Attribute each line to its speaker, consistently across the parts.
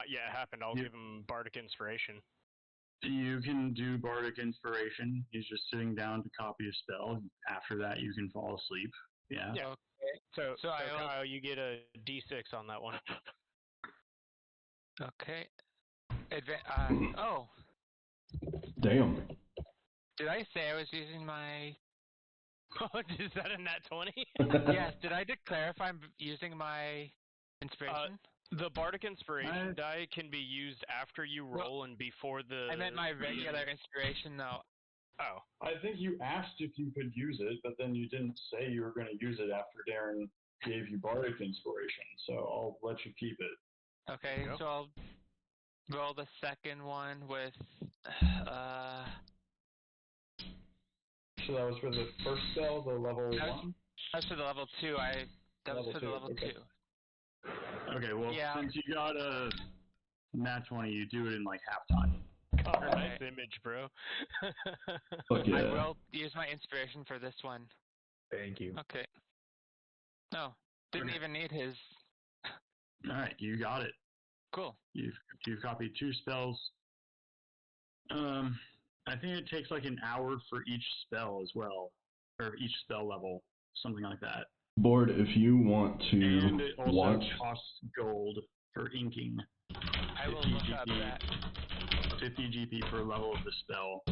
Speaker 1: yet happened, I'll give him Bardic Inspiration.
Speaker 2: You can do Bardic Inspiration. He's just sitting down to copy a spell. After that, you can fall asleep. Yeah.
Speaker 3: Okay.
Speaker 1: So Kyle, you get a D6 on that one.
Speaker 3: Okay. Oh.
Speaker 4: Damn.
Speaker 3: Did I say I was using my...
Speaker 1: Is that a nat 20?
Speaker 3: Yes. Did I declare if I'm using my inspiration?
Speaker 1: The Bardic Inspiration die can be used after you roll and before the...
Speaker 3: I meant my regular inspiration, though.
Speaker 1: Oh.
Speaker 2: I think you asked if you could use it, but then you didn't say you were going to use it after Darren gave you Bardic Inspiration, so I'll let you keep it.
Speaker 3: Okay, so I'll roll the second one with...
Speaker 2: So that was for the first spell, the level 1?
Speaker 3: That was for the level 2. That was for the level 2.
Speaker 2: Okay, well, since you got a nat 20, you do it in like half time.
Speaker 1: Nice image, bro.
Speaker 4: Yeah.
Speaker 3: I will use my inspiration for this one.
Speaker 2: Thank you.
Speaker 3: Okay. No, didn't even need his.
Speaker 2: Alright, you got it.
Speaker 3: Cool.
Speaker 2: You've copied 2 spells. I think it takes like an hour for each spell as well, or each spell level, something like that.
Speaker 4: Board, if you want to
Speaker 2: and it also
Speaker 4: watch...
Speaker 2: costs gold for inking.
Speaker 3: I will look up that.
Speaker 2: 50 GP per level of the spell.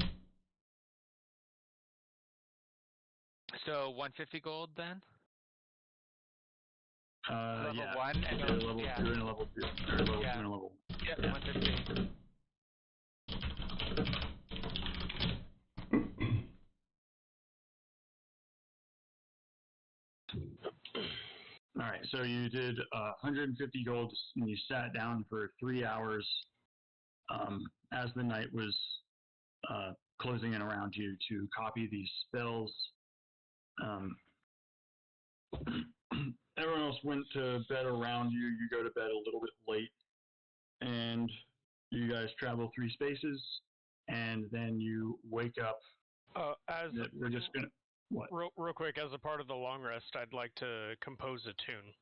Speaker 3: So 150 gold then?
Speaker 2: Level
Speaker 3: 1 and
Speaker 2: level 2 and level 2. Or level 2 and level 1.
Speaker 3: Yep, 150.
Speaker 2: Alright, so you did 150 gold and you sat down for 3 hours as the night was closing in around you to copy these spells. Everyone else went to bed around you. You go to bed a little bit late, and you guys travel 3 spaces, and then you wake up. We're just gonna what?
Speaker 1: Real quick, as a part of the long rest, I'd like to compose a tune.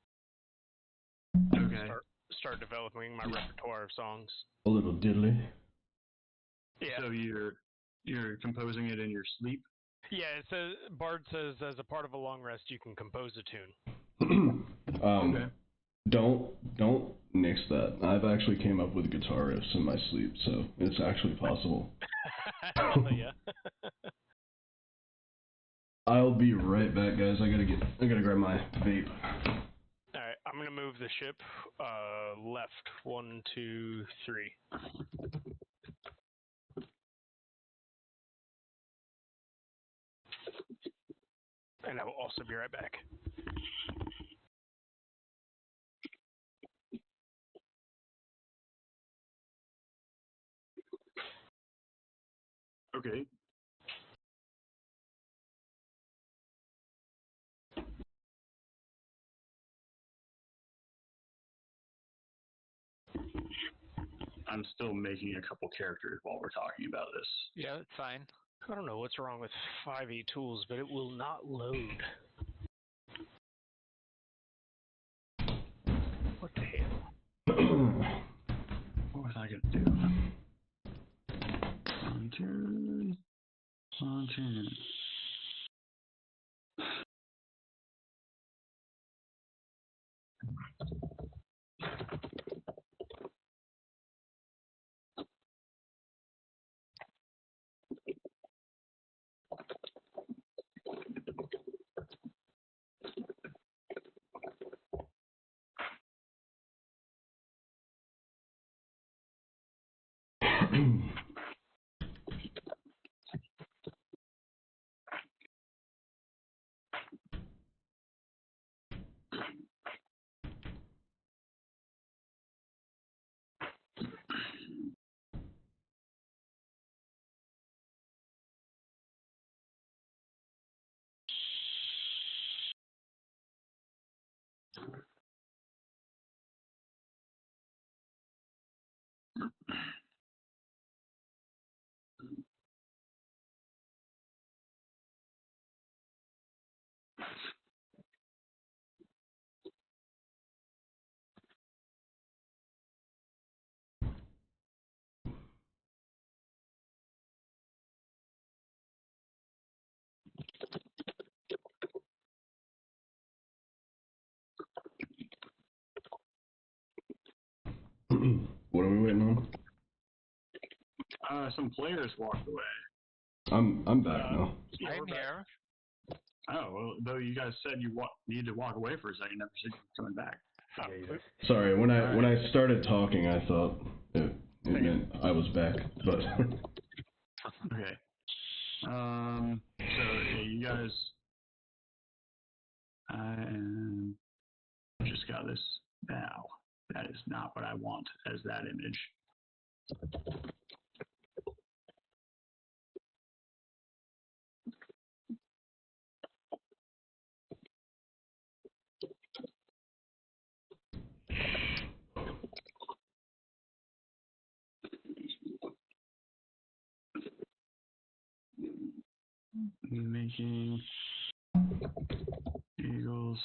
Speaker 2: Okay.
Speaker 1: Start developing my repertoire of songs.
Speaker 4: A little diddly.
Speaker 1: Yeah.
Speaker 2: So you're composing it in your sleep?
Speaker 1: Yeah, it says, Bard says as a part of a long rest you can compose a tune.
Speaker 4: Okay. Don't nix that. I've actually came up with guitar riffs in my sleep, so it's actually possible.
Speaker 1: Hell yeah.
Speaker 4: I'll be right back, guys. I gotta grab my vape.
Speaker 1: Alright, I'm gonna move the ship left. 1, 2, 3. And I will also be right back.
Speaker 2: Okay. I'm still making a couple characters while we're talking about this.
Speaker 3: Yeah, that's fine.
Speaker 1: I don't know what's wrong with 5e tools, but it will not load. What the hell?
Speaker 2: What was I gonna do? Launcher.
Speaker 4: What are we waiting on?
Speaker 2: Some players walked away.
Speaker 4: I'm back now.
Speaker 3: I'm here.
Speaker 2: Oh, well, though you guys said you needed to walk away for a second, you never said you were coming back.
Speaker 4: Sorry, when I started talking, I thought it meant I was back, but
Speaker 2: Okay. So yeah, you guys, I just got this now. That is not what I want as that image. Making Eagles.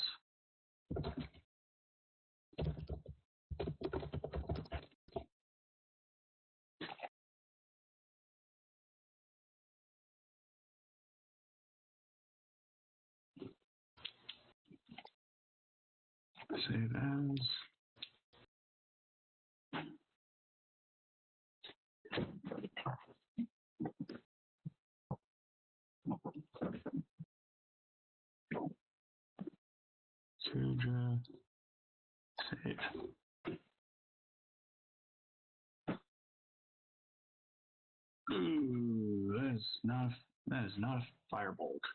Speaker 2: Save as. Suja. Save. Ooh, that is not a firebolt.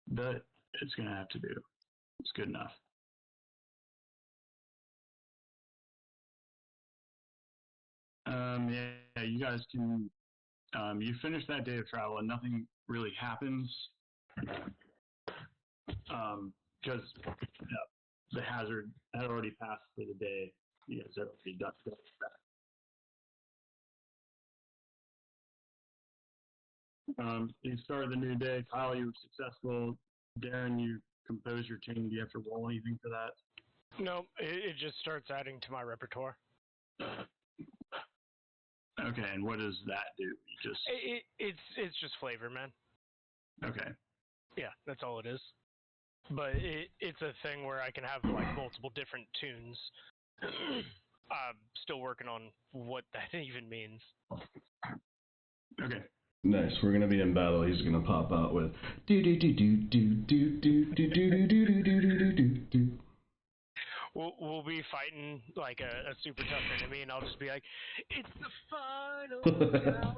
Speaker 2: But it's gonna have to do. It's good enough. Yeah, you guys can. You finish that day of travel and nothing really happens. Because the hazard had already passed for the day. You guys have already done that. You started the new day. Kyle, you were successful. Darren, you composed your chain. Do you have to roll anything for that?
Speaker 1: No, it just starts adding to my repertoire.
Speaker 2: Okay, and what does that do? You just
Speaker 1: It's just flavor, man.
Speaker 2: okay.
Speaker 1: Yeah, that's all it is. But it's a thing where I can have like multiple different tunes. I'm still working on what that even means.
Speaker 2: Okay.
Speaker 4: nice. We're gonna be in battle. He's gonna pop out with do do do do do do do do do do do do do do do.
Speaker 1: We'll be fighting like a super tough enemy, and I'll just be like, "It's the final countdown."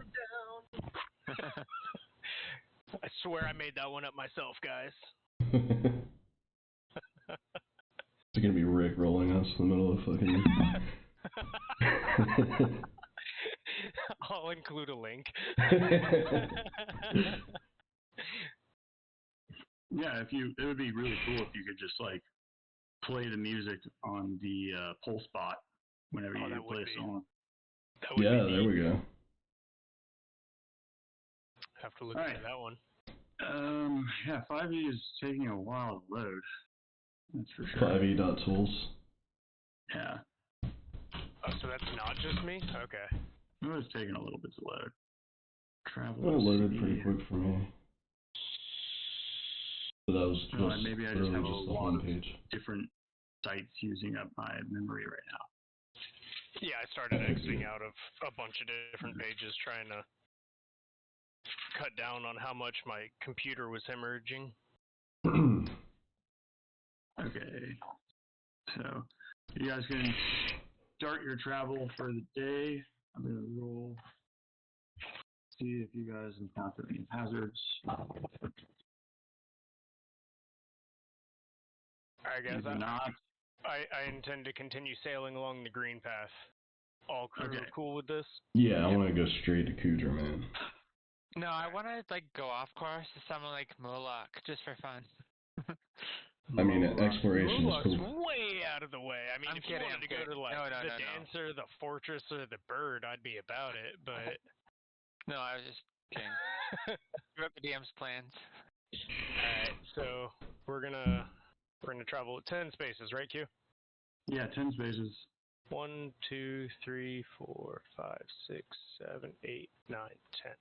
Speaker 1: I swear I made that one up myself, guys.
Speaker 4: It's gonna be Rick rolling us in the middle of fucking.
Speaker 1: I'll include a link.
Speaker 2: Yeah, it would be really cool if you could just like play the music on the pulse bot whenever you play a song.
Speaker 4: Yeah, there we go.
Speaker 1: Have to look into that one.
Speaker 2: Yeah, 5e is taking a while to load. That's for sure.
Speaker 4: 5e.tools.
Speaker 2: Yeah.
Speaker 1: Oh, so that's not just me? Okay.
Speaker 2: It was taking a little bit to load. Travel.
Speaker 4: Well, it loaded pretty quick for me. So that was just
Speaker 2: maybe I just have a lot of different sites using up my memory right now.
Speaker 1: Yeah, I started exiting out of a bunch of different pages trying to cut down on how much my computer was hemorrhaging.
Speaker 2: Okay. So, you guys can start your travel for the day. I'm going to roll. See if you guys encounter any hazards.
Speaker 1: Alright, guys.
Speaker 2: Maybe not.
Speaker 1: I intend to continue sailing along the green path. All crew cool with this?
Speaker 4: Yeah, I want to go straight to Kudra, man.
Speaker 3: No, I want to like go off course to something like Moloch just for fun.
Speaker 4: I mean, exploration is cool.
Speaker 1: Way out of the way. I mean, if you wanted to go to like the dancer, the fortress, or the bird, I'd be about it. But
Speaker 3: no, I was just kidding. Screw up the DM's plans.
Speaker 1: All right, so we're gonna travel at 10 spaces, right, Q?
Speaker 2: Yeah, 10 spaces.
Speaker 1: 1, 2, 3, 4, 5, 6, 7, 8, 9, 10.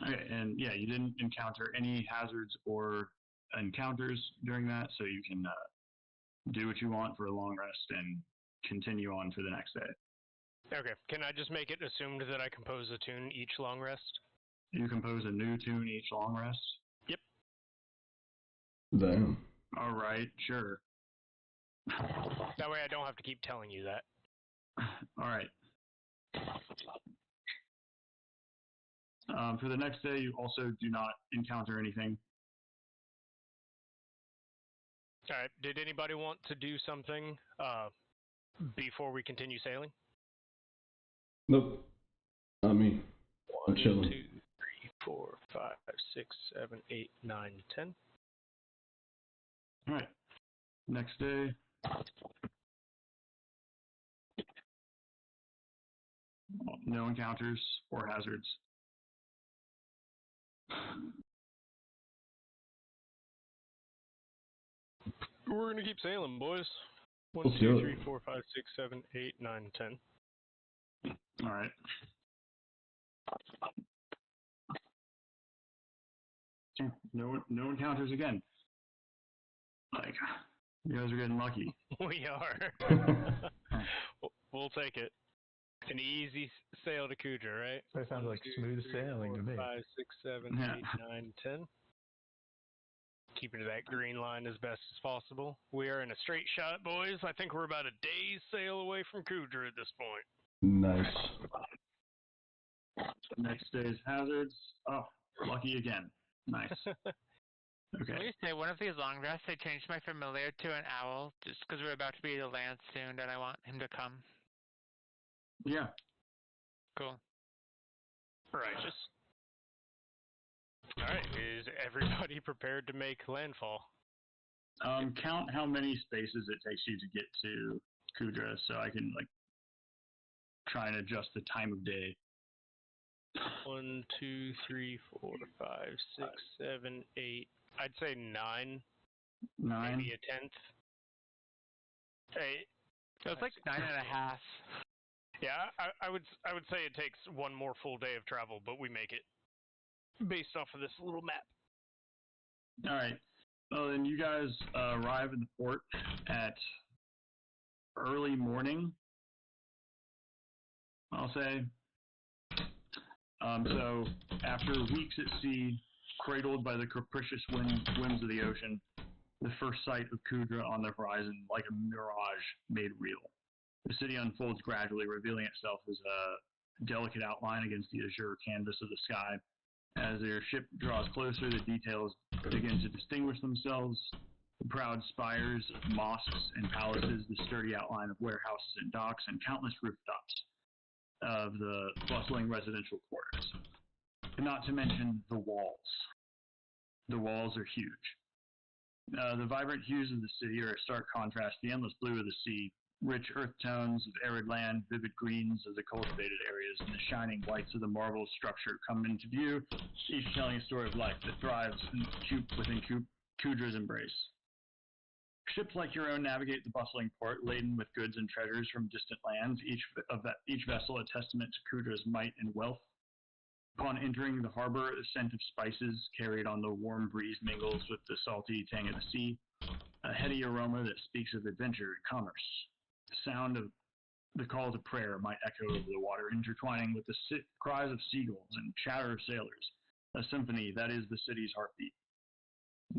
Speaker 2: Okay, and yeah, you didn't encounter any hazards or encounters during that, so you can do what you want for a long rest, and continue on for the next day.
Speaker 1: Okay. Can I just make it assumed that I compose a tune each long rest?
Speaker 2: You compose a new tune each long rest?
Speaker 1: Yep.
Speaker 4: Damn.
Speaker 2: All right, sure.
Speaker 1: That way I don't have to keep telling you that.
Speaker 2: All right. For the next day, you also do not encounter anything.
Speaker 1: All right. Did anybody want to do something before we continue sailing?
Speaker 4: Nope. Not me. I'm
Speaker 1: 1,
Speaker 4: chilling.
Speaker 1: 2, 3, 4, 5, 6, 7, 8, 9, 10.
Speaker 2: All right. Next day. No encounters or hazards.
Speaker 1: We're gonna keep sailing, boys. 1,
Speaker 4: Let's
Speaker 1: 2,
Speaker 4: do
Speaker 1: 3,
Speaker 4: it.
Speaker 1: 4, 5, 6, 7, 8, 9, 10.
Speaker 2: All right. No encounters again. Like, you guys are getting lucky.
Speaker 1: We are. We'll take it. An easy sail to Kudra, right?
Speaker 5: That sounds like smooth sailing to me.
Speaker 1: 5, 6, 7,
Speaker 2: Yeah.
Speaker 1: 8, 9, 10. Keeping to that green line as best as possible. We are in a straight shot, boys. I think we're about a day's sail away from Kudra at this point.
Speaker 4: Nice.
Speaker 2: Next day's hazards. Oh, lucky again. Nice. Okay.
Speaker 3: Can we say one of these long rests, I changed my familiar to an owl, just because we're about to be to land soon and I want him to come?
Speaker 2: Yeah.
Speaker 3: Cool.
Speaker 1: Righteous. Alright, is everybody prepared to make landfall?
Speaker 2: Count how many spaces it takes you to get to Kudra, so I can like try and adjust the time of day.
Speaker 1: 1, 2, 3, 4, 5, 6, 7, 8. I'd say 9.
Speaker 2: 9.
Speaker 1: Maybe a 10th. Hey,
Speaker 3: So it's like 9.5.
Speaker 1: yeah, I would say it takes one more full day of travel, but we make it based off of this little map.
Speaker 2: All right. Well, then you guys arrive in the port at early morning, I'll say. So after weeks at sea, cradled by the capricious whims of the ocean, the first sight of Kudra on the horizon, like a mirage, made real. The city unfolds gradually, revealing itself as a delicate outline against the azure canvas of the sky. As their ship draws closer, the details begin to distinguish themselves. The proud spires of mosques and palaces, the sturdy outline of warehouses and docks, and countless rooftops of the bustling residential quarters. Not to mention the walls. The walls are huge. The vibrant hues of the city are a stark contrast to the endless blue of the sea, rich earth tones of arid land, vivid greens of the cultivated areas, and the shining whites of the marble structure come into view, each telling a story of life that thrives within Kudra's embrace. Ships like your own navigate the bustling port, laden with goods and treasures from distant lands, each vessel a testament to Kudra's might and wealth. Upon entering the harbor, the scent of spices carried on the warm breeze mingles with the salty tang of the sea, a heady aroma that speaks of adventure and commerce. The sound of the call to prayer might echo over the water, intertwining with the cries of seagulls and chatter of sailors, a symphony that is the city's heartbeat.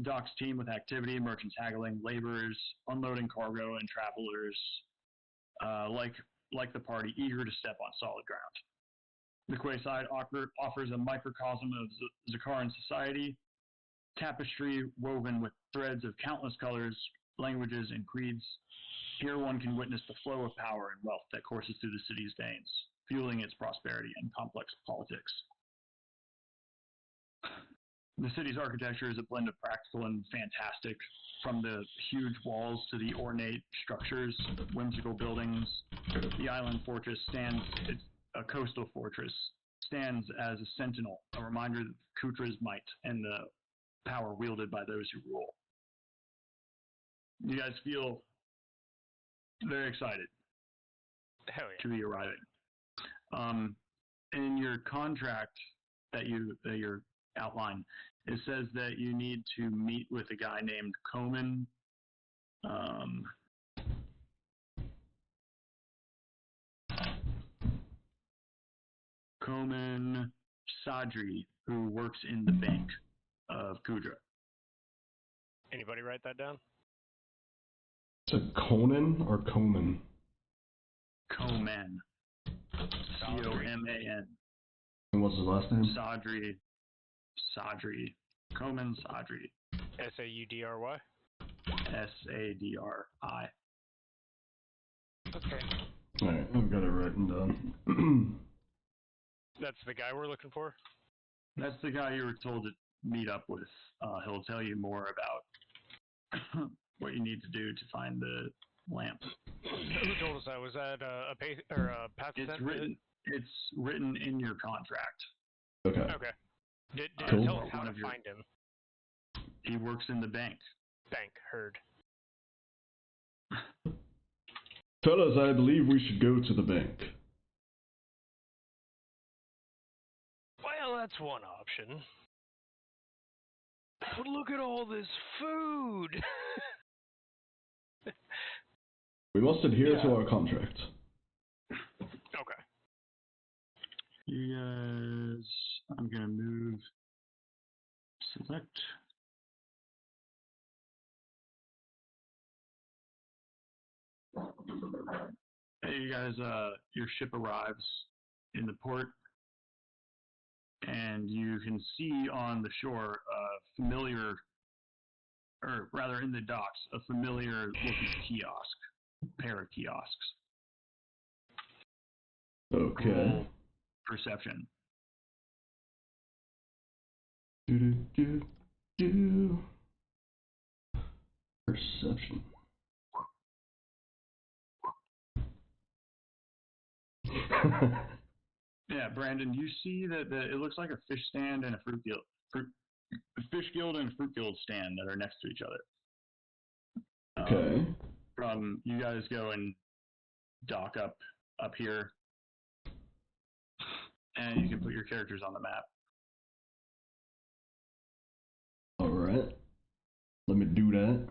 Speaker 2: Docks teem with activity, merchants haggling, laborers unloading cargo, and travelers like the party eager to step on solid ground. The quayside offers a microcosm of Zakaran society, tapestry woven with threads of countless colors, languages, and creeds. Here one can witness the flow of power and wealth that courses through the city's veins, fueling its prosperity and complex politics. The city's architecture is a blend of practical and fantastic, from the huge walls to the ornate structures, whimsical buildings. The island fortress it's a coastal fortress, stands as a sentinel, a reminder of Kudra's might and the power wielded by those who rule. You guys feel very excited
Speaker 1: Hell yeah.
Speaker 2: to be arriving. In your contract that your outline, it says that you need to meet with a guy named Komen. Komen Sadri, who works in the bank of Kudra.
Speaker 1: Anybody write that down?
Speaker 4: Is it Conan or Komen?
Speaker 2: Komen. C-O-M-A-N.
Speaker 4: And what's his last name?
Speaker 2: Sadri. Komen Sadri.
Speaker 1: S-A-U-D-R-Y?
Speaker 2: S-A-D-R-I.
Speaker 1: Okay.
Speaker 4: Alright, I've got it written down.
Speaker 1: That's the guy we're looking for?
Speaker 2: That's the guy you were told to meet up with. He'll tell you more about what you need to do to find the lamp.
Speaker 1: Who told us that? Was that a path
Speaker 2: It's written in your contract.
Speaker 4: Okay.
Speaker 1: Okay. Did
Speaker 4: Cool.
Speaker 1: it tell us how to find him?
Speaker 2: He works in the bank.
Speaker 1: Bank, heard.
Speaker 4: Fellas, I believe we should go to the bank.
Speaker 1: Well, that's one option. But look at all this food!
Speaker 4: We must adhere to our contract.
Speaker 1: Okay.
Speaker 2: You guys, I'm gonna move. Select. Hey, you guys, your ship arrives in the port, and you can see on the shore a familiar, or rather in the docks, a familiar looking kiosk, pair of kiosks.
Speaker 4: Okay.
Speaker 2: Roll perception.
Speaker 4: Do. Perception.
Speaker 2: Yeah, Brandon, you see that it looks like a fish stand and a fruit guild, fish guild and fruit guild stand that are next to each other.
Speaker 4: Okay.
Speaker 2: You guys go and dock up here, and you can put your characters on the map.
Speaker 4: All right. Let me do that.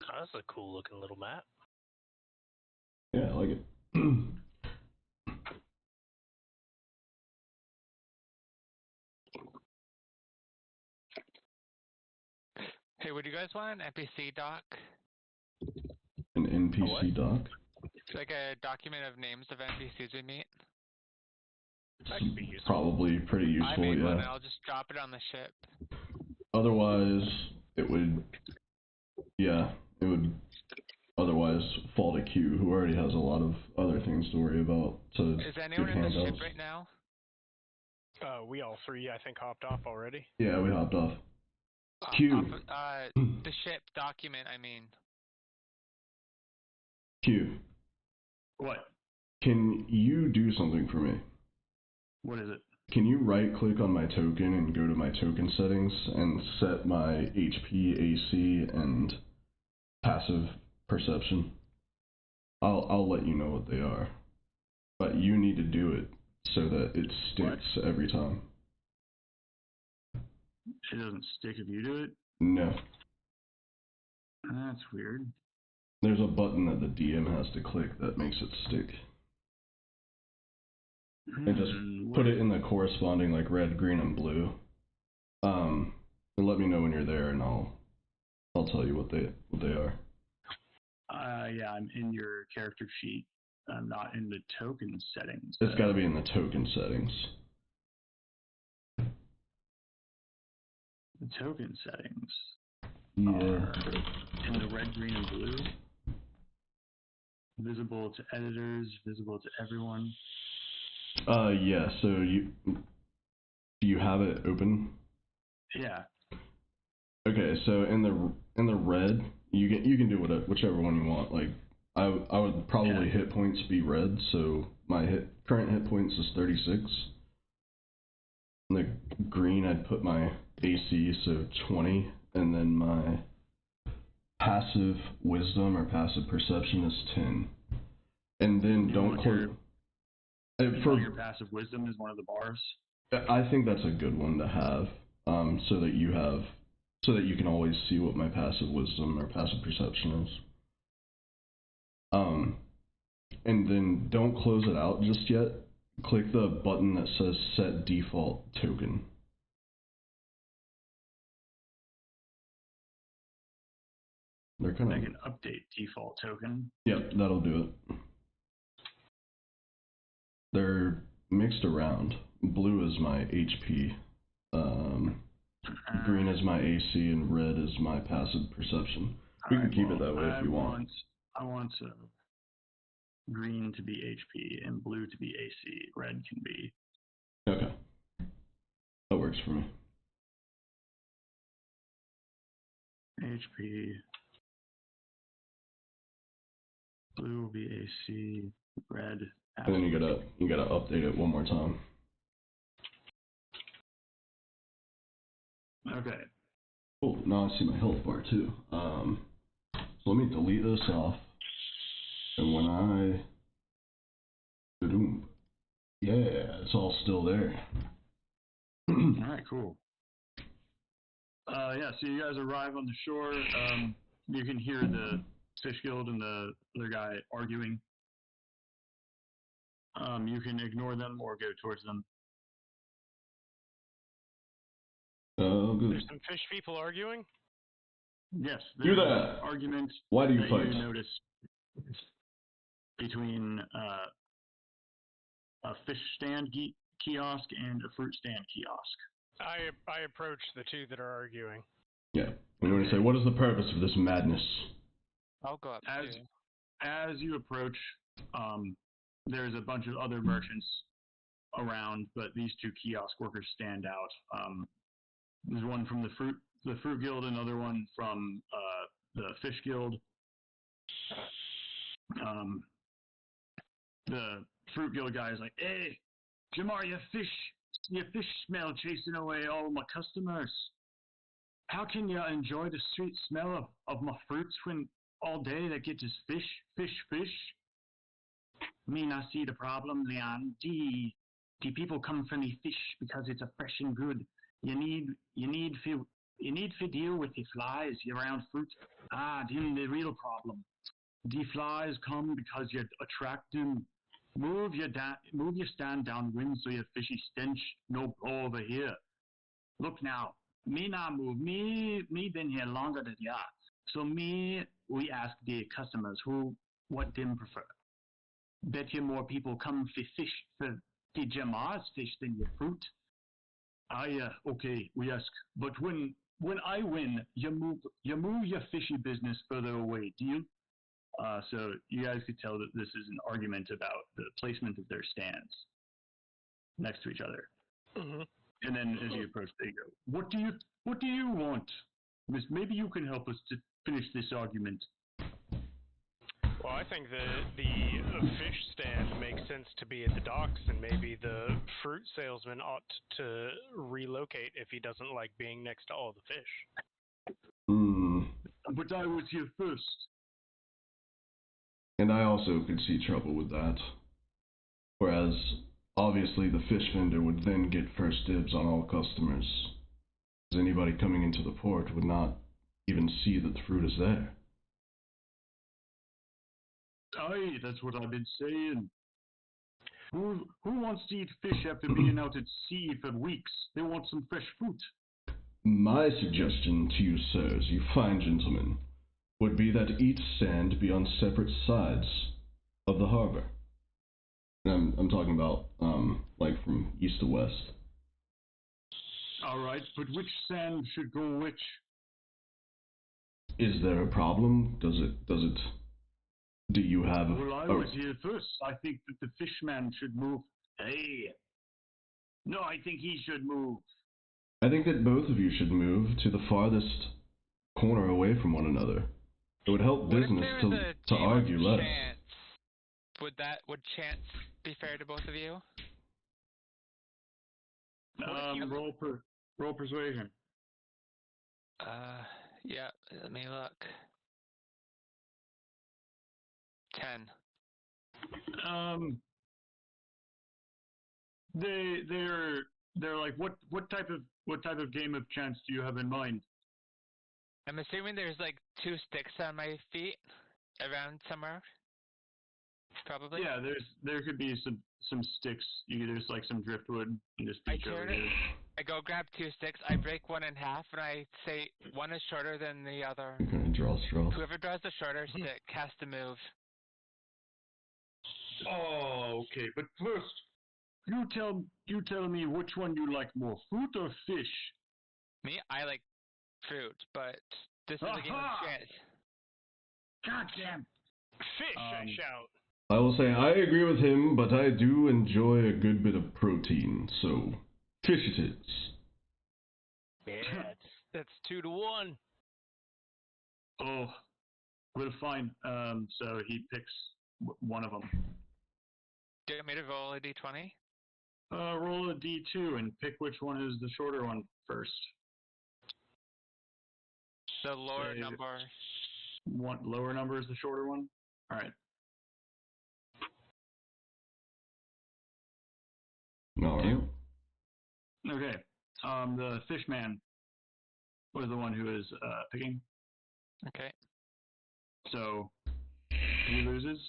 Speaker 1: Oh, that's a cool looking little map.
Speaker 4: Yeah, I like it.
Speaker 3: Hey, would you guys want an NPC doc?
Speaker 4: An NPC doc?
Speaker 3: Like a document of names of NPCs we meet?
Speaker 1: That could be useful.
Speaker 4: Probably pretty useful,
Speaker 3: I made one, and
Speaker 4: yeah.
Speaker 3: I'll just drop it on the ship.
Speaker 4: Otherwise, it would otherwise fall to Q, who already has a lot of other things to worry about.
Speaker 3: Is anyone in the ship right now?
Speaker 1: We all three, I think, hopped off already.
Speaker 4: Yeah, we hopped off. Q.
Speaker 3: The ship document, I mean.
Speaker 4: Q.
Speaker 2: What?
Speaker 4: Can you do something for me?
Speaker 2: What is it?
Speaker 4: Can you right-click on my token and go to my token settings and set my HP, AC, and passive perception? I'll let you know what they are, but you need to do it so that it sticks every time.
Speaker 2: It doesn't stick if you do it?
Speaker 4: No.
Speaker 2: That's weird.
Speaker 4: There's a button that the DM has to click that makes it stick. And just put it in the corresponding like red, green, and blue. And let me know when you're there, and I'll tell you what they are.
Speaker 2: Yeah, I'm in your character sheet. I'm not in the token settings.
Speaker 4: It's got to be in the token settings.
Speaker 2: The token settings.
Speaker 4: Yeah.
Speaker 2: In the red, green, and blue. Visible to editors, visible to everyone.
Speaker 4: Yeah. So do you have it open?
Speaker 2: Yeah.
Speaker 4: Okay. So in the red, you can do whichever one you want. Like I would probably hit points be red. So my current hit points is 36. In the green, I'd put my AC, so 20, and then my passive wisdom or passive perception is 10. And then don't close.
Speaker 2: Your passive wisdom is one of the bars.
Speaker 4: I think that's a good one to have, so that you can always see what my passive wisdom or passive perception is. And then don't close it out just yet. click the button that says Set Default Token. They're kind
Speaker 2: I
Speaker 4: of...
Speaker 2: can update default token.
Speaker 4: Yep, that'll do it. They're mixed around. Blue is my HP, green is my AC, and red is my passive perception. We can keep it that way if you want.
Speaker 2: I want green to be HP and blue to be AC. Red can be.
Speaker 4: Okay. That works for me.
Speaker 2: HP. Blue will be AC. Red.
Speaker 4: And then you gotta update it one more time.
Speaker 2: Okay.
Speaker 4: Oh, now I see my health bar too. So let me delete this off. And when I... Yeah, it's all still there.
Speaker 2: Alright, cool. Yeah, so you guys arrive on the shore. You can hear the Fish Guild and the other guy arguing. You can ignore them or go towards them.
Speaker 4: Oh, good.
Speaker 1: There's some fish people arguing?
Speaker 2: Yes,
Speaker 4: Do
Speaker 2: there's
Speaker 4: that.
Speaker 2: argument
Speaker 4: Why do you
Speaker 2: that
Speaker 4: fight?
Speaker 2: you notice between a fish stand kiosk and a fruit stand kiosk.
Speaker 1: I approach the two that are arguing.
Speaker 4: Yeah. I'm going to say, what is the purpose of this madness?
Speaker 3: I'll go up too.
Speaker 2: As you approach, there's a bunch of other merchants around, but these two kiosk workers stand out. There's one from the Fruit Guild, another one from the Fish Guild. The Fruit Guild guy is like, "Hey, Jamar, your fish smell chasing away all my customers. How can you enjoy the sweet smell of my fruits when all day they get just fish? Me not see the problem, Leon. The people come for me fish because it's a fresh and good. You need to deal with the flies around fruit. The real problem. The flies come because you attract them. Move your stand downwind so your fishy stench no blow over here. Look now, me not move. Me been here longer than ya. So we ask the customers what them prefer. Bet you more people come for fish for the Jamar's fish than your fruit. Okay, we ask. But when I win, you move your fishy business further away, deal? So you guys could tell that this is an argument about the placement of their stands next to each other.
Speaker 1: Mm-hmm.
Speaker 2: And then as you approach, they go, What do you want? Miss, maybe you can help us to finish this argument.
Speaker 1: Well, I think the fish stand makes sense to be at the docks, and maybe the fruit salesman ought to relocate if he doesn't like being next to all the fish.
Speaker 2: But I was here first.
Speaker 4: And I also could see trouble with that. Whereas, obviously the fish vendor would then get first dibs on all customers. As anybody coming into the port would not even see that the fruit is there.
Speaker 2: Aye, that's what I've been saying. Who wants to eat fish after being out at sea for weeks? They want some fresh fruit.
Speaker 4: My suggestion to you, sirs, you fine gentlemen, would be that each stand be on separate sides of the harbor. And I'm talking about, like from east to west.
Speaker 2: Alright, but which stand should go which?
Speaker 4: Is there a problem? Do you have...
Speaker 2: Well, I was here first. I think that the fishman should move. Hey. No, I think he should move.
Speaker 4: I think that both of you should move to the farthest corner away from one another. It would help business to argue less.
Speaker 3: Would chance be fair to both of you?
Speaker 2: Roll persuasion.
Speaker 3: Yeah, let me look. 10.
Speaker 2: They're like, what type of game of chance do you have in mind?
Speaker 3: I'm assuming there's like 2 sticks on my feet around somewhere. probably.
Speaker 2: Yeah, there could be some sticks. There's like some driftwood in this beach over here.
Speaker 3: I go grab 2 sticks. I break one in half, and I say one is shorter than the other.
Speaker 4: Okay, draw straws.
Speaker 3: Whoever draws the shorter stick has to move.
Speaker 2: Oh, okay. But first, you tell me which one you like more, fruit or fish?
Speaker 3: Me, I like fruit, but this is a game of
Speaker 2: Aha!
Speaker 3: chance.
Speaker 2: Goddamn.
Speaker 1: Fish, I shout.
Speaker 4: I will say I agree with him, but I do enjoy a good bit of protein, so fish it is.
Speaker 1: Yeah, that's 2 to 1.
Speaker 2: Oh, well, fine. So he picks one of them.
Speaker 3: Do you want me to roll a d20?
Speaker 2: Roll a d2 and pick which one is the shorter one first.
Speaker 3: The lower
Speaker 2: Say
Speaker 3: number.
Speaker 2: One lower number is the shorter one. All right.
Speaker 4: All right.
Speaker 2: Okay. The fish man was the one who is picking.
Speaker 3: Okay.
Speaker 2: So he loses.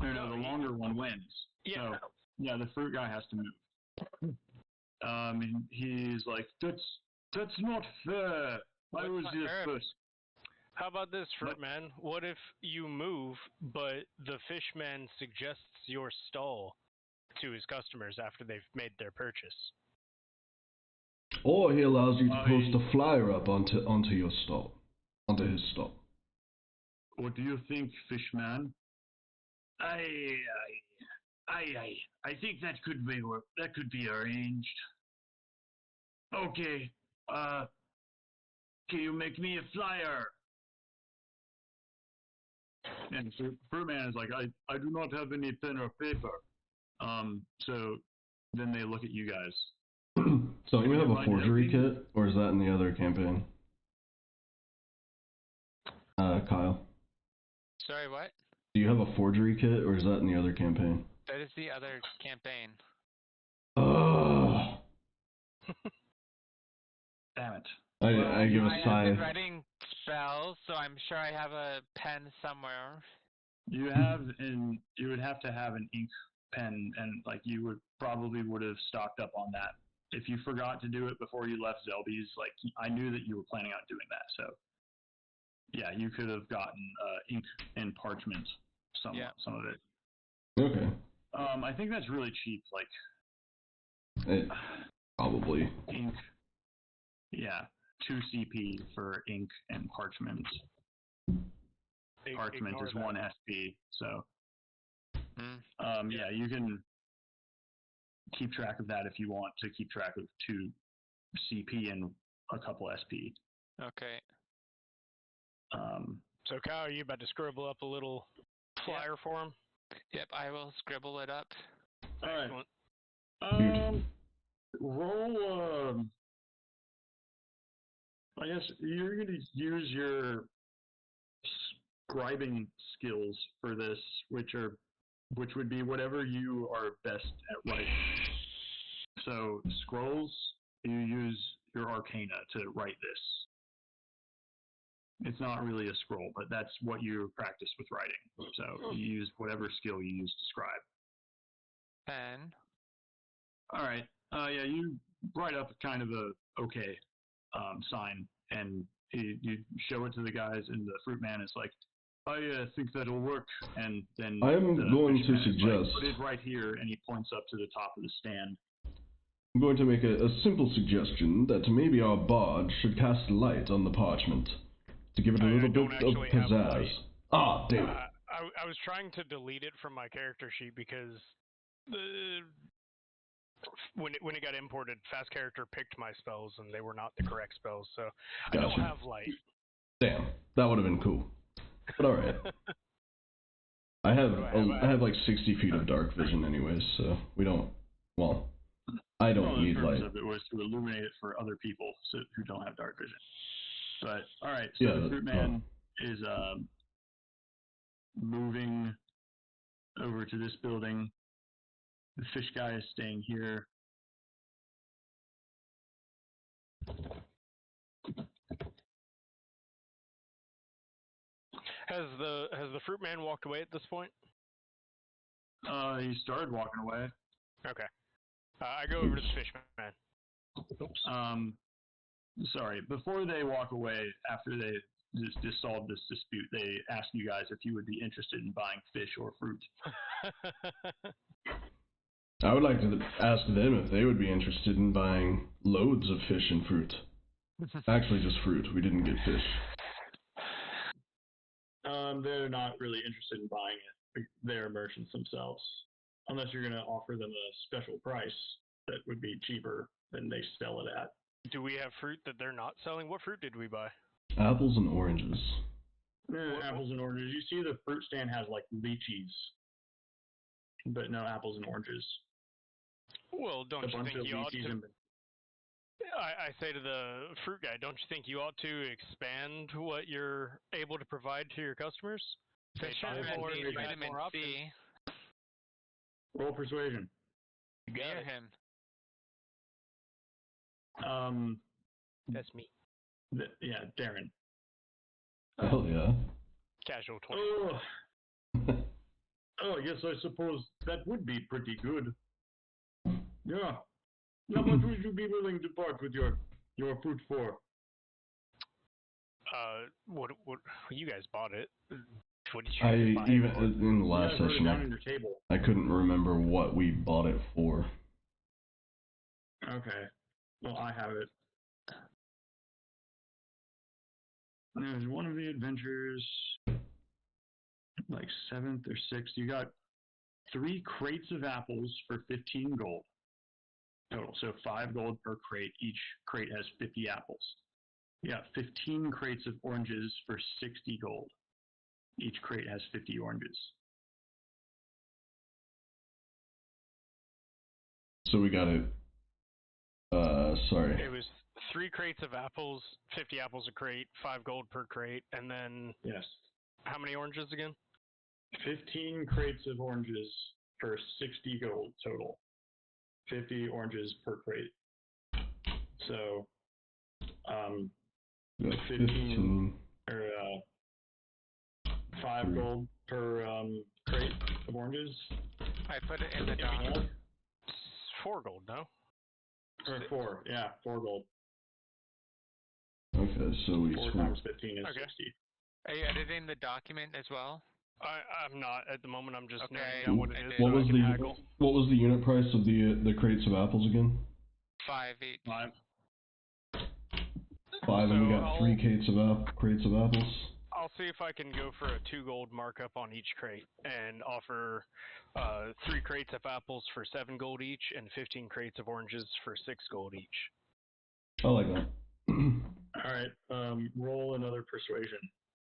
Speaker 2: Or no, the longer one wins.
Speaker 1: Yeah.
Speaker 2: So yeah, the fruit guy has to move. He's like, that's not fair. I was here first.
Speaker 1: How about this,
Speaker 2: What?
Speaker 1: Fruit Man? What if you move, but the Fishman suggests your stall to his customers after they've made their purchase?
Speaker 4: Or he allows you to post a flyer up onto your stall, onto his stall.
Speaker 2: What do you think, Fishman? I think that could be arranged. Okay. Can you make me a flyer? And Fruitman is like, I do not have any pen or paper. So then they look at you guys.
Speaker 4: So you have a forgery kit, or is that in the other campaign? Kyle,
Speaker 3: Sorry, what?
Speaker 4: do you have a forgery kit, or is that in the other campaign?
Speaker 3: That is the other campaign.
Speaker 4: Ugh.
Speaker 2: Damn it.
Speaker 4: I give a
Speaker 3: I have
Speaker 4: sigh.
Speaker 3: been writing spells, so I'm sure I have a pen somewhere.
Speaker 2: You would have to have an ink pen, and like you would have stocked up on that. If you forgot to do it before you left Zelby's, like I knew that you were planning on doing that, so yeah, you could have gotten ink and parchment, some of it.
Speaker 4: Okay.
Speaker 2: I think that's really cheap,
Speaker 4: Probably.
Speaker 2: ink. Yeah, 2 CP for ink and parchment. Parchment is 1 SP, so yeah, you can keep track of that if you want to keep track of 2 CP and a couple SP.
Speaker 3: Okay.
Speaker 1: So, Kyle, are you about to scribble up a little flyer for him?
Speaker 3: Yep, I will scribble it up.
Speaker 2: All
Speaker 1: Excellent.
Speaker 2: right. Roll. I guess you're going to use your scribing skills for this, which would be whatever you are best at writing. So scrolls, you use your arcana to write this. It's not really a scroll, but that's what you practice with writing. So you use whatever skill you use to scribe.
Speaker 3: Pen.
Speaker 2: All right. Yeah, you write up kind of a okay sign, and you show it to the guys, and the fruit man is like, I think that'll work. And then
Speaker 4: I'm going to suggest,
Speaker 2: like, put it right here, and he points up to the top of the stand.
Speaker 4: I'm going to make a simple suggestion that maybe our bard should cast light on the parchment to give it a little bit of pizzazz. Ah, damn it.
Speaker 1: I was trying to delete it from my character sheet because when it got imported, Fast Character picked my spells and they were not the correct spells, so
Speaker 4: Gotcha.
Speaker 1: I don't have light.
Speaker 4: Damn, that would have been cool. But all right. I have like 60 feet of dark vision anyways, so we don't. Well, I don't need light.
Speaker 2: The purpose of it was to illuminate it for other people who don't have dark vision. But all right, so the fruit man is moving over to this building. The fish guy is staying here.
Speaker 1: Has the fruit man walked away at this point?
Speaker 2: He started walking away.
Speaker 1: Okay. I go over to the fishman.
Speaker 2: Sorry. Before they walk away, after they just solved this dispute, they ask you guys if you would be interested in buying fish or fruit.
Speaker 4: I would like to ask them if they would be interested in buying loads of fish and fruit. Actually, just fruit. We didn't get fish.
Speaker 2: They're not really interested in buying it. They're merchants themselves. Unless you're going to offer them a special price that would be cheaper than they sell it at.
Speaker 1: Do we have fruit that they're not selling? What fruit did we buy?
Speaker 4: Apples and oranges.
Speaker 2: Apples and oranges. You see the fruit stand has like lychees, but no apples and oranges.
Speaker 1: Well, don't
Speaker 2: A
Speaker 1: you
Speaker 2: bunch
Speaker 1: think
Speaker 2: of
Speaker 1: you ought
Speaker 2: lychees
Speaker 1: to...
Speaker 2: and
Speaker 1: I say to the fruit guy, don't you think you ought to expand what you're able to provide to your customers?
Speaker 3: Fishermen need vitamin C.
Speaker 2: roll persuasion.
Speaker 3: Near him.
Speaker 1: That's me.
Speaker 2: Yeah, Darren.
Speaker 4: Hell yeah.
Speaker 1: Casual 20.
Speaker 2: Oh, yes, I suppose that would be pretty good. Yeah. How much would you be willing to part with your fruit for?
Speaker 1: What you guys bought it. What did you
Speaker 4: I
Speaker 1: guys buy
Speaker 4: even
Speaker 1: it for?
Speaker 4: in the last
Speaker 2: You guys wrote it
Speaker 4: session,
Speaker 2: down on your table.
Speaker 4: I couldn't remember what we bought it for.
Speaker 2: Okay. Well, I have it. There's one of the adventures, like 7th or 6th. You got 3 crates of apples for 15 gold total. So 5 gold per crate. Each crate has 50 apples. You got 15 crates of oranges for 60 gold. Each crate has 50 oranges.
Speaker 4: So we got it. Sorry.
Speaker 1: It was 3 crates of apples, 50 apples a crate, 5 gold per crate, and then
Speaker 2: Yes.
Speaker 1: how many oranges again?
Speaker 2: 15 crates of oranges for 60 gold total. 50 oranges per crate. So, 15 or 5 gold per crate of oranges.
Speaker 3: I put it in the dock.
Speaker 1: 4 gold, no?
Speaker 2: Or 4, yeah, 4 gold.
Speaker 4: Okay, so we
Speaker 2: 4 times 15 is
Speaker 1: Okay.
Speaker 2: 60.
Speaker 3: Are you editing the document as well?
Speaker 1: I'm not at the moment. I'm just
Speaker 3: Okay,
Speaker 1: noting down what it is.
Speaker 4: What
Speaker 1: so
Speaker 4: was
Speaker 1: I can
Speaker 4: the
Speaker 1: haggle.
Speaker 4: what was the unit price of the crates of apples again?
Speaker 3: 5 each.
Speaker 2: 5.
Speaker 4: 5, and we
Speaker 1: So
Speaker 4: got 3 crates of apples.
Speaker 1: I'll see if I can go for a 2 gold markup on each crate and offer 3 crates of apples for 7 gold each and 15 crates of oranges for 6 gold each.
Speaker 4: I like that.
Speaker 2: Alright, roll another persuasion.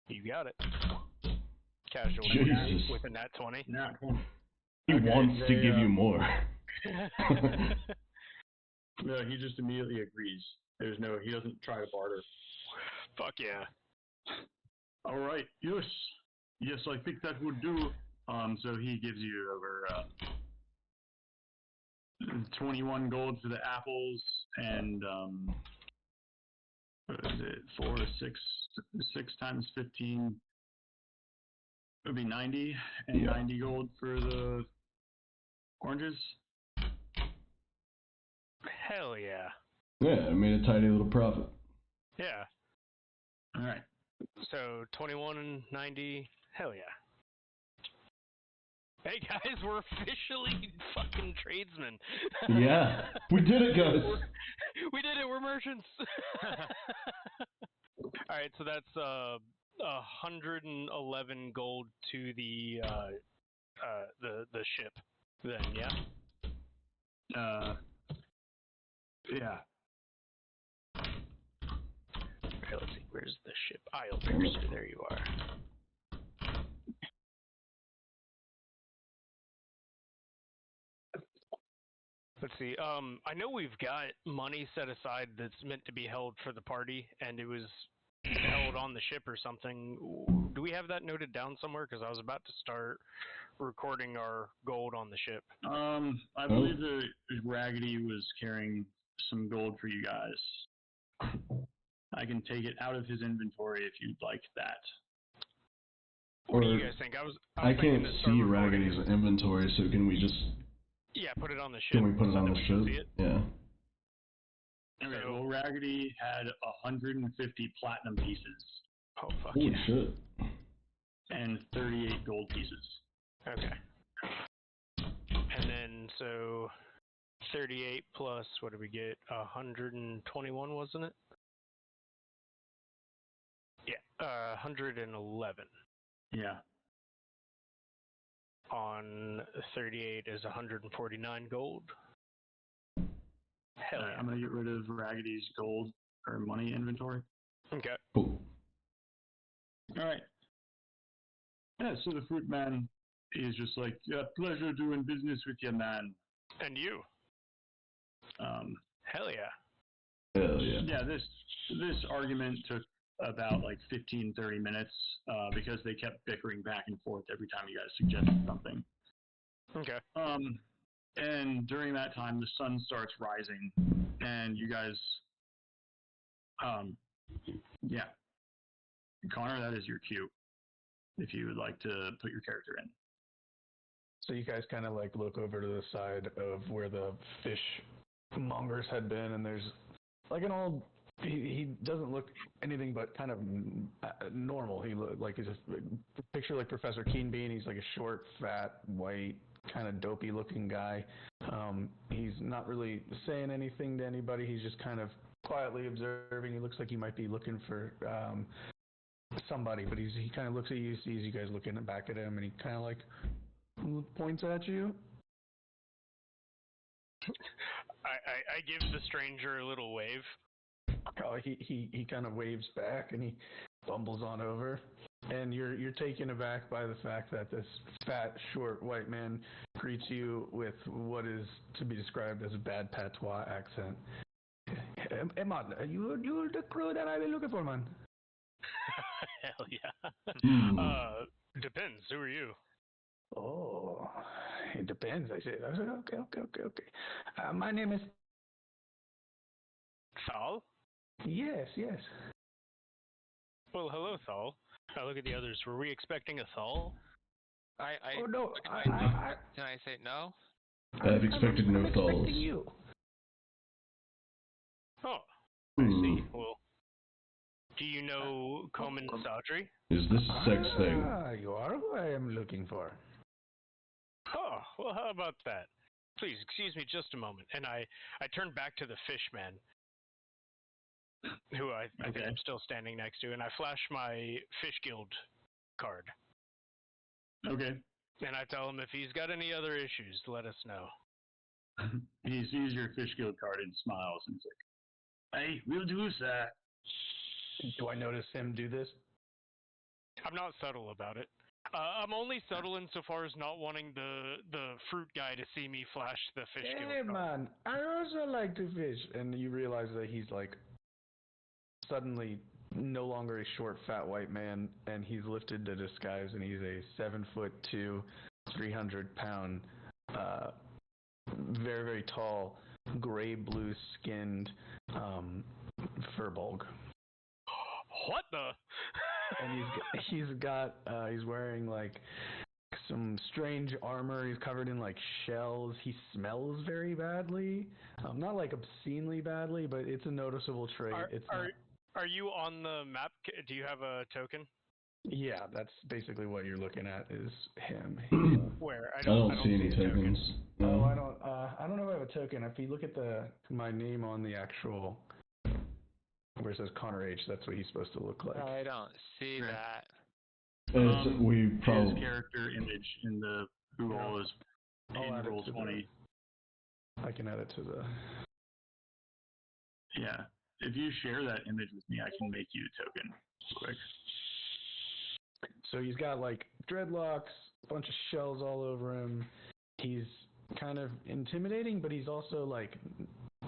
Speaker 1: You got it. Casual
Speaker 4: Jesus.
Speaker 1: with a nat 20.
Speaker 2: Nat 20.
Speaker 4: He
Speaker 2: Okay,
Speaker 4: wants to give you more.
Speaker 2: No, he just immediately agrees. He doesn't try to barter.
Speaker 1: Fuck yeah.
Speaker 2: Alright, yes. Yes, I think that would do. So he gives you over 21 gold for the apples and what is it? 6 times 15 would be 90, and 90 gold for the oranges.
Speaker 1: Hell yeah.
Speaker 4: Yeah, I made a tiny little profit.
Speaker 1: Yeah.
Speaker 2: Alright.
Speaker 1: So 21 and 90. Hell yeah. Hey guys, we're officially fucking tradesmen.
Speaker 4: Yeah, we did it, guys.
Speaker 1: We did it. We're merchants. All right, so that's 111 gold to the ship. Then yeah.
Speaker 2: Yeah.
Speaker 1: Okay, let's see. Where's the ship? Isle Piercer. There you are. Let's see. I know we've got money set aside that's meant to be held for the party, and it was held on the ship or something. Do we have that noted down somewhere? Because I was about to start recording our gold on the ship.
Speaker 2: I believe the Raggedy was carrying some gold for you guys. I can take it out of his inventory if you'd like that.
Speaker 1: What do
Speaker 4: Or
Speaker 1: you guys think? I was
Speaker 4: I
Speaker 1: thinking
Speaker 4: can't
Speaker 1: to start
Speaker 4: see
Speaker 1: recording
Speaker 4: Raggedy's
Speaker 1: it.
Speaker 4: inventory, so can we just
Speaker 1: Put it on the ship.
Speaker 4: can we put it
Speaker 1: so
Speaker 4: on
Speaker 1: that
Speaker 4: the
Speaker 1: we can see
Speaker 4: ship?
Speaker 1: it?
Speaker 4: Yeah.
Speaker 2: Okay,
Speaker 1: So-
Speaker 2: well, Raggedy had 150 platinum pieces
Speaker 1: Oh fuck
Speaker 4: Holy
Speaker 1: yeah.
Speaker 4: shit.
Speaker 2: and 38 gold pieces.
Speaker 1: Okay. And then so 38 plus what did we get? 121, wasn't it? Yeah, 111
Speaker 2: Yeah.
Speaker 1: on 38 is 149 gold. Hell
Speaker 2: Alright,
Speaker 1: yeah.
Speaker 2: I'm gonna get rid of Raggedy's gold or money inventory.
Speaker 1: Okay.
Speaker 4: Cool.
Speaker 2: Alright. Yeah, so the fruit man is just like, yeah, pleasure doing business with you, man.
Speaker 1: And you? Hell yeah.
Speaker 4: Hell yeah.
Speaker 2: Yeah, this argument took about like 15, 30 minutes because they kept bickering back and forth every time you guys suggested something.
Speaker 1: Okay.
Speaker 2: And during that time, the sun starts rising, and you guys, yeah. Connor, that is your cue. If you would like to put your character in.
Speaker 5: So you guys kind of like look over to the side of where the fish mongers had been, and there's like an old. He doesn't look anything but kind of normal. He look like he's a picture like Professor Keenbean. He's like a short, fat, white, kind of dopey looking guy. He's not really saying anything to anybody. He's just kind of quietly observing. He looks like he might be looking for somebody, but he kind of looks at you, sees you guys looking back at him, and he kind of like points at you.
Speaker 1: I give the stranger a little wave.
Speaker 5: Oh, he kind of waves back and he bumbles on over, and you're taken aback by the fact that this fat, short white man greets you with what is to be described as a bad patois accent. Man, you're the crew that I've been looking for, man.
Speaker 1: Hell yeah.
Speaker 4: Hmm.
Speaker 1: Depends. Who are you?
Speaker 5: Oh, it depends. I said, okay. My name is.
Speaker 1: Thal?
Speaker 5: Yes.
Speaker 1: Well, hello, Thal. I look at the others. Were we expecting a Thal?
Speaker 5: Oh no,
Speaker 3: look at my phone, and I say no.
Speaker 4: I've expected no
Speaker 5: I'm
Speaker 4: thalls.
Speaker 5: expecting you.
Speaker 1: Oh, I
Speaker 4: Hmm.
Speaker 1: see. Well, do you know Komen Sadri?
Speaker 4: Is this a sex thing?
Speaker 5: You are who I am looking for.
Speaker 1: Oh, well, how about that? Please, excuse me just a moment. And I turn back to the fish man, who I think
Speaker 2: Okay.
Speaker 1: I'm still standing next to, and I flash my Fish Guild card.
Speaker 2: Okay.
Speaker 1: And I tell him if he's got any other issues, let us know.
Speaker 2: He sees your fish guild card and smiles and says, "Hey, we'll do that."
Speaker 5: Do I notice him do this?
Speaker 1: I'm not subtle about it. I'm only subtle insofar as not wanting the fruit guy to see me flash the Fish
Speaker 5: Hey
Speaker 1: Guild card.
Speaker 5: man, I also like to fish. And you realize that he's like suddenly no longer a short, fat white man, and he's lifted to disguise, and he's a 7'2", 300-pound, very, very tall, gray blue skinned furbolg.
Speaker 1: What the?
Speaker 5: And he's wearing like some strange armor. He's covered in like shells. He smells very badly. Not like obscenely badly, but it's a noticeable trait.
Speaker 1: Are you on the map? Do you have a token?
Speaker 5: Yeah, that's basically what you're looking at is him.
Speaker 1: Where?
Speaker 4: I don't see any
Speaker 1: a token.
Speaker 4: tokens.
Speaker 5: Oh,
Speaker 4: No.
Speaker 5: I don't know if I have a token. If you look at my name on the actual where it says Connor H, that's what he's supposed to look like.
Speaker 3: I don't see
Speaker 2: Right.
Speaker 3: that.
Speaker 4: We
Speaker 2: His
Speaker 4: probably.
Speaker 2: character image in the who all is
Speaker 5: I'll
Speaker 2: in
Speaker 5: add it
Speaker 2: roll
Speaker 5: to
Speaker 2: 20.
Speaker 5: I can add it to the.
Speaker 2: Yeah. If you share that image with me, I can make you a token quick.
Speaker 5: So he's got like dreadlocks, a bunch of shells all over him. He's kind of intimidating, but he's also like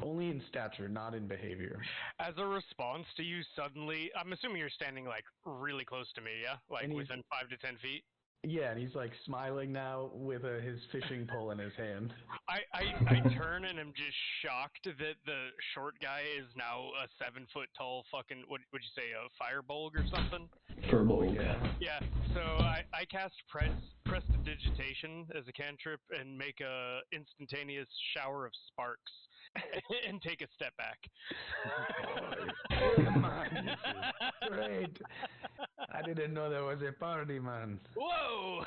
Speaker 5: only in stature, not in behavior.
Speaker 1: As a response to you suddenly, I'm assuming you're standing like really close to me, yeah? Like
Speaker 5: And
Speaker 1: within 5 to 10 feet?
Speaker 5: Yeah, and he's like smiling now with his fishing pole in his hand.
Speaker 1: I turn and am just shocked that the short guy is now a 7 foot tall fucking, what would you say, a firebulg or something?
Speaker 4: Furbolg.
Speaker 1: Yeah, so I cast Prestidigitation as a cantrip and make a instantaneous shower of sparks and take a step back.
Speaker 5: Man, this is great. I didn't know there was a party, man.
Speaker 1: Whoa!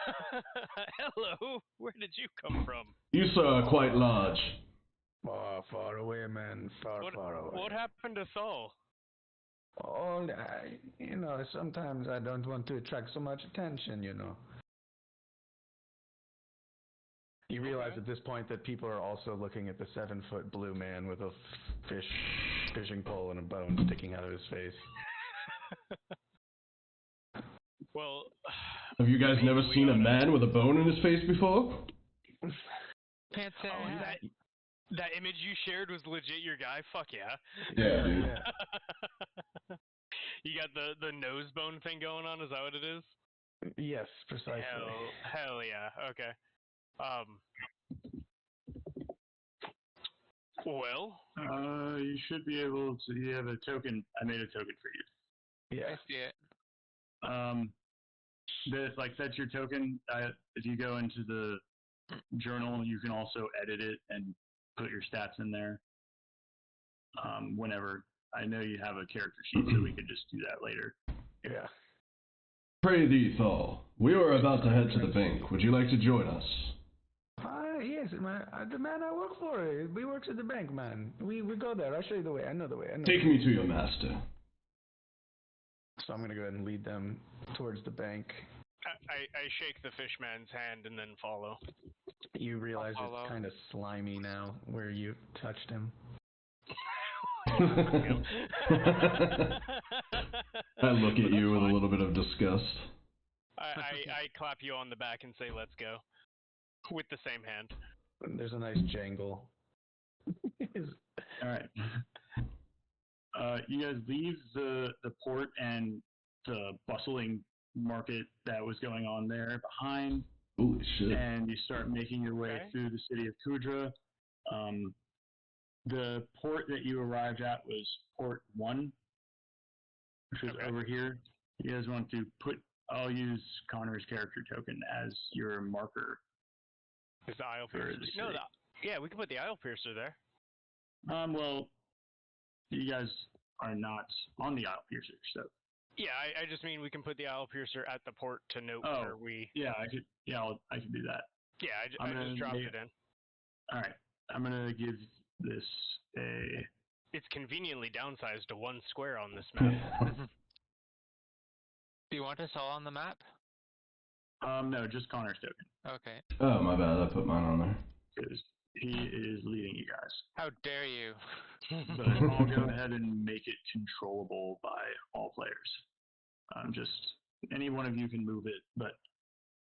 Speaker 1: Hello, where did you come from?
Speaker 4: You, sir, are quite large.
Speaker 5: Far, far away, man. Far, far away.
Speaker 1: What happened to Thal?
Speaker 5: Oh, sometimes I don't want to attract so much attention, You realize at this point that people are also looking at the 7-foot blue man with a fishing pole and a bone sticking out of his face.
Speaker 1: Well,
Speaker 4: have you guys never seen a man with a bone in his face before?
Speaker 3: Can't say
Speaker 1: Oh, that image you shared was legit your guy? Fuck yeah.
Speaker 4: Yeah, dude.
Speaker 5: Yeah.
Speaker 1: You got the nose bone thing going on, is that what it is?
Speaker 5: Yes, precisely.
Speaker 1: Hell yeah, okay. Well?
Speaker 2: You should be able to, you have a token, I made a token for you.
Speaker 5: Yeah.
Speaker 3: I see it.
Speaker 2: That's your token. If you go into the journal, you can also edit it and put your stats in there. Whenever. I know you have a character sheet, so we could just do that later.
Speaker 5: Yeah.
Speaker 4: Pray thee, Thal. We are about to head to the bank. Would you like to join us?
Speaker 5: Yes, the man I work for. We works at the bank, man. We go there. I'll show you the way. I know the way.
Speaker 4: Take me to your master.
Speaker 5: So I'm going to go ahead and lead them towards the bank.
Speaker 1: I shake the fishman's hand and then follow.
Speaker 5: You realize it's kind of slimy now where you touched him.
Speaker 4: I look at you with a little bit of disgust.
Speaker 1: I clap you on the back and say, let's go. With the same hand.
Speaker 5: There's a nice jangle.
Speaker 2: Alright. You guys leave the port and the bustling market that was going on there behind.
Speaker 4: Holy shit.
Speaker 2: And you start making your way through the city of Kudra. The port that you arrived at was Port 1, which was over here. You guys want to I'll use Connor's character token as your marker.
Speaker 1: Is the Isle Piercer? No, yeah, we can put the Isle Piercer there.
Speaker 2: Well, you guys are not on the Isle Piercer, so.
Speaker 1: Yeah, I just mean we can put the Isle Piercer at the port to note where we.
Speaker 2: Yeah, I could do that.
Speaker 1: Yeah, I just dropped it in.
Speaker 2: All right, I'm gonna give this a.
Speaker 1: It's conveniently downsized to 1 square on this map.
Speaker 3: Do you want us all on the map?
Speaker 2: No, just Connor's token.
Speaker 3: Okay.
Speaker 4: Oh, my bad. I put mine on there.
Speaker 2: Because he is leading you guys.
Speaker 3: How dare you?
Speaker 2: But I'll go ahead and make it controllable by all players. Just any one of you can move it, but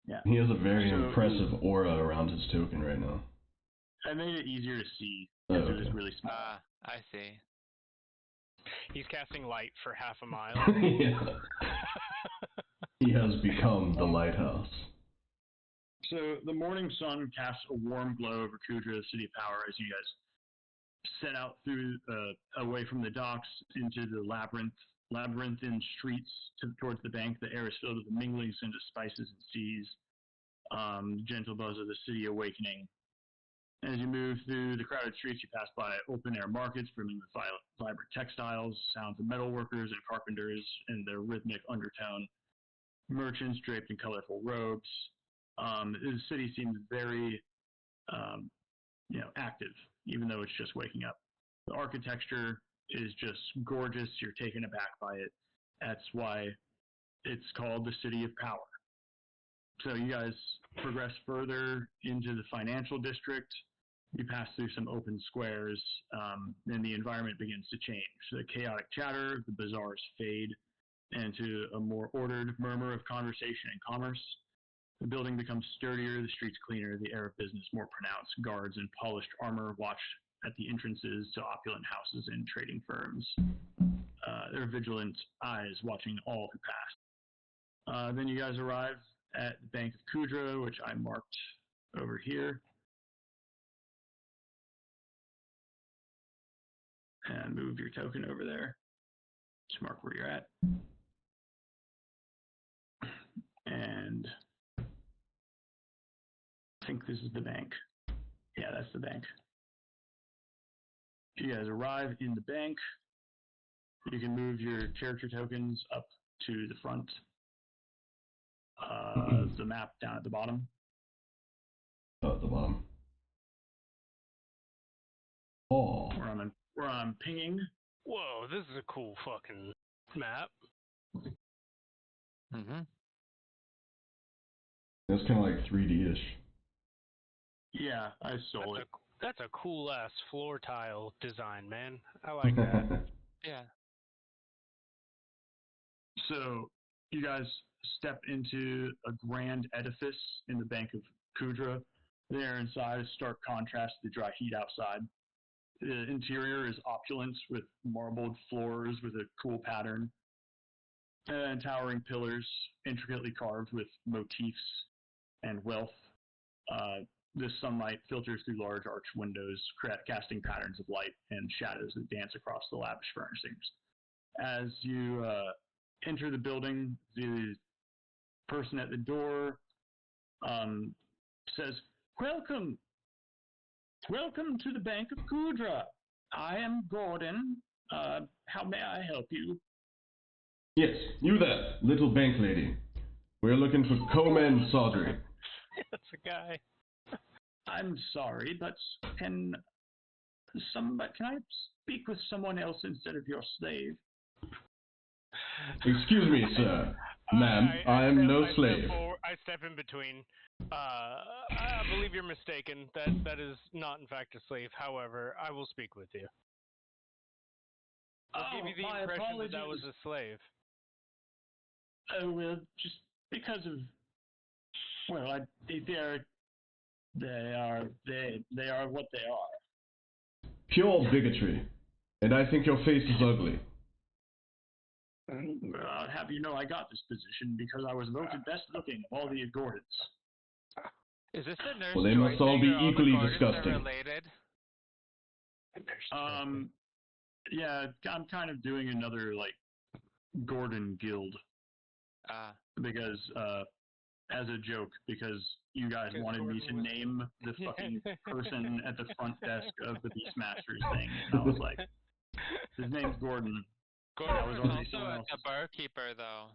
Speaker 2: yeah.
Speaker 4: He has a very impressive aura around his token right now.
Speaker 2: I made it easier to see because it was really small.
Speaker 3: I see.
Speaker 1: He's casting light for half a mile.
Speaker 4: Yeah. He has become the lighthouse.
Speaker 2: So the morning sun casts a warm glow over Kudra, the city of power, as you guys set out through away from the docks into the labyrinthine streets towards the bank. The air is filled with the mingling scent of spices and seas, gentle buzz of the city awakening. As you move through the crowded streets, you pass by open-air markets brimming with vibrant textiles, sounds of metalworkers and carpenters in their rhythmic undertone, merchants draped in colorful robes. The city seems very, active, even though it's just waking up. The architecture is just gorgeous. You're taken aback by it. That's why it's called the City of Power. So you guys progress further into the financial district. You pass through some open squares, and the environment begins to change. The chaotic chatter, the bazaars fade into a more ordered murmur of conversation and commerce. The building becomes sturdier, the streets cleaner, the air of business more pronounced. Guards in polished armor watch at the entrances to opulent houses and trading firms. Their vigilant eyes watching all who pass. Then you guys arrive at the Bank of Kudra, which I marked over here. And move your token over there. Just mark where you're at. And I think this is the bank. Yeah, that's the bank. You guys arrive in the bank. You can move your character tokens up to the front. The map down at the bottom.
Speaker 4: Oh, at the bottom. Oh.
Speaker 2: Where I'm pinging.
Speaker 1: Whoa, this is a cool fucking map.
Speaker 3: Mm-hmm.
Speaker 4: It's kind of like 3D-ish.
Speaker 2: Yeah, I stole it.
Speaker 1: That's a cool ass floor tile design, man. I like that.
Speaker 3: Yeah.
Speaker 2: So you guys step into a grand edifice in the Bank of Kudra. There inside is stark contrast to the dry heat outside. The interior is opulence with marbled floors with a cool pattern and towering pillars intricately carved with motifs and wealth. The sunlight filters through large arched windows, casting patterns of light and shadows that dance across the lavish furnishings. As you enter the building, the person at the door says, "Welcome! Welcome to the Bank of Kudra. I am Gordon. How may I help you?"
Speaker 4: Yes, you there, little bank lady. We're looking for Coleman Sodry.
Speaker 1: That's a guy.
Speaker 2: I'm sorry, but can I speak with someone else instead of your slave?
Speaker 4: Excuse me, sir. Ma'am, I am no slave.
Speaker 1: I step in between. I believe you're mistaken. That is not in fact a slave. However, I will speak with you. I'll give you the
Speaker 2: my
Speaker 1: impression
Speaker 2: apologies.
Speaker 1: that was a slave.
Speaker 2: Oh, well, just because of, well, they are what they are.
Speaker 4: Pure bigotry. And I think your face is ugly.
Speaker 2: I'll have you know I got this position because I was voted best looking of all the Gordons.
Speaker 3: Is this the nurse?
Speaker 4: Well, they must all be equally disgusting.
Speaker 3: Related?
Speaker 2: Yeah, I'm kind of doing another, like, Gordon guild. Because, as a joke, because you guys wanted me to name the fucking person at the front desk of the Beastmasters thing, and I was like, his name's Gordon.
Speaker 3: Gordon was also a barkeeper, though.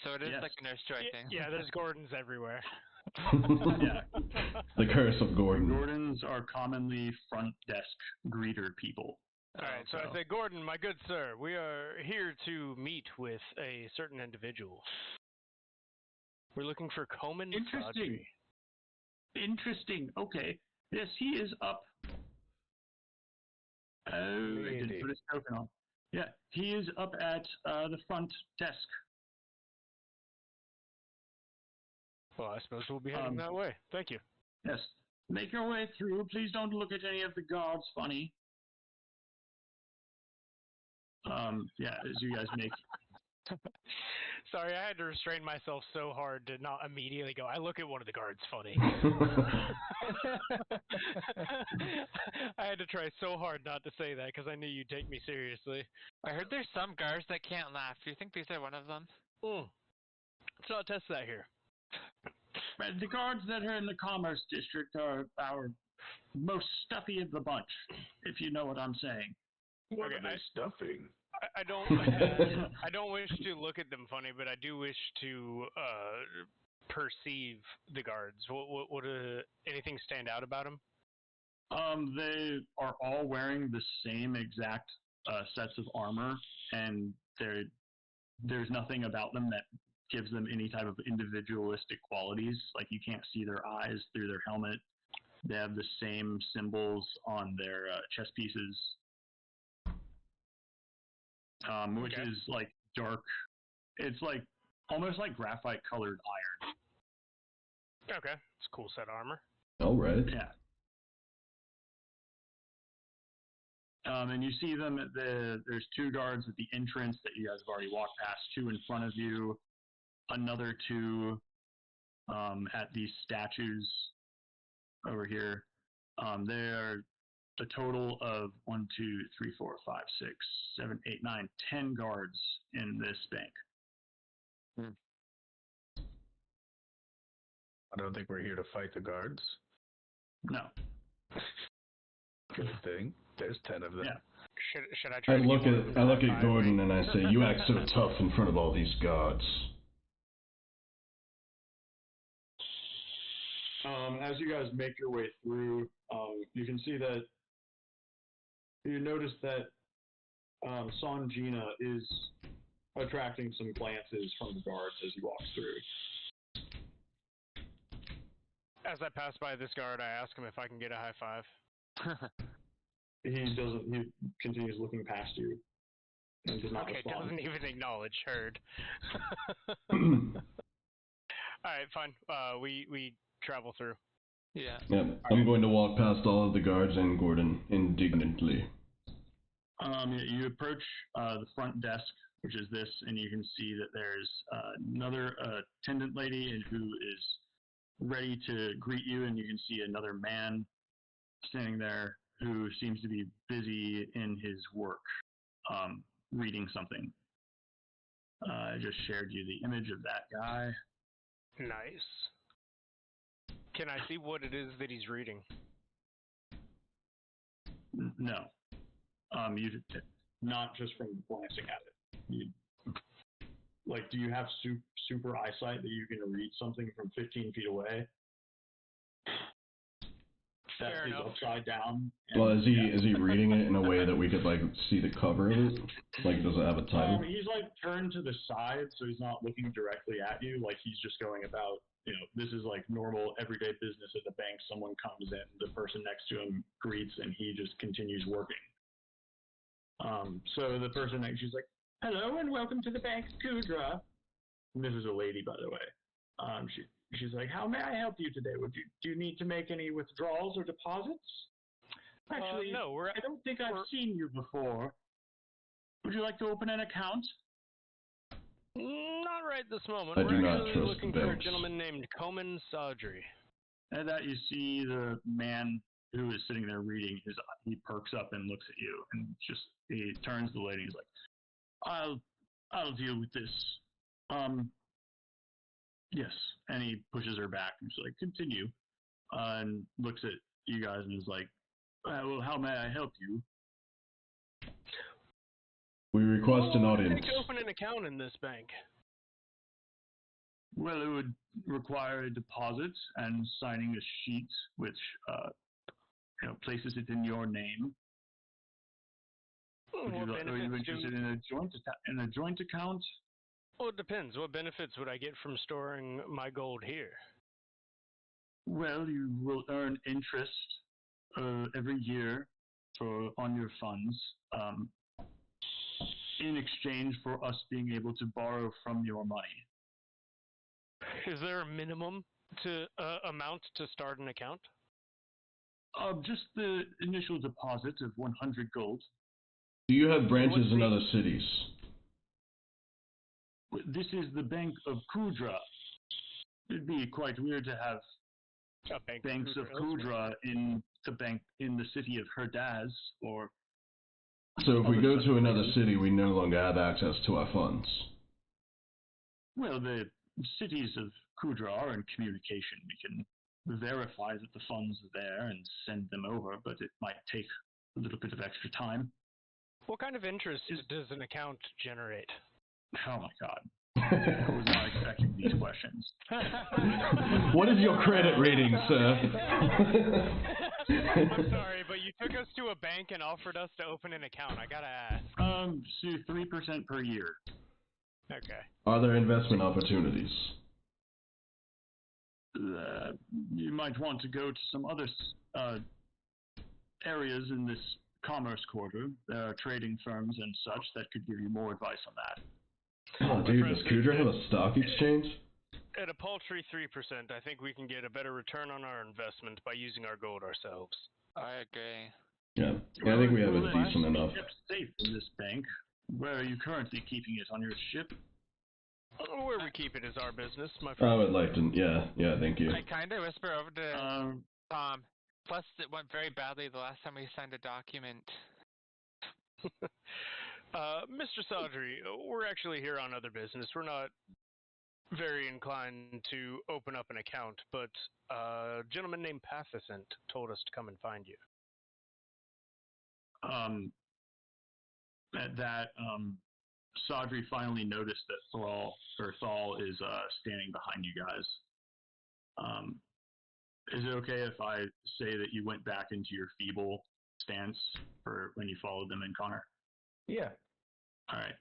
Speaker 3: So it is like a nurse joy thing.
Speaker 1: Yeah, there's Gordons everywhere.
Speaker 2: Yeah.
Speaker 4: The curse of Gordon.
Speaker 2: Gordons are commonly front desk greeter people.
Speaker 1: Alright, so I say, Gordon, my good sir, we are here to meet with a certain individual. We're looking for Coleman Sodry.
Speaker 2: Interesting. Okay. Yes, he is up. Oh, I didn't put his token on. Yeah, he is up at the front desk.
Speaker 1: Well, I suppose we'll be heading that way. Thank you.
Speaker 2: Yes. Make your way through. Please don't look at any of the guards funny. Yeah, as you guys make...
Speaker 1: Sorry, I had to restrain myself so hard to not immediately go, I look at one of the guards funny. I had to try so hard not to say that because I knew you'd take me seriously.
Speaker 3: I heard there's some guards that can't laugh. Do you think these are one of them?
Speaker 1: Let's not test that here.
Speaker 2: The guards that are in the Commerce District are our most stuffy of the bunch, if you know what I'm saying.
Speaker 5: What are they stuffing?
Speaker 1: I don't wish to look at them funny, but I do wish to perceive the guards. What anything stand out about them?
Speaker 2: They are all wearing the same exact sets of armor, and there's nothing about them that gives them any type of individualistic qualities. Like, you can't see their eyes through their helmet. They have the same symbols on their chest pieces. Which is like dark. It's like almost like graphite colored iron.
Speaker 1: Okay, it's a cool set of armor.
Speaker 4: All right.
Speaker 2: Yeah. And you see them at there's two guards at the entrance that you guys have already walked past, two in front of you, another two at these statues over here. They're a total of 1, 2, 3, 4, 5, 6, 7, 8, 9, 10 guards in this bank.
Speaker 5: I don't think we're here to fight the guards.
Speaker 2: No.
Speaker 5: Good thing. There's 10 of them.
Speaker 2: Yeah.
Speaker 1: Should I try
Speaker 4: I
Speaker 1: to
Speaker 4: look
Speaker 1: get one of them
Speaker 4: at I
Speaker 1: to
Speaker 4: look at
Speaker 1: high-five
Speaker 4: Gordon
Speaker 1: me?
Speaker 4: and I say, "You act so tough in front of all these guards."
Speaker 2: As you guys make your way through, you can see that you notice that Sanjina is attracting some glances from the guards as he walks through.
Speaker 1: As I pass by this guard, I ask him if I can get a high five.
Speaker 2: He doesn't. He continues looking past you and does not
Speaker 1: Okay,
Speaker 2: respond.
Speaker 1: doesn't even acknowledge. Heard. All right, fine. We travel through.
Speaker 3: Yeah.
Speaker 4: Yep. I'm going to walk past all of the guards and Gordon indignantly.
Speaker 2: You approach the front desk, which is this, and you can see that there's another attendant lady who is ready to greet you, and you can see another man standing there who seems to be busy in his work, reading something. I just shared you the image of that guy.
Speaker 1: Nice. Can I see what it is that he's reading?
Speaker 2: No. You not just from glancing at it. Do you have super eyesight that you can read something from 15 feet away? That
Speaker 1: Fair
Speaker 2: is
Speaker 1: enough.
Speaker 2: upside down.
Speaker 4: Well, is he reading it in a way that we could see the cover of it? Like, does it have a title?
Speaker 2: He's turned to the side, so he's not looking directly at you. Like, he's just going about, this is normal everyday business at the bank. Someone comes in, the person next to him greets, and he just continues working. So the person next, she's like, "Hello and welcome to the bank, Kudra." And this is a lady, by the way. She's like, "How may I help you today? Do you need to make any withdrawals or deposits?" Actually,
Speaker 1: no,
Speaker 2: I don't think I've seen you before. Would you like to open an account?
Speaker 1: Not right this moment.
Speaker 4: I
Speaker 1: We're
Speaker 4: do not
Speaker 1: actually
Speaker 4: trust
Speaker 1: looking
Speaker 4: the
Speaker 1: for a
Speaker 4: banks.
Speaker 1: gentleman named Komen Sadri.
Speaker 2: And that you see the man who is sitting there reading, he perks up and looks at you, and he turns to the lady. He's like, "I'll deal with this." Yes, and he pushes her back and she's like, "Continue," and looks at you guys and is like, "Well, how may I help you?"
Speaker 4: We request an
Speaker 1: What would it
Speaker 4: audience.
Speaker 1: take to open an account in this bank?
Speaker 2: Well, it would require a deposit and signing a sheet which places it in your name. Are you interested in a joint account?
Speaker 1: Well, it depends. What benefits would I get from storing my gold here?
Speaker 2: Well, you will earn interest every year on your funds in exchange for us being able to borrow from your money.
Speaker 1: Is there a minimum to amount to start an account?
Speaker 2: Just the initial deposit of 100 gold.
Speaker 4: Do you have branches in other cities?
Speaker 2: This is the Bank of Kudra. It'd be quite weird to have banks of Kudra in the city of Herdaz or.
Speaker 4: So if we go to another city, we no longer have access to our funds.
Speaker 2: Well, the cities of Kudra are in communication. We can verify that the funds are there and send them over, but it might take a little bit of extra time.
Speaker 1: What kind of interest does an account generate?
Speaker 2: Oh my god. I was not expecting these questions.
Speaker 4: What is your credit rating, sir?
Speaker 1: I'm sorry, but you took us to a bank and offered us to open an account. I gotta ask.
Speaker 2: So 3% per year.
Speaker 1: Okay.
Speaker 4: Are there investment opportunities?
Speaker 2: You might want to go to some other areas in this commerce quarter. There are trading firms and such that could give you more advice on that.
Speaker 4: Oh, dude, does Kudra have a stock exchange?
Speaker 1: At a paltry 3%, I think we can get a better return on our investment by using our gold ourselves.
Speaker 3: I agree.
Speaker 4: Yeah, I think we have a decent enough.
Speaker 2: Kept safe in this bank. Where are you currently keeping it? On your ship?
Speaker 1: Where we keep it is our business, my friend.
Speaker 4: I would like to, yeah, thank you.
Speaker 3: I kind of whisper over to Tom. Plus, it went very badly the last time we signed a document.
Speaker 1: Mr. Sadri, we're actually here on other business. We're not very inclined to open up an account, but a gentleman named Pathicent told us to come and find you.
Speaker 2: At that, Sadri finally noticed that Thal is standing behind you guys. Is it okay if I say that you went back into your feeble stance for when you followed them in, Connor?
Speaker 5: Yeah.
Speaker 2: All right.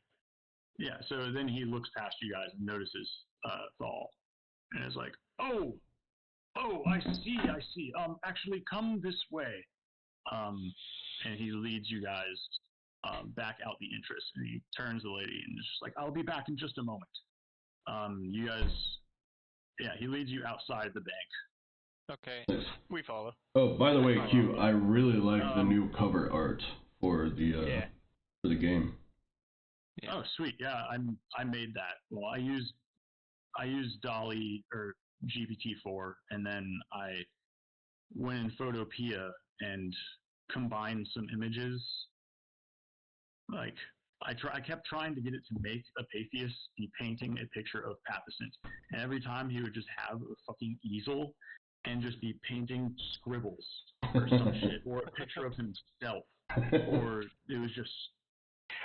Speaker 2: Yeah, so then he looks past you guys and notices Thal and is like, oh, I see. Actually, come this way. And he leads you guys back out the entrance, and he turns the lady and is just like, I'll be back in just a moment. You guys, yeah, he leads you outside the bank.
Speaker 3: Okay.
Speaker 1: We follow.
Speaker 4: Oh, by the way, Q, I really like the new cover art for the for the game.
Speaker 3: Yeah.
Speaker 2: Oh, sweet. Yeah, I made that. Well, I used Dolly or GPT-4, and then I went in Photopea and combined some images. Like I kept trying to get it to make Apatheus be painting a picture of Pathicent, and every time he would just have a fucking easel and just be painting scribbles or some shit, or a picture of himself, or it was just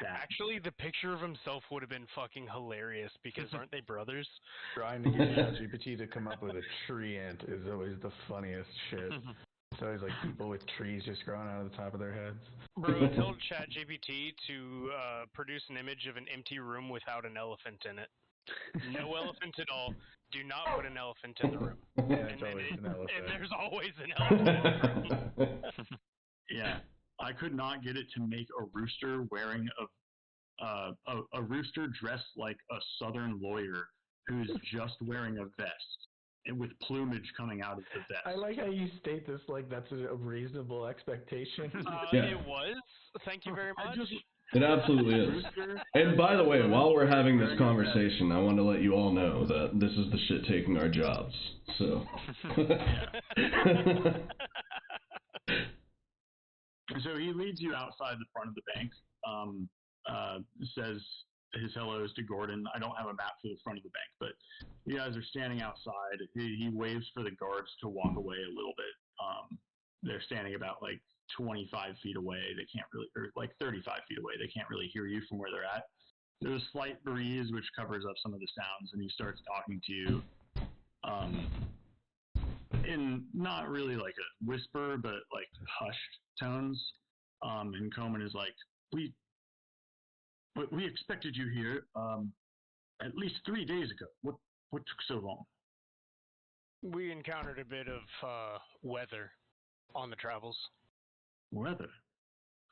Speaker 2: that.
Speaker 1: Actually, the picture of himself would have been fucking hilarious because aren't they brothers?
Speaker 5: Trying to get ChatGPT to come up with a tree ant is always the funniest shit. It's always like people with trees just growing out of the top of their heads.
Speaker 1: Bro, told ChatGPT to produce an image of an empty room without an elephant in it. No elephant at all. Do not put an elephant in the room.
Speaker 5: And it's always an elephant.
Speaker 1: And there's always an elephant in the room.
Speaker 2: Yeah, I could not get it to make a rooster wearing a rooster dressed like a southern lawyer who's just wearing a vest and with plumage coming out of the vest.
Speaker 5: I like how you state this like that's a reasonable expectation.
Speaker 4: Yeah.
Speaker 1: It was. Thank you very much.
Speaker 4: It absolutely is. And by the way, while we're having this conversation, I want to let you all know that this is the shit taking our jobs. So.
Speaker 2: So he leads you outside the front of the bank. Says his hellos to Gordon. I don't have a map for the front of the bank, but you guys are standing outside. He waves for the guards to walk away a little bit. They're standing about like 25 feet away. They can't really, or like 35 feet away. They can't really hear you from where they're at. There's a slight breeze which covers up some of the sounds, and he starts talking to you in not really like a whisper, but like hushed tones. And Coleman is like, we expected you here at least 3 days ago. What took so long?
Speaker 1: We encountered a bit of weather on the travels.
Speaker 2: Weather?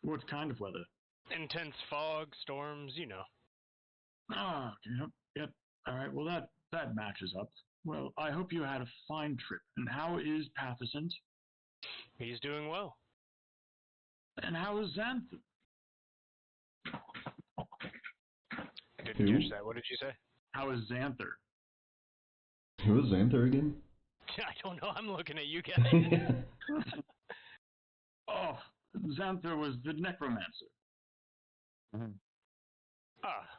Speaker 2: What kind of weather?
Speaker 1: Intense fog, storms, you know.
Speaker 2: Ah, yep. All right, well that matches up. Well, I hope you had a fine trip. And how is Pathicent?
Speaker 1: He's doing well.
Speaker 2: And how is Xanth?
Speaker 1: Didn't catch that. What did you say?
Speaker 2: How is Xanther?
Speaker 4: Who is Xanther again?
Speaker 1: I don't know. I'm looking at you guys.
Speaker 2: Oh, Xanther was the necromancer.
Speaker 5: Mm-hmm.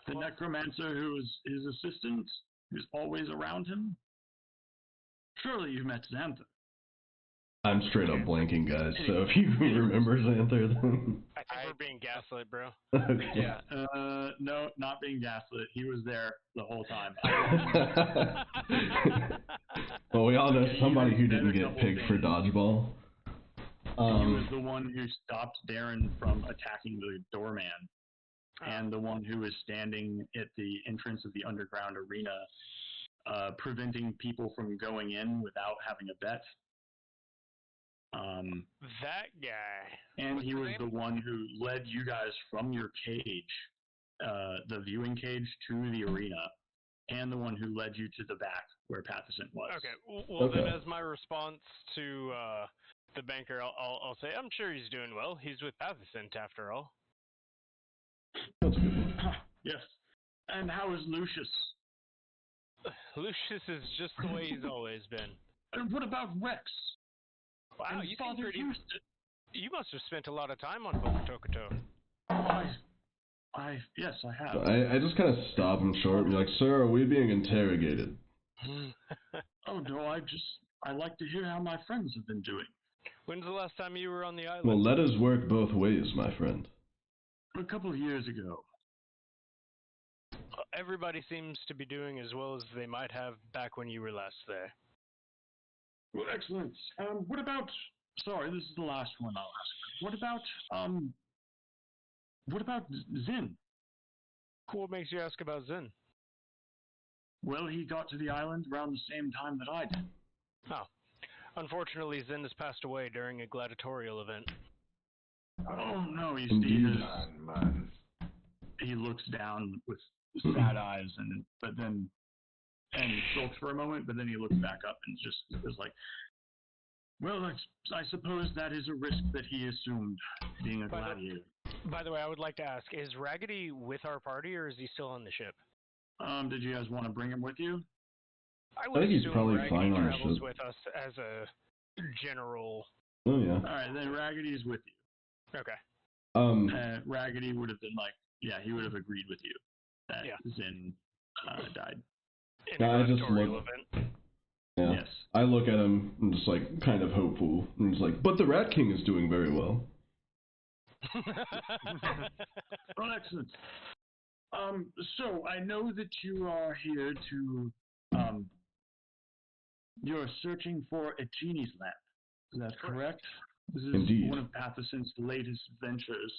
Speaker 2: The necromancer who is his assistant, who's always around him. Surely you've met Xanther.
Speaker 4: I'm straight up blanking, guys, so if you remember Xanther, then...
Speaker 1: I think we're being gaslit, bro.
Speaker 2: Yeah, no, not being gaslit. He was there the whole time.
Speaker 4: Well, we all know somebody who didn't get picked for dodgeball.
Speaker 2: He was the one who stopped Darren from attacking the doorman, and the one who was standing at the entrance of the underground arena, preventing people from going in without having a bet.
Speaker 1: That guy.
Speaker 2: And he was the one who led you guys from your cage, the viewing cage, to the arena, and the one who led you to the back where Pathicent was.
Speaker 1: Okay, well then as my response to the banker, I'll say, I'm sure he's doing well. He's with Pathicent after all.
Speaker 4: That's a good one.
Speaker 2: Yes. And how is Lucius?
Speaker 1: Lucius is just the way he's always been.
Speaker 2: And what about Rex?
Speaker 1: Wow,
Speaker 2: and
Speaker 1: you seem
Speaker 2: Father
Speaker 1: pretty...
Speaker 2: Houston?
Speaker 1: You must have spent a lot of time on Bokotokoto.
Speaker 2: Yes, I have.
Speaker 4: I just kind of stop him short and be like, sir, are we being interrogated?
Speaker 2: Oh no, I like to hear how my friends have been doing.
Speaker 1: When's the last time you were on the island?
Speaker 4: Well, letters work both ways, my friend.
Speaker 2: A couple of years ago.
Speaker 1: Everybody seems to be doing as well as they might have back when you were last there.
Speaker 2: Well, excellent. What about? Sorry, this is the last one I'll ask. What about Zin?
Speaker 1: What makes you ask about Zin?
Speaker 2: Well, he got to the island around the same time that I did.
Speaker 1: Oh. Unfortunately, Zin has passed away during a gladiatorial event.
Speaker 2: Oh no,
Speaker 4: Indeed.
Speaker 5: Man.
Speaker 2: he looks down with sad eyes, and he sulks for a moment, but then he looks back up and just is like, well, I suppose that is a risk that he assumed, being a gladiator.
Speaker 1: By the way, I would like to ask, is Raggedy with our party, or is he still on the ship?
Speaker 2: Did you guys want to bring him with you?
Speaker 1: I would
Speaker 4: think he's
Speaker 1: assume
Speaker 4: probably
Speaker 1: Raggedy
Speaker 4: fine on our
Speaker 1: travels
Speaker 4: ship.
Speaker 1: with us as a general.
Speaker 4: Oh yeah.
Speaker 2: Alright, then Raggedy's with you.
Speaker 1: Okay.
Speaker 2: Raggedy would have been like, yeah, he would have agreed with you that
Speaker 1: Yeah.
Speaker 2: Zin died.
Speaker 1: In a
Speaker 4: I just
Speaker 1: gladiatorial
Speaker 4: look.
Speaker 1: event.
Speaker 4: Yeah.
Speaker 2: Yes.
Speaker 4: I look at him and just like kind of hopeful, and he's like, "But the Rat King is doing very well."
Speaker 2: Well, excellent. So I know that you are here to, you're searching for a genie's lamp. Is that correct? This is
Speaker 4: Indeed.
Speaker 2: one of Pathason's latest ventures.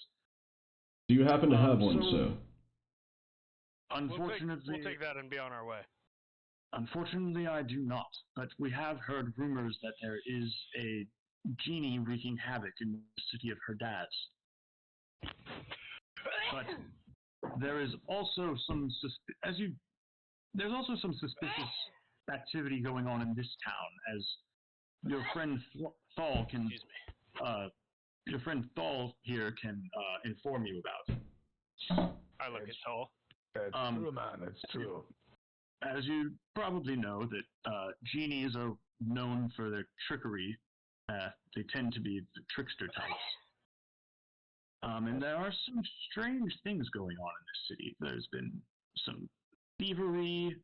Speaker 4: Do you happen to have one,
Speaker 2: so-
Speaker 4: sir?
Speaker 2: Unfortunately,
Speaker 1: we'll take that and be on our way.
Speaker 2: unfortunately, I do not. But we have heard rumors that there is a genie wreaking havoc in the city of Herdaz. But there is also some there's also some suspicious activity going on in this town, as your friend Thal can
Speaker 1: Excuse me.
Speaker 2: your friend Thal here can inform you about.
Speaker 1: I look at Tall.
Speaker 5: It's true, man. It's true.
Speaker 2: As you probably know, that genies are known for their trickery. They tend to be the trickster types. And there are some strange things going on in this city. There's been some thievery,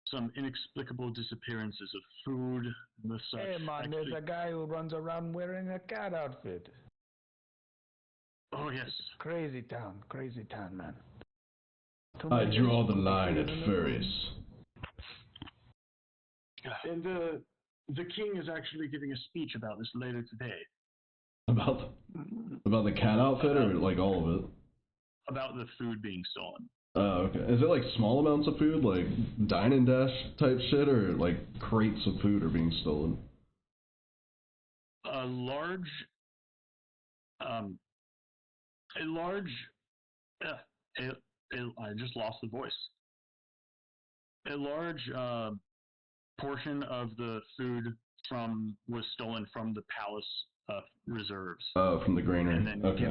Speaker 2: some inexplicable disappearances of food, and the such.
Speaker 5: Hey, man, there's a guy who runs around wearing a cat outfit.
Speaker 2: Oh, yes.
Speaker 5: Crazy town, man. Too
Speaker 4: I
Speaker 5: many
Speaker 4: draw the
Speaker 5: people
Speaker 4: line at
Speaker 5: in the
Speaker 4: furries.
Speaker 2: And the king is actually giving a speech about this later today.
Speaker 4: About the cat outfit, or like all of it?
Speaker 2: About the food being stolen.
Speaker 4: Oh, okay. Is it like small amounts of food, like dine and dash type shit, or like crates of food are being stolen?
Speaker 2: A large, I just lost the voice. A large portion of the food was stolen from the palace reserves,
Speaker 4: Oh, from the granary.
Speaker 2: and then
Speaker 4: Okay.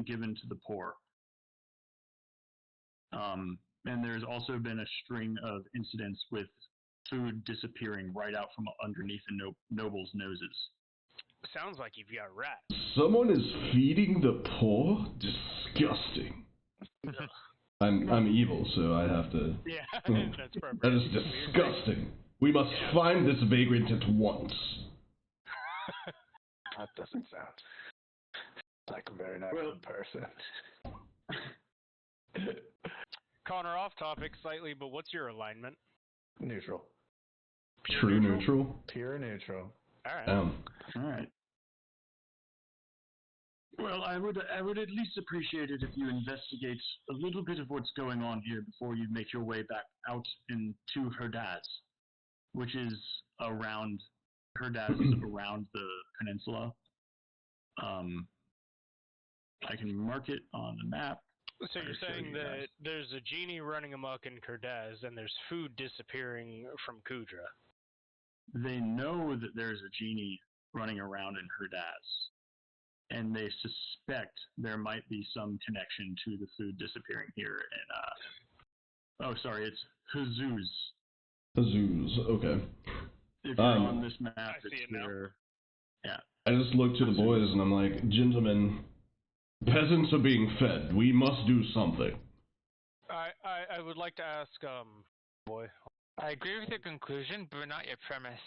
Speaker 2: given to the poor. And there's also been a string of incidents with food disappearing right out from underneath the nobles' noses.
Speaker 1: Sounds like you've got rats.
Speaker 4: Someone is feeding the poor? Disgusting. I'm evil, so I have to.
Speaker 1: Yeah, that's perfect.
Speaker 4: That is disgusting. We must find this vagrant at once.
Speaker 5: That doesn't sound like a very nice person.
Speaker 1: Connor, off topic slightly, but what's your alignment?
Speaker 5: Neutral.
Speaker 4: True neutral?
Speaker 5: Pure neutral.
Speaker 1: Alright.
Speaker 2: All right. Well, I would at least appreciate it if you investigate a little bit of what's going on here before you make your way back out into Herdaz, which is around Herdaz is around the peninsula. I can mark it on the map.
Speaker 1: So you're saying that there's a genie running amok in Kurdaz, and there's food disappearing from Kudra.
Speaker 2: They know that there's a genie running around in Herdaz, and they suspect there might be some connection to the food disappearing here in, it's Hazuz.
Speaker 4: Hazuz, okay.
Speaker 2: If you're on this map,
Speaker 1: I see it now.
Speaker 2: Yeah.
Speaker 4: I just look to the boys and I'm like, gentlemen, peasants are being fed. We must do something.
Speaker 1: I would like to ask, boy,
Speaker 3: I agree with your conclusion, but not your premise.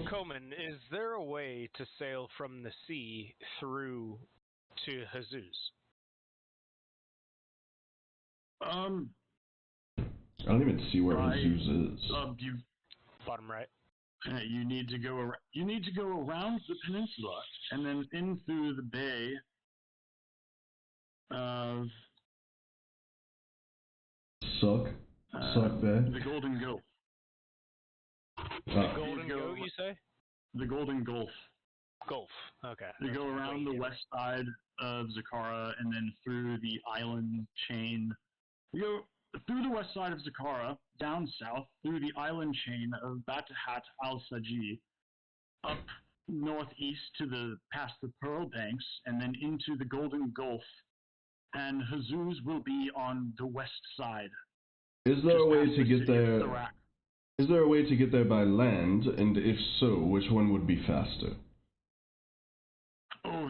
Speaker 1: Koman, is there a way to sail from the sea through to Jesus?
Speaker 2: Uh,
Speaker 4: I don't even see where Jesus is.
Speaker 2: you
Speaker 1: Bottom right.
Speaker 2: you need to go around. You need to go around the peninsula and then in through the bay of
Speaker 4: Suck Bay.
Speaker 2: the Golden Gulf.
Speaker 1: Golden Goat, you say?
Speaker 2: The Golden Gulf.
Speaker 1: Gulf. Okay.
Speaker 2: You go around the west side of Zakara and then through the island chain. You go through the west side of Zakara, down south, through the island chain of Batahat al-Saji, up northeast to past the Pearl Banks, and then into the Golden Gulf. And Jesus will be on the west side.
Speaker 4: Is there a way
Speaker 2: past
Speaker 4: to
Speaker 2: the
Speaker 4: get
Speaker 2: city of
Speaker 4: there?
Speaker 2: Thrak.
Speaker 4: Is there a way to get there by land? And if so, which one would be faster?
Speaker 2: Oh,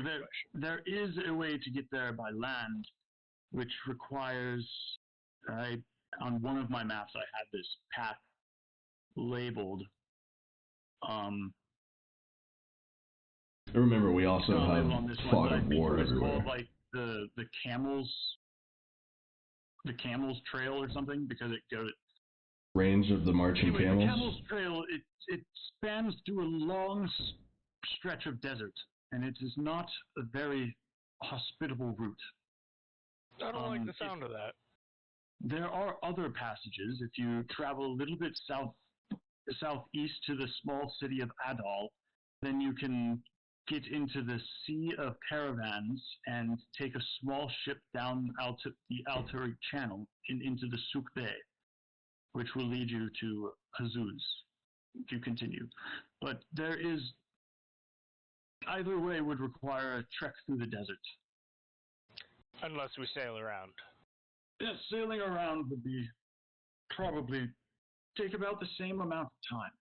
Speaker 2: there is a way to get there by land, which requires. On one of my maps, I had this path labeled.
Speaker 4: I remember we also have
Speaker 2: on this
Speaker 4: fog
Speaker 2: one,
Speaker 4: of war
Speaker 2: it's
Speaker 4: everywhere.
Speaker 2: called like the camels trail or something, because it goes.
Speaker 4: Range of the marching
Speaker 2: Anyway,
Speaker 4: camels.
Speaker 2: the Camel's Trail, it spans through a long stretch of desert, and it is not a very hospitable route.
Speaker 1: I don't like the sound of that.
Speaker 2: There are other passages. If you travel a little bit southeast to the small city of Adal, then you can get into the Sea of Caravans and take a small ship down the Altaric Channel into the Suk Bay, which will lead you to Jesus if you continue. But there is, either way would require a trek through the desert.
Speaker 1: Unless we sail around.
Speaker 2: Yes, sailing around would be probably take about the same amount of time.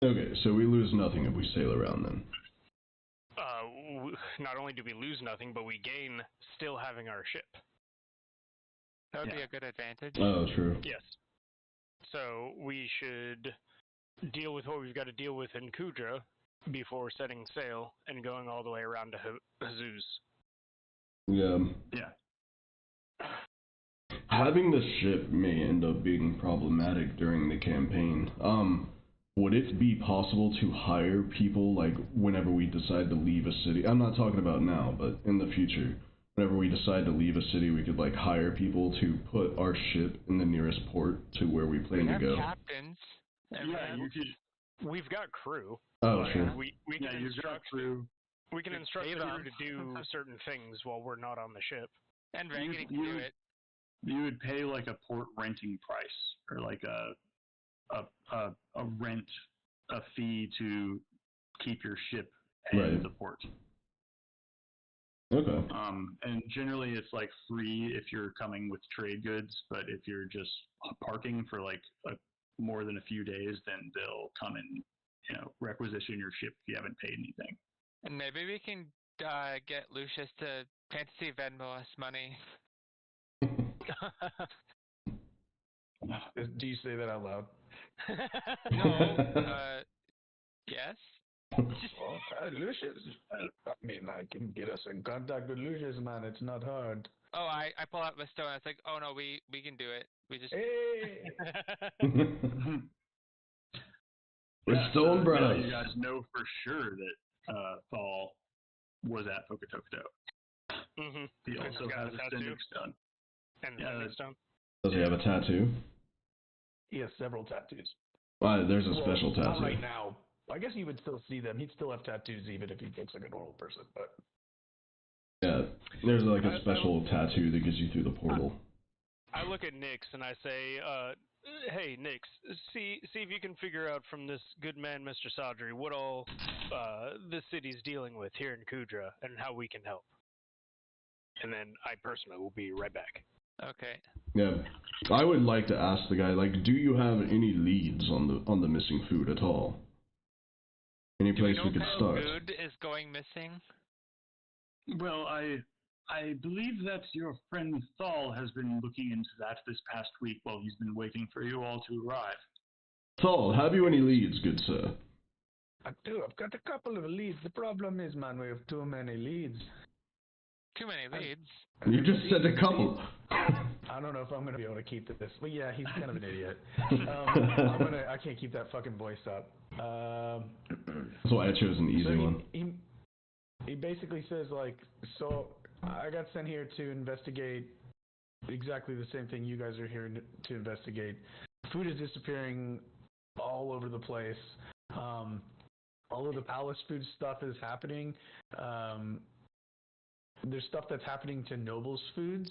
Speaker 4: Okay, so we lose nothing if we sail around then.
Speaker 1: Not only do we lose nothing, but we gain still having our ship.
Speaker 3: That would be a good advantage.
Speaker 4: Oh, true.
Speaker 1: Yes. So we should deal with what we've got to deal with in Kudra before setting sail and going all the way around to Jesus.
Speaker 4: Yeah. Having the ship may end up being problematic during the campaign. Would it be possible to hire people, like, whenever we decide to leave a city? I'm not talking about now, but in the future. Whenever we decide to leave a city, we could, like, hire people to put our ship in the nearest port to where we plan to go.
Speaker 3: Captains.
Speaker 2: You could.
Speaker 1: We've got crew.
Speaker 4: Oh, sure.
Speaker 1: We can instruct
Speaker 2: crew.
Speaker 1: We can instruct the crew to do certain things while we're not on the ship.
Speaker 3: And Raggedy can do it.
Speaker 2: You would pay like a port renting price, or like a rent, a fee to keep your ship in the port.
Speaker 4: Okay.
Speaker 2: And generally it's like free if you're coming with trade goods, but if you're just parking for like more than a few days, then they'll come and requisition your ship if you haven't paid anything.
Speaker 3: And maybe we can get Lucius to fantasy Venmo us money.
Speaker 5: Do you say that out loud?
Speaker 3: No. Yes.
Speaker 5: Well, Lucius. I mean, I can get us in contact with Lucius, man. It's not hard.
Speaker 3: Oh, I pull out my stone. It's like, oh no, we can do it. We just.
Speaker 5: Hey.
Speaker 4: We're stone brothers.
Speaker 2: You guys know for sure that Thal was at Pocotocto.
Speaker 1: Mm-hmm.
Speaker 2: He also has a sending stone.
Speaker 1: And the sending stone.
Speaker 4: Does he have a tattoo?
Speaker 5: He has several tattoos.
Speaker 4: There's a special tattoo.
Speaker 5: Not right now. I guess you would still see them. He'd still have tattoos even if he looks like a normal person. But
Speaker 4: yeah, there's like a special tattoo that gets you through the portal.
Speaker 1: I look at Nyx and I say, hey, Nyx, see if you can figure out from this good man, Mr. Sadri, what all the city's dealing with here in Kudra and how we can help. And then I personally will be right back.
Speaker 3: Okay.
Speaker 4: Yeah, I would like to ask the guy, like, do you have any leads on the missing food at all? Any place we could start?
Speaker 3: Food is going missing.
Speaker 2: Well, I believe that your friend Thal has been looking into that this past week while he's been waiting for you all to arrive.
Speaker 4: Thal, have you any leads, good sir?
Speaker 5: I do. I've got a couple of leads. The problem is, man, we have too many leads.
Speaker 3: Too many leads.
Speaker 4: You just said a couple.
Speaker 5: I don't know if I'm gonna be able to keep this, but yeah, he's kind of an idiot. I can't keep that fucking voice up.
Speaker 4: That's why I chose an easy one.
Speaker 5: He basically says like, so I got sent here to investigate exactly the same thing you guys are here to investigate. Food is disappearing all over the place. All of the palace food stuff is happening. There's stuff that's happening to nobles' foods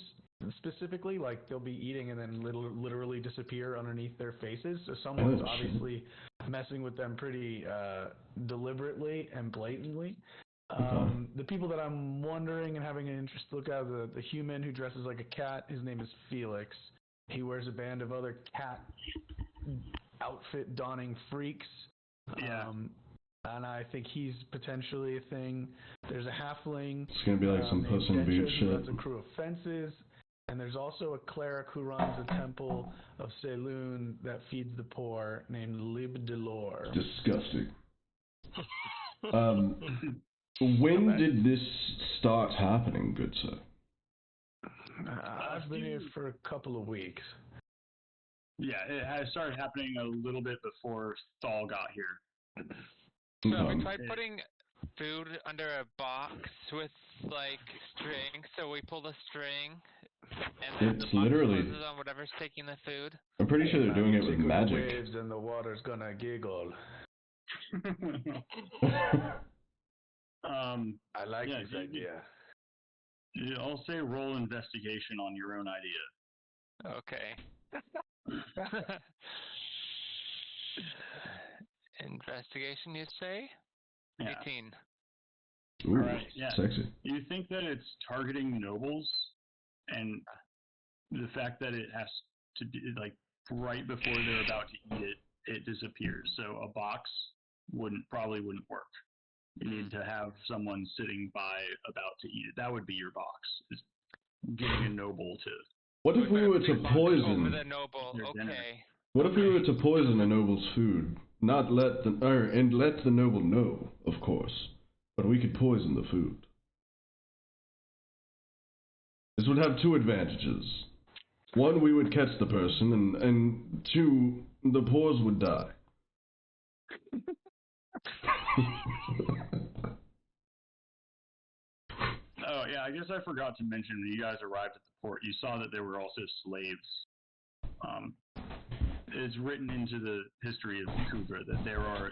Speaker 5: specifically, like they'll be eating and then literally disappear underneath their faces. So someone's obviously messing with them pretty deliberately and blatantly. The people that I'm wondering and having an interest to look at are the human who dresses like a cat. His name is Felix. He wears a band of other cat outfit donning freaks.
Speaker 2: Yeah.
Speaker 5: And I think he's potentially a thing. There's a halfling.
Speaker 4: It's gonna be like some Puss in Boots shit.
Speaker 5: Who runs a crew of fences. And there's also a cleric who runs a temple of Saloon that feeds the poor named Lib Delor.
Speaker 4: Disgusting. When did this start happening, good sir?
Speaker 5: I've been here for a couple of weeks.
Speaker 2: Yeah, it has started happening a little bit before Thal got here.
Speaker 3: So we tried putting food under a box with like string, so we pull the string and then
Speaker 4: It's
Speaker 3: the box
Speaker 4: literally
Speaker 3: closes on whatever's taking the food.
Speaker 4: I'm pretty sure they're doing it with magic.
Speaker 5: Waves and the water's gonna giggle. I like this idea.
Speaker 2: I'll say roll investigation on your own idea.
Speaker 3: Okay. Investigation, you say?
Speaker 2: Yeah.
Speaker 3: 18.
Speaker 4: Ooh,
Speaker 2: right, yeah.
Speaker 4: Sexy.
Speaker 2: You think that it's targeting nobles, and the fact that it has to be like right before they're about to eat it, it disappears. So a box probably wouldn't work. You need to have someone sitting by about to eat it. That would be your box. Is getting a noble to.
Speaker 4: What if we were to poison?
Speaker 3: The noble. Okay.
Speaker 4: What if we were to poison a noble's food? Not let and let the noble know, of course, but we could poison the food. This would have two advantages. One, we would catch the person, and two, the pores would die.
Speaker 2: Oh, yeah, I guess I forgot to mention when you guys arrived at the port, you saw that there were also slaves. It's written into the history of Kubra that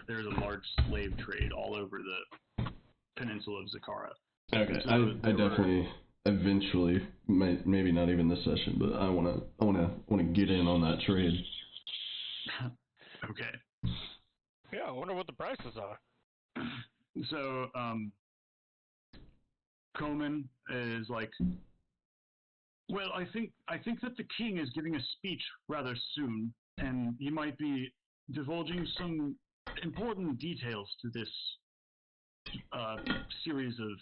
Speaker 2: there's a large slave trade all over the peninsula of Zakara.
Speaker 4: Okay, so I definitely eventually, maybe not even this session, but I wanna get in on that trade.
Speaker 2: Okay.
Speaker 1: Yeah, I wonder what the prices are.
Speaker 2: So, Coleman is like, well, I think that the king is giving a speech rather soon, and he might be divulging some important details to this series of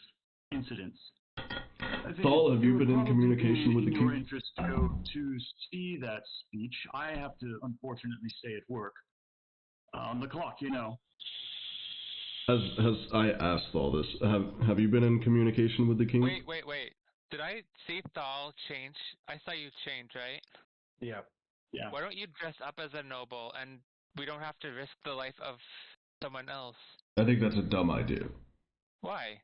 Speaker 2: incidents.
Speaker 4: Thal, have you been in communication with the
Speaker 2: king?
Speaker 4: king?
Speaker 2: Your interest to go to see that speech. I have to unfortunately stay at work. On the clock, you know.
Speaker 4: Has I asked all this? Have you been in communication with the king?
Speaker 3: Wait. Did I see Thal change? I saw you change, right?
Speaker 5: Yeah.
Speaker 2: Yeah.
Speaker 3: Why don't you dress up as a noble and we don't have to risk the life of someone else?
Speaker 4: I think that's a dumb idea.
Speaker 3: Why?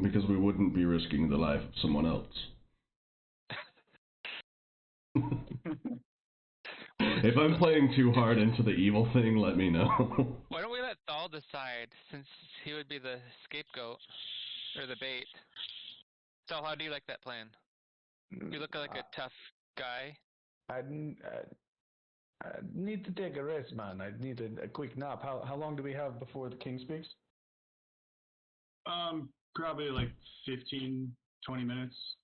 Speaker 4: Because we wouldn't be risking the life of someone else. If I'm playing too hard into the evil thing, let me know.
Speaker 3: Why don't we let Thal decide, since he would be the scapegoat, or the bait? Thal, how do you like that plan? You look like a tough guy.
Speaker 5: I need to take a rest, man. I need a quick nap. How long do we have before the king speaks?
Speaker 2: Probably like 15, 20 minutes.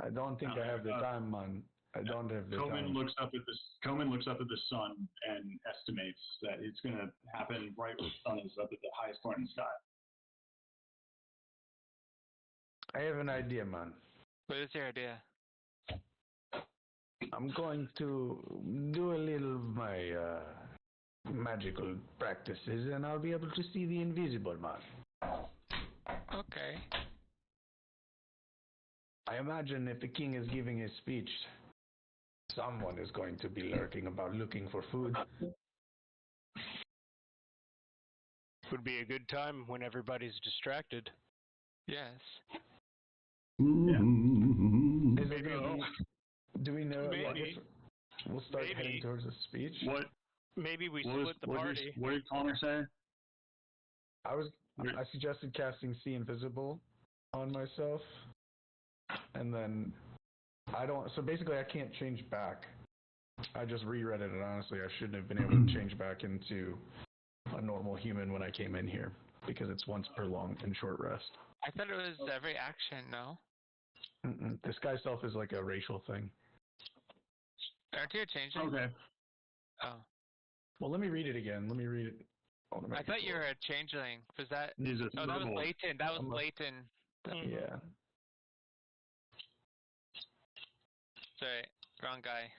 Speaker 5: I don't think I have the time, man. I don't have the
Speaker 2: Coleman
Speaker 5: time.
Speaker 2: looks up at the sun and estimates that it's going to happen right when the sun is up at the highest point in the sky.
Speaker 5: I have an idea, man.
Speaker 3: What is your idea?
Speaker 5: I'm going to do a little of my magical practices, and I'll be able to see the invisible man.
Speaker 3: Okay.
Speaker 5: I imagine if the king is giving his speech, someone is going to be lurking about looking for food.
Speaker 1: Would be a good time when everybody's distracted.
Speaker 3: Yes.
Speaker 4: Mm-hmm.
Speaker 5: Is it gonna be, do we know?
Speaker 1: Maybe.
Speaker 5: I guess we'll start heading towards the speech.
Speaker 1: Maybe we split the party.
Speaker 2: What did Connor say?
Speaker 5: I suggested casting See Invisible on myself, and then so basically I can't change back. I just reread it, and honestly I shouldn't have been able to change back into a normal human when I came in here, because it's once per long and short rest.
Speaker 3: I thought it was every action, no?
Speaker 5: Disguise self is like a racial thing.
Speaker 3: Aren't you a changeling?
Speaker 2: Okay.
Speaker 3: Oh.
Speaker 5: Well, let me read it again. Let me read it.
Speaker 3: I thought you were a changeling. Was that?
Speaker 2: He's a
Speaker 3: Oh, that was
Speaker 2: verbal.
Speaker 3: Leighton. That was Leighton.
Speaker 5: Yeah.
Speaker 3: Sorry, wrong guy.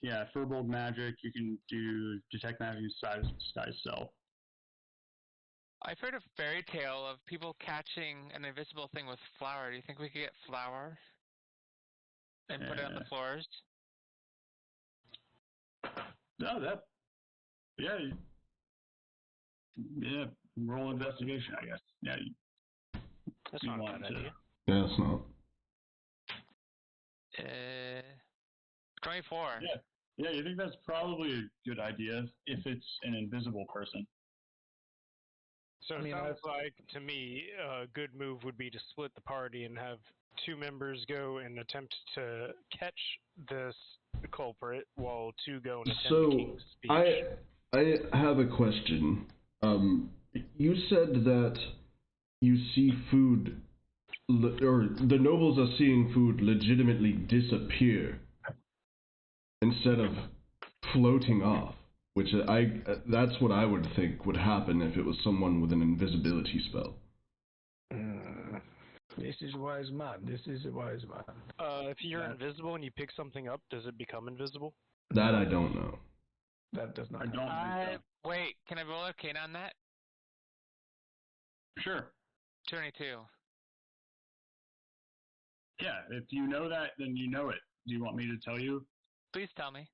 Speaker 2: Yeah, Furbold magic. You can do detect magic disguise self.
Speaker 3: I've heard a fairy tale of people catching an invisible thing with flour. Do you think we could get flour and put it on the floors?
Speaker 2: No, yeah. Roll investigation, I guess. Yeah.
Speaker 1: That's not a bad idea.
Speaker 4: Yeah, it's not.
Speaker 3: 24.
Speaker 2: Yeah, you think that's probably a good idea if it's an invisible person.
Speaker 1: So it sounds like, to me, a good move would be to split the party and have two members go and attempt to catch this culprit, while two go and attend the king's speech.
Speaker 4: I have a question. You said that you see food, or the nobles are seeing food legitimately disappear instead of floating off, which that's what I would think would happen if it was someone with an invisibility spell.
Speaker 5: This is a wise man. This is a wise man.
Speaker 1: If you're invisible and you pick something up, does it become invisible?
Speaker 4: That I don't know.
Speaker 5: That does not.
Speaker 2: I don't think so.
Speaker 3: Wait, can I roll arcane on that?
Speaker 2: Sure.
Speaker 3: 22.
Speaker 2: Yeah, if you know that, then you know it. Do you want me to tell you?
Speaker 3: Please tell me.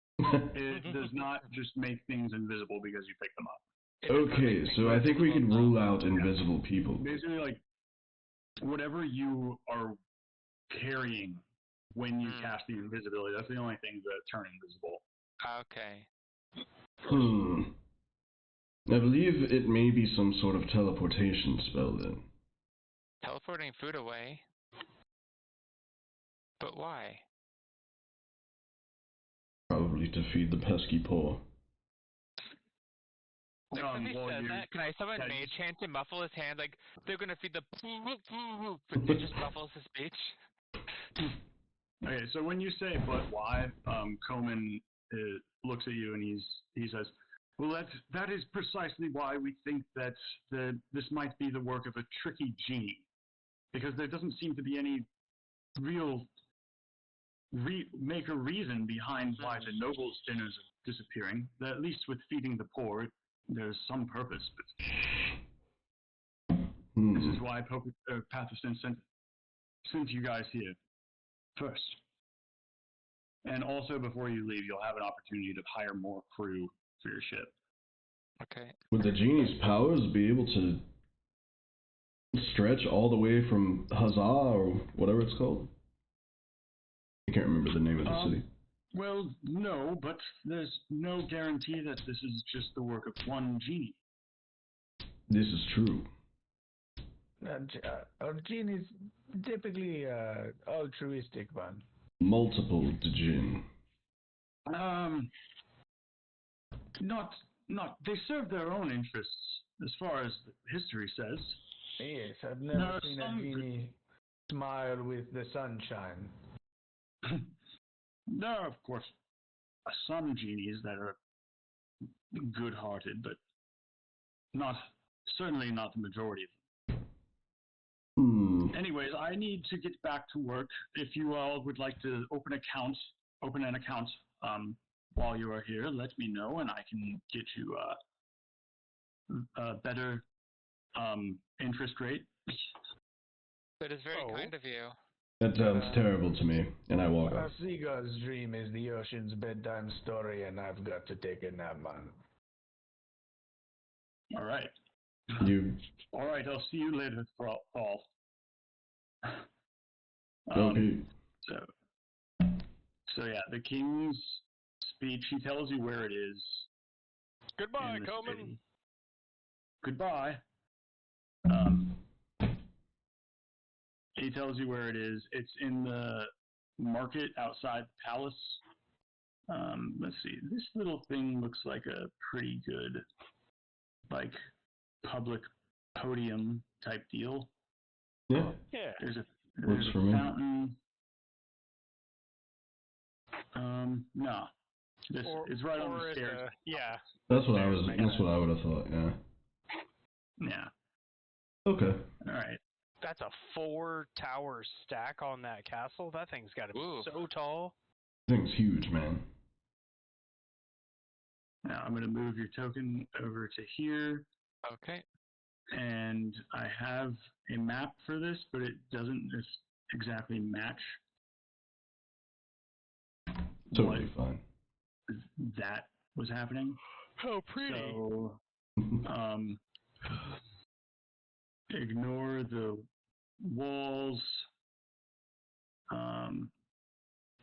Speaker 2: It does not just make things invisible because you pick them up.
Speaker 4: Okay, so I think we could rule out invisible people.
Speaker 2: Basically, like, whatever you are carrying when you cast the invisibility, that's the only things that turn invisible.
Speaker 3: Okay.
Speaker 4: I believe it may be some sort of teleportation spell then.
Speaker 3: Teleporting food away? But why?
Speaker 4: Probably to feed the pesky poor.
Speaker 3: Like, since he says that, can I summon Mage Hand to muffle his hand? Like, they're gonna feed the but it just muffles his speech?
Speaker 2: Okay, so when you say "but why," Komen looks at you and he says, "Well, that is precisely why we think that this might be the work of a tricky genie, because there doesn't seem to be any real reason behind why the nobles' dinners are disappearing. That at least with feeding the poor, there's some purpose. But this is why Patterson sent you guys here first. And also, before you leave, you'll have an opportunity to hire more crew for your ship."
Speaker 3: Okay.
Speaker 4: Would the genie's powers be able to stretch all the way from Huzzah, or whatever it's called? I can't remember the name of the city.
Speaker 2: Well, no, but there's no guarantee that this is just the work of one genie.
Speaker 4: This is true.
Speaker 5: Our gene is typically altruistic one.
Speaker 4: Multiple djinn.
Speaker 2: Not. They serve their own interests, as far as history says.
Speaker 5: Yes, I've never seen a genie smile with the sunshine.
Speaker 2: There are, of course, some genies that are good-hearted, but certainly not the majority of them. Anyways, I need to get back to work. If you all would like to open an account while you are here, let me know, and I can get you a better interest rate.
Speaker 3: That is very kind of you.
Speaker 4: That sounds terrible to me, and I walk
Speaker 5: A
Speaker 4: off.
Speaker 5: seagull's dream is the ocean's bedtime story, and I've got to take a nap, man.
Speaker 2: All right.
Speaker 4: You
Speaker 2: All right, I'll see you later, Paul.
Speaker 4: okay?
Speaker 2: So yeah, the king's speech. He tells you where it is.
Speaker 1: Goodbye,
Speaker 2: in the
Speaker 1: Coleman.
Speaker 2: city. Goodbye. He tells you where it is. It's in the market outside the palace. Let's see. This little thing looks like a pretty good, like, public podium type deal.
Speaker 4: Yeah,
Speaker 1: Yeah.
Speaker 2: There's a
Speaker 4: Works for me.
Speaker 2: fountain. No. This is right on the stairs.
Speaker 1: Yeah.
Speaker 4: that's what I
Speaker 1: Stairs
Speaker 4: was.
Speaker 1: make
Speaker 4: That's
Speaker 1: sense.
Speaker 4: what I would have thought. Yeah.
Speaker 2: Yeah.
Speaker 4: Okay.
Speaker 2: All right.
Speaker 1: That's a 4-tower stack on that castle. That thing's got to be
Speaker 3: Ooh.
Speaker 1: so tall.
Speaker 4: Thing's huge, man.
Speaker 2: Now I'm going to move your token over to here,
Speaker 3: Okay.
Speaker 2: and I have a map for this, but it doesn't exactly match
Speaker 4: Totally fine.
Speaker 2: that was happening.
Speaker 1: Oh, pretty.
Speaker 2: So, ignore the walls.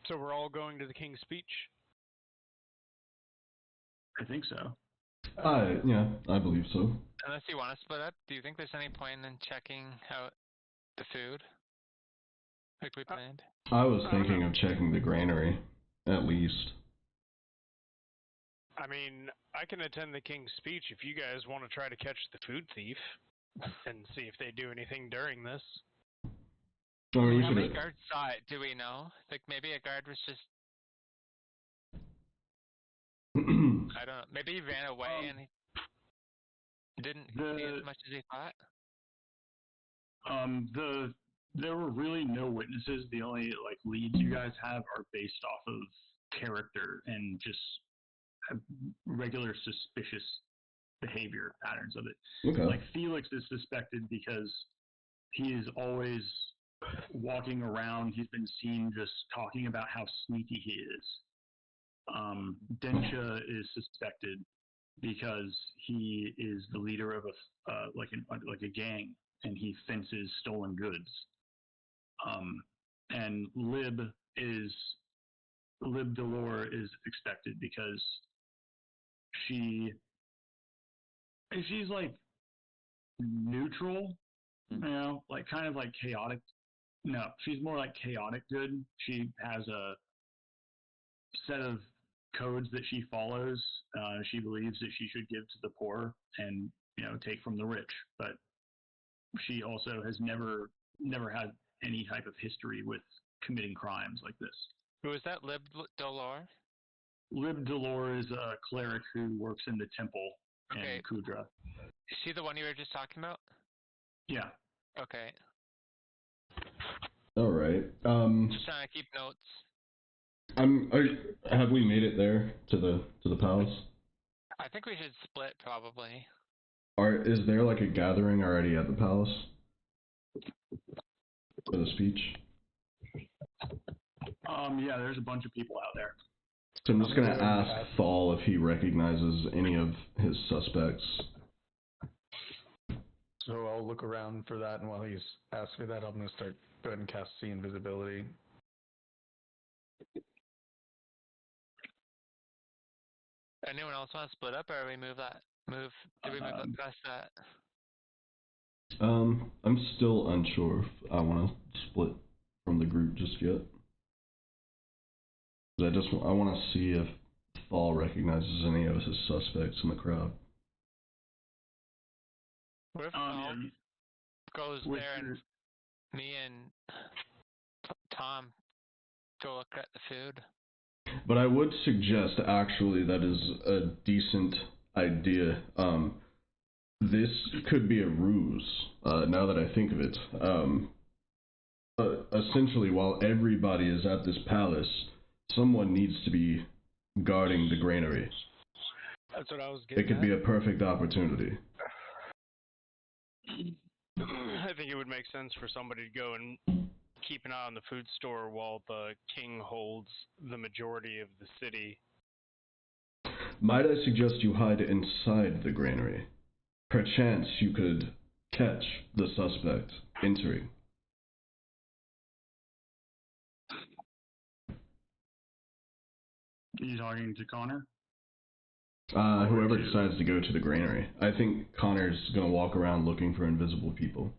Speaker 1: So we're all going to the king's speech?
Speaker 2: I think so.
Speaker 4: Yeah, I believe so.
Speaker 3: Unless you want to split up, do you think there's any point in checking out the food? Like we planned?
Speaker 4: I was
Speaker 1: I don't
Speaker 4: thinking
Speaker 1: know.
Speaker 4: of checking the granary, at least.
Speaker 1: I mean, I can attend the king's speech if you guys want to try to catch the food thief and see if they do anything during this.
Speaker 4: I mean, we
Speaker 3: How many
Speaker 4: should.
Speaker 3: guards saw it? Do we know? Like maybe a guard was just, I don't know. Maybe he ran away and he didn't see as much as he thought.
Speaker 2: There were really no witnesses. The only like leads you guys have are based off of character and just regular suspicious behavior patterns of it.
Speaker 4: Okay.
Speaker 2: Like Felix is suspected because he is always walking around. He's been seen just talking about how sneaky he is. Densha is suspected because he is the leader of a gang, and he fences stolen goods. And Lib Delore is expected because she's like neutral, you know, like kind of like chaotic. No, she's more like chaotic good. She has a set of codes that she follows. She believes that she should give to the poor and, you know, take from the rich. But she also has never had any type of history with committing crimes like this.
Speaker 3: Who is that? Lib Dolor?
Speaker 2: Lib Delore is a cleric who works in the temple in Kudra.
Speaker 3: Is she the one you were just talking about?
Speaker 2: Yeah.
Speaker 3: Okay.
Speaker 4: All right.
Speaker 3: Just trying to keep notes.
Speaker 4: Have we made it there to the palace?
Speaker 3: I think we should split probably.
Speaker 4: Is there like a gathering already at the palace for the speech?
Speaker 2: Yeah, there's a bunch of people out there.
Speaker 4: So I'm just gonna ask Thal if he recognizes any of his suspects.
Speaker 5: So I'll look around for that, and while he's asking that, I'm gonna go ahead and cast See Invisibility.
Speaker 3: Anyone else want to split up, or we move that? Did we move up past that?
Speaker 4: I'm still unsure if I want to split from the group just yet. I want to see if Thal recognizes any of his suspects in the crowd.
Speaker 3: What if Thal goes there and me and Tom go look at the food?
Speaker 4: But I would suggest, actually, that is a decent idea. This could be a ruse, now that I think of it. But essentially, while everybody is at this palace, someone needs to be guarding the granary.
Speaker 1: That's what I was getting
Speaker 4: It could
Speaker 1: at.
Speaker 4: be a perfect opportunity.
Speaker 1: I think it would make sense for somebody to go and keep an eye on the food store while the king holds the majority of the city.
Speaker 4: Might I suggest you hide inside the granary? Perchance you could catch the suspect entering.
Speaker 2: Are you talking to Connor?
Speaker 4: Whoever decides to go to the granary. I think Connor's gonna walk around looking for invisible people.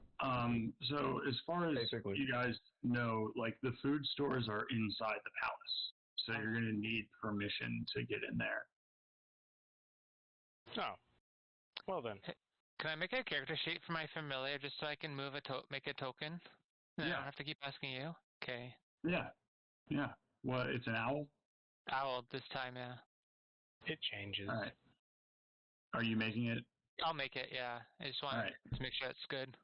Speaker 2: So as far as
Speaker 5: Basically.
Speaker 2: you guys know, like the food stores are inside the palace, so you're gonna need permission to get in there.
Speaker 1: Oh. Well then.
Speaker 3: Can I make a character sheet for my familiar just so I can make a token? No, I
Speaker 2: Yeah.
Speaker 3: don't have to keep asking you. Okay.
Speaker 2: Yeah. Yeah. What? It's an owl.
Speaker 3: Owl this time, yeah.
Speaker 1: It changes.
Speaker 2: All right. Are you making it?
Speaker 3: I'll make it, yeah. I just want
Speaker 2: All right.
Speaker 3: to make sure it's good.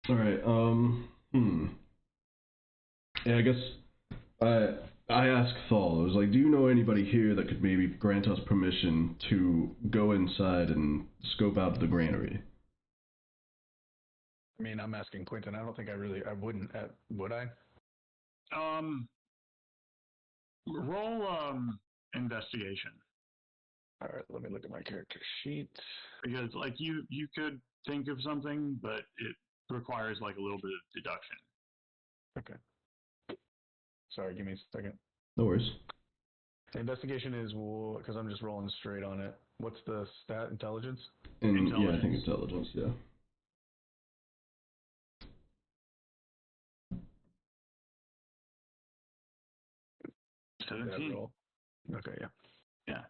Speaker 4: Alright, Yeah, I guess I asked Thal, I was like, do you know anybody here that could maybe grant us permission to go inside and scope out the granary?
Speaker 5: I mean, I'm asking Quentin. I don't think I wouldn't, would I?
Speaker 2: Roll investigation,
Speaker 5: All right, let me look at my character sheet.
Speaker 2: because like you could think of something, but it requires like a little bit of deduction.
Speaker 5: Okay. Sorry, give me a second.
Speaker 4: No worries.
Speaker 5: Investigation is, because I'm just rolling straight on it. What's the stat? Intelligence?
Speaker 4: And yeah, I
Speaker 2: Intelligence.
Speaker 4: think intelligence, yeah.
Speaker 5: That
Speaker 2: 17.
Speaker 5: roll. Okay, yeah.
Speaker 2: Yeah.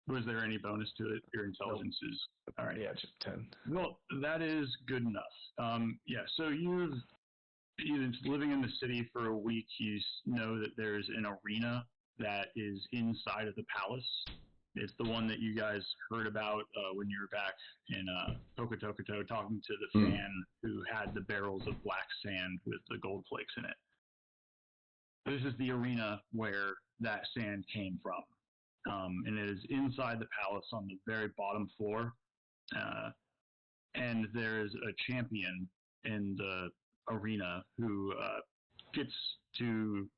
Speaker 2: Was there any bonus to it? Your intelligence is all right.
Speaker 5: Yeah, just 10.
Speaker 2: Well, that is good enough. Yeah. So you've living in the city for a week. You know that there's an arena that is inside of the palace. It's the one that you guys heard about when you were back in Tokotokoto talking to the fan who had the barrels of black sand with the gold flakes in it. This is the arena where that sand came from. And it is inside the palace on the very bottom floor. And there's a champion in the arena who gets to,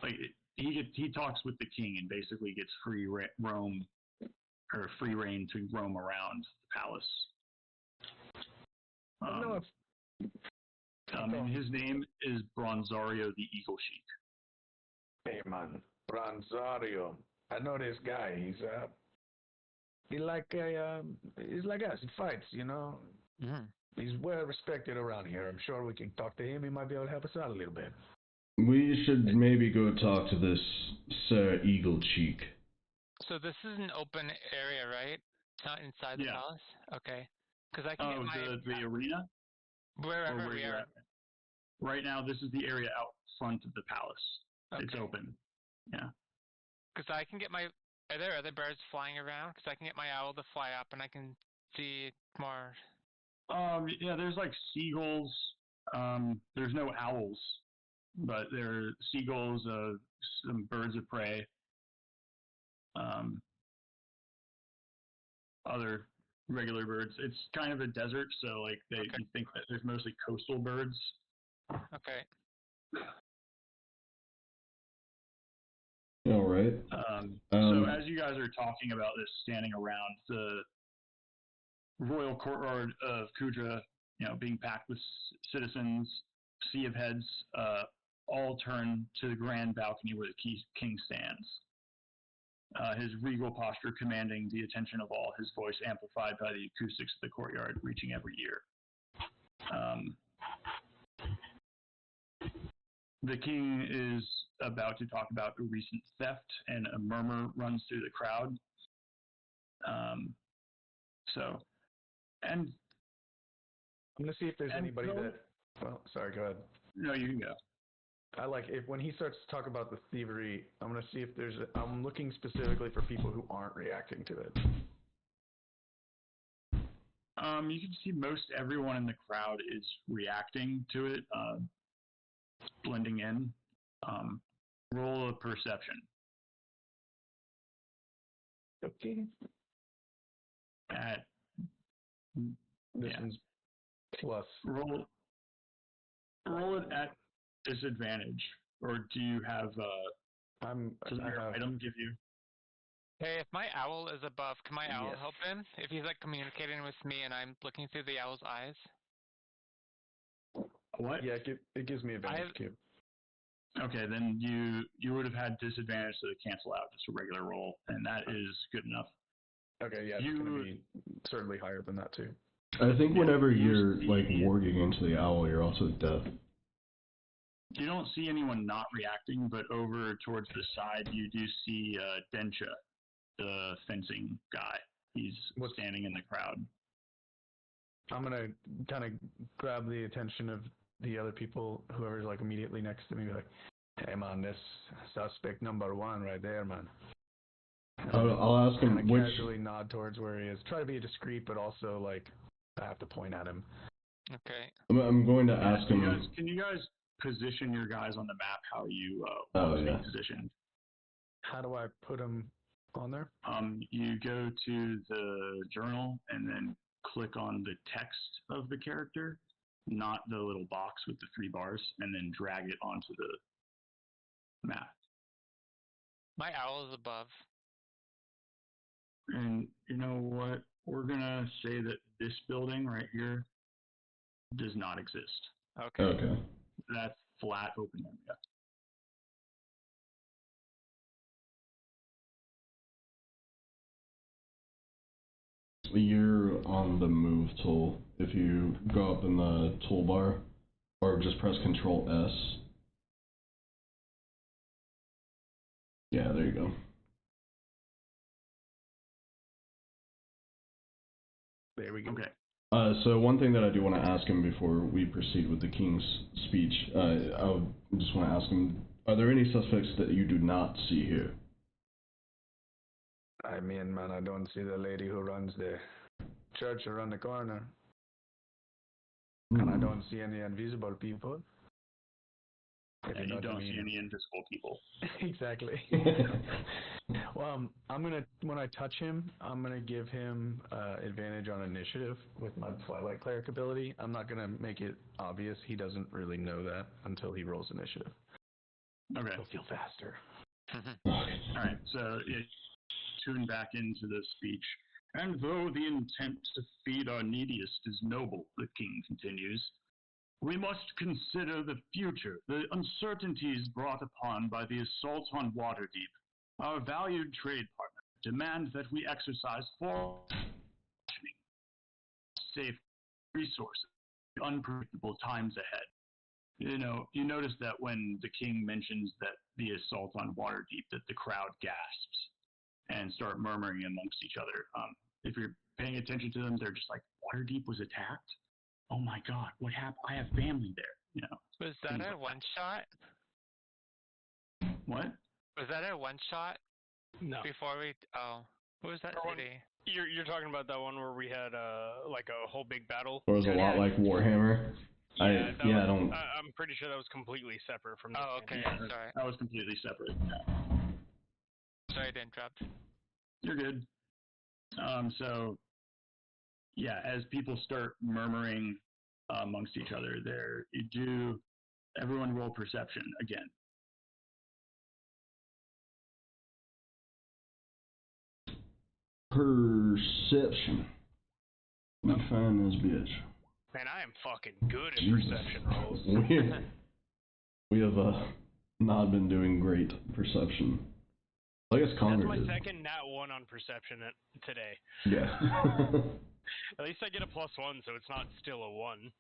Speaker 2: like, he talks with the king and basically gets free reign to roam around the palace.
Speaker 5: No,
Speaker 2: And his name is Bronzario the Eagle Sheik.
Speaker 5: hey man, Bronzario. I know this guy. He's like us. He fights, you know.
Speaker 3: Mm-hmm.
Speaker 5: He's well respected around here. I'm sure we can talk to him. He might be able to help us out a little bit.
Speaker 4: We should maybe go talk to this Sir Eagle Cheek.
Speaker 3: So this is an open area, right? It's not inside the
Speaker 2: Yeah.
Speaker 3: palace? Okay. Because I can get my...
Speaker 2: the arena?
Speaker 3: Wherever
Speaker 2: Or where
Speaker 3: we
Speaker 2: you're
Speaker 3: are.
Speaker 2: at? Right now, this is the area out front of the palace.
Speaker 3: Okay.
Speaker 2: It's open. Yeah.
Speaker 3: Because I can get my... Are there other birds flying around? Because I can get my owl to fly up and I can see more...
Speaker 2: Yeah, there's like seagulls. There's no owls, but there are seagulls, some birds of prey, other regular birds. It's kind of a desert, so like you think that there's mostly coastal birds.
Speaker 3: Okay.
Speaker 4: All right.
Speaker 2: So as you guys are talking about this, standing around the royal courtyard of Kudra, being packed with citizens, sea of heads, all turn to the grand balcony where the king stands. His regal posture commanding the attention of all, his voice amplified by the acoustics of the courtyard reaching every ear. The king is about to talk about a recent theft, and a murmur runs through the crowd. And
Speaker 5: I'm gonna see if there's anybody that. Well, sorry. Go ahead.
Speaker 2: No, you can go.
Speaker 5: I like when he starts to talk about the thievery. I'm gonna see if I'm looking specifically for people who aren't reacting to it.
Speaker 2: You can see most everyone in the crowd is reacting to it. blending in. Roll a perception.
Speaker 5: Okay.
Speaker 2: At
Speaker 5: This
Speaker 2: yeah.
Speaker 5: one's plus.
Speaker 2: Roll it at disadvantage, or do you have does your item give you?
Speaker 3: Hey, if my owl is above, can my owl
Speaker 5: Yes.
Speaker 3: help him? If he's like communicating with me and I'm looking through the owl's eyes?
Speaker 2: What?
Speaker 5: Yeah, it gives me advantage too.
Speaker 2: Okay, then you would have had disadvantage, so to cancel out just a regular roll, and that is good enough.
Speaker 5: Okay, yeah, it's gonna be certainly higher than that too.
Speaker 4: I think whenever you're like warging into the owl, you're also deaf.
Speaker 2: You don't see anyone not reacting, but over towards the side, you do see Densha, the fencing guy. He's standing in the crowd.
Speaker 5: I'm gonna kind of grab the attention of the other people, whoever's like immediately next to me, like, "Hey man, this suspect number one right there, man."
Speaker 4: I'll ask him
Speaker 5: kind of
Speaker 4: which.
Speaker 5: casually nod towards where he is. Try to be discreet, but also like I have to point at him.
Speaker 3: Okay.
Speaker 4: I'm going to ask him.
Speaker 2: Can you guys position your guys on the map how you positioned?
Speaker 5: How do I put him on there?
Speaker 2: You go to the journal and then click on the text of the character, not the little box with the 3 bars, and then drag it onto the map.
Speaker 3: My owl is above.
Speaker 2: And you know what? We're gonna say that this building right here does not exist.
Speaker 3: Okay.
Speaker 4: Okay.
Speaker 2: That's flat open area.
Speaker 4: You're on the move tool. If you go up in the toolbar, or just press Control S. Yeah, there you go.
Speaker 5: There we go.
Speaker 2: Okay.
Speaker 4: So one thing that I do want to ask him before we proceed with the king's speech, I just want to ask him, are there any suspects that you do not see here?
Speaker 5: I mean, man, I don't see the lady who runs the church around the corner. And I don't see any invisible people.
Speaker 2: And you don't see any invisible people.
Speaker 5: Exactly. Well, when I touch him, I'm gonna give him advantage on initiative with my Twilight Cleric ability. I'm not gonna make it obvious. He doesn't really know that until he rolls initiative.
Speaker 2: Okay.
Speaker 5: He'll feel faster.
Speaker 2: All right. So tune back into the speech. And though the intent to feed our neediest is noble, the king continues, we must consider the future, the uncertainties brought upon by the assault on Waterdeep. Our valued trade partner demands that we exercise safe resources, unpredictable times ahead. You notice that when the king mentions that the assault on Waterdeep, that the crowd gasps and start murmuring amongst each other. If you're paying attention to them, they're just like, Waterdeep was attacked? Oh my god, what happened? I have family there,
Speaker 3: Was that a one shot?
Speaker 2: What?
Speaker 3: Was that a one shot?
Speaker 1: No.
Speaker 3: Before we what was that city?
Speaker 1: You're talking about that one where we had like a whole big battle.
Speaker 4: Or was it a lot like Warhammer?
Speaker 1: I'm pretty sure that was completely separate from.
Speaker 3: Oh, okay.
Speaker 2: Yeah,
Speaker 3: Sorry.
Speaker 2: that was completely separate.
Speaker 3: Sorry to interrupt.
Speaker 2: You're good. So, yeah, as people start murmuring amongst each other, everyone roll perception again.
Speaker 4: Perception. We find this bitch.
Speaker 1: Man, I am fucking good at perception rolls.
Speaker 4: We have not been doing great perception. I guess Connor
Speaker 1: That's my
Speaker 4: did.
Speaker 1: second nat 1 on perception today.
Speaker 4: Yeah.
Speaker 1: At least I get a +1, so it's not still a 1.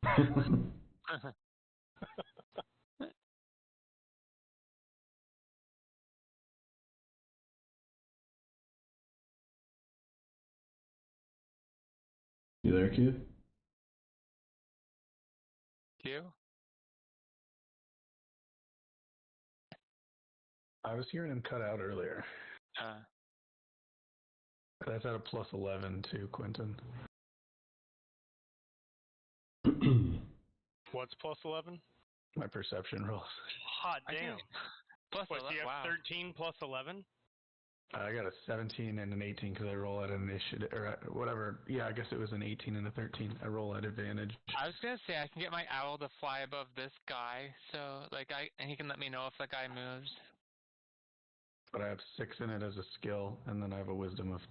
Speaker 4: You there, kid?
Speaker 3: You?
Speaker 5: I was hearing him cut out earlier. That's at a +11 too, Quentin.
Speaker 1: What's +11?
Speaker 5: my perception rolls.
Speaker 1: Hot
Speaker 3: I
Speaker 1: damn.
Speaker 3: can- Plus
Speaker 1: What, so you have
Speaker 3: wow.
Speaker 1: 13 plus 11?
Speaker 5: I got a 17 and an 18 because I roll at initiative or whatever. Yeah, I guess it was an 18 and a 13. I roll at advantage.
Speaker 3: I was gonna say I can get my owl to fly above this guy, so like and he can let me know if the guy moves.
Speaker 5: But I have 6 in it as a skill, and then I have a wisdom of.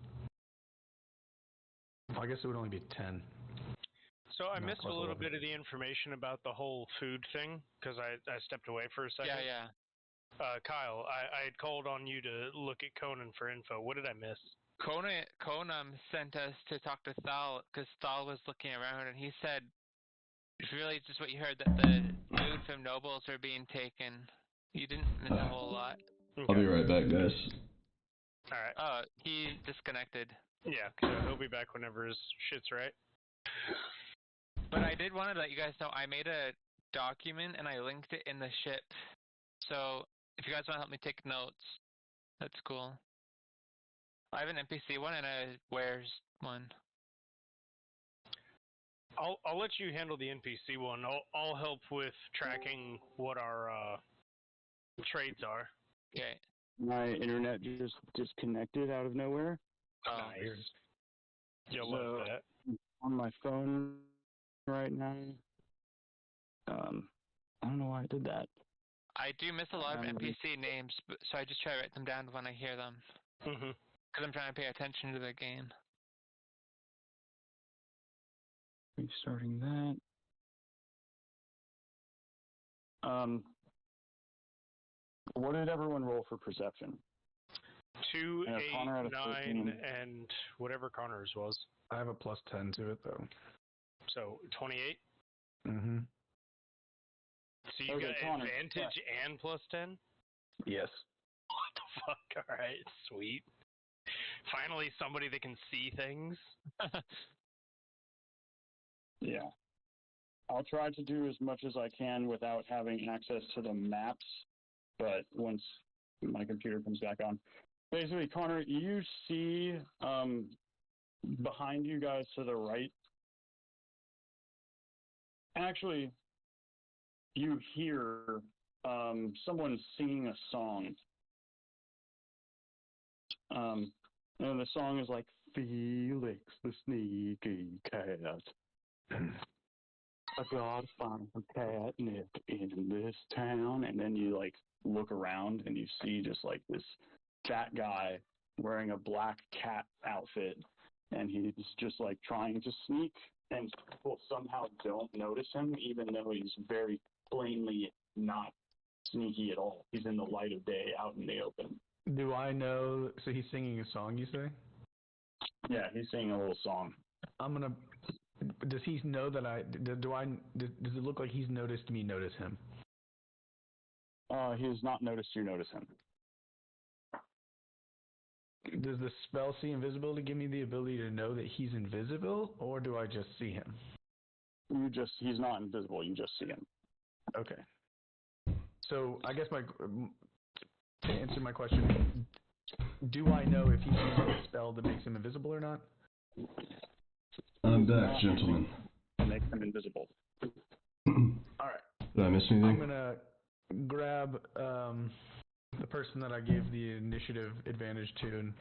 Speaker 5: Well, I guess it would only be 10.
Speaker 1: So I
Speaker 5: No,
Speaker 1: missed a
Speaker 5: plus
Speaker 1: little
Speaker 5: 11.
Speaker 1: bit of the information about the whole food thing because I stepped away for a second.
Speaker 3: Yeah.
Speaker 1: Kyle, I had called on you to look at Conan for info. What did I miss?
Speaker 3: Conan sent us to talk to Thal because Thal was looking around and he said, it's really just what you heard, that the food from nobles are being taken. You didn't miss a whole lot.
Speaker 4: I'll be right back, guys.
Speaker 1: All right.
Speaker 3: Oh, he disconnected.
Speaker 1: Yeah, so he'll be back whenever his shit's right.
Speaker 3: But I did want to let you guys know I made a document and I linked it in the ship. So if you guys want to help me take notes, that's cool. I have an NPC one and a wares one.
Speaker 1: I'll let you handle the NPC one. I'll help with tracking what our trades are.
Speaker 3: Okay.
Speaker 6: My internet just disconnected out of nowhere.
Speaker 3: Oh,
Speaker 1: Nice. You'll
Speaker 6: So-
Speaker 1: love that.
Speaker 6: On my phone right now. I don't know why I did that.
Speaker 3: I do miss a lot of
Speaker 6: Um,
Speaker 3: NPC names, so I just try to write them down when I hear them.
Speaker 1: Mm-hmm.
Speaker 3: Because I'm trying to pay attention to the game.
Speaker 6: Restarting that. What did everyone roll for perception?
Speaker 1: 2,
Speaker 6: Yeah,
Speaker 1: 8,
Speaker 6: Connor had a
Speaker 1: 9,
Speaker 6: 13.
Speaker 1: and whatever Connor's was.
Speaker 5: I have a plus 10 to it though.
Speaker 1: So 28.
Speaker 5: Mm-hmm.
Speaker 1: So you
Speaker 6: Okay,
Speaker 1: got
Speaker 6: Connor,
Speaker 1: advantage and plus 10?
Speaker 5: Yes.
Speaker 1: What the fuck? All right, sweet. Finally, somebody that can see things.
Speaker 6: Yeah. I'll try to do as much as I can without having access to the maps, but once my computer comes back on. Basically, Connor, you see behind you guys to the right. Actually, you hear someone singing a song. And the song is like, Felix the sneaky cat. I gotta find some catnip in this town. And then you like look around and you see just like this fat guy wearing a black cat outfit. And he's just like trying to sneak, and people somehow don't notice him, even though he's very plainly not sneaky at all. He's in the light of day out in the open.
Speaker 5: Do I know? So he's singing a song, you say?
Speaker 6: Yeah, he's singing a little song.
Speaker 5: I'm gonna. Does he know that I? Does it look like he's noticed me notice him?
Speaker 6: He has not noticed you notice him.
Speaker 5: Does the spell see invisibility give me the ability to know that he's invisible, or do I just see him?
Speaker 6: He's not invisible, you just see him.
Speaker 5: Okay. So I guess to answer my question, do I know if he's using a spell that makes him invisible or not?
Speaker 4: I'm back, gentlemen.
Speaker 6: Makes him invisible.
Speaker 5: All right.
Speaker 4: Did I miss
Speaker 5: I'm
Speaker 4: anything?
Speaker 5: gonna grab the person that I gave the initiative advantage to and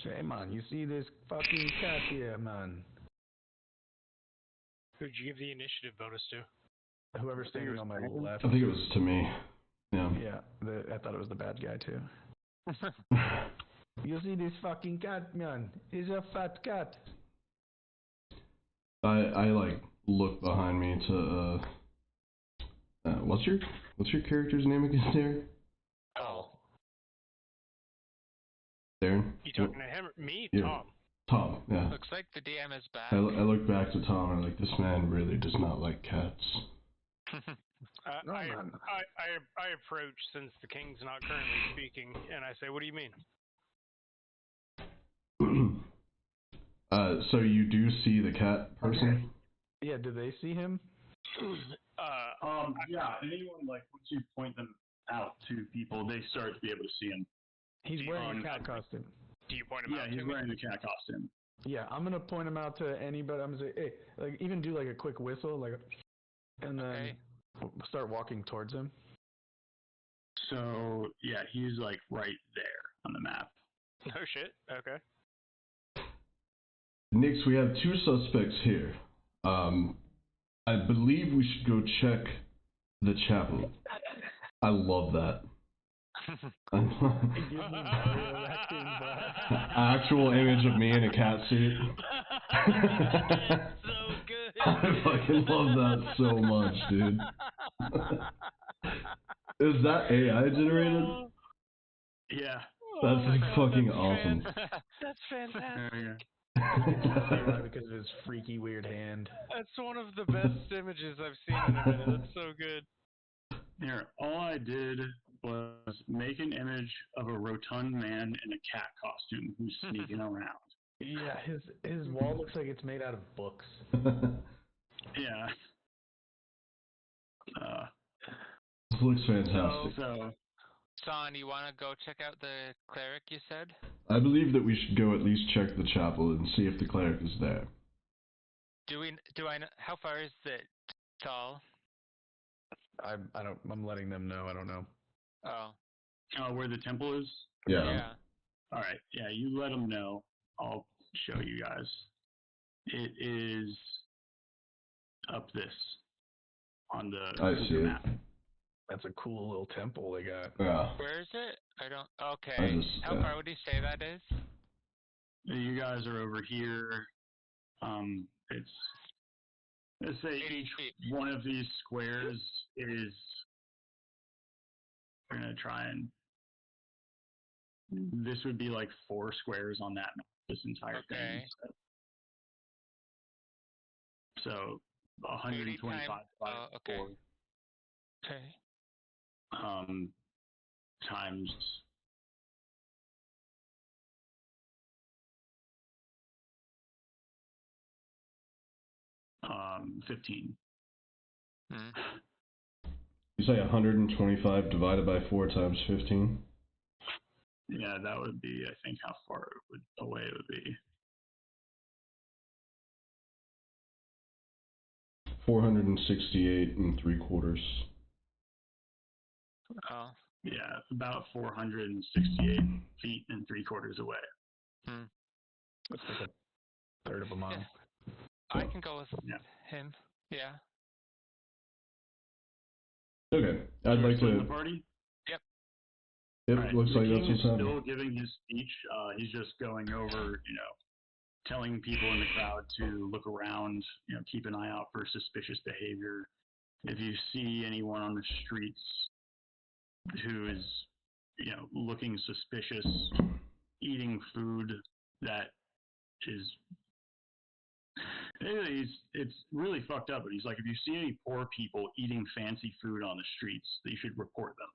Speaker 5: say, "Hey man, you see this fucking cat here, man?
Speaker 1: Who'd you give the initiative bonus to?
Speaker 5: Whoever's standing on my left."
Speaker 4: I think it was to me. Yeah.
Speaker 5: Yeah, I thought it was the bad guy too. You see this fucking cat, man? He's a fat cat.
Speaker 4: I like look behind me to what's your character's name again, Darren?
Speaker 1: Oh.
Speaker 4: Darren?
Speaker 1: You talking to him? Me?
Speaker 4: Yeah.
Speaker 1: Tom.
Speaker 4: Tom, yeah.
Speaker 3: Looks like the DM is back.
Speaker 4: I look back to Tom and I'm like, this man really does not like cats.
Speaker 5: No, man.
Speaker 1: I approach, since the king's not currently speaking, and I say, what do you mean?
Speaker 4: So you do see the cat person?
Speaker 5: Yeah, do they see him?
Speaker 6: Yeah, anyone, like, once you point them out to people, they start to be able to see him.
Speaker 5: He's wearing a cat costume.
Speaker 1: Do you point him
Speaker 6: Yeah,
Speaker 1: out
Speaker 6: he's
Speaker 1: to me?
Speaker 6: wearing the cat costume.
Speaker 5: Yeah, I'm gonna point him out to anybody. I'm gonna say, hey, like even do like a quick whistle, like, and then
Speaker 3: Okay.
Speaker 5: start walking towards him.
Speaker 6: So yeah, he's like right there on the map.
Speaker 1: Oh shit. Okay.
Speaker 4: Nix, we have 2 suspects here. I believe we should go check the chapel. I love that. Actual image of me in a cat suit.
Speaker 1: So good.
Speaker 4: I fucking love that so much, dude. Is that AI generated?
Speaker 6: Yeah.
Speaker 4: That's
Speaker 1: my God,
Speaker 4: fucking
Speaker 1: that's
Speaker 4: awesome.
Speaker 1: That's fantastic.
Speaker 6: There you go.
Speaker 5: Because of his freaky weird hand.
Speaker 1: That's one of the best images I've seen in a minute. That's so good.
Speaker 6: Here, all I did was make an image of a rotund man in a cat costume who's sneaking around.
Speaker 5: Yeah, his wall looks like it's made out of books.
Speaker 6: Yeah.
Speaker 4: This looks fantastic.
Speaker 6: So
Speaker 3: Son, you want to go check out the cleric you said?
Speaker 4: I believe that we should go at least check the chapel and see if the cleric is there.
Speaker 3: Do I know, how far is it tall?
Speaker 5: I'm letting them know. I don't know.
Speaker 3: Oh.
Speaker 6: where the temple is?
Speaker 3: Yeah.
Speaker 6: All right. Yeah, you let them know. I'll show you guys. It is up this on the
Speaker 4: I see it.
Speaker 6: map.
Speaker 5: That's a cool little temple they got.
Speaker 4: Yeah.
Speaker 3: Where is it? I don't. Okay. How far would you say that is?
Speaker 6: You guys are over here. It's let's say
Speaker 3: 80
Speaker 6: each
Speaker 3: feet.
Speaker 6: one of these squares is. We're gonna try and. This would be like 4 squares on that map. This entire thing. So 125 divided by 4.
Speaker 3: Okay.
Speaker 6: Times 15.
Speaker 4: You say 125 divided by 4 times 15?
Speaker 6: Yeah, that would be, I think, how far away it would be.
Speaker 4: 468 and 3/4.
Speaker 3: Oh.
Speaker 6: Yeah, about 468 feet and 3/4 away.
Speaker 5: That's like a third of a mile.
Speaker 3: Yeah. I can go with him. Yeah.
Speaker 4: Okay, I'd like
Speaker 6: The
Speaker 4: to.
Speaker 6: party?
Speaker 4: Yep,
Speaker 6: Right.
Speaker 4: looks
Speaker 6: the
Speaker 4: like
Speaker 6: king
Speaker 4: that's what's
Speaker 6: is
Speaker 4: happening.
Speaker 6: still giving his speech. He's just going over, telling people in the crowd to look around, keep an eye out for suspicious behavior. If you see anyone on the streets who is, looking suspicious, eating food that is, it's really fucked up. But he's like, if you see any poor people eating fancy food on the streets, you should report them.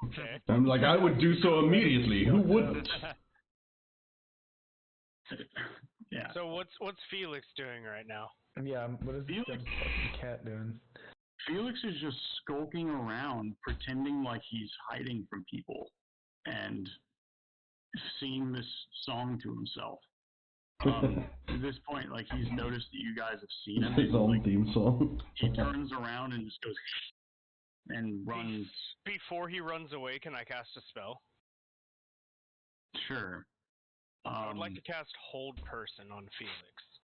Speaker 1: Okay.
Speaker 4: I'm like, I would do so immediately. Who wouldn't?
Speaker 6: Yeah.
Speaker 1: So what's Felix doing right now?
Speaker 5: Yeah, what is this fucking cat doing?
Speaker 6: Felix is just skulking around, pretending like he's hiding from people, and singing this song to himself. At this point, like, he's noticed that you guys have seen him.
Speaker 4: His own
Speaker 6: like,
Speaker 4: theme song.
Speaker 6: He turns around and just goes and runs.
Speaker 1: Before he runs away, can I cast a spell?
Speaker 6: Sure.
Speaker 1: I would like to cast Hold Person on Felix.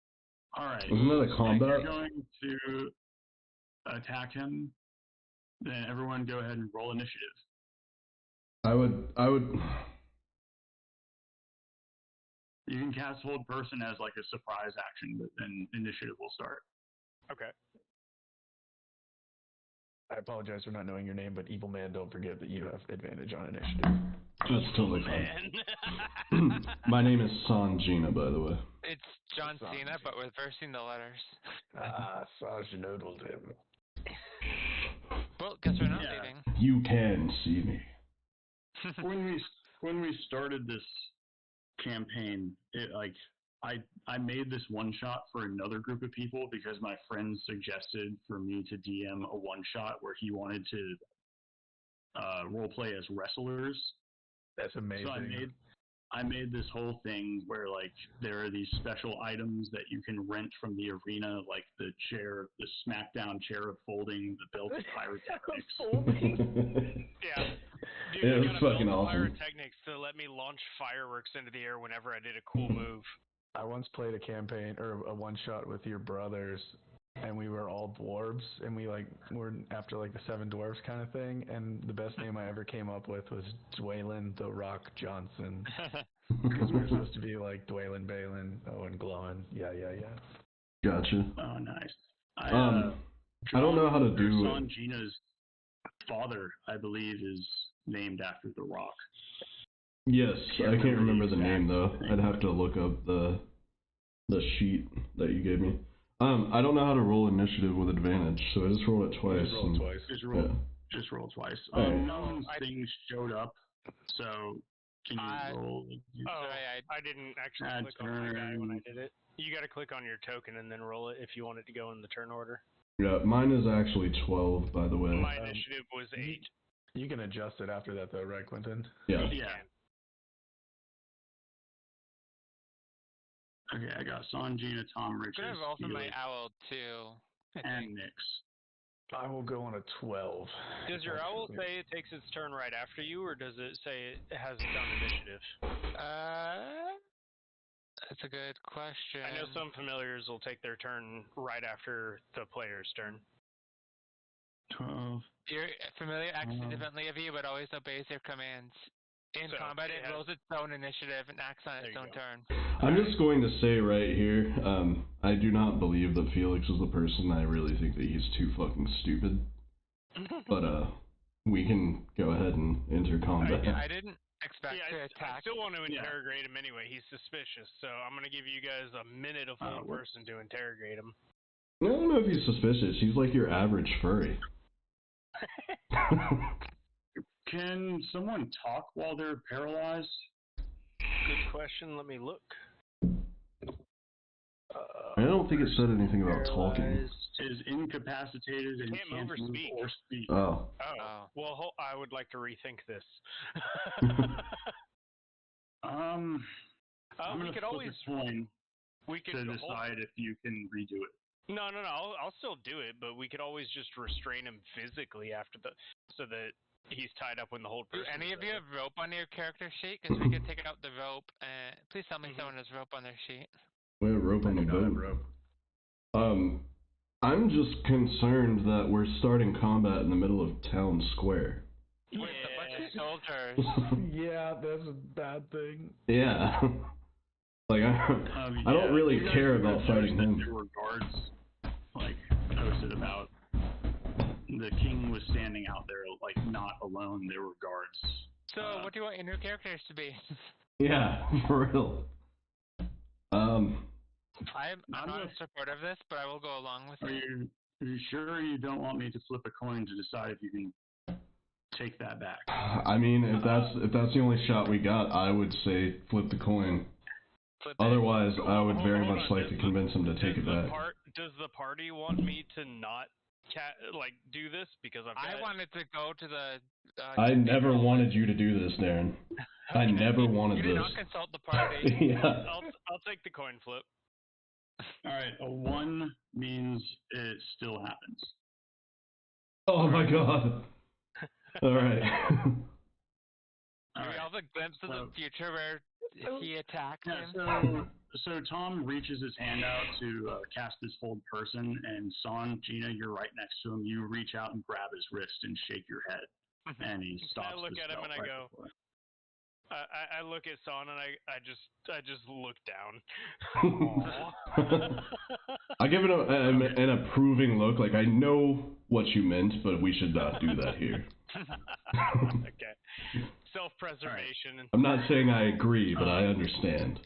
Speaker 6: All right.
Speaker 4: Isn't that a combat?
Speaker 6: If you're going to attack him, then everyone go ahead and roll initiative.
Speaker 4: I would.
Speaker 6: You can cast Hold Person as like a surprise action, but then initiative will start.
Speaker 1: Okay.
Speaker 5: I apologize for not knowing your name, but Evil Man, don't forget that you have advantage on initiative.
Speaker 4: Just totally fine. My name is Sanjina, by the way.
Speaker 3: It's John Cena, but reversing the letters.
Speaker 5: Saj noodled him.
Speaker 3: Well, guess we're not leaving.
Speaker 4: You can see me.
Speaker 6: When we started this campaign, I made this one shot for another group of people because my friend suggested for me to DM a one shot where he wanted to role play as wrestlers.
Speaker 5: That's amazing.
Speaker 6: So I made this whole thing where like there are these special items that you can rent from the arena, like the chair, the SmackDown chair of folding, the belt of pyrotechnics.
Speaker 1: Yeah. Dude,
Speaker 4: Yeah,
Speaker 1: I
Speaker 4: it's
Speaker 1: got a
Speaker 4: fucking
Speaker 1: belt of
Speaker 4: awesome.
Speaker 1: pyrotechnics to let me launch fireworks into the air whenever I did a cool move.
Speaker 5: I once played a campaign or a one shot with your brothers, and we were all dwarves, and we like were after like the Seven Dwarfs kind of thing. And the best name I ever came up with was Dwaylen the Rock Johnson, because we were supposed to be like Dwaylen, Balin, Owen, Glowin. Yeah.
Speaker 4: Gotcha.
Speaker 6: Oh, nice.
Speaker 4: I don't know how to do
Speaker 6: Son
Speaker 4: it.
Speaker 6: Gina's father, I believe, is named after The Rock.
Speaker 4: Yes, I can't remember the name
Speaker 6: exact
Speaker 4: though.
Speaker 6: thing.
Speaker 4: I'd have to look up the sheet that you gave me. I don't know how to roll initiative with advantage, so I just rolled it twice.
Speaker 5: Just roll twice.
Speaker 6: Just roll twice.
Speaker 4: Alright.
Speaker 6: No things showed up, so can you roll?
Speaker 1: I didn't actually
Speaker 6: Add
Speaker 1: click on my guy when I
Speaker 6: turn.
Speaker 1: did it. You got to click on your token and then roll it if you want it to go in the turn order.
Speaker 4: Yeah, mine is actually 12, by the way.
Speaker 1: My initiative was 8.
Speaker 5: You can adjust it after that though, right, Quentin?
Speaker 4: Yeah.
Speaker 6: Yeah. Okay, I got Son, Gina, Tom, Richard,
Speaker 3: I'm gonna roll for my
Speaker 6: Felix,
Speaker 3: owl too. I
Speaker 6: and
Speaker 3: think.
Speaker 6: Nix.
Speaker 5: I will go on a 12.
Speaker 1: Does your owl say it takes its turn right after you, or does it say it has its own initiative?
Speaker 3: That's a good question.
Speaker 1: I know some familiars will take their turn right after the player's turn.
Speaker 6: 12.
Speaker 3: Your familiar acts independently of you, but always obeys your commands. In
Speaker 1: So
Speaker 3: combat,
Speaker 1: it
Speaker 3: it rolls its own initiative and acts on its
Speaker 1: There
Speaker 3: own
Speaker 1: you go.
Speaker 3: turn.
Speaker 4: I'm just going to say right here, I do not believe that Felix is the person. I really think that he's too fucking stupid. But we can go ahead and enter combat.
Speaker 3: I didn't expect to
Speaker 1: I
Speaker 3: attack.
Speaker 1: still want to interrogate him anyway. He's suspicious, so I'm going to give you guys a minute of one person to interrogate him.
Speaker 4: I don't know if he's suspicious. He's like your average furry.
Speaker 6: Can someone talk while they're paralyzed?
Speaker 1: Good question. Let me look.
Speaker 4: I don't think it said anything about talking.
Speaker 6: Is incapacitated and
Speaker 1: Can't move or speak.
Speaker 6: or speak.
Speaker 4: Oh.
Speaker 1: Well, I would like to rethink this.
Speaker 6: I'm
Speaker 1: we
Speaker 6: gonna
Speaker 1: could
Speaker 6: flip
Speaker 1: always
Speaker 6: a coin
Speaker 1: we could
Speaker 6: to decide if you can redo it.
Speaker 1: No. I'll still do it, but we could always just restrain him physically after so that he's tied up when the whole
Speaker 3: Do
Speaker 1: person.
Speaker 3: any of you have rope on your character sheet? Because we could take out the rope. Please tell me someone has rope on their sheet.
Speaker 4: We have rope on the boat. I'm just concerned that we're starting combat in the middle of town square.
Speaker 3: With a bunch of soldiers.
Speaker 5: Yeah, that's a bad thing.
Speaker 4: Yeah. Like, I don't really care about fighting him.
Speaker 6: There were guards, like, posted about. The king was standing out there, like, not alone. There were guards.
Speaker 3: So, what do you want your new characters to be?
Speaker 4: Yeah, for real.
Speaker 3: I'm not in support of this, but I will go along with it.
Speaker 6: Are you sure you don't want me to flip a coin to decide if you can take that back?
Speaker 4: I mean, if that's the only shot we got, I would say flip the coin. Otherwise, I would very much like to convince him to take it back.
Speaker 1: Does the party want me to not do this because
Speaker 3: I wanted to go to the.
Speaker 4: I never wanted you to do this, Darren. I never wanted this.
Speaker 3: You did not consult the party.
Speaker 4: Yeah.
Speaker 1: I'll take the coin flip.
Speaker 6: All right, a 1 means it still happens.
Speaker 4: Oh my god. All right.
Speaker 3: We have a glimpse of the future where he attacks him.
Speaker 6: So Tom reaches his hand out to cast this hold person, and Son, Gina, you're right next to him. You reach out and grab his wrist and shake your head, and he stops.
Speaker 1: I look at him and I go. I look at Son and I just look down.
Speaker 4: I give it an approving look, like I know what you meant, but we should not do that here.
Speaker 1: Okay. Self-preservation.
Speaker 4: Right. I'm not saying I agree, but I understand.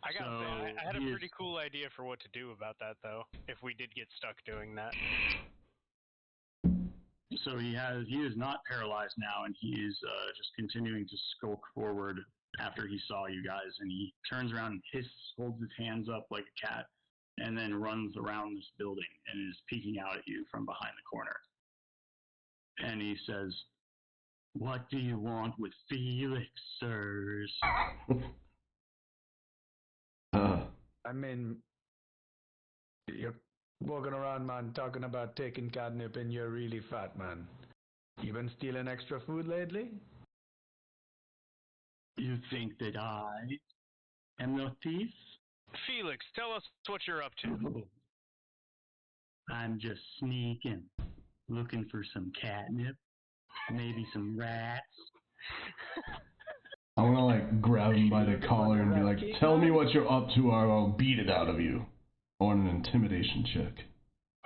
Speaker 1: I gotta say, I had a pretty cool idea for what to do about that, though, if we did get stuck doing that.
Speaker 6: So he is not paralyzed now, and he is just continuing to skulk forward after he saw you guys, and he turns around and holds his hands up like a cat, and then runs around this building and is peeking out at you from behind the corner. And he says, What do you want with Felix, sirs?
Speaker 5: I mean, you're walking around, man, talking about taking catnip, and you're really fat, man. You been stealing extra food lately?
Speaker 6: You think that I am the thief?
Speaker 1: Felix, tell us what you're up to.
Speaker 6: Oh. I'm just sneaking, looking for some catnip, maybe some rats.
Speaker 4: I want to like grab him by the collar and be like, "Tell me what you're up to, or I'll beat it out of you." I want an intimidation check.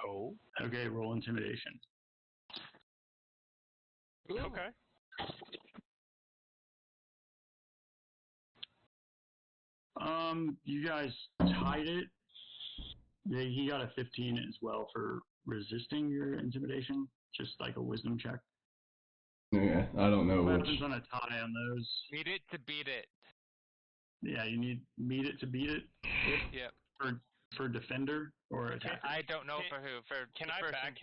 Speaker 6: Oh. Okay, roll intimidation.
Speaker 1: Okay.
Speaker 6: You guys tied it. Yeah, he got a 15 as well for resisting your intimidation. Just like a wisdom check.
Speaker 4: Yeah, I don't know
Speaker 6: What
Speaker 4: which.
Speaker 6: happens on a tie on those?
Speaker 3: Need it to beat it.
Speaker 6: Yeah, you need meet it to beat it.
Speaker 3: Yep.
Speaker 6: For defender or attacker.
Speaker 3: I don't know for who. For
Speaker 1: Can
Speaker 3: the
Speaker 1: I
Speaker 3: person.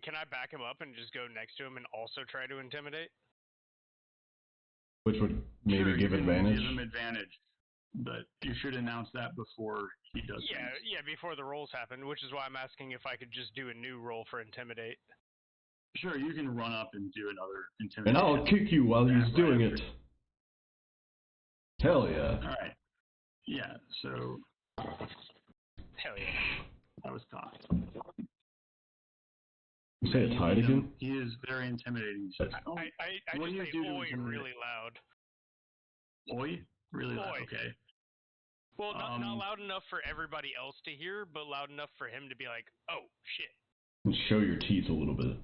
Speaker 1: can I back him up and just go next to him and also try to intimidate?
Speaker 4: Which would maybe
Speaker 6: Sure,
Speaker 4: give
Speaker 6: you can
Speaker 4: advantage.
Speaker 6: Give him advantage, but you should announce that before he does.
Speaker 1: Yeah,
Speaker 6: things.
Speaker 1: yeah, before the rolls happen, which is why I'm asking if I could just do a new roll for intimidate.
Speaker 6: Sure, you can run up and do another
Speaker 4: And
Speaker 6: intimidation.
Speaker 4: I'll kick you while he's doing it. Hell yeah.
Speaker 6: All right. Yeah. So
Speaker 1: Hell yeah.
Speaker 6: that was cocked.
Speaker 4: You say it's tied again?
Speaker 6: He is very intimidating. He says, "Oh,
Speaker 1: I
Speaker 6: what do
Speaker 1: just
Speaker 6: you
Speaker 1: say
Speaker 6: do to
Speaker 1: oi
Speaker 6: intimidate?"
Speaker 1: really loud.
Speaker 6: Oi? Really loud.
Speaker 1: Oi.
Speaker 6: Okay.
Speaker 1: Well, not loud enough for everybody else to hear, but loud enough for him to be like, oh, shit.
Speaker 4: And show your teeth a little bit.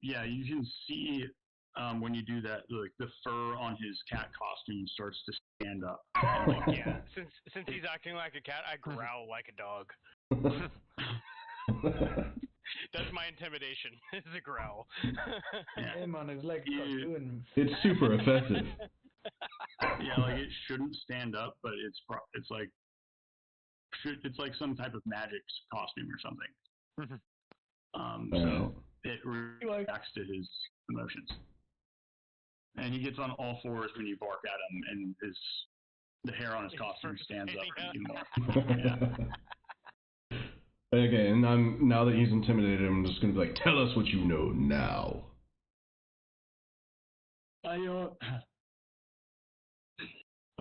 Speaker 6: Yeah, you can see when you do that, like the fur on his cat costume starts to stand up.
Speaker 1: Yeah, since he's acting like a cat, I growl like a dog. That's my intimidation. It's a growl.
Speaker 5: Hey, man, it's like cartoon.
Speaker 4: It's super effective.
Speaker 6: Yeah, like it shouldn't stand up, but it's like some type of magic costume or something. So it reacts to his emotions, and he gets on all fours when you bark at him, and the hair on his costume stands up even more. Yeah.
Speaker 4: Okay, and now that he's intimidated, I'm just gonna be like, "Tell us what you know now."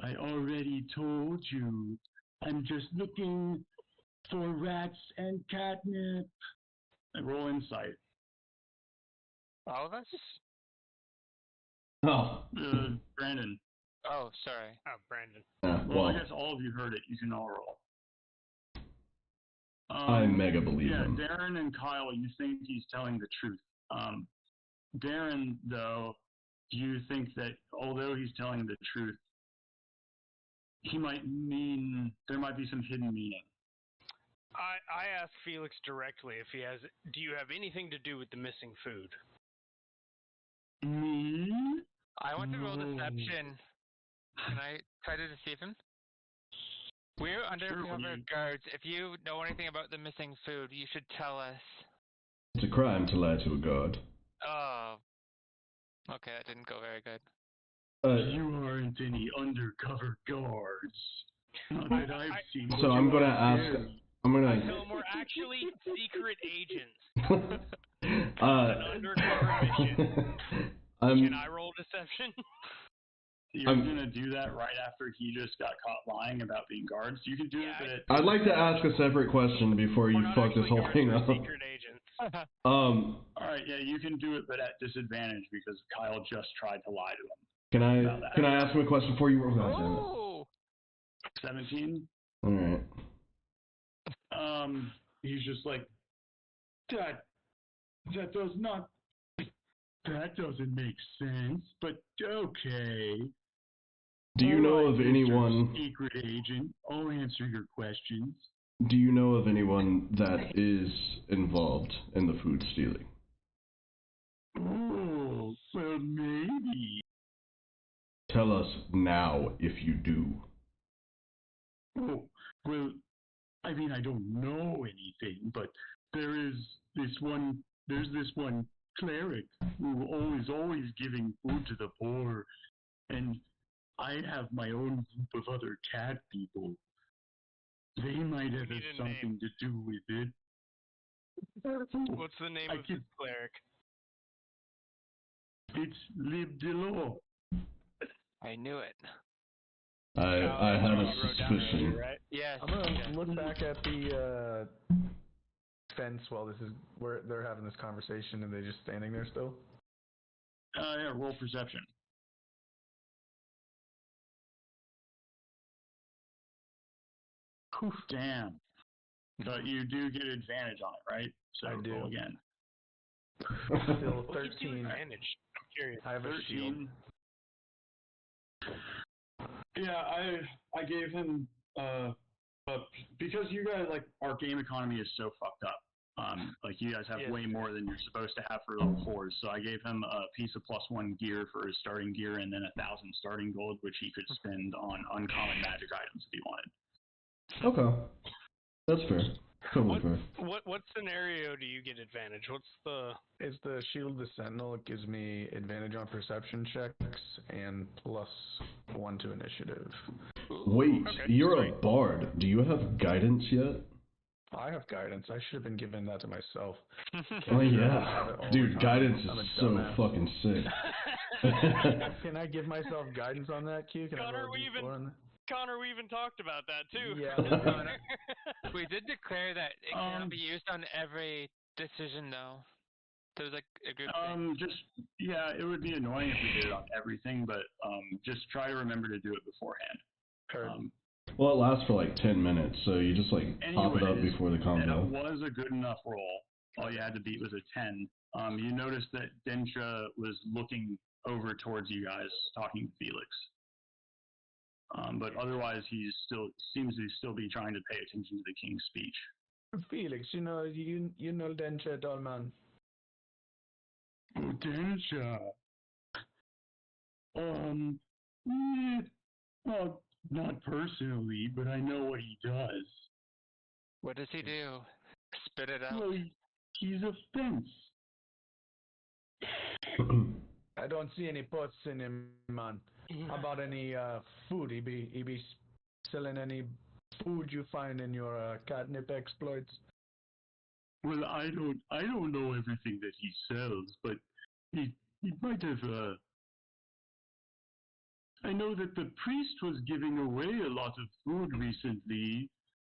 Speaker 6: I already told you. I'm just looking for rats and catnip. I roll insight.
Speaker 3: All of us?
Speaker 4: Oh.
Speaker 6: Brandon.
Speaker 3: Oh, sorry.
Speaker 1: Oh, Brandon.
Speaker 6: Well, I guess all of you heard it. You can all roll.
Speaker 4: I mega believe him.
Speaker 6: Yeah, Darren and Kyle, you think he's telling the truth. Darren, though, do you think that although he's telling the truth, there might be some hidden meaning?
Speaker 1: I ask Felix directly if he has. Do you have anything to do with the missing food?
Speaker 6: Me?
Speaker 3: I want to roll deception. Can I try to deceive him? We're undercover guards. If you know anything about the missing food, you should tell us.
Speaker 4: It's a crime to lie to a guard.
Speaker 3: Oh. Okay, that didn't go very good.
Speaker 6: You aren't any undercover guards. Not that I've seen.
Speaker 4: So I'm gonna ask. I'm gonna.
Speaker 1: So we're actually secret agents. An undercover mission. Can I roll deception?
Speaker 6: You're gonna do that right after he just got caught lying about being guards. You can do it.
Speaker 4: I'd like to ask a separate question before you fuck this whole thing up.
Speaker 1: Secret agents.
Speaker 6: All right, yeah, you can do it, but at disadvantage because Kyle just tried to lie to him.
Speaker 4: Can I ask him a question before you roll?
Speaker 3: Oh.
Speaker 6: 17.
Speaker 4: All right.
Speaker 6: He's just like that doesn't make sense, but okay.
Speaker 4: Do you know of anyone?
Speaker 6: Secret agent, I'll answer your questions.
Speaker 4: Do you know of anyone that is involved in the food stealing?
Speaker 6: Oh, well, maybe.
Speaker 4: Tell us now if you do.
Speaker 6: Oh, well, I mean, I don't know anything, but there's this one cleric who is always giving food to the poor, and I have my own group of other cat people. They might have
Speaker 1: need a
Speaker 6: something to do with it.
Speaker 1: What's the name of this cleric?
Speaker 6: It's Lib de Law.
Speaker 3: I knew it.
Speaker 4: I had a suspicion.
Speaker 1: Right?
Speaker 3: Yes.
Speaker 5: I'm gonna look back at the fence while this is where they're having this conversation and they're just standing there still.
Speaker 6: Yeah, roll perception. Oof, damn. But you do get advantage on it, right? So
Speaker 5: I do.
Speaker 6: roll again.
Speaker 5: Still
Speaker 1: What gives you
Speaker 5: 13.
Speaker 1: advantage? I'm curious.
Speaker 5: I have a shield.
Speaker 6: 13. Yeah, I gave him because you guys like our game economy is so fucked up. Like you guys have
Speaker 1: Yes.
Speaker 6: way more than you're supposed to have for level 4s. So I gave him a piece of +1 gear for his starting gear, and then 1,000 starting gold, which he could spend on uncommon magic items if he wanted.
Speaker 4: Okay. That's fair. Totally fair.
Speaker 1: What scenario do you get advantage? What's the...
Speaker 5: It's the Shield of the Sentinel. It gives me advantage on perception checks and +1 to initiative.
Speaker 4: Wait,
Speaker 1: Okay,
Speaker 4: you're
Speaker 1: sweet.
Speaker 4: a bard. Do you have guidance yet?
Speaker 5: I have guidance. I should have been giving that to myself.
Speaker 4: Oh
Speaker 5: I
Speaker 4: yeah,
Speaker 5: have it all
Speaker 4: dude,
Speaker 5: the time.
Speaker 4: guidance
Speaker 5: I'm a
Speaker 4: is so
Speaker 5: dumbass.
Speaker 4: fucking sick.
Speaker 5: Can I give myself guidance on that, Q? Can
Speaker 1: Connor,
Speaker 5: I roll a D4 on that?
Speaker 1: Connor, we even talked about that too.
Speaker 5: Yeah,
Speaker 3: We did declare that it cannot be used on every decision, though. There's like a group thing.
Speaker 6: It would be annoying if we did it on everything, but just try to remember to do it beforehand.
Speaker 5: Heard.
Speaker 4: Well, it lasts for like 10 minutes, so you just like pop it up
Speaker 6: Anyways,
Speaker 4: before the combat.
Speaker 6: That was a good enough roll. All you had to beat was a 10. You noticed that Densha was looking over towards you guys, talking to Felix. But otherwise, he seems to still be trying to pay attention to the king's speech.
Speaker 5: Felix, you know Densha at all, man.
Speaker 6: Oh, Densha. Well, not personally, but I know what he does.
Speaker 3: What does he do? Spit it out.
Speaker 6: Well, he's a fence.
Speaker 5: I don't see any pots in him, man. How about any food? He be selling any food you find in your catnip exploits?
Speaker 6: Well, I don't know everything that he sells, but he might have. I know that the priest was giving away a lot of food recently.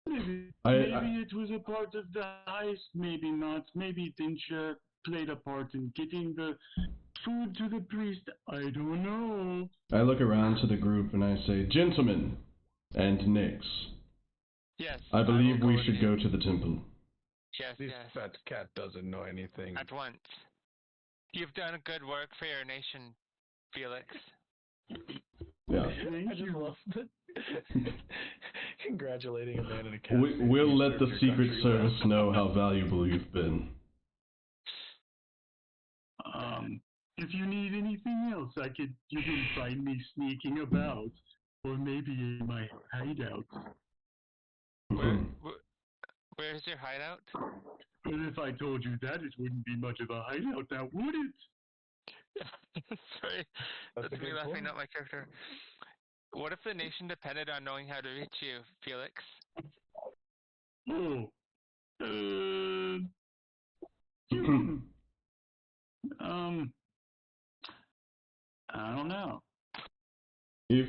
Speaker 6: Maybe it was a part of the heist, maybe not. Maybe Densha played a part in getting the food to the priest. I don't know.
Speaker 4: I look around to the group and I say, "Gentlemen and Nix,
Speaker 3: Yes.
Speaker 4: I believe
Speaker 3: will
Speaker 4: we
Speaker 3: with
Speaker 4: should
Speaker 3: you.
Speaker 4: go to the temple."
Speaker 3: Yes,
Speaker 5: This
Speaker 3: yes.
Speaker 5: fat cat doesn't know anything.
Speaker 3: At once. You've done good work for your nation, Felix.
Speaker 4: Yeah.
Speaker 5: I just love that. Congratulating a man in a cat.
Speaker 4: We'll let the Secret Service know how valuable you've been.
Speaker 6: If you need anything else, you can find me sneaking about, or maybe in my hideout.
Speaker 3: Where's your hideout?
Speaker 6: But if I told you that, it wouldn't be much of a hideout now, would it?
Speaker 3: Sorry,
Speaker 5: That's
Speaker 3: that's
Speaker 5: a
Speaker 3: me
Speaker 5: good
Speaker 3: laughing,
Speaker 5: point.
Speaker 3: not my character. What if the nation depended on knowing how to reach you, Felix?
Speaker 6: Oh. I don't know.
Speaker 4: If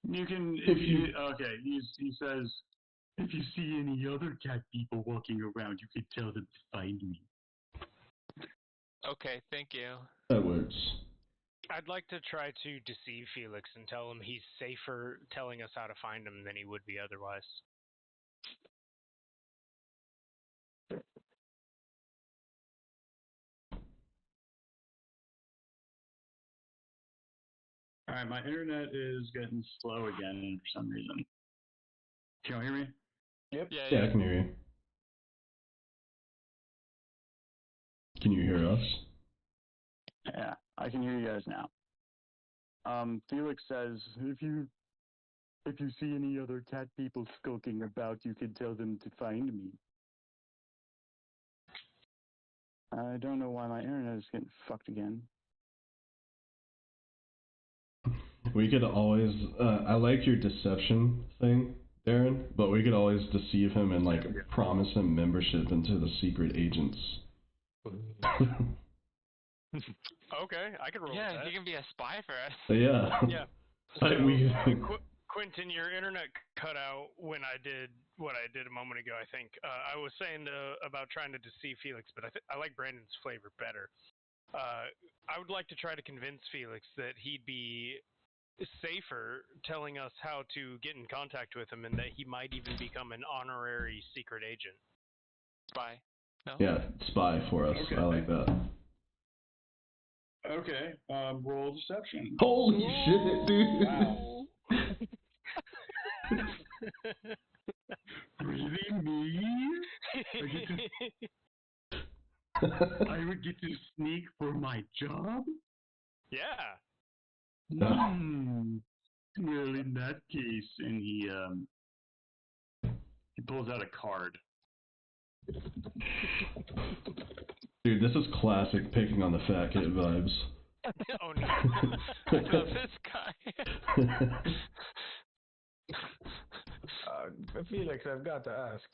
Speaker 6: You can, okay, he says, if you see any other cat people walking around, you can tell them to find me.
Speaker 3: Okay, thank you.
Speaker 4: that works.
Speaker 1: I'd like to try to deceive Felix and tell him he's safer telling us how to find him than he would be otherwise.
Speaker 6: Alright, my internet is getting slow again for some reason. Can you hear me?
Speaker 5: Yep.
Speaker 4: Yeah, I can hear you. Can you hear us?
Speaker 6: Yeah, I can hear you guys now. Felix says, if you see any other cat people skulking about, you can tell them to find me. I don't know why my internet is getting fucked again.
Speaker 4: We could always. I like your deception thing, Darren, but we could always deceive him and like promise him membership into the secret agents.
Speaker 1: Okay, I could roll
Speaker 3: Yeah,
Speaker 1: with that.
Speaker 3: you can be a spy for us.
Speaker 4: Yeah.
Speaker 1: Yeah.
Speaker 4: So,
Speaker 1: Quentin, your internet cut out when I did what I did a moment ago, I think. I was saying about trying to deceive Felix, but I like Brandon's flavor better. I would like to try to convince Felix that he'd be safer telling us how to get in contact with him and that he might even become an honorary secret agent.
Speaker 3: Spy. No?
Speaker 4: yeah, spy for us.
Speaker 6: Okay.
Speaker 4: I like that.
Speaker 6: Okay, roll deception.
Speaker 4: Holy shit, dude!
Speaker 6: Wow. Really, me? I would get to sneak for my job?
Speaker 1: Yeah.
Speaker 6: Well, in that case, and he pulls out a card.
Speaker 4: Dude, this is classic picking on the fat kid vibes.
Speaker 1: Oh no.
Speaker 3: I love this guy.
Speaker 5: Felix, I've got to ask.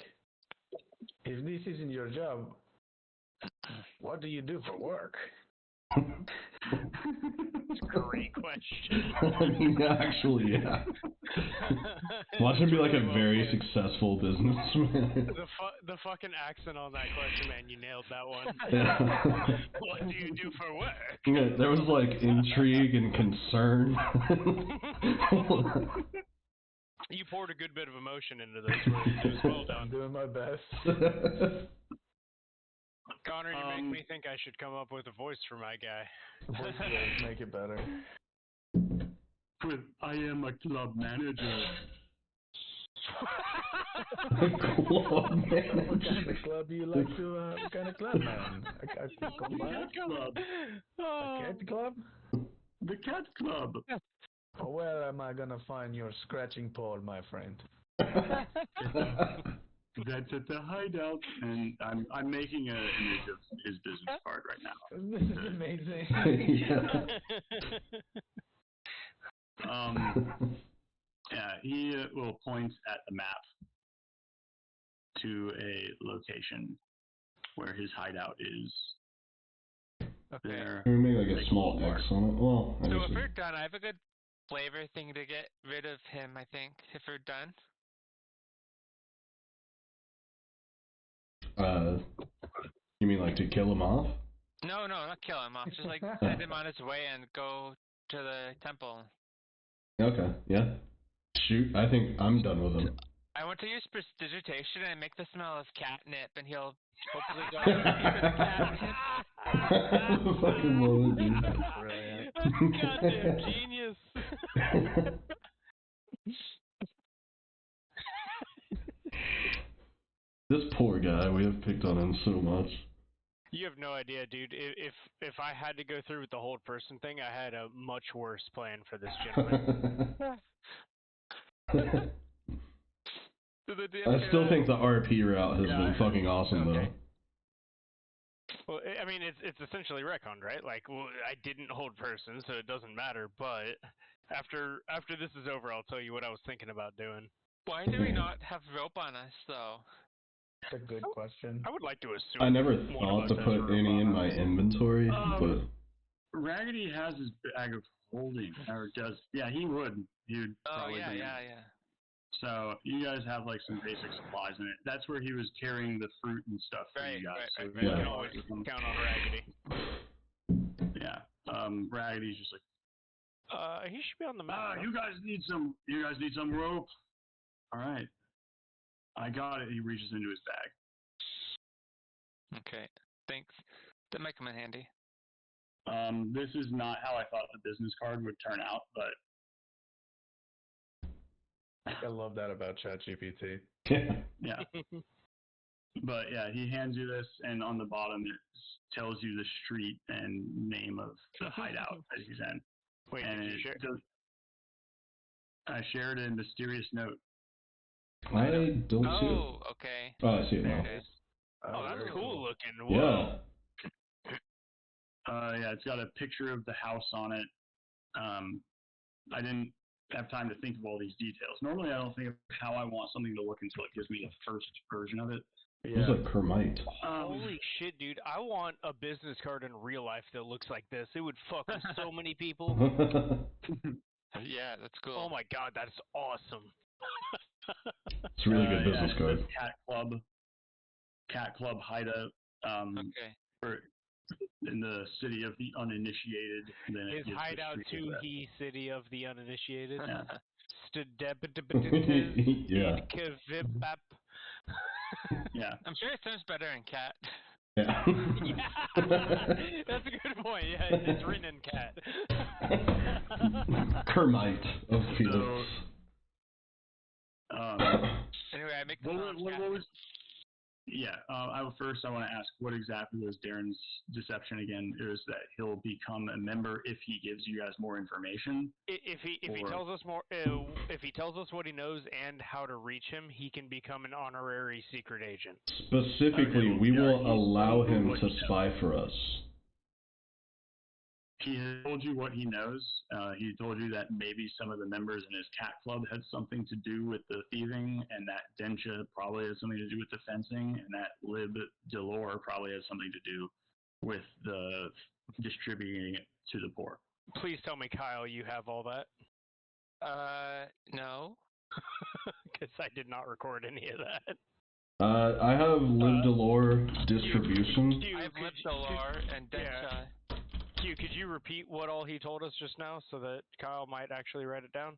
Speaker 5: If this isn't your job, what do you do for work?
Speaker 1: Great question.
Speaker 4: I mean, actually, yeah. Watch him be like a very successful businessman.
Speaker 1: The fucking accent on that question, man, you nailed that one.
Speaker 4: Yeah.
Speaker 1: What do you do for work?
Speaker 4: Yeah, there was like intrigue and concern.
Speaker 1: You poured a good bit of emotion into those words. It was well
Speaker 5: I'm
Speaker 1: done.
Speaker 5: doing my best.
Speaker 1: Connor, you make me think I should come up with a voice for my guy.
Speaker 5: Voice make it better.
Speaker 6: I am a club manager.
Speaker 4: Club
Speaker 5: What
Speaker 4: manager.
Speaker 5: kind of club do you like to, what kind of club, man? A cat
Speaker 6: Club.
Speaker 5: A cat club?
Speaker 6: The cat club.
Speaker 5: Where am I gonna find your scratching pole, my friend?
Speaker 6: That's at the hideout, and I'm making an image of his business card right now.
Speaker 5: This is amazing.
Speaker 6: Yeah, he will point at the map to a location where his hideout is.
Speaker 3: Okay.
Speaker 6: There.
Speaker 4: Can we make like a small X on it? Well, I
Speaker 3: So
Speaker 4: guess
Speaker 3: if we're done, I have a good flavor thing to get rid of him, I think, if we're done.
Speaker 4: You mean like to kill him off?
Speaker 3: No, not kill him off. Just like send him on his way and go to the temple.
Speaker 4: Okay, yeah. Shoot, I think I'm done with him.
Speaker 3: I want to use prestidigitation and make the smell of catnip, and he'll hopefully go to the catnip.
Speaker 4: Fucking love it, dude.
Speaker 5: Brilliant.
Speaker 1: Goddamn genius.
Speaker 4: This poor guy, we have picked on him so much.
Speaker 1: You have no idea, dude. If I had to go through with the hold person thing, I had a much worse plan for this gentleman.
Speaker 4: I still think the RP route has been fucking awesome,
Speaker 1: okay.
Speaker 4: though.
Speaker 1: Well, I mean, it's essentially retconned, right? Like, well, I didn't hold person, so it doesn't matter. But after this is over, I'll tell you what I was thinking about doing.
Speaker 3: Why do we not have rope on us, though?
Speaker 5: That's a good question.
Speaker 1: I would like to assume.
Speaker 4: I never
Speaker 1: one of
Speaker 4: thought
Speaker 1: us
Speaker 4: to
Speaker 1: has
Speaker 4: put
Speaker 1: rope
Speaker 4: any
Speaker 1: on
Speaker 4: in
Speaker 1: us.
Speaker 4: my inventory, but
Speaker 6: Raggedy has his bag of holding, or does? Yeah, he would. He would
Speaker 3: Oh,
Speaker 6: probably.
Speaker 3: yeah,
Speaker 6: bring it.
Speaker 3: yeah.
Speaker 6: So you guys have like some basic supplies in it. That's where he was carrying the fruit and stuff for you guys.
Speaker 3: Right.
Speaker 1: You
Speaker 4: Yeah.
Speaker 1: can always count on Raggedy.
Speaker 6: Yeah. Raggedy's just like,
Speaker 1: He should be on the map. no?
Speaker 6: you guys need some rope. All right. I got it. He reaches into his bag.
Speaker 3: Okay, thanks. That might come in handy.
Speaker 6: This is not how I thought the business card would turn out, but
Speaker 5: I love that about ChatGPT.
Speaker 6: yeah. But yeah, he hands you this, and on the bottom it tells you the street and name of the hideout that he's in.
Speaker 1: Wait,
Speaker 6: And
Speaker 1: did you share?
Speaker 6: I shared a mysterious note.
Speaker 4: I don't see it.
Speaker 3: Oh, okay.
Speaker 4: Oh, I see it
Speaker 3: There
Speaker 4: now.
Speaker 3: it is.
Speaker 1: Oh, that's
Speaker 5: very
Speaker 1: cool looking. Whoa.
Speaker 4: Yeah.
Speaker 6: Yeah, it's got a picture of the house on it. I didn't have time to think of all these details. Normally, I don't think of how I want something to look until it gives me the first version of it.
Speaker 4: Looks like Kermite.
Speaker 1: Holy shit, dude. I want a business card in real life that looks like this. It would fuck with so many people.
Speaker 3: Yeah, that's cool.
Speaker 1: Oh my god, that's awesome.
Speaker 4: It's a really good business
Speaker 6: it
Speaker 4: card.
Speaker 6: says Cat Club hideout.
Speaker 3: Okay.
Speaker 6: Or in the city of the uninitiated. Then it
Speaker 1: His
Speaker 6: gives the
Speaker 1: hideout
Speaker 6: street
Speaker 1: to
Speaker 6: address.
Speaker 1: he city of the uninitiated.
Speaker 6: Yeah.
Speaker 4: Yeah.
Speaker 6: Yeah.
Speaker 3: I'm sure it sounds better in cat.
Speaker 4: Yeah.
Speaker 1: Yeah. That's a good point. Yeah, it's written in cat.
Speaker 4: Kermite of Felix.
Speaker 3: Anyway, I make the
Speaker 6: What
Speaker 3: sound
Speaker 6: was? Yeah. I want to ask what exactly was Darren's deception again? It was that he'll become a member if he gives you guys more information.
Speaker 1: If he tells us more, if he tells us what he knows and how to reach him, he can become an honorary secret agent.
Speaker 4: Specifically, we will allow him to spy for us.
Speaker 6: He has told you what he knows. He told you that maybe some of the members in his cat club had something to do with the thieving, and that Densha probably has something to do with the fencing, and that Lib Delore probably has something to do with the distributing it to the poor.
Speaker 1: Please tell me, Kyle, you have all that.
Speaker 3: No.
Speaker 1: Because I did not record any of that.
Speaker 4: I have Lib Delore distribution.
Speaker 3: I have Lib Delore and Densha.
Speaker 1: Q, could you repeat what all he told us just now so that Kyle might actually write it down?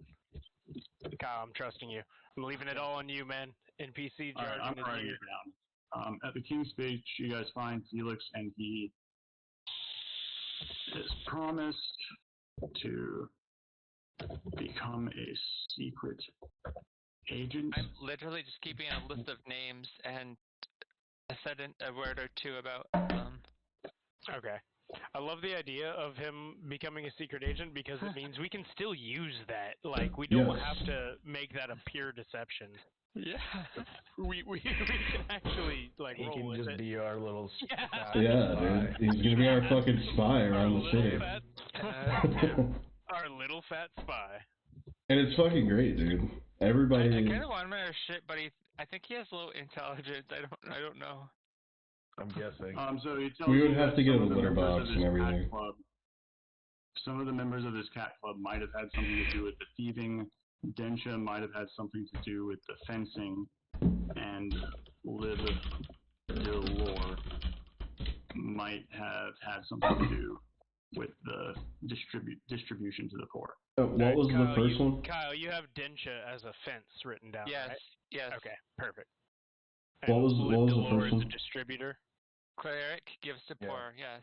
Speaker 1: Kyle, I'm trusting you. I'm leaving it all on you, man. NPC jargon.
Speaker 6: I'm writing it down. At the King's speech, you guys find Felix, and he has promised to become a secret agent.
Speaker 3: I'm literally just keeping a list of names, and I said a word or two about
Speaker 1: Okay. I love the idea of him becoming a secret agent because it means we can still use that. Like, we don't have to make that a pure deception.
Speaker 3: Yeah.
Speaker 1: We can actually, like,
Speaker 5: He
Speaker 1: roll
Speaker 5: can
Speaker 1: with
Speaker 5: just
Speaker 1: it.
Speaker 5: be our little
Speaker 4: Yeah, dude. He's gonna be our fucking spy around the city.
Speaker 1: Our little fat spy.
Speaker 4: And it's fucking great, dude. Everybody.
Speaker 3: I kind of want him in our shit, but I think he has low intelligence. I don't know.
Speaker 5: I'm guessing.
Speaker 6: So he tells
Speaker 4: We would
Speaker 6: you
Speaker 4: have
Speaker 6: that
Speaker 4: to get
Speaker 6: some
Speaker 4: a
Speaker 6: of the
Speaker 4: litter
Speaker 6: members
Speaker 4: box
Speaker 6: of
Speaker 4: and
Speaker 6: his
Speaker 4: everything.
Speaker 6: cat club- Some of the members of his cat club might have had something to do with the thieving. Densha might have had something to do with the fencing, and Lib Delore might have had something to do with the distribution to the poor.
Speaker 4: What was
Speaker 1: Kyle,
Speaker 4: the first one?
Speaker 1: Kyle, you have Densha as a fence written down,
Speaker 3: Yes.
Speaker 1: right?
Speaker 3: Yes.
Speaker 1: Okay, perfect.
Speaker 4: What was the
Speaker 1: Delore
Speaker 4: first
Speaker 1: is
Speaker 4: one?
Speaker 1: the distributor.
Speaker 3: Cleric gives to
Speaker 5: Yeah.
Speaker 3: poor. Yes.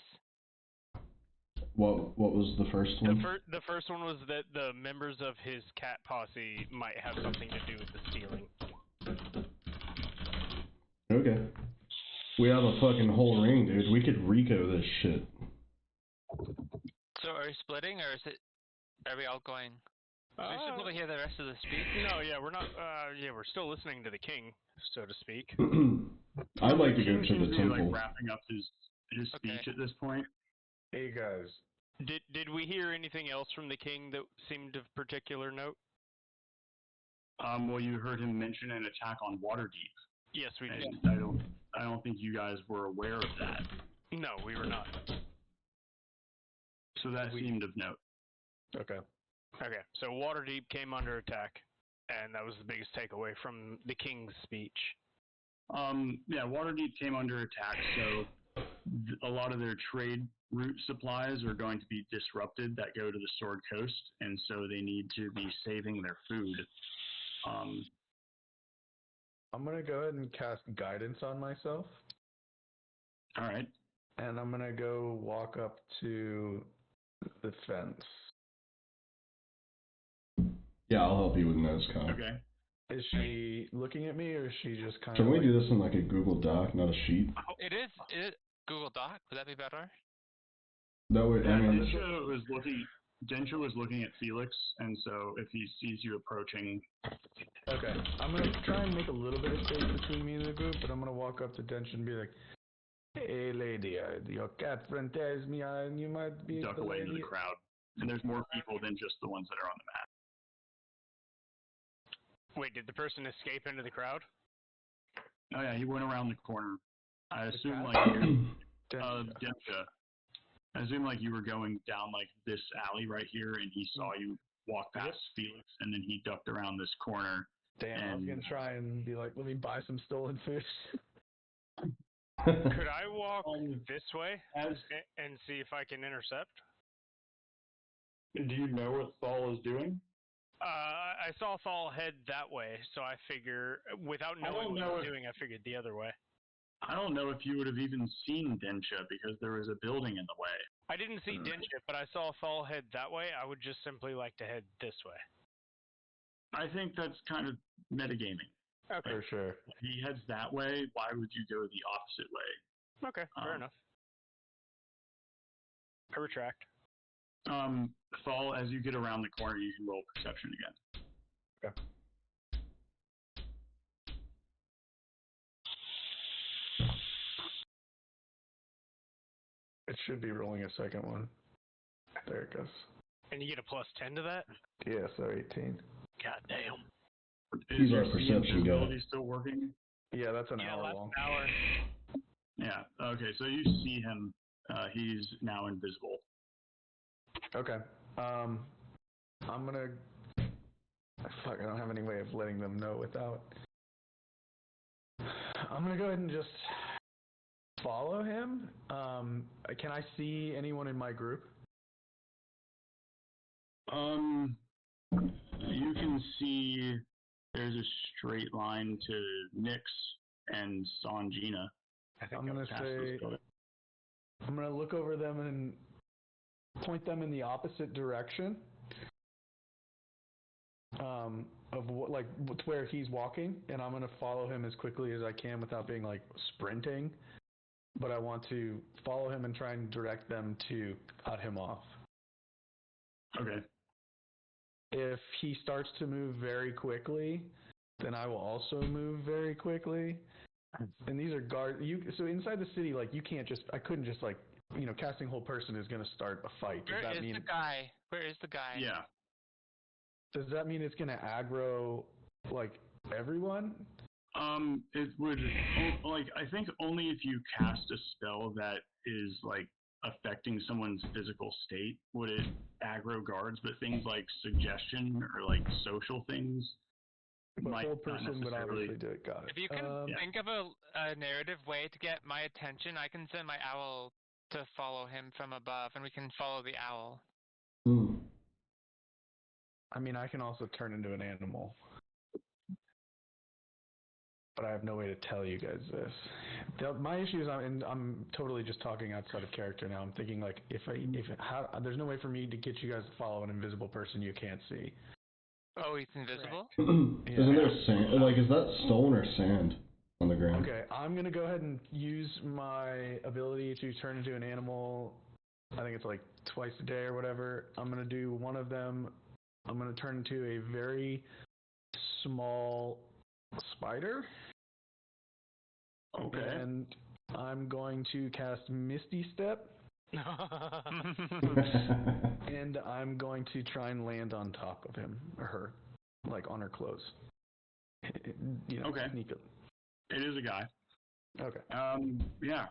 Speaker 4: What was the first one?
Speaker 1: The first one was that the members of his cat posse might have something to do with the stealing.
Speaker 4: Okay. We have a fucking whole ring, dude. We could Rico this shit.
Speaker 3: So are we splitting, or are we all going? We should probably hear the rest of the speech.
Speaker 1: No, yeah, we're not. Yeah, we're still listening to the king, so to speak.
Speaker 4: I'd like to go
Speaker 6: King
Speaker 4: to
Speaker 6: seems
Speaker 4: the
Speaker 6: be,
Speaker 4: temple.
Speaker 6: like wrapping up his speech at this point.
Speaker 5: Hey guys.
Speaker 1: Did we hear anything else from the king that seemed of particular note?
Speaker 6: Well, you heard him mention an attack on Waterdeep.
Speaker 1: Yes, we did.
Speaker 6: And I don't think you guys were aware of that.
Speaker 1: No, we were not.
Speaker 6: So that seemed of note.
Speaker 5: Okay.
Speaker 1: Okay, so Waterdeep came under attack, and that was the biggest takeaway from the king's speech.
Speaker 6: Yeah, Waterdeep came under attack, so a lot of their trade route supplies are going to be disrupted that go to the Sword Coast, and so they need to be saving their food.
Speaker 5: I'm gonna go ahead and cast guidance on myself,
Speaker 6: All right.
Speaker 5: and I'm gonna go walk up to the fence.
Speaker 4: Yeah, I'll help you with NoseCon.
Speaker 6: Okay.
Speaker 5: Is she looking at me, or is she just kind
Speaker 4: Can
Speaker 5: of?
Speaker 4: we do this in like a Google Doc, not a sheet?
Speaker 3: It is Google Doc. Would that be better?
Speaker 4: That way, I mean,
Speaker 6: Densha was looking at Felix, and so if he sees you approaching...
Speaker 5: Okay. I'm gonna try and make a little bit of space between me and the group, but I'm gonna walk up to Densha and be like, Hey, lady, your cat friend tells me you might be
Speaker 6: Duck
Speaker 5: the
Speaker 6: away into
Speaker 5: lady.
Speaker 6: the crowd. And there's more people than just the ones that are on the map.
Speaker 1: Wait, did the person escape into the crowd?
Speaker 6: Oh yeah, he went around the corner. I assume
Speaker 5: cat?
Speaker 6: like you,
Speaker 5: Densha.
Speaker 6: Densha. I assume like you were going down like this alley right here, and he saw you walk past Felix, and then he ducked around this corner.
Speaker 5: Damn, I was gonna try and be like, let me buy some stolen fish.
Speaker 1: Could I walk this way
Speaker 6: As
Speaker 1: and see if I can intercept?
Speaker 6: do you know what Saul is doing?
Speaker 1: I saw Thal head that way, so I figure, without knowing what he's doing, I figured the other way.
Speaker 6: I don't know if you would have even seen Densha because there was a building in the way.
Speaker 1: I didn't see Densha, but I saw Thal head that way. I would just simply like to head this way.
Speaker 6: I think that's kind of metagaming.
Speaker 1: Okay.
Speaker 5: For sure.
Speaker 6: If he heads that way, why would you go the opposite way?
Speaker 1: Okay, fair enough. I retract.
Speaker 6: Saul, as you get around the corner, you can roll perception again.
Speaker 5: Okay. It should be rolling a second one. There it goes.
Speaker 1: And you get a plus 10 to that?
Speaker 5: Yeah, so 18.
Speaker 1: God damn.
Speaker 4: He's
Speaker 6: your
Speaker 4: our perception guy.
Speaker 6: invisibility still working?
Speaker 5: Yeah, that's an hour
Speaker 1: last
Speaker 5: long.
Speaker 1: hour.
Speaker 6: Yeah. Okay, so you see him. He's now invisible.
Speaker 5: Okay. I'm gonna. Fuck, I don't have any way of letting them know without. I'm gonna go ahead and just follow him. Can I see anyone in my group?
Speaker 6: You can see there's a straight line to Nyx and Sanjina.
Speaker 5: I'm gonna say. I'm gonna look over them and point them in the opposite direction. Of what, like, to where he's walking, and I'm gonna follow him as quickly as I can without being like sprinting. But I want to follow him and try and direct them to cut him off.
Speaker 6: Okay.
Speaker 5: If he starts to move very quickly, then I will also move very quickly. And these are so inside the city, like, you can't just, I couldn't just, like, casting whole person is going to start a fight. Does that mean
Speaker 3: the guy? Where is the guy?
Speaker 6: Yeah.
Speaker 5: Does that mean it's going to aggro, like, everyone?
Speaker 6: It would, like, I think only if you cast a spell that is, like, affecting someone's physical state would it aggro guards, but things like suggestion or, like, social things
Speaker 5: But
Speaker 6: might
Speaker 5: whole
Speaker 6: not
Speaker 5: person would
Speaker 6: necessarily.
Speaker 5: obviously do it. Got it.
Speaker 3: If you can think of a narrative way to get my attention, I can send my owl to follow him from above, and we can follow the owl.
Speaker 5: I mean, I can also turn into an animal. But I have no way to tell you guys this. My issue is I'm totally just talking outside of character now. I'm thinking, like, there's no way for me to get you guys to follow an invisible person you can't see.
Speaker 3: Oh, he's invisible?
Speaker 4: Isn't there sand? Like, is that stone or sand on the ground?
Speaker 5: Okay, I'm going to go ahead and use my ability to turn into an animal. I think it's like twice a day or whatever. I'm going to do one of them. I'm going to turn into a very small spider.
Speaker 6: Okay.
Speaker 5: And I'm going to cast Misty Step. And I'm going to try and land on top of him or her, like on her clothes.
Speaker 6: Okay.
Speaker 5: Sneak it.
Speaker 6: It is a guy.
Speaker 5: Okay.
Speaker 6: Yeah.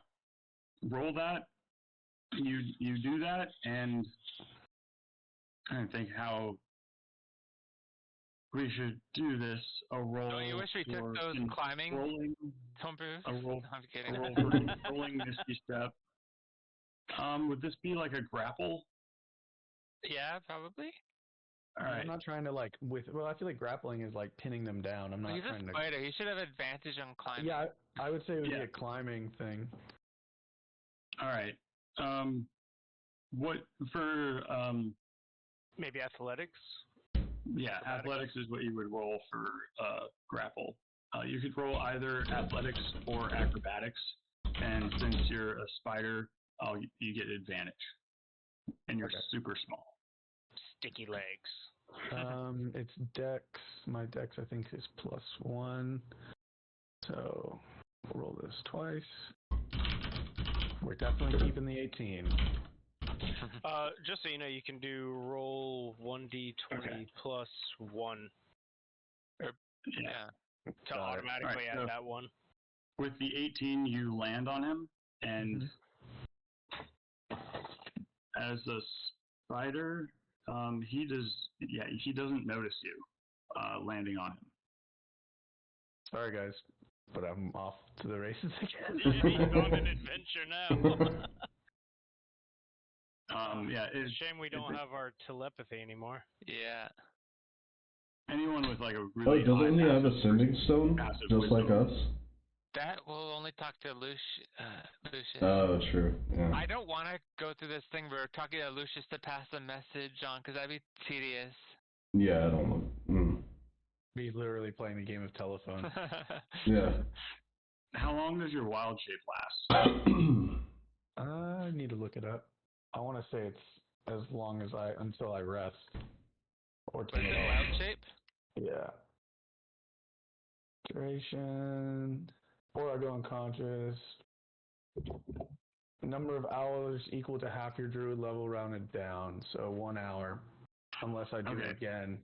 Speaker 6: Roll that. You do that, and I don't think how we should do this. A roll.
Speaker 3: Don't you wish we took those climbing? Homebrews?
Speaker 6: A roll.
Speaker 3: No, I'm kidding.
Speaker 6: A roll for rolling Misty Step. Would this be like a grapple?
Speaker 3: Yeah, probably.
Speaker 6: All right.
Speaker 5: I'm not trying to I feel like grappling is like pinning them down. I'm not
Speaker 3: He's
Speaker 5: trying
Speaker 3: a
Speaker 5: to.
Speaker 3: spider. He should have advantage on climbing.
Speaker 5: Yeah, I would say it would be a climbing thing.
Speaker 6: All right. What for?
Speaker 1: Maybe athletics?
Speaker 6: Yeah, athletics is what you would roll for grapple. You could roll either athletics or acrobatics, and since you're a spider, you get advantage, and you're super small.
Speaker 1: Sticky legs.
Speaker 5: It's dex. My dex, I think, is +1. So we'll roll this twice. We're definitely keeping the 18.
Speaker 1: Just so you know, you can do roll 1d20 plus 1
Speaker 3: Yeah.
Speaker 1: to automatically add that one.
Speaker 6: With the 18, you land on him, and as a spider, he doesn't notice you landing on him.
Speaker 5: Sorry, guys, but I'm off to the races again.
Speaker 1: He's on an adventure now.
Speaker 6: It's
Speaker 1: a shame we don't have our telepathy anymore.
Speaker 3: Yeah.
Speaker 6: Anyone with like a
Speaker 4: Oh,
Speaker 6: really
Speaker 4: doesn't he have a sending stone,
Speaker 6: passive
Speaker 4: just like
Speaker 6: wisdom.
Speaker 4: us?
Speaker 3: That will only talk to Lucius.
Speaker 4: Oh, true. Yeah.
Speaker 3: I don't want to go through this thing where we're talking to Lucius to pass a message on, because that'd be tedious.
Speaker 4: Yeah, I don't know.
Speaker 5: Be literally playing a game of telephone.
Speaker 4: Yeah.
Speaker 6: How long does your wild shape last?
Speaker 5: I need to look it up. I want to say it's as long as until I rest. Or
Speaker 3: What is it, wild shape?
Speaker 5: Yeah. Duration. Or I go unconscious. Number of hours equal to half your druid level rounded down. So 1 hour. Unless I do it again.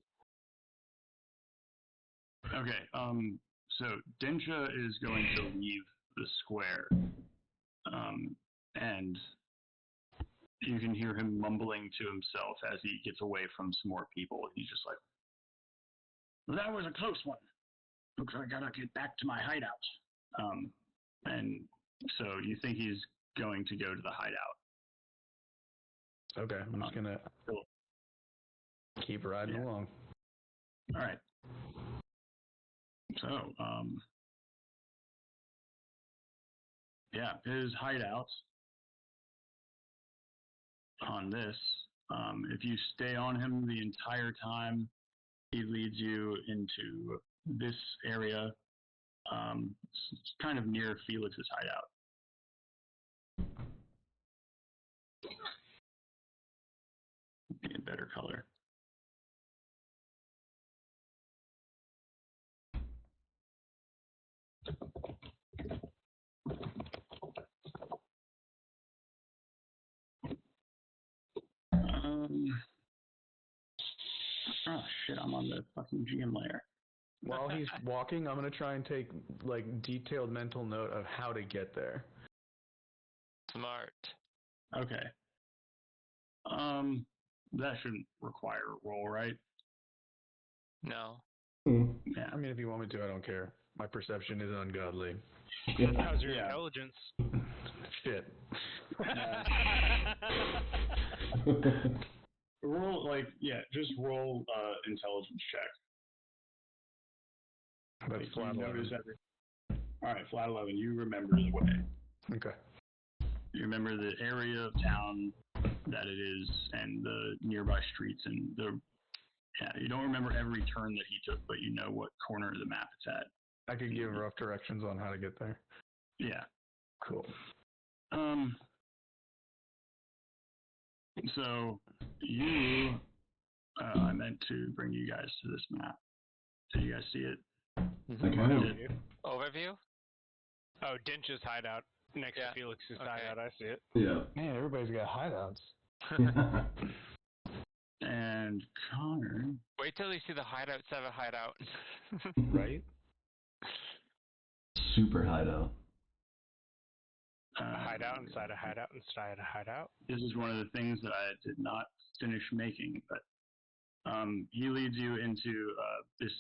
Speaker 6: Okay. So Densha is going to leave the square. And you can hear him mumbling to himself as he gets away from some more people. He's just like, well, that was a close one. Looks like I gotta get back to my hideout. And so you think he's going to go to the hideout.
Speaker 5: Okay, I'm just gonna keep riding along.
Speaker 6: All right. So, his hideout on this, if you stay on him the entire time, he leads you into this area. It's kind of near Felix's hideout. In better color. Oh shit, I'm on the fucking GM layer.
Speaker 5: While he's walking, I'm gonna try and take like detailed mental note of how to get there.
Speaker 3: Smart.
Speaker 6: Okay. That shouldn't require a roll, right?
Speaker 3: No.
Speaker 6: Yeah.
Speaker 5: I mean, if you want me to, I don't care. My perception is ungodly.
Speaker 1: How's your intelligence?
Speaker 5: Shit.
Speaker 6: Roll, just roll intelligence check.
Speaker 5: That's flat 11.
Speaker 6: Alright, flat 11. You remember the way.
Speaker 5: Okay.
Speaker 6: You remember the area of town that it is and the nearby streets and you don't remember every turn that he took, but you know what corner of the map it's at.
Speaker 5: I could give rough directions on how to get there.
Speaker 6: Yeah.
Speaker 5: Cool.
Speaker 6: So you I meant to bring you guys to this map. Did you guys see it?
Speaker 4: I kind of did.
Speaker 3: Overview?
Speaker 1: Oh, Dinch's hideout next to Felix's hideout. I see it.
Speaker 4: Yeah.
Speaker 5: Man, everybody's got hideouts.
Speaker 6: And Connor.
Speaker 3: Wait till you see the hideouts have a hideout.
Speaker 5: Right?
Speaker 4: Super hideout.
Speaker 1: A hideout inside a hideout inside a hideout.
Speaker 6: This is one of the things that I did not finish making, but he leads you into this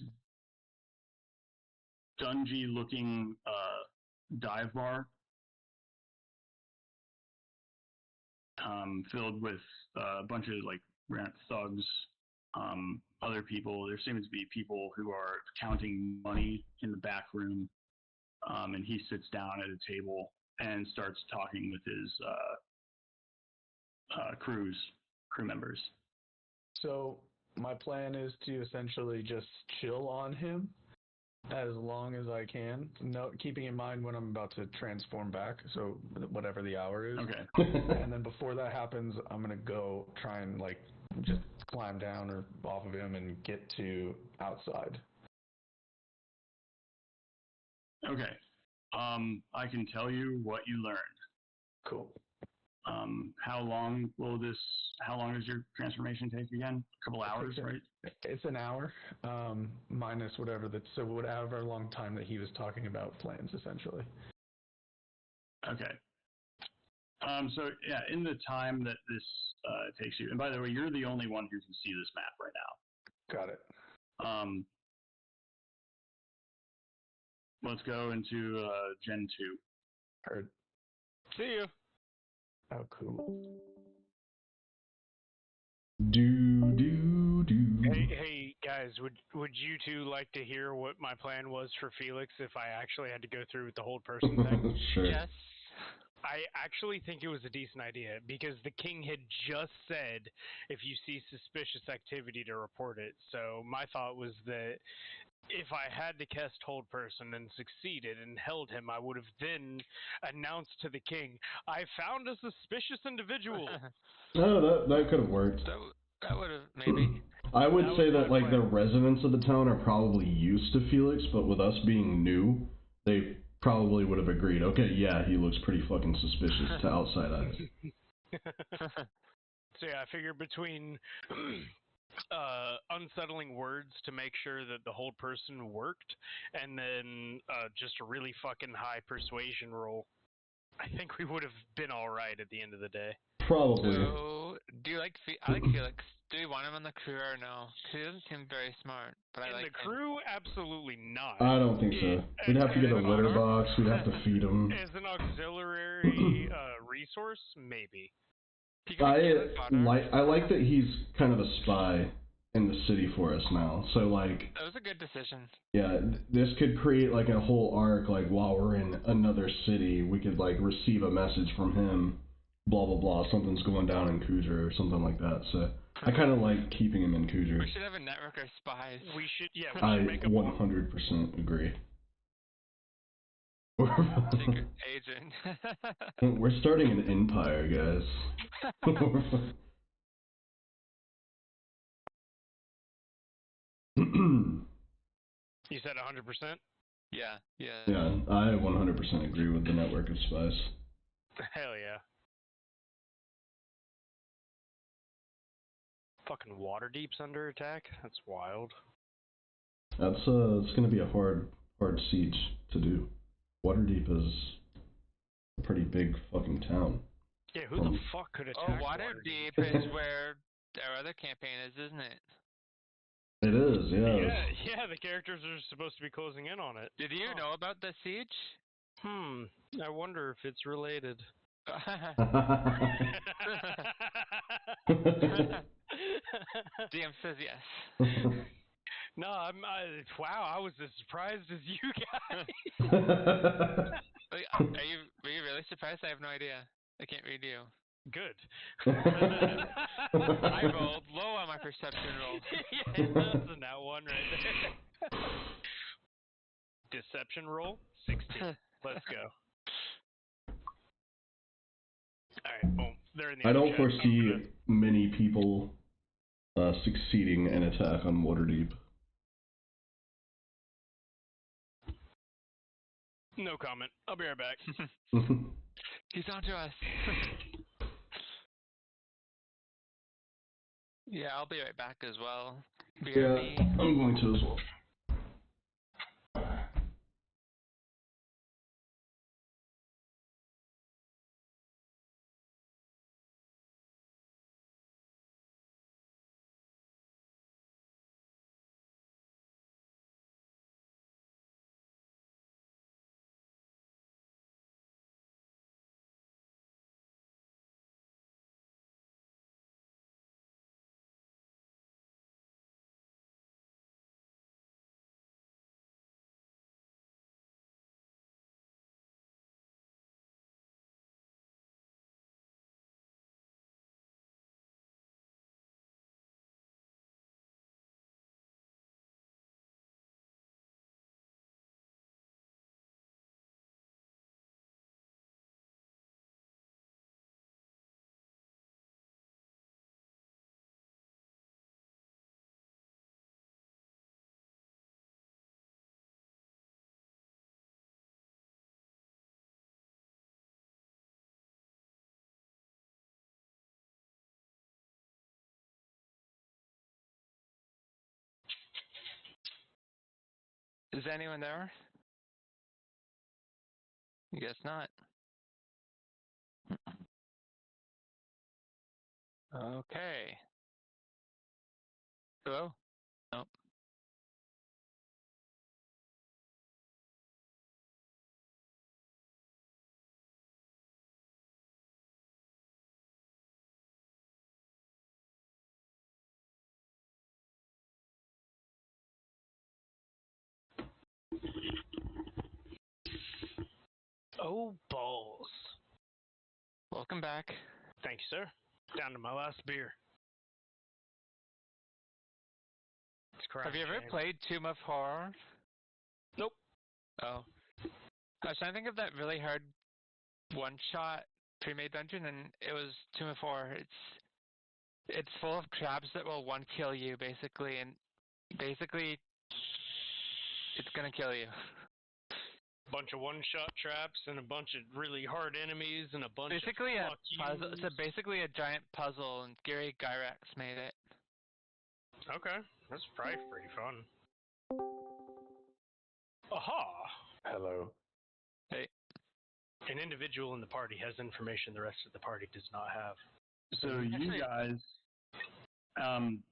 Speaker 6: dungy-looking dive bar filled with a bunch of thugs, other people. There seems to be people who are counting money in the back room, and he sits down at a table and starts talking with his crew members.
Speaker 5: So my plan is to essentially just chill on him as long as I can. Keeping in mind when I'm about to transform back, so whatever the hour is.
Speaker 6: Okay.
Speaker 5: And then before that happens, I'm gonna go try and just climb down or off of him and get to outside.
Speaker 6: Okay. I can tell you what you learned.
Speaker 5: Cool.
Speaker 2: How long does your transformation take again? A couple hours, right?
Speaker 5: It's an hour, minus whatever long time that he was talking about planes, essentially.
Speaker 2: Okay. So yeah, in the time that this takes you, and by the way, you're the only one who can see this map right now.
Speaker 5: Got it.
Speaker 2: Let's go into Gen 2.
Speaker 5: Heard.
Speaker 1: See you.
Speaker 5: Oh, cool.
Speaker 1: Hey guys, would you two like to hear what my plan was for Felix if I actually had to go through with the hold person thing?
Speaker 4: Sure.
Speaker 3: Yes.
Speaker 1: I actually think it was a decent idea because the king had just said if you see suspicious activity to report it. So my thought was that if I had to cast hold person and succeeded and held him, I would have then announced to the king, I found a suspicious individual.
Speaker 4: No, that could have worked.
Speaker 3: That would have maybe.
Speaker 4: I would
Speaker 1: That
Speaker 4: say
Speaker 1: was
Speaker 4: that
Speaker 1: my
Speaker 4: like the
Speaker 1: plan.
Speaker 4: residents of the town are probably used to Felix, but with us being new, they probably would have agreed. Okay, yeah, he looks pretty fucking suspicious to outside eyes.
Speaker 1: So yeah, I figured between unsettling words to make sure that the hold person worked, and then just a really fucking high persuasion roll, I think we would have been all right at the end of the day.
Speaker 4: Probably.
Speaker 3: So, do you like I like Felix. Do you want him on the crew or no? 'Cause he doesn't seem very smart, but I
Speaker 1: In
Speaker 3: like
Speaker 1: the
Speaker 3: him.
Speaker 1: crew, absolutely not.
Speaker 4: I don't think so. We'd have to get a litter box. We'd have to feed him.
Speaker 1: As an auxiliary resource, maybe.
Speaker 3: He could be cannon fodder.
Speaker 4: I like that he's kind of a spy in the city for us now. So like,
Speaker 3: That was a good decision.
Speaker 4: yeah, this could create like a whole arc. Like while we're in another city, we could like receive a message from him. Blah blah blah. Something's going down in Kuzer or something like that. So I kind of like keeping him in Kuzer.
Speaker 3: We should have a network of spies.
Speaker 1: We should
Speaker 4: I
Speaker 1: make a
Speaker 4: 100% agree.
Speaker 3: Secret agent.
Speaker 4: We're starting an empire, guys.
Speaker 1: You said 100%?
Speaker 3: Yeah.
Speaker 4: Yeah, I 100% agree with the network of spies.
Speaker 1: Hell yeah. Fucking Waterdeep's under attack? That's wild.
Speaker 4: That's it's gonna be a hard siege to do. Waterdeep is a pretty big fucking town.
Speaker 1: Yeah, who the fuck could attack
Speaker 3: Waterdeep is where our other campaign is, isn't it?
Speaker 4: It is, yeah.
Speaker 1: Yeah, the characters are supposed to be closing in on it.
Speaker 3: Did you know about the siege?
Speaker 1: I wonder if it's related.
Speaker 3: DM says yes.
Speaker 1: No, wow, I was as surprised as you guys.
Speaker 3: Were you really surprised? I have no idea. I can't read you.
Speaker 1: Good.
Speaker 3: I rolled low on my perception roll.
Speaker 1: Yeah, that's a nat one right there. Deception roll, 16. Let's go. Alright, boom. They're in the
Speaker 4: I
Speaker 1: other
Speaker 4: don't
Speaker 1: chat.
Speaker 4: foresee many people succeeding an attack on Waterdeep.
Speaker 1: No comment. I'll be right back.
Speaker 3: He's on to us. Yeah, I'll be right back as well.
Speaker 4: Yeah, I'm going to as well.
Speaker 3: Is anyone there? I guess not. Okay. Hello? Nope.
Speaker 1: Oh, balls.
Speaker 3: Welcome back.
Speaker 1: Thank you, sir. Down to my last beer. It's a
Speaker 3: Have you ever
Speaker 1: shame.
Speaker 3: played Tomb of Horror?
Speaker 1: Nope.
Speaker 3: Oh. I was trying to think of that really hard one-shot pre-made dungeon, and it was Tomb of Horror. It's full of crabs that will one-kill you, basically, and basically it's gonna kill you.
Speaker 1: Bunch of one-shot traps and a bunch of really hard enemies and a bunch
Speaker 3: Basically
Speaker 1: of
Speaker 3: a
Speaker 1: fuck
Speaker 3: puzzle.
Speaker 1: yous.
Speaker 3: It's basically a giant puzzle, and Gary Gyrax made it.
Speaker 1: Okay, that's probably pretty fun. Aha!
Speaker 5: Hello.
Speaker 3: Hey,
Speaker 1: An individual in the party has information the rest of the party does not have.
Speaker 6: So you
Speaker 3: Actually-
Speaker 6: guys,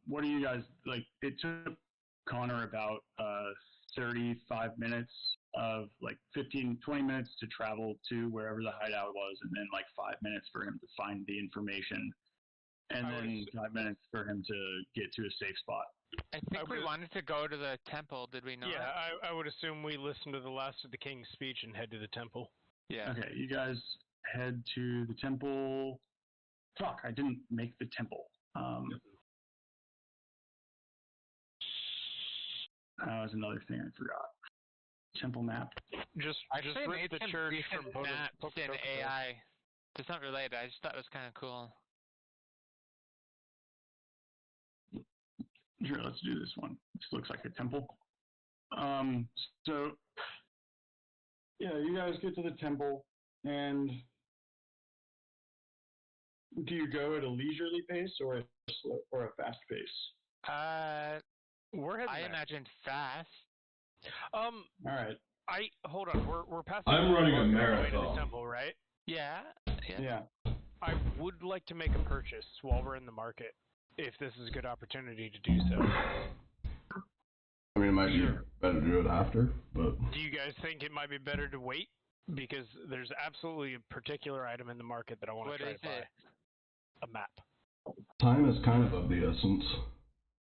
Speaker 6: what do you guys like? It took Connor about 35 minutes of like 15, 20 minutes to travel to wherever the hideout was, and then like 5 minutes for him to find the information, and
Speaker 1: I would
Speaker 6: then 5 minutes for him to get to a safe spot.
Speaker 3: I think we
Speaker 1: would've-
Speaker 3: wanted to go to the temple, did we not?
Speaker 1: Yeah, I would assume we listen to the last of the king's speech and head to the temple.
Speaker 3: Yeah.
Speaker 6: Okay, you guys head to the temple. Fuck, I didn't make the temple. That was another thing I forgot. Temple map.
Speaker 1: Just
Speaker 3: Actually
Speaker 1: rip
Speaker 3: made
Speaker 1: the
Speaker 3: some
Speaker 1: church
Speaker 3: decent
Speaker 1: from
Speaker 3: maps in
Speaker 1: Pocatello.
Speaker 3: AI. It's not related. I just thought it was kind of cool.
Speaker 6: Sure, let's do this one. This looks like a temple. So yeah, you guys get to the temple, and do you go at a leisurely pace or a fast pace?
Speaker 1: We're heading
Speaker 3: I
Speaker 1: there.
Speaker 3: imagined fast.
Speaker 6: All right.
Speaker 1: Hold on. We're passing.
Speaker 4: I'm
Speaker 1: the
Speaker 4: running a
Speaker 1: market on the way to the
Speaker 4: marathon.
Speaker 1: temple, right?
Speaker 3: Yeah.
Speaker 6: Yeah.
Speaker 1: I would like to make a purchase while we're in the market, if this is a good opportunity to do so.
Speaker 4: I mean, it might be better to do it after, but
Speaker 1: Do you guys think it might be better to wait? Because there's absolutely a particular item in the market that I want to
Speaker 3: What
Speaker 1: try
Speaker 3: is
Speaker 1: to buy.
Speaker 3: it?
Speaker 1: A map.
Speaker 4: time is kind of the essence.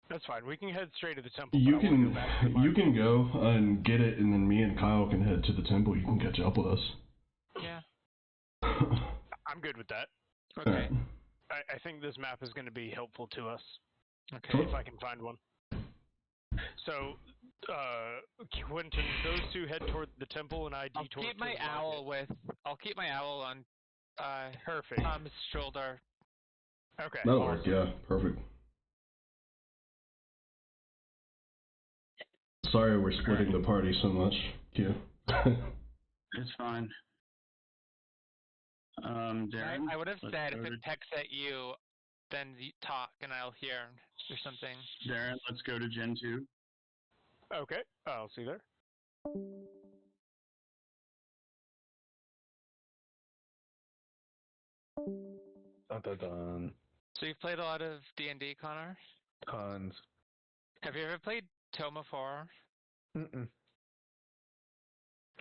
Speaker 1: That's fine. We can head straight to the temple.
Speaker 4: You
Speaker 1: but I wanna
Speaker 4: can
Speaker 1: go back to the
Speaker 4: you
Speaker 1: market.
Speaker 4: can go and get it, and then me and Kyle can head to the temple. You can catch up with us.
Speaker 3: Yeah.
Speaker 1: I'm good with that.
Speaker 3: Okay.
Speaker 4: Alright.
Speaker 1: I think this map is going to be helpful to us
Speaker 3: Okay.
Speaker 1: if I can find one. So, Quentin, those two head toward the temple, and I
Speaker 3: I'll
Speaker 1: detour
Speaker 3: keep my
Speaker 1: to the market.
Speaker 3: owl with. I'll keep my owl on.
Speaker 1: Perfect.
Speaker 3: Tom's shoulder.
Speaker 1: Okay.
Speaker 4: That'll
Speaker 1: awesome.
Speaker 4: work. Yeah, perfect. Sorry, we're splitting the party so much, Q.
Speaker 6: It's fine. Darren,
Speaker 3: I would have
Speaker 6: let's
Speaker 3: said
Speaker 6: go
Speaker 3: if
Speaker 6: to-
Speaker 3: it pecks at you, then you talk and I'll hear or something.
Speaker 6: Darren, let's go to Gen 2.
Speaker 1: Okay. I'll see you there.
Speaker 5: Dun, dun, dun.
Speaker 3: So you've played a lot of D&D, Connor?
Speaker 5: Tons.
Speaker 3: Have you ever played Tome of Horror?
Speaker 5: Mm-mm.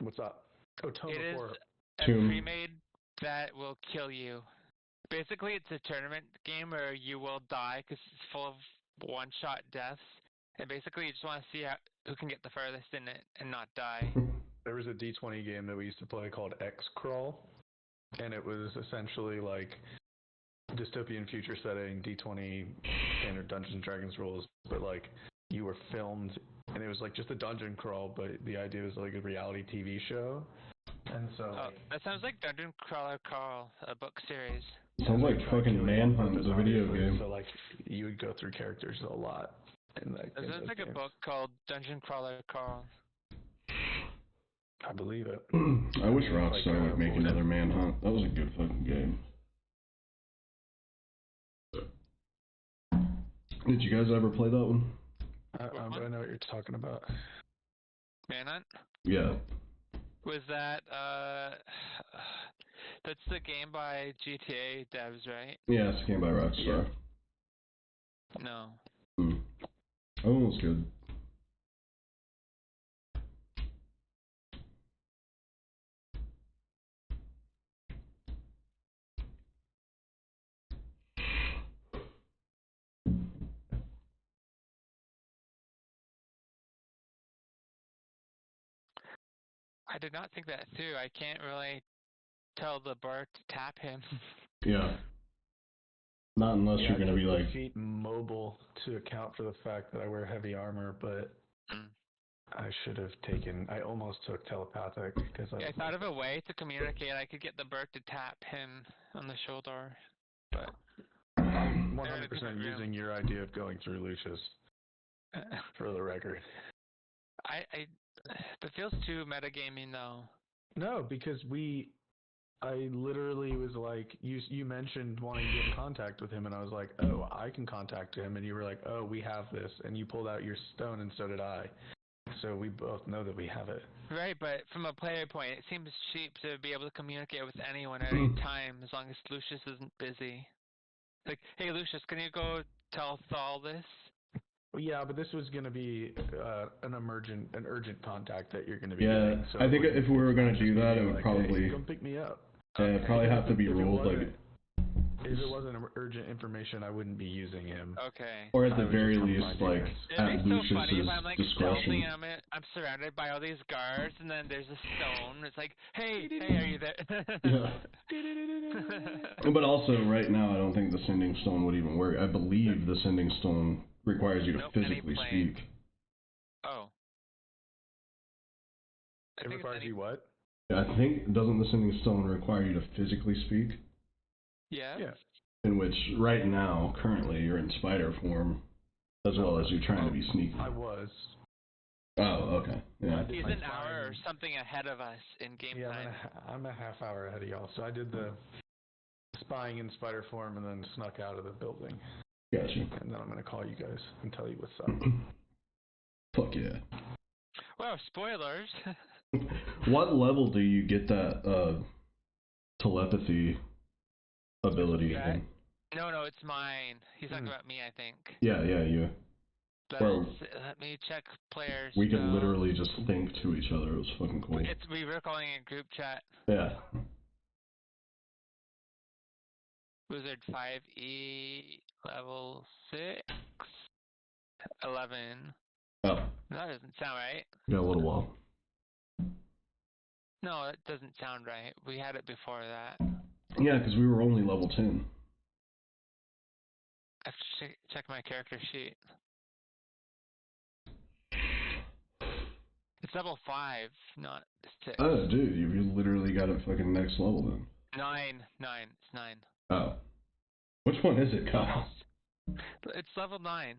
Speaker 5: What's up? Oh, Tome
Speaker 3: It
Speaker 5: of
Speaker 3: is
Speaker 5: Horror.
Speaker 3: a
Speaker 4: Tomb.
Speaker 3: pre-made that will kill you. Basically, it's a tournament game where you will die because it's full of one-shot deaths. And basically, you just want to see who can get the furthest in it and not die.
Speaker 5: There was a D20 game that we used to play called X-Crawl, and it was essentially like dystopian future setting, D20 standard Dungeons and Dragons rules, but like you were filmed, and it was like just a dungeon crawl, but the idea was like a reality TV show. And so
Speaker 3: Oh, that sounds like Dungeon Crawler Carl, a book series.
Speaker 4: Sounds like
Speaker 5: tried
Speaker 4: fucking
Speaker 5: killing on
Speaker 4: Manhunt,
Speaker 5: purpose,
Speaker 4: the video
Speaker 5: obviously,
Speaker 4: game.
Speaker 5: So like you would go through characters a lot in that.
Speaker 3: There's like a book called Dungeon Crawler Carl.
Speaker 5: I believe it.
Speaker 4: I wish
Speaker 5: it's like,
Speaker 4: Rockstar would make
Speaker 5: bullshit.
Speaker 4: another Manhunt. That was a good fucking game. Did you guys ever play that one?
Speaker 5: I know what you're talking about.
Speaker 3: Manhunt?
Speaker 4: Yeah.
Speaker 3: Was that, that's the game by GTA devs, right?
Speaker 4: Yeah, it's a game by Rockstar.
Speaker 3: No.
Speaker 4: That one was good.
Speaker 3: I did not think that through. I can't really tell the bird to tap him.
Speaker 4: Yeah. Not unless
Speaker 5: Yeah,
Speaker 4: you're gonna
Speaker 5: I
Speaker 4: be
Speaker 5: took
Speaker 4: like,
Speaker 5: the feet mobile to account for the fact that I wear heavy armor, but I should have taken. I almost took telepathic because
Speaker 3: Yeah, I thought of a way to communicate. I could get the bird to tap him on the shoulder, but
Speaker 5: I'm
Speaker 3: they're in a
Speaker 5: 100%
Speaker 3: different room.
Speaker 5: using your idea of going through Lucius for the record.
Speaker 3: That feels too metagaming though.
Speaker 5: No, because I literally was like, you mentioned wanting to get in contact with him, and I was like, oh, I can contact him, and you were like, oh, we have this, and you pulled out your stone, and so did I. So we both know that we have it.
Speaker 3: Right, but from a player point, it seems cheap to be able to communicate with anyone at any time as long as Lucius isn't busy. Like, hey Lucius, can you go tell Thal this?
Speaker 5: Well, yeah, but this was going to be an urgent contact that you're going to be
Speaker 4: yeah.
Speaker 5: getting. So
Speaker 4: I think if we were
Speaker 5: it's not
Speaker 4: gonna
Speaker 5: just
Speaker 4: do
Speaker 5: me
Speaker 4: that,
Speaker 5: being
Speaker 4: it would
Speaker 5: like,
Speaker 4: probably,
Speaker 5: hey, come pick me up.
Speaker 4: it'd probably have to be
Speaker 5: If it
Speaker 4: ruled like,
Speaker 5: wasn't- If it wasn't urgent information, I wouldn't be using him.
Speaker 3: Okay.
Speaker 4: or at
Speaker 5: I
Speaker 4: the
Speaker 5: would
Speaker 4: very
Speaker 5: just come
Speaker 4: least,
Speaker 5: find you
Speaker 4: like
Speaker 5: guys.
Speaker 3: It'd
Speaker 4: at
Speaker 3: be so funny if
Speaker 4: Lucius's
Speaker 3: I'm like
Speaker 4: discretion.
Speaker 3: stealthing and I'm surrounded by all these guards and then there's a stone. It's like, hey, are you there?
Speaker 4: Yeah. But also, right now, I don't think the sending stone would even work. I believe the sending stone requires you to
Speaker 3: Nope, any
Speaker 4: physically
Speaker 3: plane.
Speaker 4: speak.
Speaker 3: Oh.
Speaker 5: It requires you what?
Speaker 4: I think, doesn't the sending stone require you to physically speak?
Speaker 3: Yeah.
Speaker 5: Yeah.
Speaker 4: In which, right now, currently, you're in spider form, as well as you're trying to be sneaky.
Speaker 5: I was.
Speaker 4: Oh, okay. Yeah.
Speaker 5: I did
Speaker 3: He's
Speaker 5: my
Speaker 3: an hour or
Speaker 5: spying.
Speaker 3: something ahead of us in game
Speaker 5: Yeah,
Speaker 3: time.
Speaker 5: I'm a half hour ahead of y'all. So I did the spying in spider form and then snuck out of the building.
Speaker 4: Gotcha.
Speaker 5: And then I'm going to call you guys and tell you what's up.
Speaker 4: Fuck yeah.
Speaker 3: Well, spoilers.
Speaker 4: What level do you get that telepathy ability in?
Speaker 3: No, it's mine. He's talking about me, I think.
Speaker 4: Yeah, you. Bro,
Speaker 3: Let me check players.
Speaker 4: we could literally just think to each other. It was fucking cool.
Speaker 3: We were calling it group chat.
Speaker 4: Yeah.
Speaker 3: Wizard 5e, level 6, 11.
Speaker 4: Oh,
Speaker 3: That doesn't sound right.
Speaker 4: got a little while.
Speaker 3: No, that doesn't sound right. We had it before that.
Speaker 4: Yeah, because we were only level 10.
Speaker 3: I have to check my character sheet. It's level 5, not 6.
Speaker 4: Oh, dude, you literally got it fucking next level then.
Speaker 3: 9. It's 9.
Speaker 4: Oh. Which one is it, Kyle?
Speaker 3: It's level 9.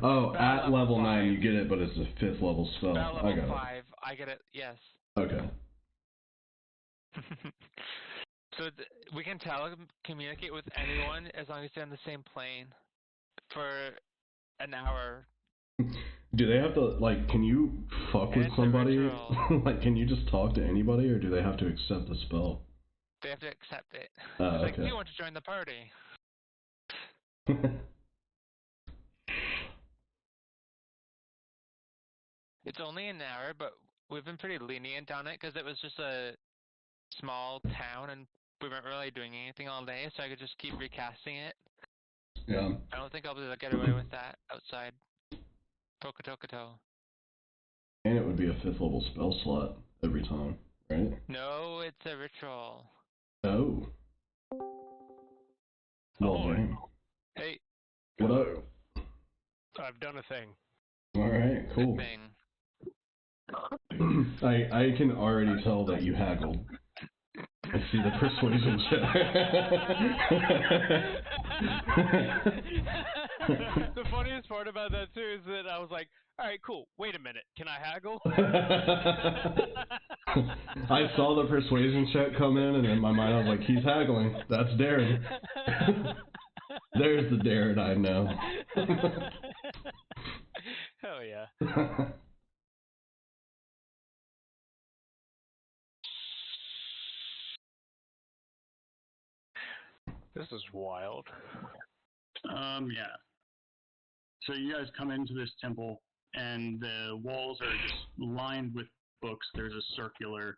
Speaker 4: Oh, at level 9
Speaker 3: 5.
Speaker 4: you get it, but it's a 5th level spell.
Speaker 3: Spell
Speaker 4: I
Speaker 3: level
Speaker 4: got
Speaker 3: 5, I get it, yes.
Speaker 4: it. Okay.
Speaker 3: So we can communicate with anyone as long as they're on the same plane for an hour.
Speaker 4: Do they have to, like, can you fuck with somebody? Like, can you just talk to anybody, or do they have to accept the spell?
Speaker 3: They have to accept it.
Speaker 4: Oh,
Speaker 3: It's like,
Speaker 4: okay.
Speaker 3: do you want to join the party? It's only an hour, but we've been pretty lenient on it because it was just a small town and we weren't really doing anything all day, so I could just keep recasting it.
Speaker 4: Yeah.
Speaker 3: I don't think I'll be able to get away with that outside Tokotokoto.
Speaker 4: And it would be a 5th level spell slot every time, right?
Speaker 3: No, it's a ritual.
Speaker 4: Oh. Well, damn.
Speaker 3: Hey.
Speaker 4: What up?
Speaker 1: I've done a thing.
Speaker 4: Alright, cool.
Speaker 3: Good thing.
Speaker 4: I can already tell that you haggled. I see the persuasion check.
Speaker 1: The funniest part about that too is that I was like, alright, cool, wait a minute, can I haggle?
Speaker 4: I saw the persuasion check come in, and in my mind I was like, he's haggling. That's Darren. There's the Darren I know.
Speaker 1: Hell yeah. This is wild.
Speaker 6: Yeah. So you guys come into this temple, and the walls are just lined with books. There's a circular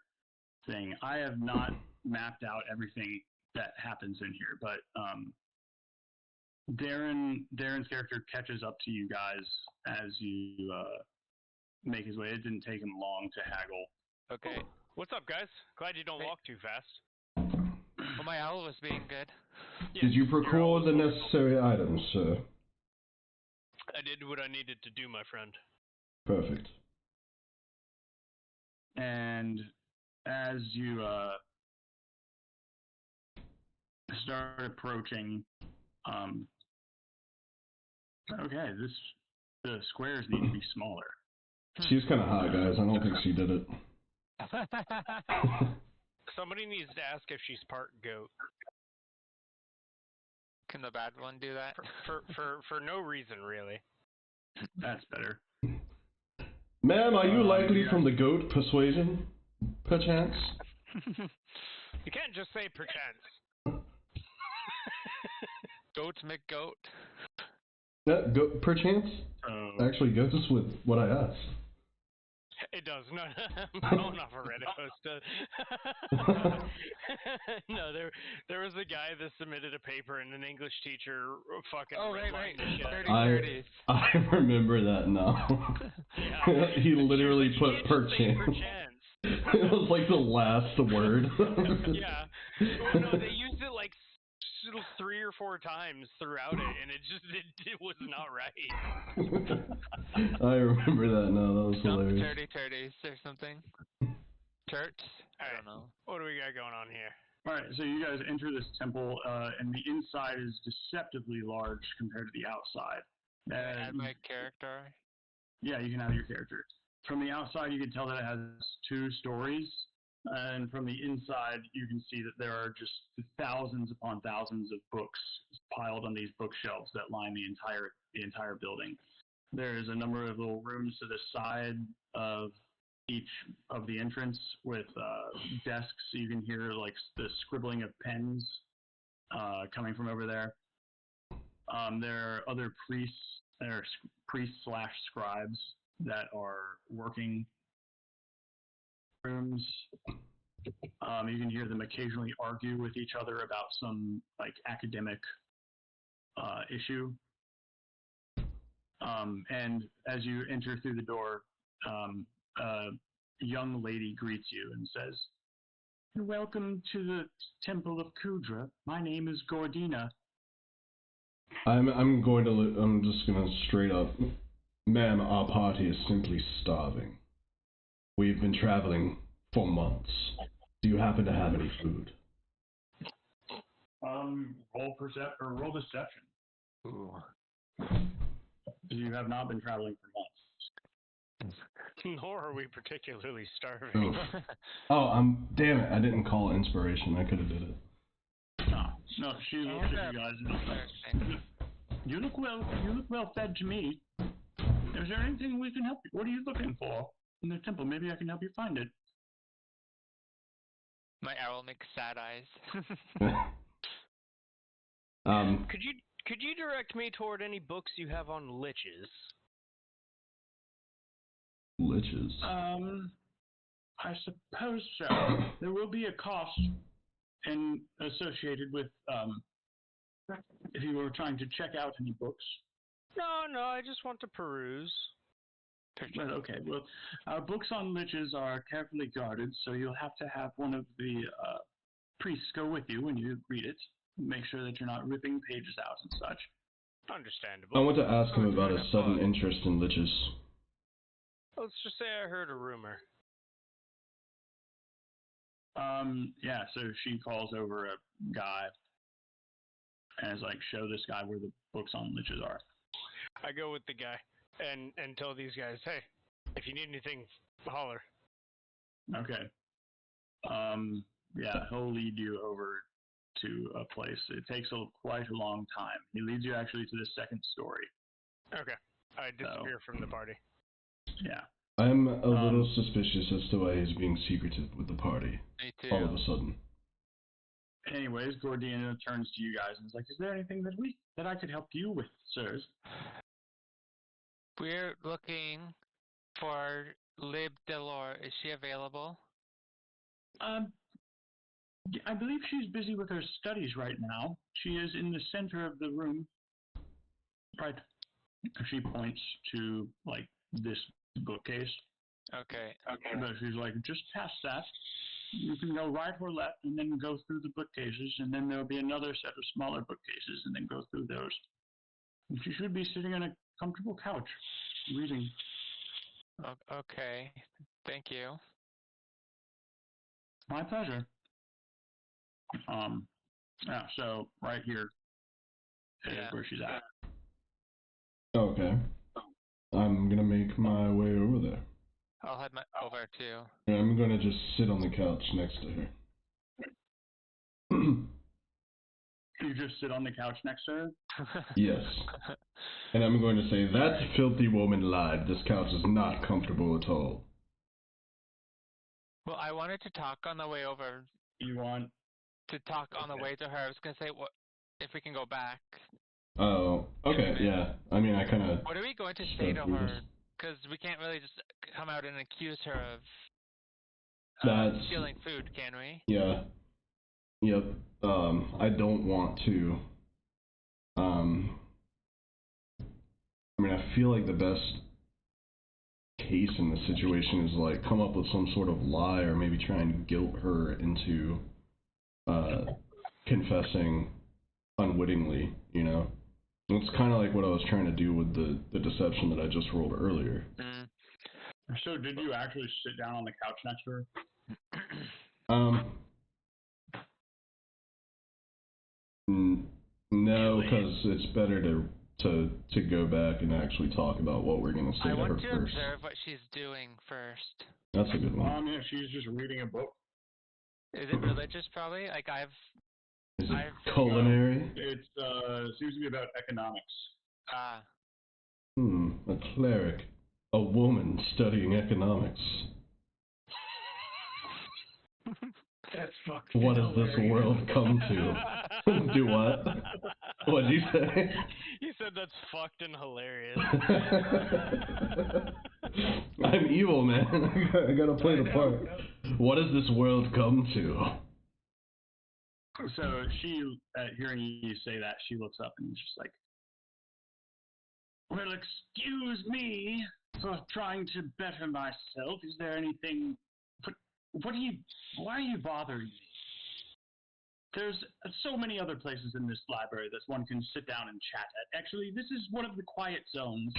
Speaker 6: thing. I have not mapped out everything that happens in here, but Darren's character catches up to you guys as you make his way. It didn't take him long to haggle.
Speaker 3: Okay.
Speaker 1: What's up, guys? Glad you don't
Speaker 3: Hey.
Speaker 1: walk too fast.
Speaker 3: Well, my owl was being good.
Speaker 4: Did you procure the necessary items, sir?
Speaker 1: I did what I needed to do, my friend.
Speaker 4: Perfect.
Speaker 6: And as you start approaching, okay, the squares need to be smaller.
Speaker 4: She's kind of hot, guys. I don't think she did it.
Speaker 1: Somebody needs to ask if she's part goat.
Speaker 3: Can the bad one do that?
Speaker 1: For no reason, really.
Speaker 6: That's better.
Speaker 4: Ma'am, are you likely from the goat persuasion, perchance?
Speaker 1: You can't just say perchance.
Speaker 3: Goats make goat.
Speaker 4: That perchance actually goes with what I asked.
Speaker 1: It does. No, I'm going off a Reddit post. No, there was a guy that submitted a paper and an English teacher fucking.
Speaker 3: Oh, right.
Speaker 1: the shit out of
Speaker 3: 30.
Speaker 1: it.
Speaker 4: I remember that now.
Speaker 1: Yeah.
Speaker 4: He literally
Speaker 1: You
Speaker 4: put
Speaker 1: can't just say
Speaker 4: perchance. It was like the last word.
Speaker 1: Yeah. Well, no, they used it like 3 or 4 times throughout it, and it was not right.
Speaker 4: I remember that now. That was hilarious.
Speaker 3: 30 or something. Church? I don't know.
Speaker 1: What do we got going on here?
Speaker 6: All right, so you guys enter this temple, and the inside is deceptively large compared to the outside.
Speaker 3: Add my character.
Speaker 6: Yeah, you can add your character. From the outside, you can tell that it has 2 stories, and from the inside, you can see that there are just thousands upon thousands of books piled on these bookshelves that line the entire building. There's a number of little rooms to the side of each of the entrance with desks. You can hear like the scribbling of pens coming from over there. There are other priests. There are priests/scribes that are working rooms. You can hear them occasionally argue with each other about some like academic issue. And as you enter through the door, a young lady greets you and says, "Welcome to the Temple of Kudra. My name is Gordina."
Speaker 4: I'm just gonna straight up, ma'am, our party is simply starving. We've been traveling for months. Do you happen to have any food?
Speaker 6: Roll deception.
Speaker 3: Ooh.
Speaker 6: You have not been traveling for months.
Speaker 1: Nor are we particularly starving.
Speaker 4: Oh, damn it! I didn't call it inspiration. I could have did it.
Speaker 6: No, she looks at you guys and says, You look well fed to me. Is there anything we can help you? What are you looking for in the temple? Maybe I can help you find it.
Speaker 3: My owl makes sad eyes.
Speaker 1: Could you direct me toward any books you have on liches?
Speaker 4: Liches?
Speaker 6: I suppose so. There will be a cost associated with if you were trying to check out any books.
Speaker 1: No, I just want to peruse.
Speaker 6: Well, okay. Well, our books on liches are carefully guarded, so you'll have to have one of the priests go with you when you read it. Make sure that you're not ripping pages out and such.
Speaker 1: Understandable.
Speaker 4: I want to ask him about his sudden interest in liches.
Speaker 1: Let's just say I heard a rumor.
Speaker 6: Yeah, so she calls over a guy and is like, show this guy where the books on liches are.
Speaker 1: I go with the guy and tell these guys, hey, if you need anything, holler.
Speaker 6: Okay. Yeah, he'll lead you over to a place. It takes quite a long time. He leads you actually to the second story.
Speaker 1: Okay. I disappear from the party.
Speaker 6: Yeah.
Speaker 4: I'm a little suspicious as to why he's being secretive with the party.
Speaker 3: Me too.
Speaker 4: All of a sudden.
Speaker 6: Anyways, Gordina turns to you guys and is like, "Is there anything that I could help you with, sirs?"
Speaker 3: We're looking for Lib Delor. Is she available?
Speaker 6: I believe she's busy with her studies right now. She is in the center of the room. Right. She points to, like, this bookcase.
Speaker 3: Okay.
Speaker 6: But she's like, just past that. You can go right or left and then go through the bookcases, and then there'll be another set of smaller bookcases, and then go through those. And she should be sitting on a comfortable couch, reading.
Speaker 3: Okay. Thank you.
Speaker 6: My pleasure. Yeah, so right here is where she's at.
Speaker 4: Okay. I'm gonna make my way over there.
Speaker 3: I'll head over too.
Speaker 4: And I'm gonna just sit on the couch next to her.
Speaker 6: You just sit on the couch next to her?
Speaker 4: Yes. And I'm going to say, that filthy woman lied. This couch is not comfortable at all.
Speaker 3: Well, I wanted to talk on the way over.
Speaker 6: You want
Speaker 3: to talk on the way to her? I was gonna say, what if we can go back?
Speaker 4: Oh, okay, yeah. I mean, I kind of.
Speaker 3: What are we going to say to her? Because we can't really just come out and accuse her of stealing food, can we?
Speaker 4: Yeah. Yep. I don't want to. I mean, I feel like the best case in this situation is like come up with some sort of lie or maybe try and guilt her into confessing unwittingly, you know? It's kind of like what I was trying to do with the deception that I just rolled earlier.
Speaker 3: Mm.
Speaker 6: So did you actually sit down on the couch next to her?
Speaker 4: No, because it's better to go back and actually talk about what we're gonna say to her first.
Speaker 3: I want to observe what she's doing first.
Speaker 4: That's a good one.
Speaker 6: Yeah, she's just reading a book.
Speaker 3: Is it religious, probably? Like
Speaker 4: Is it culinary?
Speaker 6: It seems to be about economics.
Speaker 3: Ah.
Speaker 4: A cleric. A woman studying economics.
Speaker 5: That's fucking
Speaker 4: What has this world come to? Do what? What'd you say?
Speaker 1: You said that's fucked and hilarious.
Speaker 4: I'm evil, man. I gotta play the part. What has this world come to?
Speaker 6: So she, hearing you say that, she looks up and is just like, "Well, excuse me for trying to better myself. Is there anything? Why are you bothering me? There's so many other places in this library that one can sit down and chat at. Actually, this is one of the quiet zones.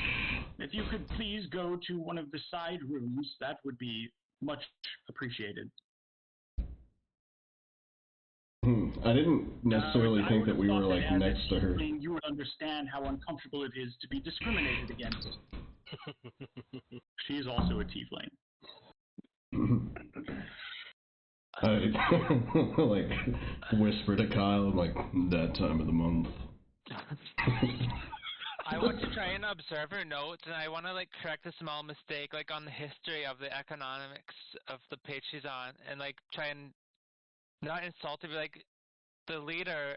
Speaker 6: If you could please go to one of the side rooms, that would be much appreciated."
Speaker 4: I didn't necessarily think that we were like next to her.
Speaker 6: You would understand how uncomfortable it is to be discriminated against. She's also a tiefling.
Speaker 4: I like whisper to Kyle, I'm like, that time of the month.
Speaker 3: I want to try and observe her notes, and I want to like correct a small mistake, like on the history of the economics of the page she's on, and like try and not insult her, but like the leader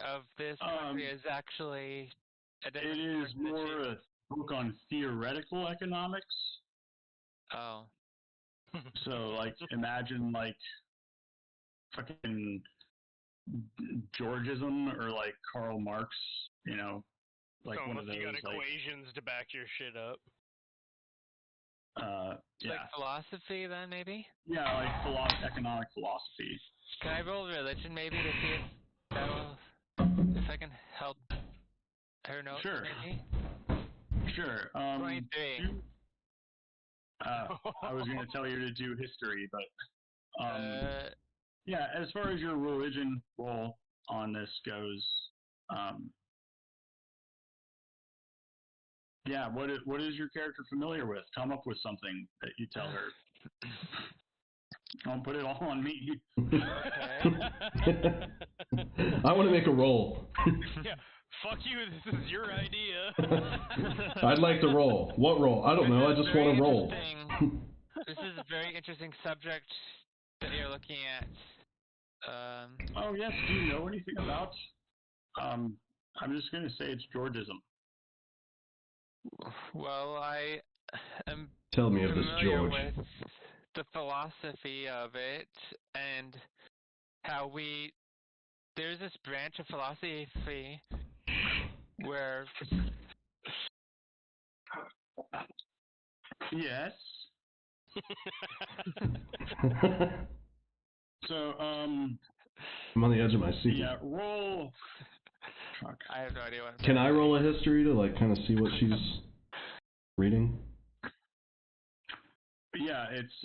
Speaker 3: of this country is actually a different
Speaker 6: It is more a book on theoretical economics.
Speaker 3: Oh.
Speaker 6: So, like, imagine, like, fucking Georgism or, like, Karl Marx, you know, like
Speaker 1: so
Speaker 6: one of those,
Speaker 1: you got
Speaker 6: like,
Speaker 1: equations to back your shit up.
Speaker 6: yeah.
Speaker 3: Like philosophy, then, maybe?
Speaker 6: Yeah, like economic philosophy.
Speaker 3: Can I roll religion, maybe, to see if I can help her notes,
Speaker 6: Sure.
Speaker 3: maybe?
Speaker 6: Sure.
Speaker 3: 23.
Speaker 6: I was going to tell you to do history, but yeah, as far as your religion roll on this goes, yeah, what is your character familiar with? Come up with something that you tell her. Don't put it all on me.
Speaker 4: I want to make a roll.
Speaker 1: Yeah, fuck you, this is your idea.
Speaker 4: I'd like to roll. What roll? I don't know, I just want to roll.
Speaker 3: This is a very interesting subject that you're looking at.
Speaker 6: Oh yes. Do you know anything about? I'm just gonna say it's Georgism.
Speaker 3: Well, I am
Speaker 4: Tell me of this
Speaker 3: familiar
Speaker 4: George.
Speaker 3: with the philosophy of it and how there's this branch of philosophy where
Speaker 6: Yes. So
Speaker 4: I'm on the edge of my seat.
Speaker 6: yeah. Roll. Fuck.
Speaker 3: I have no idea what I'm
Speaker 4: Can I
Speaker 3: doing.
Speaker 4: roll a history to like kind of see what she's reading?
Speaker 6: Yeah, it's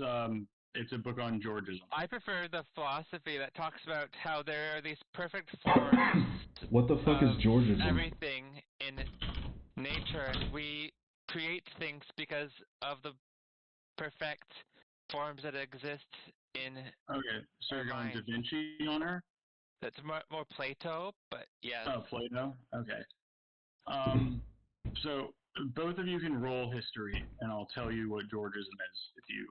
Speaker 6: a book on Georgism.
Speaker 3: I prefer the philosophy that talks about how there are these perfect forms
Speaker 4: What the fuck is
Speaker 3: of
Speaker 4: Georgism?
Speaker 3: everything in nature, and we create things because of the perfect forms that exist in.
Speaker 6: Okay, so you're going Da
Speaker 3: mind.
Speaker 6: Vinci on her?
Speaker 3: That's more Plato, but yes.
Speaker 6: Oh, Plato. Okay. So both of you can roll history, and I'll tell you what Georgism is if you.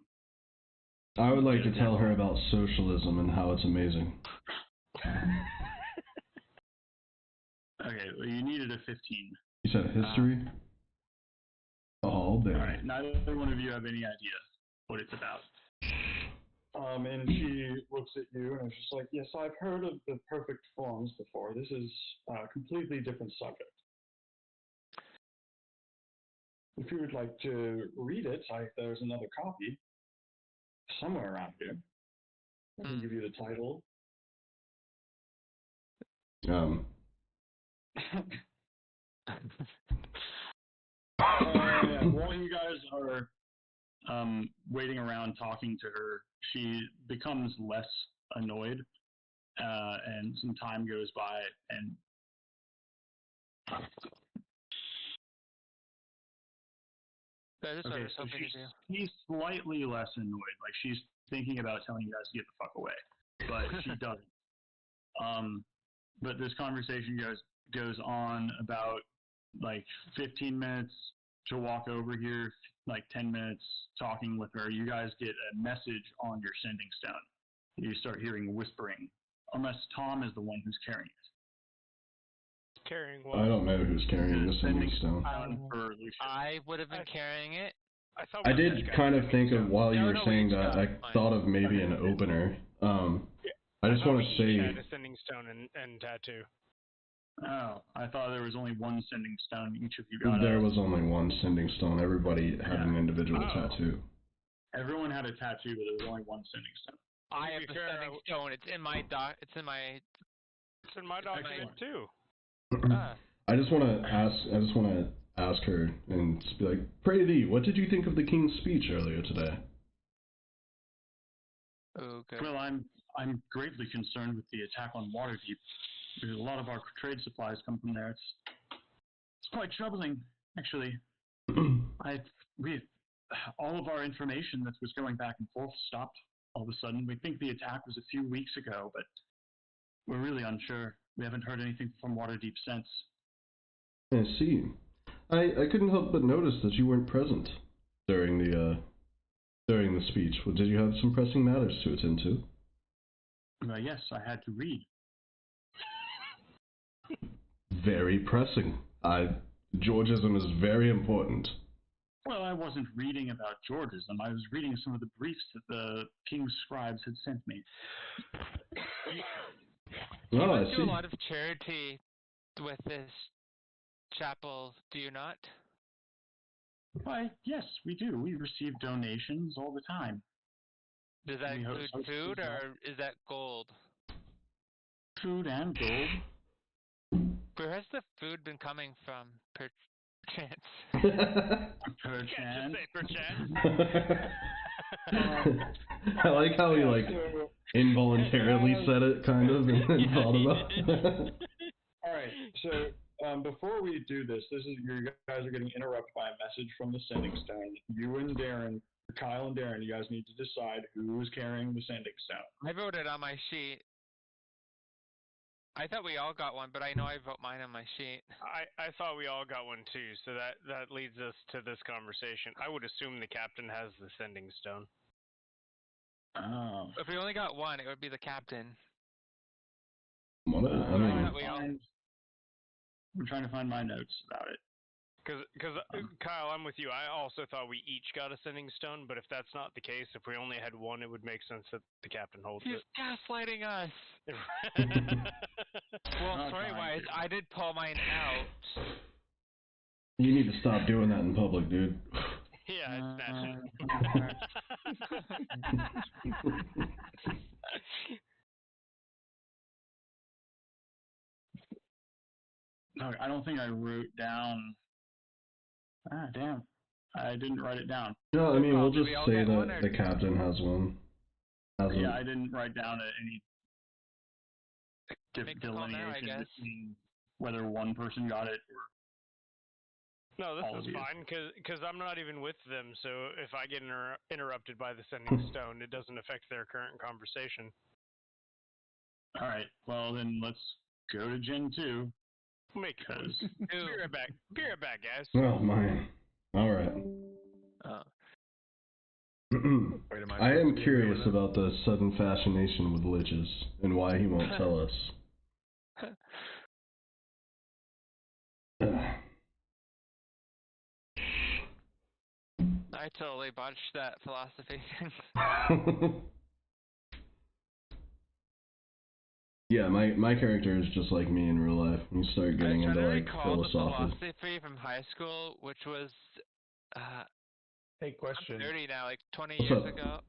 Speaker 4: I would like
Speaker 6: Yeah,
Speaker 4: to tell her
Speaker 6: definitely.
Speaker 4: about socialism and how it's amazing.
Speaker 6: Okay, well, you needed a 15.
Speaker 4: You said history? All day.
Speaker 6: All right, neither one of you have any idea what it's about.
Speaker 2: And she looks at you and is just like, yes, I've heard of the perfect forms before. This is a completely different subject. If you would like to read it, there's another copy somewhere around here. I can give you the title.
Speaker 6: While you guys are waiting around talking to her, she becomes less annoyed, and some time goes by, and
Speaker 3: That is what I
Speaker 6: okay,
Speaker 3: was
Speaker 6: so
Speaker 3: hoping to do.
Speaker 6: she's slightly less annoyed. Like she's thinking about telling you guys to get the fuck away, but she doesn't. But this conversation goes on about like 15 minutes to walk over here, like 10 minutes talking with her. You guys get a message on your sending stone. You start hearing whispering, unless Tom is the one who's carrying it.
Speaker 1: Carrying what?
Speaker 4: I don't know who's carrying the sending stone.
Speaker 6: For Lucian.
Speaker 3: I would have been carrying it.
Speaker 1: thought
Speaker 4: I
Speaker 1: we
Speaker 4: did
Speaker 1: each got
Speaker 4: kind
Speaker 1: a
Speaker 4: of
Speaker 1: sending
Speaker 4: think of
Speaker 1: stone.
Speaker 4: while you
Speaker 3: No,
Speaker 4: were
Speaker 3: no, we
Speaker 4: saying
Speaker 3: each
Speaker 4: that,
Speaker 3: got
Speaker 4: I
Speaker 3: mine.
Speaker 4: thought of maybe an opener. I just
Speaker 1: thought
Speaker 4: want
Speaker 1: we
Speaker 4: to
Speaker 1: each
Speaker 4: say
Speaker 1: had a sending stone and tattoo.
Speaker 6: Oh, I thought there was only one sending stone. Each of you got
Speaker 4: there was only one sending stone. Everybody had an individual
Speaker 1: Oh.
Speaker 4: tattoo.
Speaker 6: Everyone had a tattoo, but there was only one sending stone.
Speaker 3: I
Speaker 1: To
Speaker 3: have
Speaker 1: be
Speaker 3: the
Speaker 1: fair,
Speaker 3: sending stone. It's in my
Speaker 1: It's in my document
Speaker 6: Excellent.
Speaker 1: too.
Speaker 4: I just want to ask her and just be like, pray thee, what did you think of the king's speech earlier today?
Speaker 3: Oh, good.
Speaker 6: Well, I'm greatly concerned with the attack on Waterdeep. Because a lot of our trade supplies come from there. It's quite troubling, actually. All of our information that was going back and forth stopped all of a sudden. We think the attack was a few weeks ago, but we're really unsure. We haven't heard anything from Waterdeep since.
Speaker 4: I see. I couldn't help but notice that you weren't present during the speech. Did you have some pressing matters to attend to?
Speaker 6: Yes, I had to read.
Speaker 4: Very pressing. Georgism is very important.
Speaker 6: Well, I wasn't reading about Georgism. I was reading some of the briefs that the king's scribes had sent me.
Speaker 3: You
Speaker 4: Oh, I
Speaker 3: must do a
Speaker 4: see.
Speaker 3: lot of charity with this chapel, do you not?
Speaker 6: Why, yes, we do. We receive donations all the time.
Speaker 3: Does that
Speaker 6: We
Speaker 3: include
Speaker 6: host
Speaker 3: food,
Speaker 6: as well.
Speaker 3: or is that gold?
Speaker 6: Food and gold.
Speaker 3: Where has the food been coming from, perchance?
Speaker 6: Perchance.
Speaker 1: Perchance.
Speaker 4: I like how he involuntarily said it, kind of, and then thought about it.
Speaker 2: All right, so before we do this, you guys are getting interrupted by a message from the sending stone. You and Darren, Kyle and Darren, you guys need to decide who is carrying the sending stone.
Speaker 3: I wrote it on my sheet. I thought we all got one, but I know I wrote mine on my sheet.
Speaker 1: I thought we all got one too, so that leads us to this conversation. I would assume the captain has the sending stone.
Speaker 6: Oh.
Speaker 3: If we only got one, it would be the captain.
Speaker 4: What? I mean,
Speaker 2: I'm trying to find my notes about it.
Speaker 1: Because Kyle, I'm with you. I also thought we each got a sending stone, but if that's not the case, if we only had one, it would make sense that the captain holds
Speaker 3: He's
Speaker 1: it.
Speaker 3: gaslighting us. Well,
Speaker 2: Not
Speaker 3: story-wise,
Speaker 2: trying to.
Speaker 3: I did pull mine out.
Speaker 4: you need to stop doing that in public, dude.
Speaker 1: Yeah, it's
Speaker 2: No, I don't think I wrote down. Ah, damn. I didn't write it down.
Speaker 4: No, I mean,
Speaker 3: Oh,
Speaker 4: we'll
Speaker 3: did
Speaker 4: just
Speaker 3: we all
Speaker 4: say
Speaker 3: get one,
Speaker 4: that
Speaker 3: or-
Speaker 4: the captain has one.
Speaker 2: Yeah, I didn't write down any
Speaker 3: Make the call now, I
Speaker 2: delineation
Speaker 3: guess.
Speaker 2: between whether one person got it or
Speaker 1: No, this
Speaker 2: all
Speaker 1: is
Speaker 2: of you.
Speaker 1: fine because I'm not even with them. So if I get interrupted by the sending stone, it doesn't affect their current conversation.
Speaker 2: All right. Well, then let's go to Gen 2.
Speaker 1: Make it.
Speaker 2: Because
Speaker 1: Be right back. Be right back, guys.
Speaker 4: Oh, man. All right.
Speaker 5: Wait, am
Speaker 4: I
Speaker 5: supposed
Speaker 4: am
Speaker 5: to be
Speaker 4: curious
Speaker 5: over
Speaker 4: about the sudden fascination with liches and why he won't tell us.
Speaker 3: I totally botched that philosophy.
Speaker 4: Yeah, my character is just like me in real life. You start getting
Speaker 3: I was
Speaker 4: into
Speaker 3: trying to
Speaker 4: like
Speaker 3: recall the
Speaker 4: philosophy.
Speaker 3: philosophy from high school, which was,
Speaker 5: Hey, question.
Speaker 3: I'm 30 now, like 20
Speaker 4: What's
Speaker 3: years
Speaker 4: up?
Speaker 3: ago.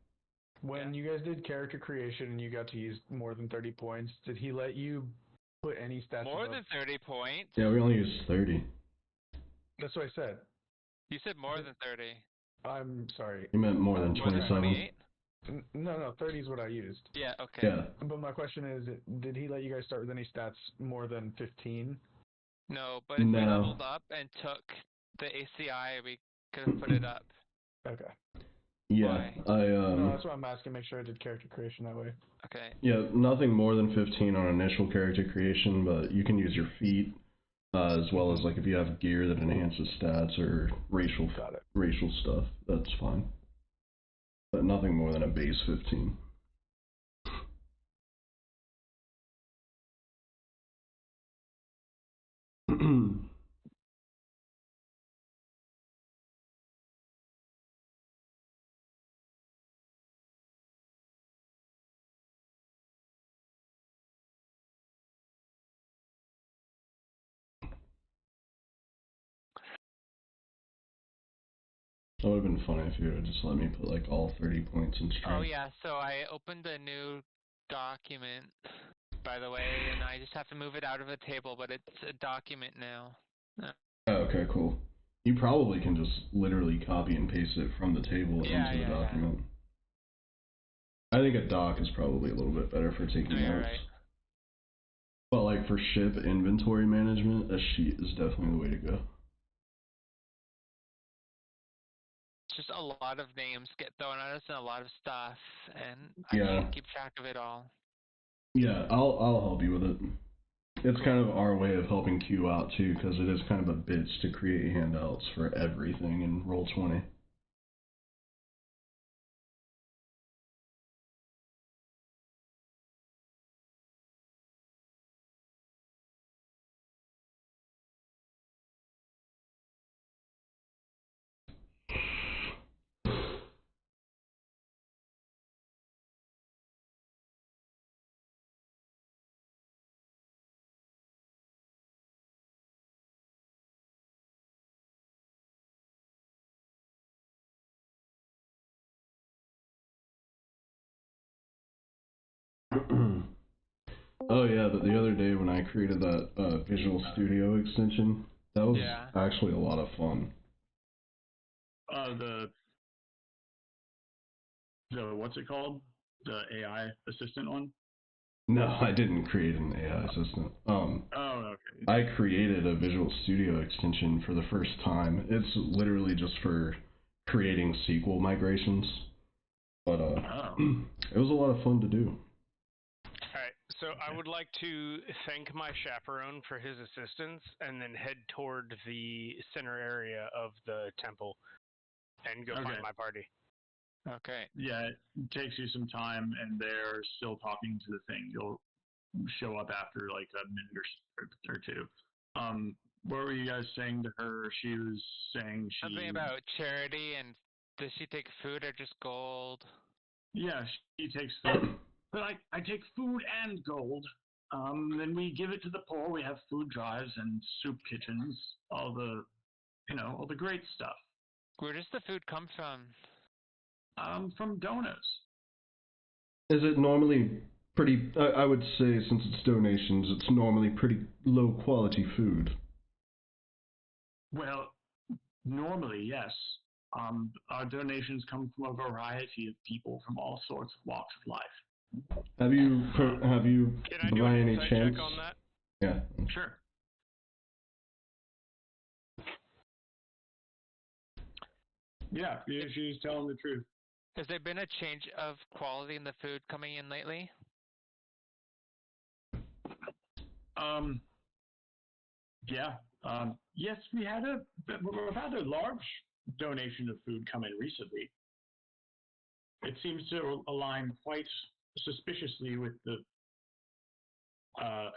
Speaker 5: When you guys did character creation and you got to use more than 30 points, did he let you put any stats
Speaker 3: More
Speaker 5: above?
Speaker 3: than 30 points?
Speaker 4: Yeah, we only use 30.
Speaker 5: That's what I said.
Speaker 3: You said more than 30.
Speaker 5: I'm sorry.
Speaker 4: You meant more than
Speaker 3: More than
Speaker 4: 27.
Speaker 3: 28?
Speaker 5: No, 30 is what I used.
Speaker 3: Yeah, okay.
Speaker 4: Yeah.
Speaker 5: But my question is, did he let you guys start with any stats more than 15?
Speaker 3: No, but if we
Speaker 4: No.
Speaker 3: leveled up and took the ACI, we could have put it up.
Speaker 5: Okay.
Speaker 4: Yeah,
Speaker 3: Why?
Speaker 5: No, that's why I'm asking. Make sure I did character creation that way.
Speaker 3: Okay.
Speaker 4: yeah, nothing more than 15 on initial character creation, but you can use your feet, as well as like if you have gear that enhances stats or racial
Speaker 5: Got it.
Speaker 4: racial stuff, that's fine. But nothing more than a base 15. That would have been funny if you would have just let me put like all 30 points in strength.
Speaker 3: Oh yeah, so I opened a new document, by the way, and I just have to move it out of the table, but it's a document now.
Speaker 4: Oh, okay, cool. You probably can just literally copy and paste it from the table
Speaker 3: Yeah,
Speaker 4: into the
Speaker 3: yeah.
Speaker 4: document. I think a doc is probably a little bit better for taking
Speaker 3: No, you're
Speaker 4: notes.
Speaker 3: right.
Speaker 4: But like for ship inventory management, a sheet is definitely the way to go.
Speaker 3: Just a lot of names get thrown at us and a lot of stuff, and I
Speaker 4: Yeah.
Speaker 3: can't keep track of it all.
Speaker 4: Yeah, I'll help you with it. It's kind of our way of helping Q out too, because it is kind of a bitch to create handouts for everything in Roll20. Oh yeah, but the other day when I created that Visual Studio extension, that was actually a lot of fun.
Speaker 2: The what's it called? The AI assistant one?
Speaker 4: No, I didn't create an AI assistant.
Speaker 2: Oh, okay.
Speaker 4: I created a Visual Studio extension for the first time. It's literally just for creating SQL migrations. But it was a lot of fun to do.
Speaker 1: Alright, so I would like to thank my chaperone for his assistance and then head toward the center area of the temple and go find my party.
Speaker 3: Okay.
Speaker 2: Yeah, it takes you some time, and they're still talking to the thing. show up after like a minute or two. What were you guys saying to her? She was saying she.
Speaker 3: Something about charity, and does she take food or just gold?
Speaker 2: Yeah, she takes food. But I take food and gold. Then we give it to the poor. We have food drives and soup kitchens, all the great stuff.
Speaker 3: Where does the food come from?
Speaker 2: From donors.
Speaker 4: Is it normally pretty? I would say since it's donations, it's normally pretty low quality food.
Speaker 2: Well, normally, yes. Our donations come from a variety of people from all sorts of walks of life.
Speaker 4: Have you
Speaker 1: Can I do
Speaker 4: by
Speaker 1: an
Speaker 4: any
Speaker 1: insight
Speaker 4: chance?
Speaker 1: check on that?
Speaker 4: Yeah.
Speaker 2: Sure. Yeah, she's telling the truth.
Speaker 3: Has there been a change of quality in the food coming in lately?
Speaker 2: Yeah. Yes, we had a rather large donation of food come in recently. It seems to align quite suspiciously with the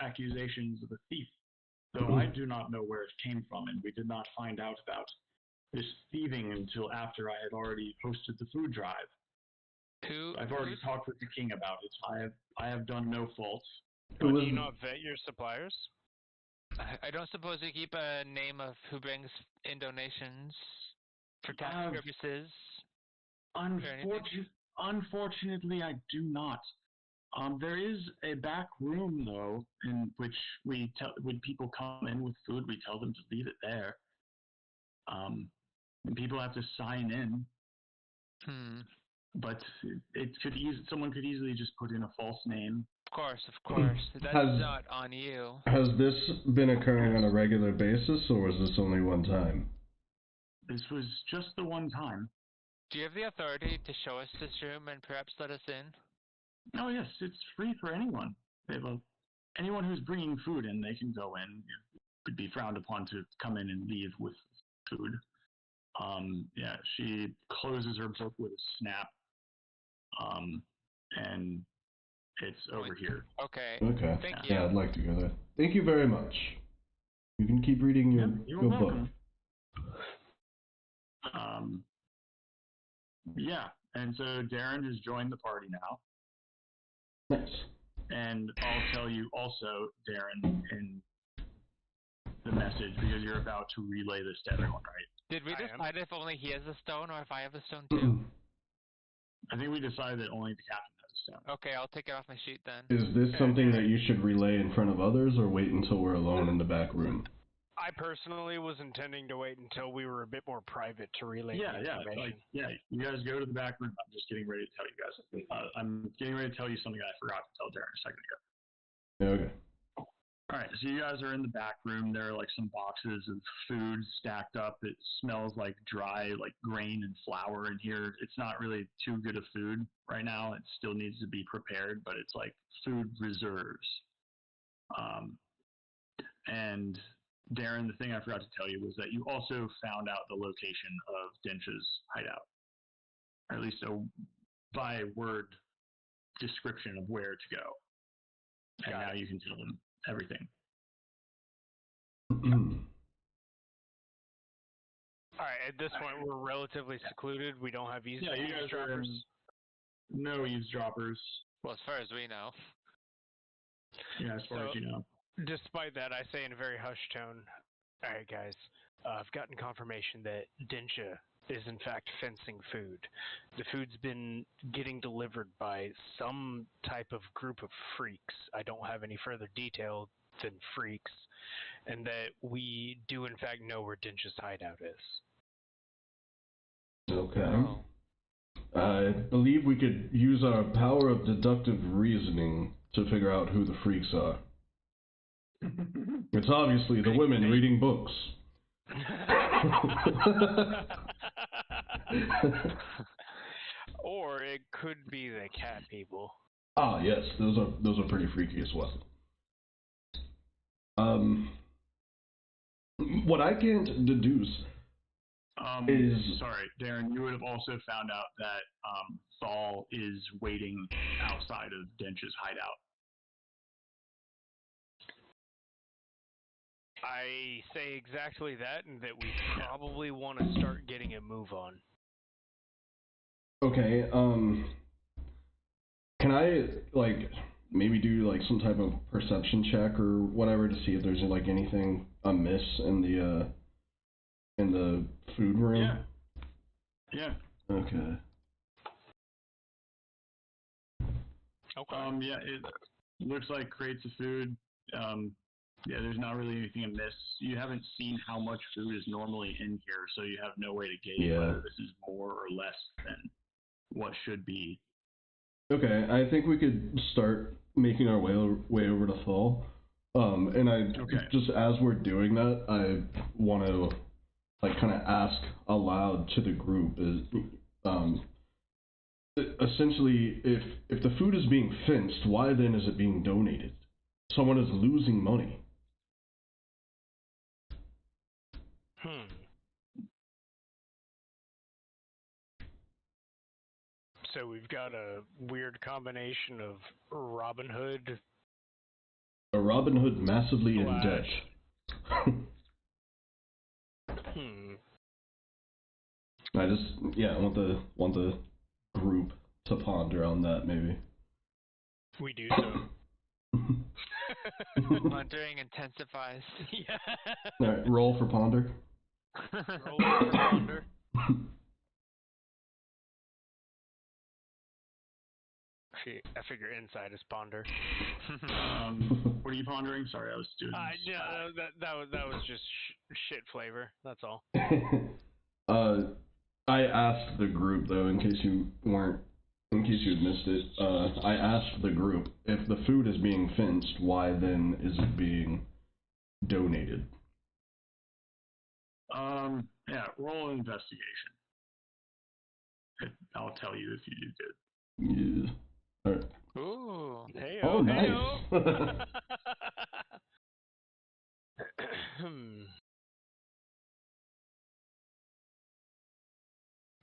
Speaker 2: accusations of a thief, though I do not know where it came from, and we did not find out about this thieving until after I had already hosted the food drive. I've already talked with the king about it. I have done no fault.
Speaker 1: But do you not vet your suppliers?
Speaker 3: I don't suppose you keep a name of who brings in donations for tax purposes?
Speaker 2: Unfortunately, I do not. There is a back room though, in which when people come in with food, we tell them to leave it there. And people have to sign in. But someone could easily just put in a false name.
Speaker 3: Of course. That's not on you.
Speaker 4: Has this been occurring on a regular basis, or was this only one time?
Speaker 2: This was just the one time.
Speaker 3: Do you have the authority to show us this room and perhaps let us in?
Speaker 2: Oh yes, it's free for anyone. Anyone who's bringing food in, they can go in. It could be frowned upon to come in and leave with food. Yeah, she closes her book with a snap. And it's over here.
Speaker 3: Okay.
Speaker 4: Thank you. Yeah, I'd like to go there. Thank you very much. You can keep reading your book.
Speaker 2: Yeah, and so Darren has joined the party now.
Speaker 4: Nice.
Speaker 2: And I'll tell you also, Darren, in the message, because you're about to relay this to everyone, right?
Speaker 3: Did we decide if only he has a stone or if I have a stone too?
Speaker 2: I think we decided that only the captain has a stone.
Speaker 3: Okay, I'll take it off my sheet then.
Speaker 4: Is this something that you should relay in front of others, or wait until we're alone in the back room?
Speaker 1: I personally was intending to wait until we were a bit more private to relay the information.
Speaker 2: You guys go to the back room. I'm just getting ready to tell you guys. I'm getting ready to tell you something I forgot to tell Darren a second ago.
Speaker 4: Okay.
Speaker 2: All right, so you guys are in the back room. There are like some boxes of food stacked up. It smells like dry, like grain and flour in here. It's not really too good of food right now. It still needs to be prepared, but it's like food reserves. And Darren, the thing I forgot to tell you was that you also found out the location of Dinch's hideout, or at least a by word description of where to go. And now you can tell them everything.
Speaker 1: Alright, at this point we're relatively secluded. We don't have eavesdroppers.
Speaker 2: No eavesdroppers.
Speaker 3: Well, as far as we know.
Speaker 2: Yeah, as far as you know.
Speaker 1: Despite that, I say in a very hushed tone, alright guys, I've gotten confirmation that Dinsha is in fact fencing food. The food's been getting delivered by some type of group of freaks. I don't have any further detail than freaks, and that we do in fact know where Dinsha's hideout is.
Speaker 4: Okay. Oh. I believe we could use our power of deductive reasoning to figure out who the freaks are. It's obviously the women reading books.
Speaker 1: Or it could be the cat people.
Speaker 4: Ah, yes, those are pretty freaky as well. What I can't deduce is...
Speaker 2: Sorry, Darren, you would have also found out that Thal is waiting outside of Dench's hideout.
Speaker 1: I say exactly that, and that we probably want to start getting a move on.
Speaker 4: Okay, can I, like, maybe do, like, some type of perception check or whatever to see if there's, like, anything amiss in the food room?
Speaker 2: Yeah.
Speaker 4: Okay.
Speaker 1: Okay.
Speaker 2: Yeah, it looks like crates of food. Yeah, there's not really anything amiss. You haven't seen how much food is normally in here, so you have no way to gauge
Speaker 4: Yeah.
Speaker 2: whether this is more or less than what should be.
Speaker 4: Okay, I think we could start making our way over to Thal. And
Speaker 2: Okay.
Speaker 4: just as we're doing that, I want to, like, kind of ask aloud to the group essentially, if the food is being fenced, why then is it being donated? Someone is losing money.
Speaker 1: So we've got a weird combination of Robin Hood.
Speaker 4: A Robin Hood massively in debt. I want the group to ponder on that maybe.
Speaker 1: We do so.
Speaker 3: Pondering intensifies.
Speaker 1: Yeah.
Speaker 4: Alright, roll for ponder.
Speaker 1: Roll for ponder. I figure inside is ponder.
Speaker 2: What are you pondering? Sorry, I was doing.
Speaker 1: No, that was just shit flavor. That's all.
Speaker 4: I asked the group though, in case you had missed it. I asked the group if the food is being fenced, why then is it being donated?
Speaker 2: Yeah, roll an investigation. I'll tell you if you do good.
Speaker 4: Yeah. Alright.
Speaker 3: Ooh.
Speaker 1: Hey-o,
Speaker 4: Oh, nice.
Speaker 1: hey-o.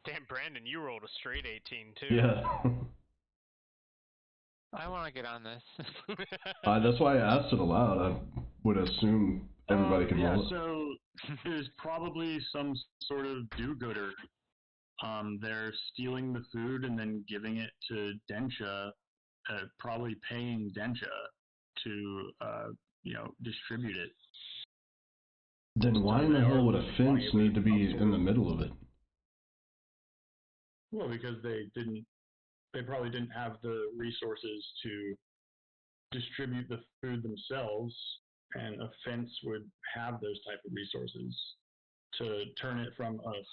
Speaker 1: Damn, Brandon, you rolled a straight 18 too.
Speaker 4: Yeah.
Speaker 3: I want to get on this.
Speaker 4: That's why I asked it aloud. I would assume everybody can roll it.
Speaker 2: So there's probably some sort of do-gooder. They're stealing the food and then giving it to Densha, probably paying Densha to, distribute it.
Speaker 4: Then why in the hell would a fence need to be in the middle of it?
Speaker 2: Well, because they probably didn't have the resources to distribute the food themselves, and a fence would have those type of resources to turn it from a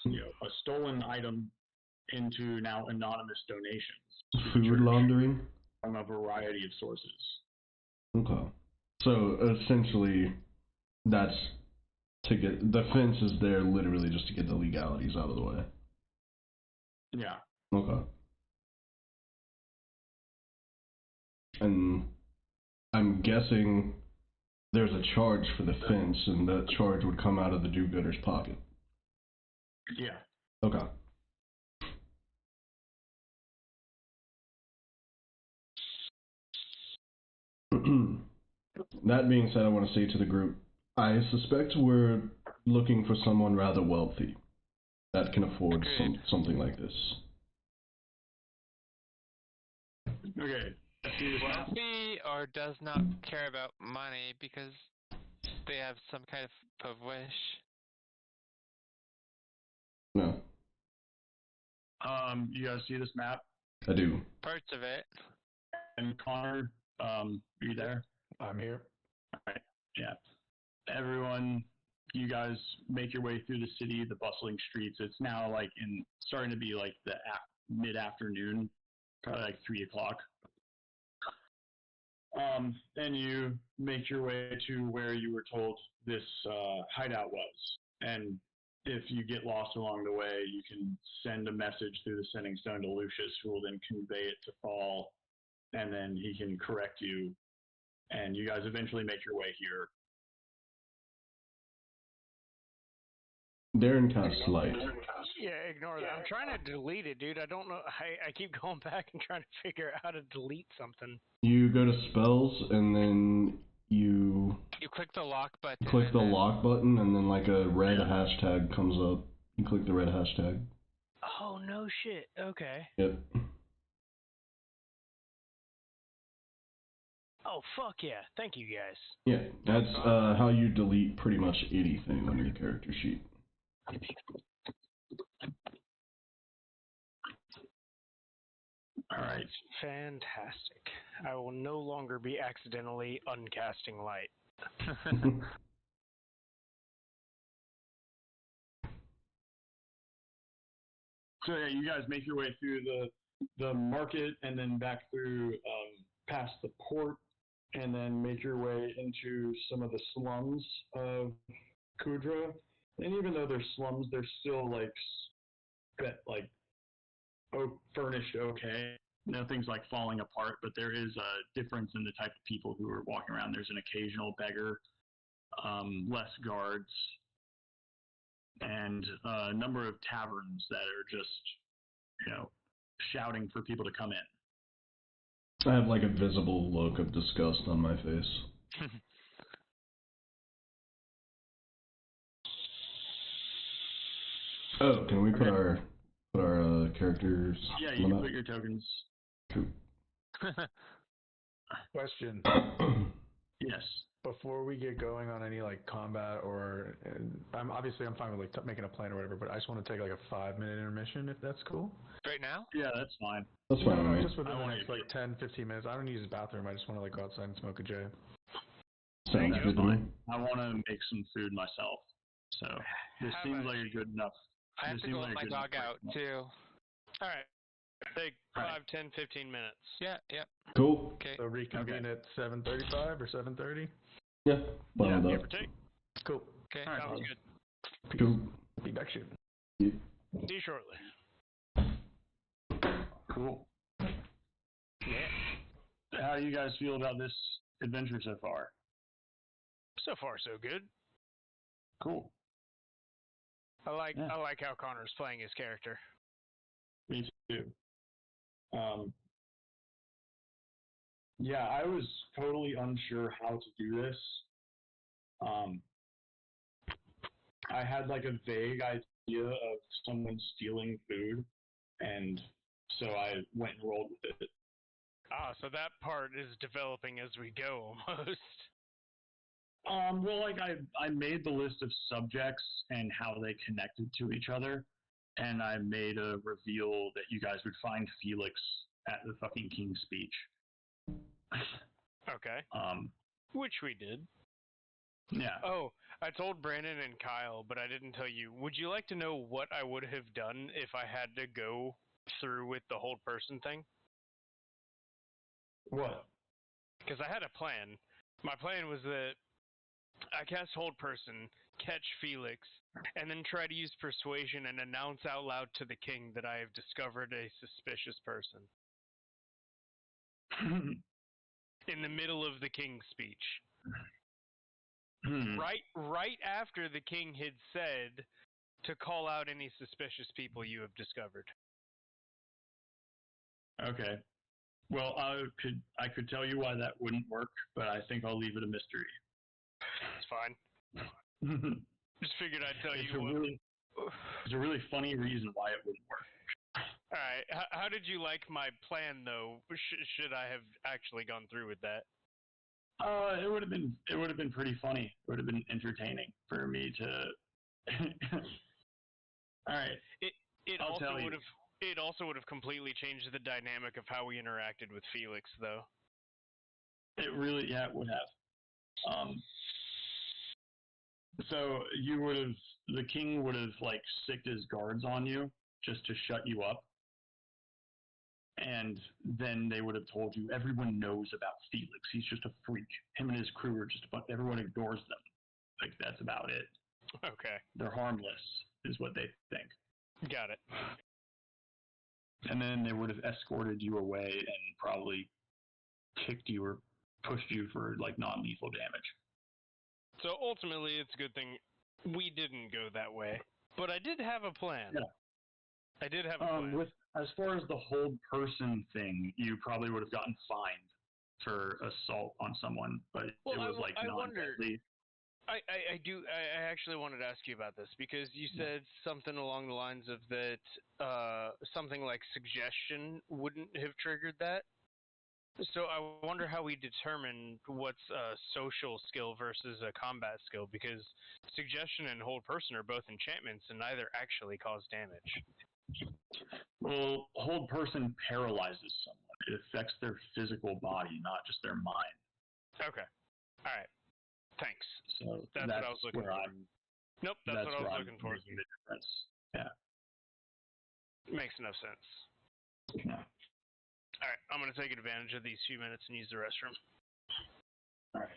Speaker 2: stolen item into now anonymous donations.
Speaker 4: Food laundering?
Speaker 2: From a variety of sources.
Speaker 4: Okay. So essentially, that's to get the fence is there literally just to get the legalities out of the way.
Speaker 2: Yeah.
Speaker 4: Okay. And I'm guessing there's a charge for the fence, and that charge would come out of the do-gooder's pocket.
Speaker 2: Yeah.
Speaker 4: Okay. That being said, I want to say to the group, I suspect we're looking for someone rather wealthy that can afford something like this.
Speaker 2: Okay.
Speaker 3: Wealthy or does not care about money because they have some kind of wish.
Speaker 4: No.
Speaker 2: You guys see this map?
Speaker 4: I do.
Speaker 3: Parts of it.
Speaker 2: And Connor, are you there?
Speaker 5: I'm here.
Speaker 2: All right. Yeah. Everyone, you guys make your way through the city, the bustling streets. It's now starting to be like the mid-afternoon, probably like 3 o'clock. And you make your way to where you were told this hideout was. And if you get lost along the way, you can send a message through the sending stone to Lucius, who will then convey it to Fall, and then he can correct you. And you guys eventually make your way here.
Speaker 4: Darren casts light.
Speaker 1: Yeah, ignore that. I'm trying to delete it, dude. I don't know. I keep going back and trying to figure out how to delete something.
Speaker 4: You go to spells, and then you
Speaker 3: You click click the lock button.
Speaker 4: Click the
Speaker 3: and then-
Speaker 4: lock button, and then like a red hashtag comes up. You click the red hashtag.
Speaker 1: Oh, no shit. Okay.
Speaker 4: Yep.
Speaker 1: Oh, fuck yeah. Thank you, guys.
Speaker 4: Yeah, that's how you delete pretty much anything on your character sheet.
Speaker 2: All right.
Speaker 1: Fantastic. I will no longer be accidentally uncasting light.
Speaker 2: So yeah, you guys make your way through the market and then back through past the port, and then make your way into some of the slums of Kudra. And even though they're slums, they're still furnished okay. Nothing's like falling apart, but there is a difference in the type of people who are walking around. There's an occasional beggar, less guards, and a number of taverns that are just, shouting for people to come in.
Speaker 4: I have like a visible look of disgust on my face. Oh, can we put our characters?
Speaker 2: Yeah,
Speaker 4: on
Speaker 2: you
Speaker 4: the
Speaker 2: can
Speaker 4: map?
Speaker 2: put your tokens.
Speaker 4: Cool.
Speaker 5: Question.
Speaker 2: Yes.
Speaker 5: Before we get going on any like combat or, I'm fine with like making a plan or whatever, but I just want to take like a 5-minute intermission if that's cool.
Speaker 3: Right now?
Speaker 2: Yeah, that's fine.
Speaker 4: That's fine with me.
Speaker 5: Just within
Speaker 2: I
Speaker 5: the
Speaker 2: wanna
Speaker 5: next
Speaker 2: get-
Speaker 5: like 10, 15 minutes. I don't need to use the bathroom. I just want to like go outside and smoke a J.
Speaker 4: Sounds
Speaker 2: That's
Speaker 4: good to me.
Speaker 2: fine. I want to make some food myself. So this
Speaker 1: How
Speaker 2: seems
Speaker 1: about
Speaker 2: like a good enough.
Speaker 3: I have
Speaker 2: this
Speaker 3: to
Speaker 2: seems
Speaker 3: go
Speaker 2: like
Speaker 3: let
Speaker 2: a
Speaker 3: my
Speaker 2: good enough
Speaker 3: dog out
Speaker 2: break.
Speaker 3: too.
Speaker 1: All right. Take
Speaker 2: Right.
Speaker 1: 5, 10, 15 minutes.
Speaker 3: Yeah, yeah.
Speaker 4: Cool.
Speaker 3: Okay.
Speaker 5: So reconvene at 7:35 or 7:30.
Speaker 4: Yeah, fine
Speaker 2: Yeah,
Speaker 4: with
Speaker 1: Give or
Speaker 4: that.
Speaker 1: take.
Speaker 5: Cool.
Speaker 3: Okay.
Speaker 2: All right.
Speaker 1: Sounds good.
Speaker 4: Cool.
Speaker 5: Be back soon.
Speaker 1: See you shortly.
Speaker 2: Cool.
Speaker 1: Yeah.
Speaker 2: How do you guys feel about this adventure so far?
Speaker 1: So far, so good.
Speaker 2: Cool.
Speaker 1: I like
Speaker 2: Yeah.
Speaker 1: how Connor's playing his character.
Speaker 2: Me too. Yeah, I was totally unsure how to do this. I had like a vague idea of someone stealing food, and so I went and rolled with it.
Speaker 1: Ah, so that part is developing as we go, almost.
Speaker 2: Well, like I made the list of subjects and how they connected to each other, and I made a reveal that you guys would find Felix at the fucking King's Speech.
Speaker 1: Okay.
Speaker 2: Um,
Speaker 1: Which we did.
Speaker 2: yeah.
Speaker 1: Oh, I told Brandon and Kyle, but I didn't tell you. Would you like to know what I would have done if I had to go through with the hold person thing?
Speaker 2: What?
Speaker 1: Because I had a plan. My plan was that I cast hold person, catch Felix, and then try to use persuasion and announce out loud to the king that I have discovered a suspicious person. In the middle of the king's speech. Right after the king had said to call out any suspicious people you have discovered.
Speaker 2: Okay. Well, I could tell you why that wouldn't work, but I think I'll leave it a mystery.
Speaker 1: It's fine. Just figured I'd tell
Speaker 2: It's
Speaker 1: you
Speaker 2: a
Speaker 1: what.
Speaker 2: really, it's a really funny reason why it wouldn't work.
Speaker 1: All right. How did you like my plan, though? Should I have actually gone through with that?
Speaker 2: It would have been pretty funny. It would have been entertaining for me to. All right.
Speaker 1: It
Speaker 2: I'll
Speaker 1: also
Speaker 2: tell you.
Speaker 1: would have. It also would have completely changed the dynamic of how we interacted with Felix, though.
Speaker 2: It really, yeah, it would have. So the king would have like sicked his guards on you just to shut you up. And then they would have told you everyone knows about Felix. He's just a freak. Him and his crew are just everyone ignores them. Like that's about it.
Speaker 1: Okay.
Speaker 2: They're harmless, is what they think.
Speaker 1: Got it.
Speaker 2: And then they would have escorted you away and probably kicked you or pushed you for like non-lethal damage.
Speaker 1: So ultimately, it's a good thing we didn't go that way. But I did have a plan.
Speaker 2: Yeah.
Speaker 1: I did have a plan.
Speaker 2: With as far as the hold person thing, you probably would have gotten fined for assault on someone, but
Speaker 1: Well,
Speaker 2: it was like
Speaker 1: I wonder.
Speaker 2: non-deadly.
Speaker 1: I actually wanted to ask you about this because you said something along the lines of that something like suggestion wouldn't have triggered that. So I wonder how we determine what's a social skill versus a combat skill, because suggestion and hold person are both enchantments and neither actually cause damage.
Speaker 2: Well, hold person paralyzes someone. It affects their physical body, not just their mind.
Speaker 1: Okay. All right. Thanks.
Speaker 2: So
Speaker 1: That's what I was looking for. Nope, that's what I was looking for.
Speaker 2: Making the difference. Yeah.
Speaker 1: Makes enough sense.
Speaker 2: Yeah.
Speaker 1: All right, I'm going to take advantage of these few minutes and use the restroom.
Speaker 2: All right.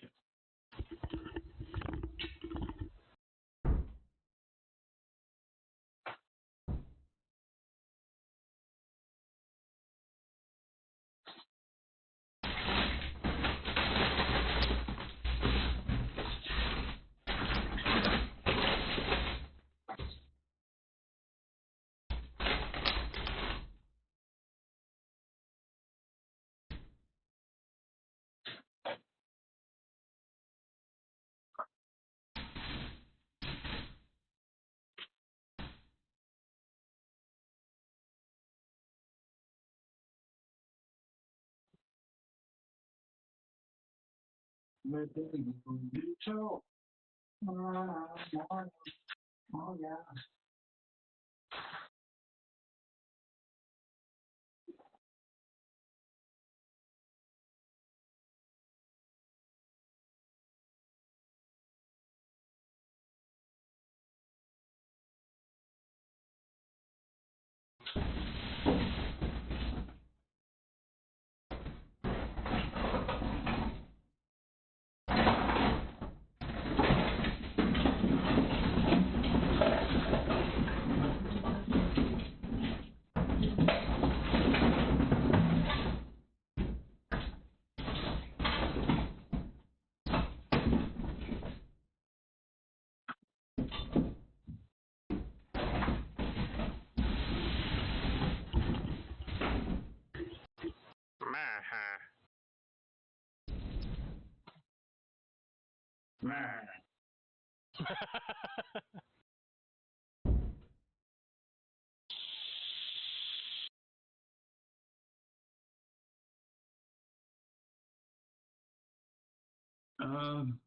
Speaker 2: Oh, yeah. Um.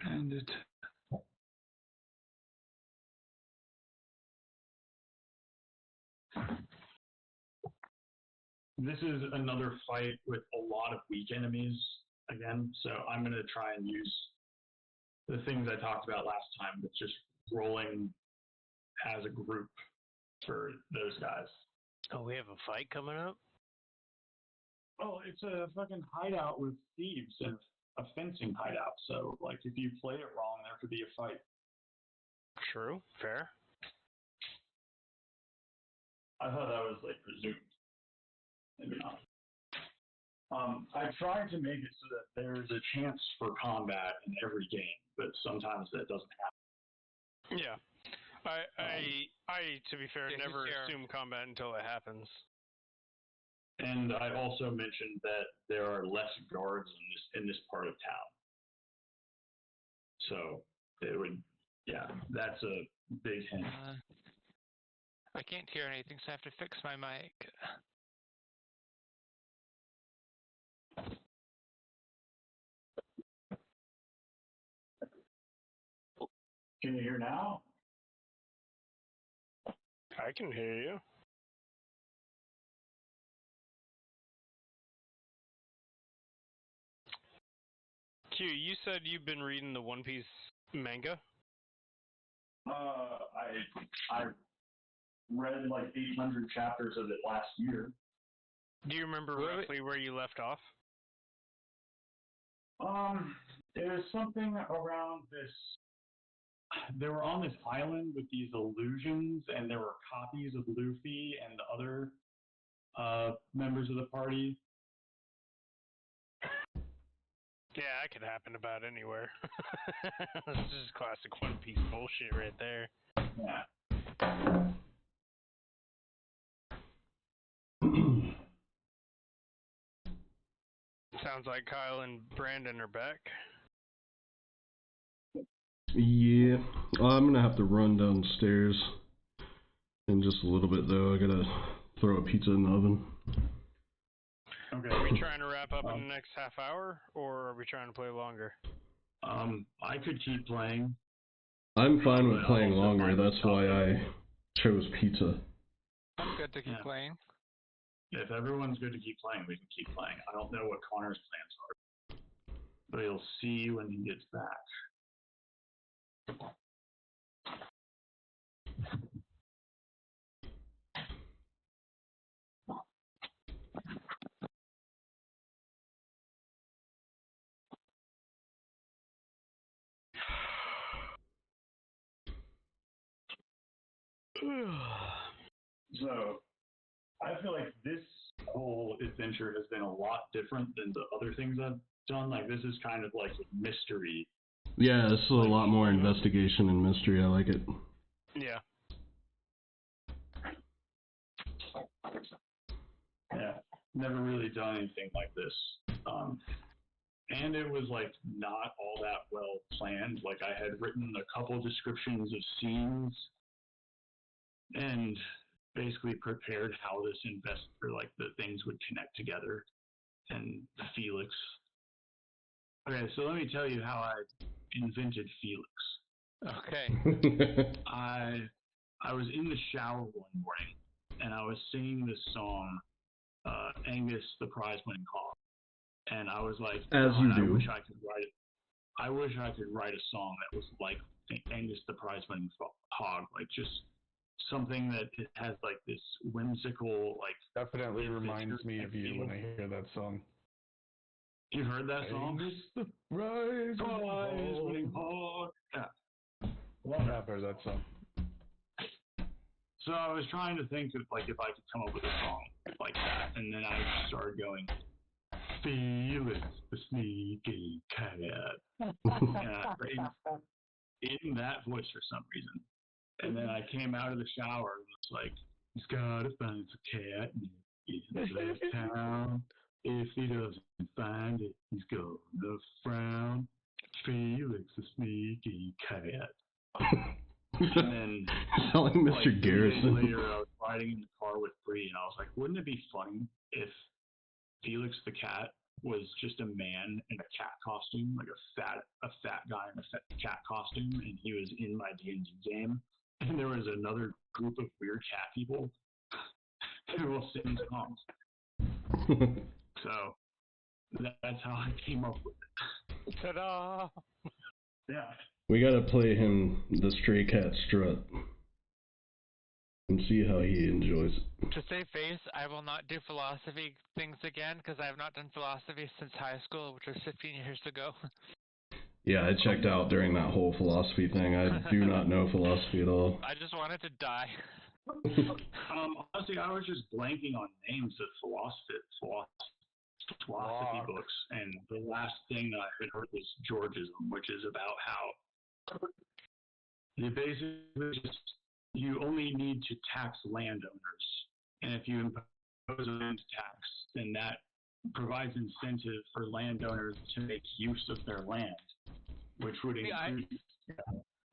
Speaker 2: Bandit. This is another fight with a lot of weak enemies again, so I'm going to try and use the things I talked about last time with just rolling as a group for those guys.
Speaker 1: Oh, we have a fight coming up?
Speaker 2: Well, it's a fucking hideout with thieves and a fencing hideout, so, like, if you play it wrong, there could be a fight.
Speaker 1: True. Fair.
Speaker 2: I thought that was, like, presumed. Maybe not. I tried to make it so that there's a chance for combat in every game, but sometimes that doesn't happen.
Speaker 1: Yeah. I to be fair, never assume combat until it happens.
Speaker 2: And I also mentioned that there are less guards in this part of town. So it would, yeah, that's a big hint.
Speaker 3: I can't hear anything, so I have to fix my mic.
Speaker 2: Can you hear now?
Speaker 1: I can hear you. Q, you said you've been reading the One Piece manga?
Speaker 2: I read like 800 chapters of it last year.
Speaker 1: Do you remember roughly where you left off?
Speaker 2: There's something around this. They were on this island with these illusions, and there were copies of Luffy and the other members of the party.
Speaker 1: Yeah, that could happen about anywhere. This is classic One Piece bullshit right there.
Speaker 2: Yeah.
Speaker 1: Sounds like Kyle and Brandon are back.
Speaker 4: Yeah, I'm gonna have to run downstairs in just a little bit though. I gotta throw a pizza in the oven.
Speaker 2: Okay.
Speaker 1: Are we trying to wrap up in the next half hour, or are we trying to play longer?
Speaker 2: I could keep playing.
Speaker 4: I'm fine with
Speaker 2: But
Speaker 4: playing
Speaker 2: I'll also
Speaker 4: longer,
Speaker 2: find
Speaker 4: that's why I
Speaker 2: something.
Speaker 4: chose pizza.
Speaker 3: I'm good to keep
Speaker 2: Yeah.
Speaker 3: playing.
Speaker 2: If everyone's good to keep playing, we can keep playing. I don't know what Connor's plans are, but he'll see when he gets back. So, I feel like this whole adventure has been a lot different than the other things I've done. Like, this is kind of like a mystery.
Speaker 4: Yeah, this is a lot more investigation and mystery. I like it.
Speaker 1: Yeah.
Speaker 2: Yeah, never really done anything like this. And it was like not all that well planned. Like I had written a couple descriptions of scenes and basically prepared how this the things would connect together and Felix. Okay, so let me tell you how I invented Felix.
Speaker 3: Okay.
Speaker 2: I was in the shower one morning and I was singing this song, Angus the prize winning hog. And I was like,
Speaker 4: As you do.
Speaker 2: I wish I could write a song that was like Angus the prize winning hog, like just something that it has like this whimsical, like
Speaker 5: Definitely reminds me of you when I hear that song.
Speaker 2: You've heard that song?
Speaker 5: Angus the prize winning
Speaker 2: hog. Yeah.
Speaker 5: Yeah, I've heard that song.
Speaker 2: So I was trying to think of like if I could come up with a song like that, and then I started going, Felix the sneaky cat. In that voice for some reason. And then I came out of the shower and was like, he's gotta find a cat in the town. If he doesn't find it, he's gonna frown. Felix the sneaky cat. And then,
Speaker 4: like Mr.
Speaker 2: like 2 days
Speaker 4: Garrison.
Speaker 2: later, I was riding in the car with Bree, and I was like, wouldn't it be funny if Felix the cat was just a man in a cat costume, like a fat guy in a cat costume, and he was in my D&D game, and there was another group of weird cat people who will sing songs. So that's how I came up with it.
Speaker 1: Ta-da!
Speaker 2: Yeah.
Speaker 4: We gotta play him the stray cat strut and see how he enjoys it.
Speaker 3: To save face, I will not do philosophy things again because I have not done philosophy since high school, which was 15 years ago.
Speaker 4: Yeah, I checked out during that whole philosophy thing. I do not know philosophy at all.
Speaker 3: I just wanted to die.
Speaker 2: Honestly, I was just blanking on names of philosophy books, and the last thing that I had heard was Georgism, which is about how you basically you only need to tax landowners, and if you impose a land tax, then that provides incentive for landowners to make use of their land, which would increase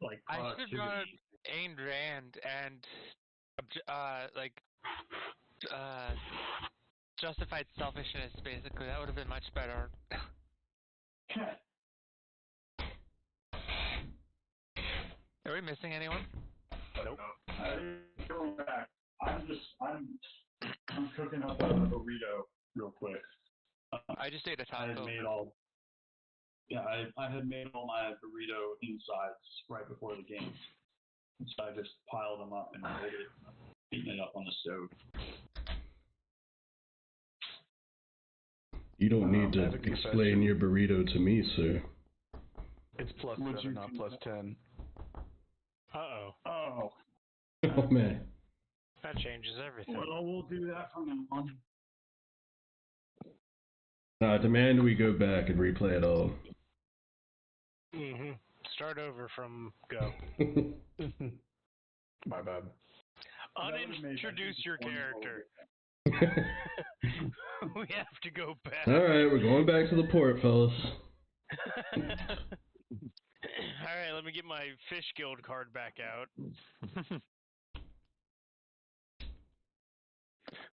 Speaker 2: like
Speaker 3: I should have brought
Speaker 2: productivity.
Speaker 3: Ayn Rand and justified selfishness. Basically, that would have been much better. Are we missing anyone?
Speaker 1: Nope.
Speaker 2: Going back, I'm cooking up a burrito real quick.
Speaker 3: I just ate a
Speaker 2: I had
Speaker 3: taco.
Speaker 2: made I had made all my burrito insides right before the game. So I just piled them up and rolled it, heating it up on the stove.
Speaker 4: You don't need to explain your burrito to me, sir.
Speaker 5: It's plus 7, not plus 10.
Speaker 1: Uh-oh.
Speaker 2: Oh.
Speaker 4: Oh, man.
Speaker 1: That changes everything.
Speaker 6: Well, we'll do that from now on.
Speaker 4: I demand we go back and replay it all.
Speaker 1: Mm-hmm. Start over from go.
Speaker 5: My bad.
Speaker 1: Unintroduce your character. We have to go back.
Speaker 4: Alright, we're going back to the port, fellas.
Speaker 1: Alright, let me get my Fish Guild card back out.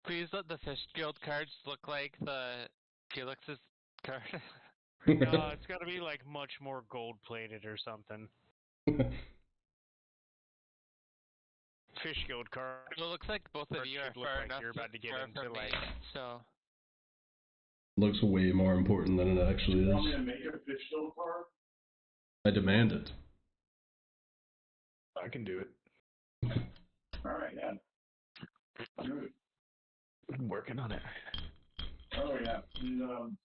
Speaker 3: Please let the Fish Guild cards look like the Felix's card.
Speaker 1: It's gotta be like much more gold plated or something. Fish Guild card.
Speaker 3: Well, it looks like both of you are
Speaker 1: should look
Speaker 3: far
Speaker 1: like
Speaker 3: enough
Speaker 1: you're about to get
Speaker 3: far
Speaker 1: into,
Speaker 3: from me,
Speaker 1: like-
Speaker 3: so
Speaker 4: Looks way more important than it actually
Speaker 6: You want me
Speaker 4: is.
Speaker 6: to make a fish guild card?
Speaker 4: I demand it.
Speaker 5: I can do it.
Speaker 6: All right, yeah. Do it.
Speaker 5: I'm working on it.
Speaker 6: Oh yeah. And,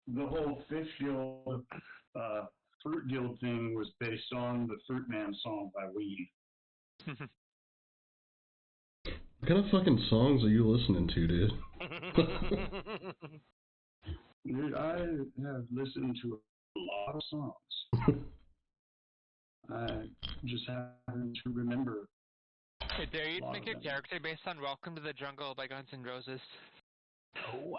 Speaker 6: the whole fish guild, fruit guild thing was based on the Fruit Man song by Ween.
Speaker 4: What kind of fucking songs are you listening to, dude?
Speaker 6: Dude, I have listened to a lot of songs. I just happen to remember.
Speaker 3: I dare you to
Speaker 6: Lot
Speaker 3: make
Speaker 6: of
Speaker 3: your
Speaker 6: them.
Speaker 3: character based on Welcome to the Jungle by Guns N' Roses.
Speaker 1: Oh,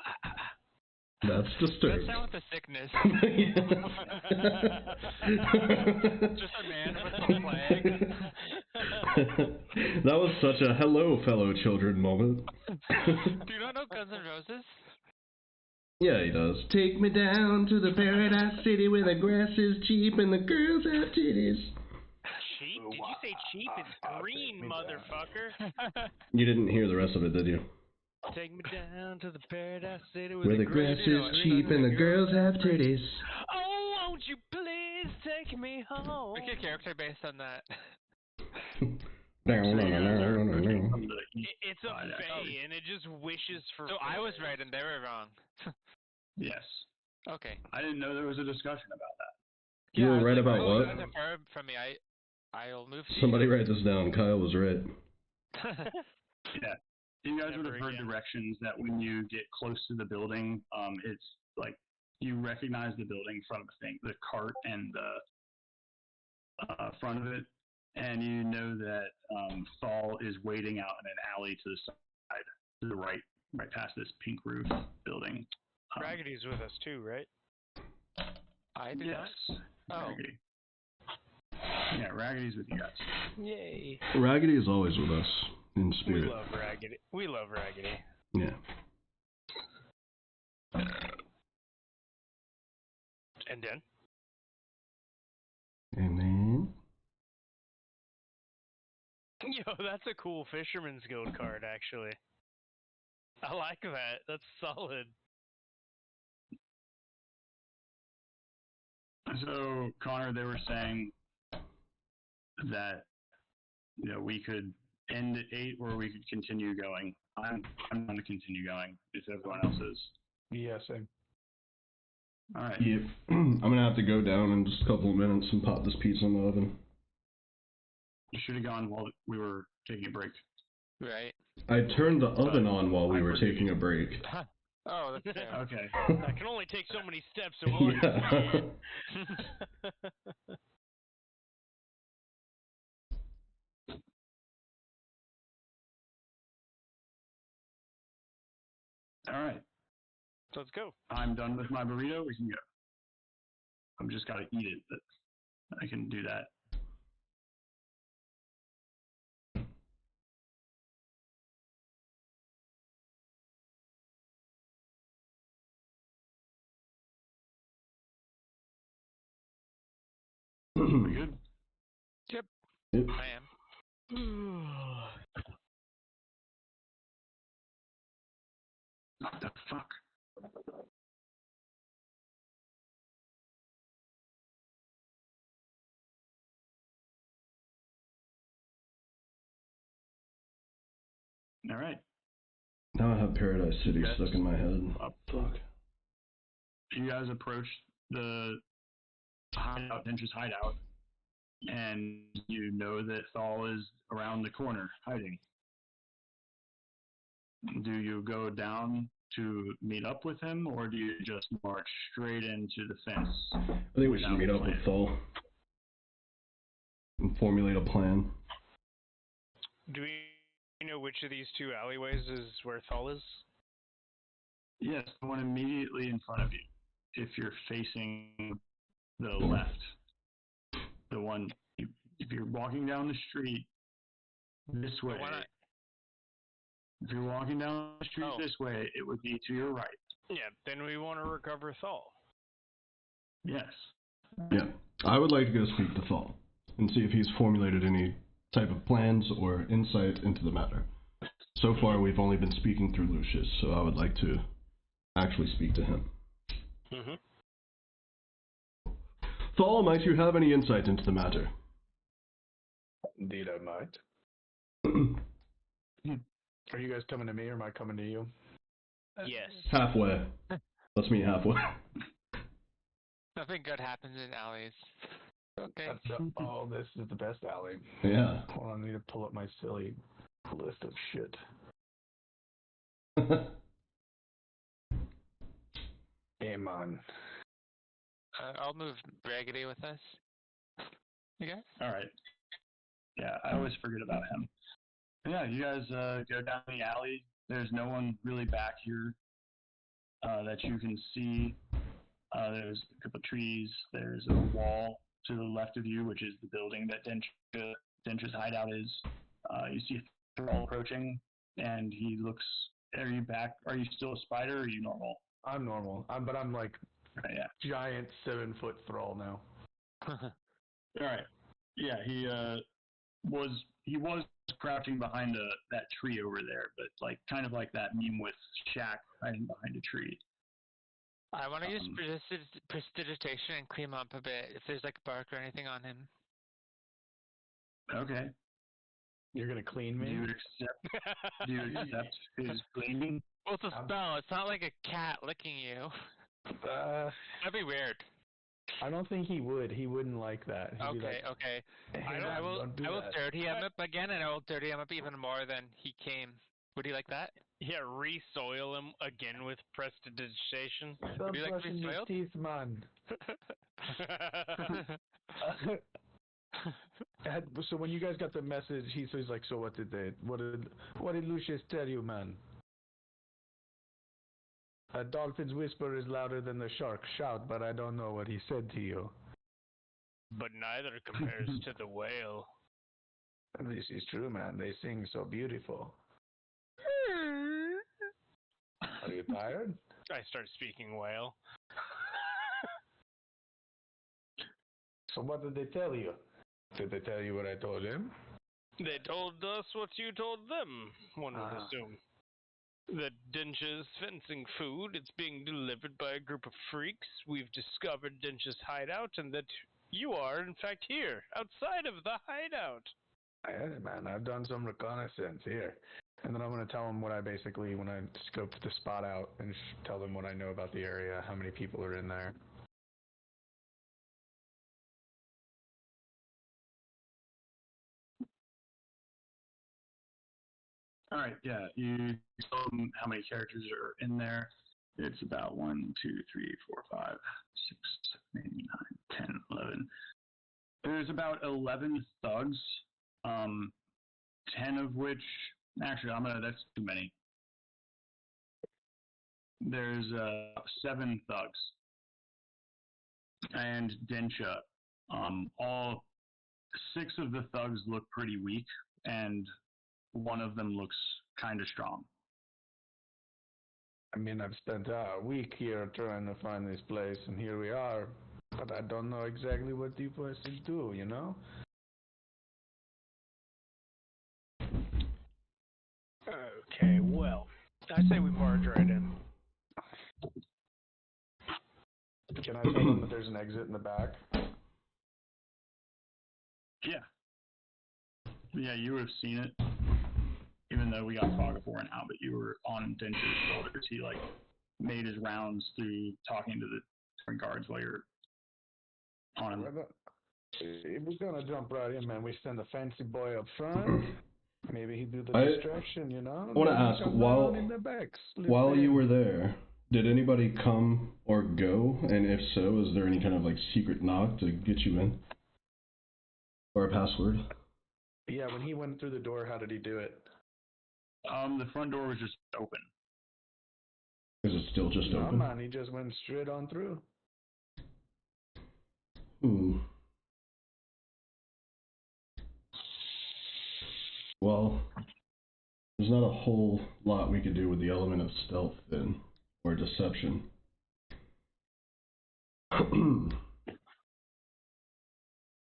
Speaker 4: That's
Speaker 3: That's
Speaker 4: disturbing.
Speaker 3: down with the sickness. Just a man with a flag.
Speaker 4: That was such a hello, fellow children moment.
Speaker 3: Do you not know Guns N' Roses?
Speaker 4: Yeah, he does. Take me down to the paradise city where the grass is cheap and the girls have titties.
Speaker 1: cheap? Did you say cheap? It's green, motherfucker.
Speaker 4: You didn't hear the rest of it, did you?
Speaker 1: Take me down to the paradise city
Speaker 4: Where the grass is cheap and the girls have titties.
Speaker 1: Oh, won't you please take me home?
Speaker 3: Make your character based on that.
Speaker 1: It's a fae, and it just wishes for.
Speaker 3: So I was right and they were wrong.
Speaker 6: Yes.
Speaker 3: Okay.
Speaker 6: I didn't know there was a discussion about that.
Speaker 4: You
Speaker 3: I
Speaker 4: were
Speaker 3: was
Speaker 4: right
Speaker 3: like,
Speaker 4: about
Speaker 3: oh,
Speaker 4: what?
Speaker 3: You guys are far from me. I'll move to
Speaker 4: Somebody
Speaker 3: you.
Speaker 4: write this down. Kyle was right.
Speaker 6: Yeah. You guys would
Speaker 1: Never
Speaker 6: have heard
Speaker 1: again.
Speaker 6: directions that when you get close to the building, it's like you recognize the building from the cart and the front of it, and you know that Saul is waiting out in an alley to the side, to the right past this pink roof building.
Speaker 1: Raggedy's with us too, right?
Speaker 3: I do
Speaker 6: Yes.
Speaker 3: not. Oh.
Speaker 6: Raggedy. Yeah, Raggedy's with you guys.
Speaker 1: Yay.
Speaker 4: Raggedy is always with us in
Speaker 1: We
Speaker 4: spirit.
Speaker 1: love Raggedy. We love Raggedy.
Speaker 4: Yeah.
Speaker 1: And then?
Speaker 4: And then
Speaker 1: Yo, that's a cool Fisherman's Guild card, actually. I like that. That's solid.
Speaker 6: So, Connor, they were saying that we could end at 8 or we could continue going. I'm going to continue going if everyone else is.
Speaker 5: Yeah, same.
Speaker 6: All right.
Speaker 4: yep. I'm gonna have to go down in just a couple of minutes and pop this pizza in the oven.
Speaker 6: You should have gone while we were taking a break.
Speaker 3: Right.
Speaker 4: I turned the oven on while we
Speaker 6: I
Speaker 4: were
Speaker 6: forget.
Speaker 4: taking a break.
Speaker 3: Oh, that's fair.
Speaker 6: Okay.
Speaker 1: I can only take so many steps at once.
Speaker 4: Yeah.
Speaker 6: All right.
Speaker 1: So let's go.
Speaker 6: I'm done with my burrito. We can go. I'm just got to eat it, but I can do that. We good?
Speaker 3: Yep.
Speaker 4: Yep.
Speaker 3: I am.
Speaker 6: What the fuck? All right.
Speaker 4: Now I have Paradise City
Speaker 6: Yes.
Speaker 4: stuck in my head.
Speaker 6: Fuck. You guys approach the hideout, Venture's hideout, and you know that Thal is around the corner hiding. Do you go down to meet up with him, or do you just march straight into the fence?
Speaker 4: I think we should meet up with Thal and formulate a plan.
Speaker 1: Do we know which of these two alleyways is where Thal is?
Speaker 6: Yes, the one immediately in front of you. If you're facing the left, the one, if you're walking down the street this way, if you're walking down the street this way, it would be to your right.
Speaker 1: Yeah, then we want to recover Thal.
Speaker 6: Yes.
Speaker 4: Yeah, I would like to go speak to Thal and see if he's formulated any type of plans or insight into the matter. So far, we've only been speaking through Lucius, so I would like to actually speak to him.
Speaker 1: Mm-hmm.
Speaker 4: Thal, might you have any insight into the matter?
Speaker 5: Indeed, I might. Are you guys coming to me, or am I coming to you?
Speaker 1: Yes.
Speaker 4: Halfway. Let's meet halfway.
Speaker 3: Nothing good happens in alleys. Okay.
Speaker 5: Oh, this is the best alley.
Speaker 4: Yeah.
Speaker 5: Hold on, I need to pull up my silly list of shit. Game on.
Speaker 3: I'll move Raggedy with us. You guys?
Speaker 6: All right. Yeah, I always forget about him. Yeah, you guys go down the alley. There's no one really back here that you can see. There's a couple of trees. There's a wall to the left of you, which is the building that Dench's hideout is. You see Thrall approaching, and he looks. Are you back? Are you still a spider, or are you normal?
Speaker 5: I'm normal. But I'm like
Speaker 6: Yeah.
Speaker 5: giant 7-foot Thrall now.
Speaker 6: All right. Yeah, he was crouching behind that tree over there, but like kind of like that meme with Shaq hiding behind a tree.
Speaker 3: I want to use prestidigitation and clean him up a bit. If there's like bark or anything on him.
Speaker 6: Okay.
Speaker 5: You're gonna clean me?
Speaker 6: Do you accept his cleaning?
Speaker 3: Well, it's a spell. It's not like a cat licking you. That'd be weird.
Speaker 5: I don't think he would. He wouldn't like that. He'd be
Speaker 3: Okay,
Speaker 5: like,
Speaker 3: okay.
Speaker 5: "Hey,
Speaker 3: I will
Speaker 5: don't do that."
Speaker 3: dirty him up again, and I will dirty him up even more than he came. Would he like that?
Speaker 1: Yeah, re-soil him again with prestidigitation.
Speaker 5: Stop
Speaker 3: you like
Speaker 5: brushing your
Speaker 3: soiled?
Speaker 5: teeth, man. So when you guys got the message, he's like, "So what did Lucius tell you, man?" A dolphin's whisper is louder than the shark's shout, but I don't know what he said to you.
Speaker 1: But neither compares to the whale.
Speaker 5: This is true, man. They sing so beautiful. Are you tired?
Speaker 1: I start speaking whale.
Speaker 5: So what did they tell you? Did they tell you what I told him?
Speaker 1: They told us what you told them, one would assume. That Dench's fencing food, it's being delivered by a group of freaks. We've discovered Dench's hideout, and that you are, in fact, here, outside of the hideout.
Speaker 5: Yeah, man, I've done some reconnaissance here. And then I'm going to tell them when I scoped the spot out and tell them what I know about the area, how many people are in there.
Speaker 6: All right, yeah. You told them how many characters are in there. It's about 1, 2, 3, 4, 5, 6, 7, 8, 9, 10, 11. There's about 11 thugs. 10 of which, actually, that's too many. There's 7 thugs. And Densha. All 6 of the thugs look pretty weak, and one of them looks kind of strong.
Speaker 5: I mean, I've spent a week here trying to find this place, and here we are. But I don't know exactly what you boys should do, you know?
Speaker 1: Okay, well, I say we barge right in.
Speaker 5: Can I tell them that there's an exit in the back?
Speaker 6: Yeah. Yeah, you would have seen it. Even though we got fog before and out, but you were on Dench's shoulders. He made his rounds through talking to the different guards while you're on him.
Speaker 5: If we're gonna jump right in, man, we send the fancy boy up front. Maybe he do the
Speaker 4: I
Speaker 5: distraction, you know?
Speaker 4: wanna
Speaker 5: Maybe he
Speaker 4: ask,
Speaker 5: come
Speaker 4: while-
Speaker 5: down in the back, slip
Speaker 4: While you
Speaker 5: in.
Speaker 4: were there, did anybody come or go? And if so, is there any kind of like secret knock to get you in? Or a password?
Speaker 5: Yeah, when he went through the door, how did he do it?
Speaker 6: The front door was just open.
Speaker 4: Is it still just
Speaker 5: No,
Speaker 4: open?
Speaker 5: man, he just went straight on through.
Speaker 4: Well, there's not a whole lot we could do with the element of stealth then, or deception.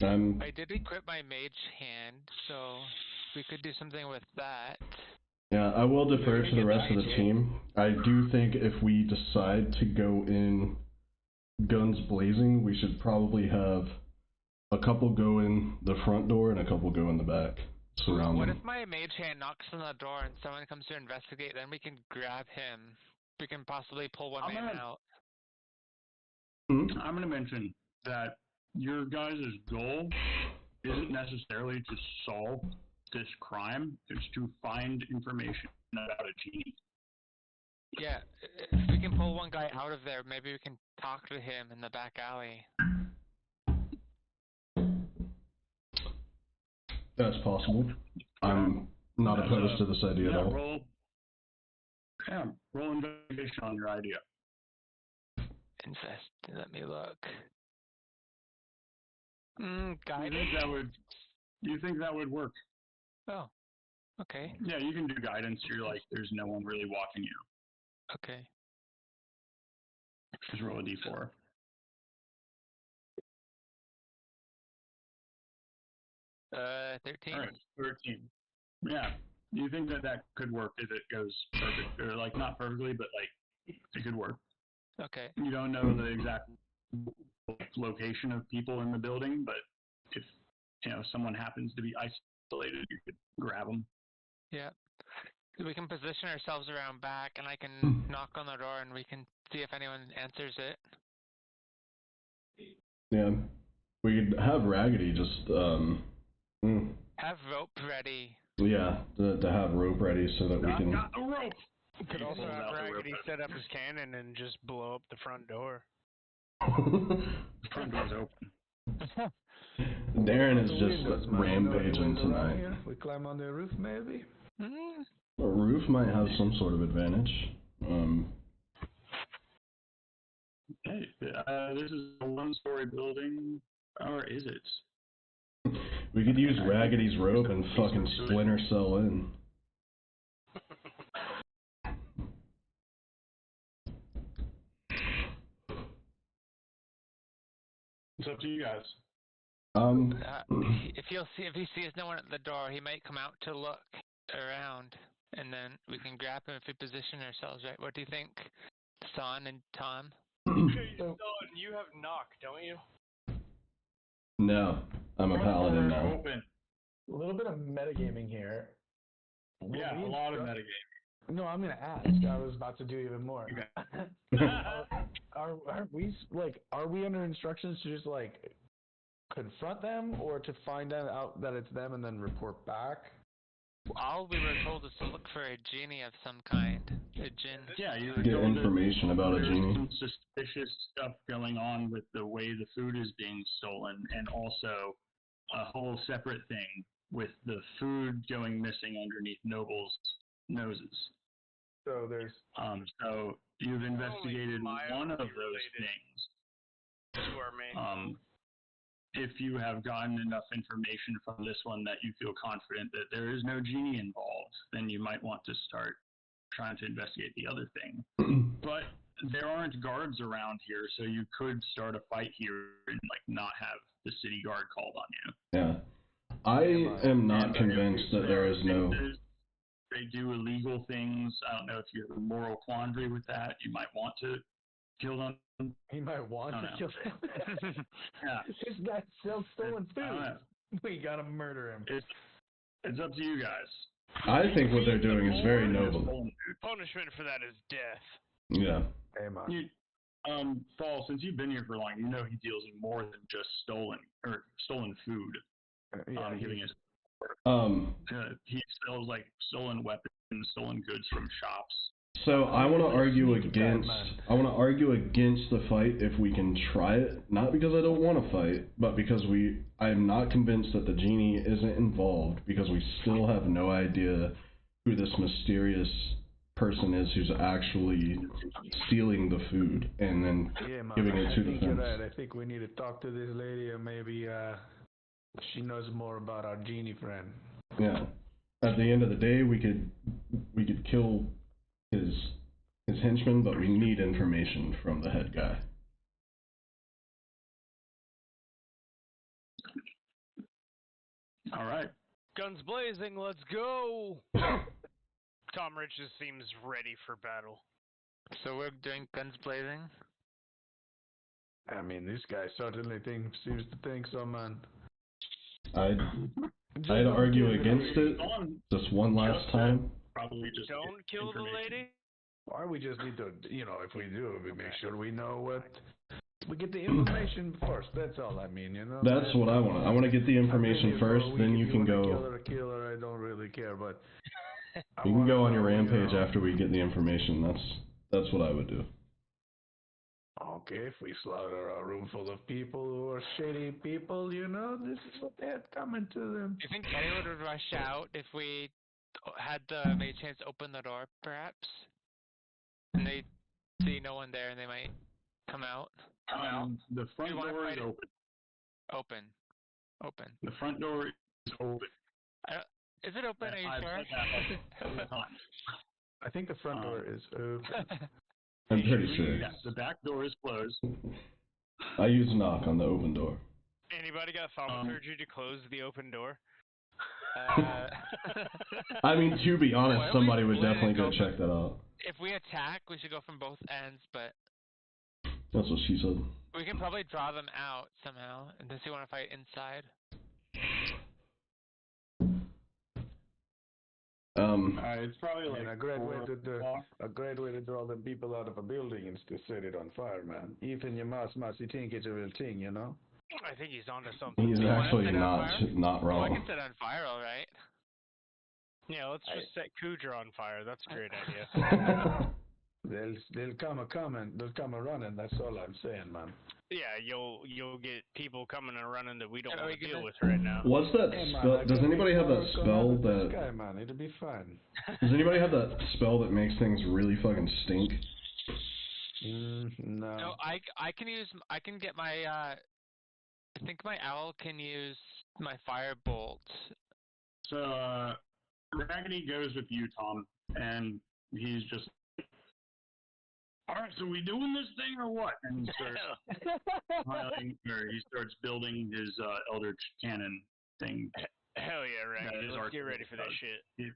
Speaker 3: I did equip my mage hand, so we could do something with that.
Speaker 4: Yeah, I will defer
Speaker 5: Yeah,
Speaker 4: to the rest of the
Speaker 5: magic.
Speaker 4: team. I do think if we decide to go in guns blazing, we should probably have a couple go in the front door and a couple go in the back. Surround
Speaker 3: What
Speaker 4: them.
Speaker 3: if my mage hand knocks on the door and someone comes to investigate? Then we can grab him. We can possibly pull one man out.
Speaker 4: Hmm?
Speaker 6: I'm going to mention that your guys' goal isn't necessarily to solve this crime, it's to find information about a genie.
Speaker 3: Yeah, if we can pull one guy out of there, maybe we can talk to him in the back alley.
Speaker 4: That's possible. I'm not opposed to this idea at all.
Speaker 6: Roll investigation on your idea.
Speaker 3: Let me look.
Speaker 6: You
Speaker 3: Guidance?
Speaker 6: think that would work?
Speaker 3: Oh, okay,
Speaker 6: Yeah, you can do guidance. You're like, there's no one really watching you.
Speaker 3: okay.
Speaker 6: Just roll a d4.
Speaker 3: Uh, 13.
Speaker 6: All right, 13. Yeah, you think that could work if it goes perfect, or like not perfectly, but like it could work.
Speaker 3: Okay.
Speaker 6: You don't know the exact location of people in the building, but if someone happens to be isolated, you could grab them.
Speaker 3: Yeah. We can position ourselves around back, and I can knock on the door, and we can see if anyone answers it.
Speaker 4: Yeah. We could have Raggedy just,
Speaker 3: Have rope ready.
Speaker 4: yeah, to have rope ready so that we can...
Speaker 6: Got the rope!
Speaker 1: Could also
Speaker 6: Pulls
Speaker 1: have
Speaker 6: out the rope.
Speaker 1: Raggedy set up his cannon and just blow up the front door.
Speaker 6: The front door's open.
Speaker 4: Darren is
Speaker 5: The
Speaker 4: just
Speaker 5: windows, man.
Speaker 4: rampaging
Speaker 5: No windows around
Speaker 4: tonight.
Speaker 5: here. We climb on the roof, maybe?
Speaker 4: A roof might have some sort of advantage.
Speaker 6: Hey, this is a one-story building, or is it?
Speaker 4: We could use Raggedy's rope and fucking splinter cell in.
Speaker 6: It's up to you guys.
Speaker 3: If he sees no one at the door, he might come out to look around, and then we can grab him if we position ourselves right. What do you think, Son and Tom?
Speaker 1: Hey, Son, you have knock, don't you?
Speaker 4: No, I'm a paladin now.
Speaker 6: Open.
Speaker 5: A little bit of metagaming here.
Speaker 6: Yeah, a lot of metagaming.
Speaker 5: No, I'm gonna ask. I was about to do even more. Are we under instructions to just like confront them, or to find out that it's them and then report back?
Speaker 3: All we were told is to look for a genie of some kind, a djinn.
Speaker 6: Yeah, you
Speaker 4: Get information about a
Speaker 6: there's
Speaker 4: genie.
Speaker 6: some suspicious stuff going on with the way the food is being stolen, and also a whole separate thing with the food going missing underneath nobles' noses.
Speaker 5: So there's
Speaker 6: So you've investigated one of those
Speaker 1: related
Speaker 6: things.
Speaker 1: to our main.
Speaker 6: If you have gotten enough information from this one that you feel confident that there is no genie involved, then you might want to start trying to investigate the other thing. But there aren't guards around here, so you could start a fight here and like not have the city guard called on you.
Speaker 4: Yeah. I am not convinced that there is no...
Speaker 6: They do illegal things. I don't know if you have a moral quandary with that. You might want to kill them.
Speaker 5: he might want to kill them.
Speaker 6: Yeah.
Speaker 5: This guy sells stolen
Speaker 6: I don't know.
Speaker 5: food. We gotta murder him.
Speaker 6: It's up to you guys.
Speaker 4: I think what they're doing is very noble.
Speaker 1: Punishment for that is death.
Speaker 4: Yeah.
Speaker 5: Hey, man.
Speaker 6: Paul, since you've been here for long, you know he deals in more than just stolen food.
Speaker 5: Yeah,
Speaker 6: Giving his
Speaker 2: He sells like stolen weapons, stolen goods from shops.
Speaker 4: So I want to argue
Speaker 5: sneaky guy,
Speaker 4: against.
Speaker 5: man.
Speaker 4: I want to argue against the fight if we can try it. Not because I don't want to fight, but because I'm not convinced that the genie isn't involved because we still have no idea who this mysterious person is who's actually stealing the food and then
Speaker 5: Yeah, man.
Speaker 4: giving it
Speaker 5: I
Speaker 4: to the
Speaker 5: think you're
Speaker 4: fence.
Speaker 5: right. I think we need to talk to this lady, or maybe she knows more about our genie friend.
Speaker 4: Yeah. At the end of the day, we could kill his henchman, but we need information from the head guy.
Speaker 2: All right.
Speaker 1: Guns blazing, let's go! Tom Rich just seems ready for battle.
Speaker 3: So we're doing guns blazing.
Speaker 5: I mean, this guy certainly seems to think so, man.
Speaker 4: I'd
Speaker 5: Just
Speaker 4: I'd
Speaker 5: don't
Speaker 4: argue
Speaker 5: kill the
Speaker 4: against
Speaker 5: lady.
Speaker 4: it just one last time.
Speaker 2: Probably just
Speaker 1: Don't kill the lady?
Speaker 5: Or we just need to, if we do, we make sure we know what. We get the information first. That's all I mean,
Speaker 4: That's what I want. I want to get the information first, then you can go.
Speaker 5: Kill her, I don't really care, but
Speaker 4: You can go on your rampage after we get the information. That's what I would do.
Speaker 5: Okay, if we slaughter a room full of people who are shady people, this is what they had coming to them.
Speaker 3: Do you think anyone would rush out if we had the mage chance to open the door, perhaps? And they see no one there, and they might come out.
Speaker 2: The front
Speaker 3: You wanna
Speaker 2: door is
Speaker 3: fight it?
Speaker 2: open.
Speaker 3: Open.
Speaker 2: The front door is open.
Speaker 3: Is it open? Are you
Speaker 2: I've
Speaker 3: sure?
Speaker 2: said that all the time.
Speaker 5: I think the front door is open.
Speaker 4: I'm pretty sure.
Speaker 2: Yes, the back door is closed.
Speaker 4: I use knock on the open door.
Speaker 1: Anybody got thaumaturgy to close the open door?
Speaker 4: I mean, to be honest,
Speaker 3: Why don't
Speaker 4: somebody
Speaker 3: we
Speaker 4: would
Speaker 3: split
Speaker 4: definitely
Speaker 3: and
Speaker 4: go
Speaker 3: go
Speaker 4: check that out.
Speaker 3: If we attack, we should go from both ends, but
Speaker 4: That's what she said.
Speaker 3: we can probably draw them out somehow, and does he want to fight inside?
Speaker 2: It's probably like
Speaker 5: a great way to draw the people out of a building is to set it on fire, man. Even your mouse you think it's a real thing,
Speaker 1: I think he's onto something.
Speaker 4: He's
Speaker 3: You wanna
Speaker 4: actually
Speaker 3: set it on fire?
Speaker 4: not
Speaker 3: Oh, I
Speaker 4: wrong.
Speaker 3: can set it on fire, all right.
Speaker 1: Yeah, let's just set Kudra on fire. That's a great idea.
Speaker 5: They'll come a running. That's all I'm saying, man.
Speaker 1: Yeah, you'll get people coming and running that we don't
Speaker 3: Are
Speaker 1: want
Speaker 3: we
Speaker 1: to deal
Speaker 3: gonna-
Speaker 1: with right now.
Speaker 4: What's that
Speaker 5: Hey, man,
Speaker 4: spell?
Speaker 5: I
Speaker 4: Does
Speaker 5: can
Speaker 4: anybody have that
Speaker 5: make
Speaker 4: spell
Speaker 5: fire
Speaker 4: that?
Speaker 5: Sky, man, it'll be fun.
Speaker 4: Does anybody have that spell that makes things really fucking stink?
Speaker 5: No.
Speaker 3: No, I can get my I think my owl can use my firebolt.
Speaker 2: So, Raggedy goes with you, Tom, and he's just, all right, so we doing this thing or what? And he starts smiling, or he starts building his Eldritch Cannon thing.
Speaker 1: Hell yeah, Raggedy. Let's get ready for this shit.
Speaker 2: He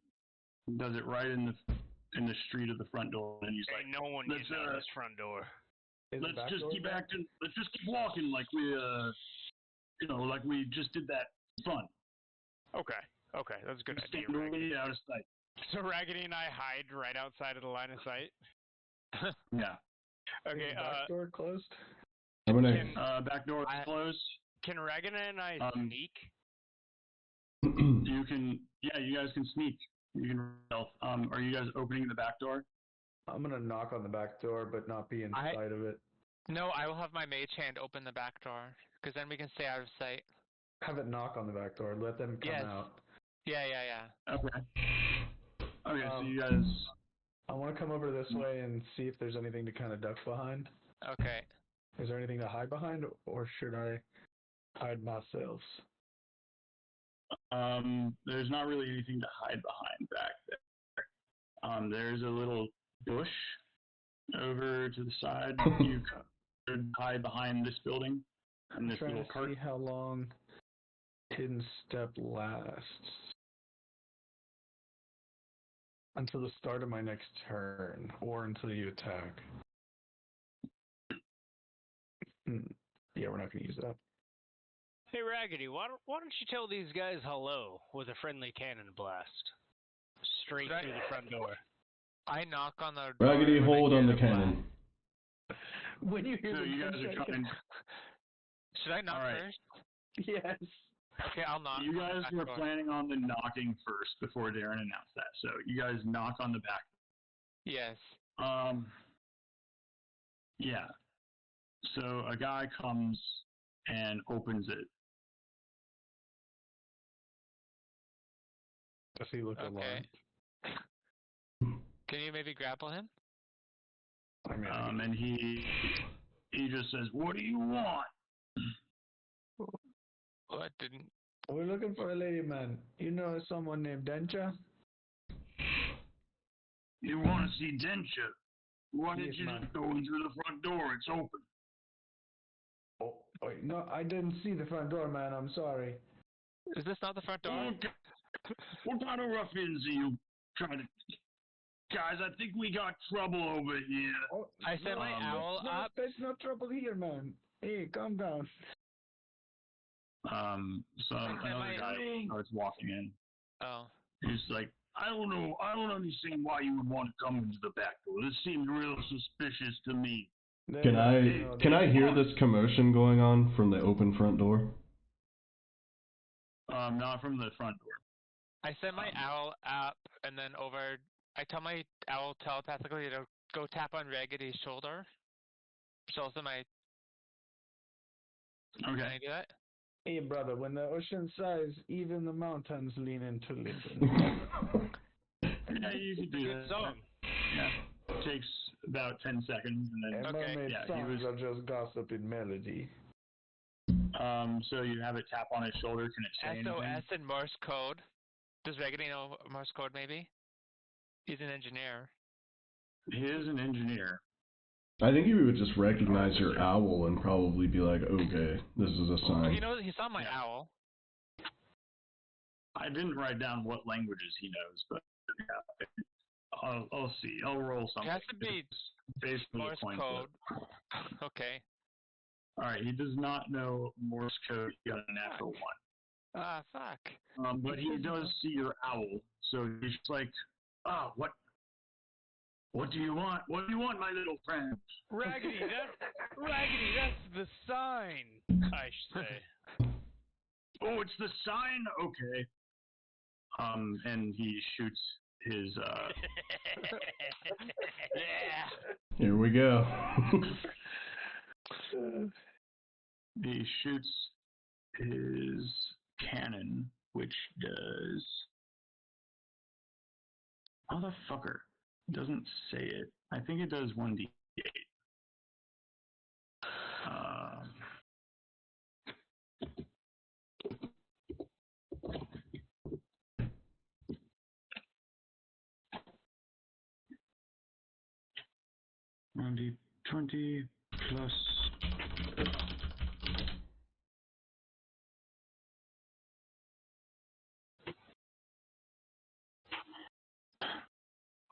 Speaker 2: does it right in the street of the front door, and he's like,
Speaker 1: Ain't no one
Speaker 2: let's,
Speaker 1: getting out this front door.
Speaker 5: Is the back door back?
Speaker 2: Let's just keep walking like we like we just did that fun.
Speaker 1: Okay, that's a good idea.
Speaker 2: Stand way out of sight.
Speaker 1: So Raggedy and I hide right outside of the line of sight.
Speaker 2: Yeah.
Speaker 1: Okay,
Speaker 5: Is the back door closed?
Speaker 4: I'm gonna.
Speaker 2: Back door is closed.
Speaker 1: can Raggedy and I sneak?
Speaker 2: You can. Yeah, you guys can sneak. You can stealth. Are you guys opening the back door?
Speaker 5: I'm gonna knock on the back door, but not be inside of it.
Speaker 3: No, I will have my mage hand open the back door, because then we can stay out of sight.
Speaker 5: Have it knock on the back door. Let them come
Speaker 3: Yes.
Speaker 5: out.
Speaker 3: Yeah.
Speaker 2: Okay. Okay, so you guys.
Speaker 5: I want to come over this way and see if there's anything to kind of duck behind.
Speaker 3: Okay.
Speaker 5: Is there anything to hide behind, or should I hide myself?
Speaker 2: There's not really anything to hide behind back there. There's a little bush over to the side. You could hide behind this building and this
Speaker 5: Trying
Speaker 2: little
Speaker 5: to
Speaker 2: cart.
Speaker 5: see how long hidden step lasts. Until the start of my next turn, or until you attack. Yeah, we're not going to use that.
Speaker 1: Hey Raggedy, why don't you tell these guys hello with a friendly cannon blast? Straight through the front door.
Speaker 3: I knock on the door.
Speaker 4: Raggedy,
Speaker 3: when I
Speaker 4: hold
Speaker 3: hear
Speaker 4: on the
Speaker 3: the blast.
Speaker 4: cannon.
Speaker 5: When you hear
Speaker 2: So
Speaker 5: the
Speaker 2: you guys are
Speaker 5: gunshot,
Speaker 2: trying.
Speaker 3: Should I knock
Speaker 2: All right.
Speaker 3: first?
Speaker 5: yes.
Speaker 3: Okay, I'll knock.
Speaker 6: You
Speaker 3: on the
Speaker 6: guys
Speaker 3: back
Speaker 6: were
Speaker 3: door.
Speaker 6: planning on the knocking first before Darren announced that. So you guys knock on the back.
Speaker 3: Yes.
Speaker 6: Yeah. So a guy comes and opens it.
Speaker 5: Does he look
Speaker 3: Okay.
Speaker 5: alarmed?
Speaker 3: Can you maybe grapple him?
Speaker 5: I mean,
Speaker 6: And he just says, "What do you want?"
Speaker 3: What didn't?
Speaker 5: we're looking for a lady, man. You know someone named Dencha?
Speaker 6: You want to see Densha? Why
Speaker 5: Yes,
Speaker 6: did you
Speaker 5: man.
Speaker 6: just go in through the front door? It's open.
Speaker 5: Oh, wait, no, I didn't see the front door, man. I'm sorry.
Speaker 3: Is this not the front door?
Speaker 6: What kind of ruffians are you trying to... Guys, I think we got trouble over here.
Speaker 5: Oh,
Speaker 3: I sent my owl up.
Speaker 5: There's no trouble here, man. Hey, calm down.
Speaker 6: So another guy starts walking in.
Speaker 3: Oh.
Speaker 6: He's like, I don't know. I don't understand why you would want to come into the back door. This seems real suspicious to me.
Speaker 4: Can I hear this commotion going on from the open front door?
Speaker 6: Not from the front door.
Speaker 3: I sent my owl up and then over. I tell my owl telepathically to go tap on Raggedy's shoulder. Shows him I.
Speaker 6: Okay.
Speaker 3: Can I do that?
Speaker 5: Hey, brother, when the ocean sighs, even the mountains lean in to listen.
Speaker 6: Yeah, you could do
Speaker 1: Good
Speaker 6: that.
Speaker 1: song.
Speaker 6: Yeah. It takes about 10 seconds and then
Speaker 5: And
Speaker 3: Okay.
Speaker 5: mermaid
Speaker 6: Yeah, he
Speaker 5: songs
Speaker 6: was-
Speaker 5: are just gossip in melody.
Speaker 6: so you have it tap on his shoulder. Can it say anything?
Speaker 3: SOS in Morse code. Does Raggedy know Morse code? Maybe. He's an engineer.
Speaker 6: He is an engineer.
Speaker 4: I think he would just recognize your owl and probably be like, okay, this is a
Speaker 3: But
Speaker 4: sign.
Speaker 3: he knows he saw my
Speaker 6: Yeah.
Speaker 3: owl.
Speaker 6: I didn't write down what languages he knows, but yeah, I'll see. I'll roll
Speaker 3: It
Speaker 6: something.
Speaker 3: has to be
Speaker 6: It's basically a
Speaker 3: Morse
Speaker 6: coin
Speaker 3: code.
Speaker 6: flip.
Speaker 3: Okay.
Speaker 6: All right, he does not know Morse code. He got a natural one.
Speaker 3: Ah, fuck.
Speaker 6: But he does see your owl, so he's just like, "Oh, what? What do you want? What do you want, my little friend?"
Speaker 1: Raggedy, that's the sign, I should say.
Speaker 6: Oh, it's the sign. Okay. And he shoots his.
Speaker 1: Yeah.
Speaker 4: Here we go.
Speaker 6: He shoots his cannon, which does. Motherfucker. It doesn't say it. I think it does 1d8. 1d20 plus.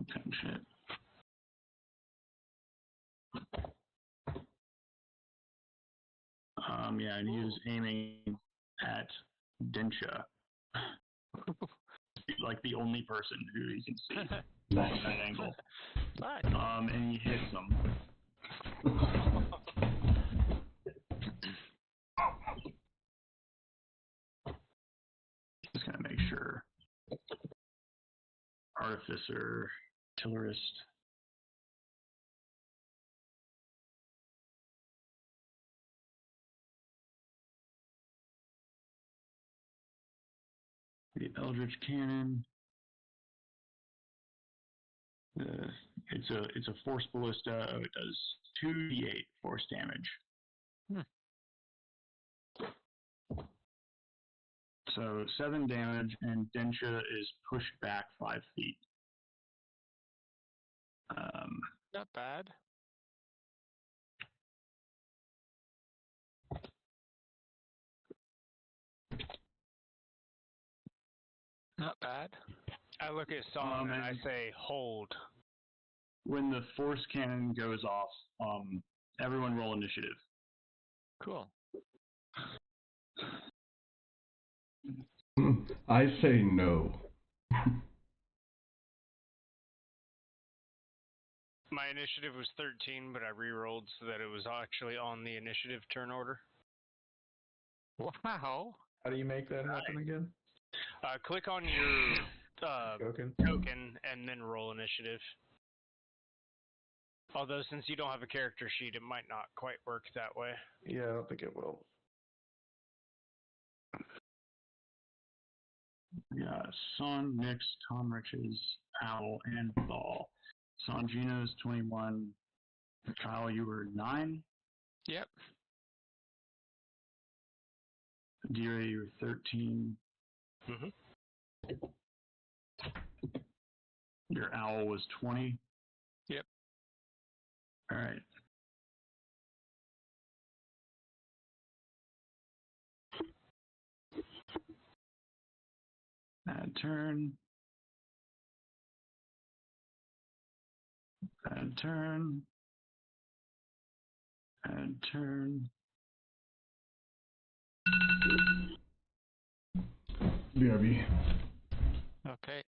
Speaker 6: Okay, shit. Yeah, and he was aiming at Densha. Like the only person who you can see from
Speaker 4: Nice.
Speaker 6: that angle.
Speaker 3: Fuck.
Speaker 6: And he hits him. Just gonna make sure. Artificer, Tillerist. The Eldritch Cannon. It's a force ballista. It does 2d8 force damage. So 7 damage, and Densha is pushed back 5 feet.
Speaker 3: Not bad. Not bad.
Speaker 1: I look at Song and I
Speaker 6: and-
Speaker 1: say, hold.
Speaker 6: When the force cannon goes off, everyone roll initiative.
Speaker 3: Cool.
Speaker 4: I say no.
Speaker 1: My initiative was 13, but I re-rolled so that it was actually on the initiative turn order.
Speaker 3: Wow.
Speaker 5: How do you make that happen again?
Speaker 1: Click on your
Speaker 5: Token?
Speaker 1: token and then roll initiative. Although since you don't have a character sheet, it might not quite work that way.
Speaker 5: Yeah, I don't think it will.
Speaker 2: Yeah, Son, Nix, Tom Riches, Owl, and Ball. Songina's 21. Kyle, you were 9.
Speaker 3: Yep.
Speaker 2: Dira, you were 13.
Speaker 1: Mhm.
Speaker 2: Your Owl was 20.
Speaker 3: Yep.
Speaker 2: All right. Bad turn. Bad turn. Bad turn.
Speaker 4: BRB.
Speaker 3: Okay.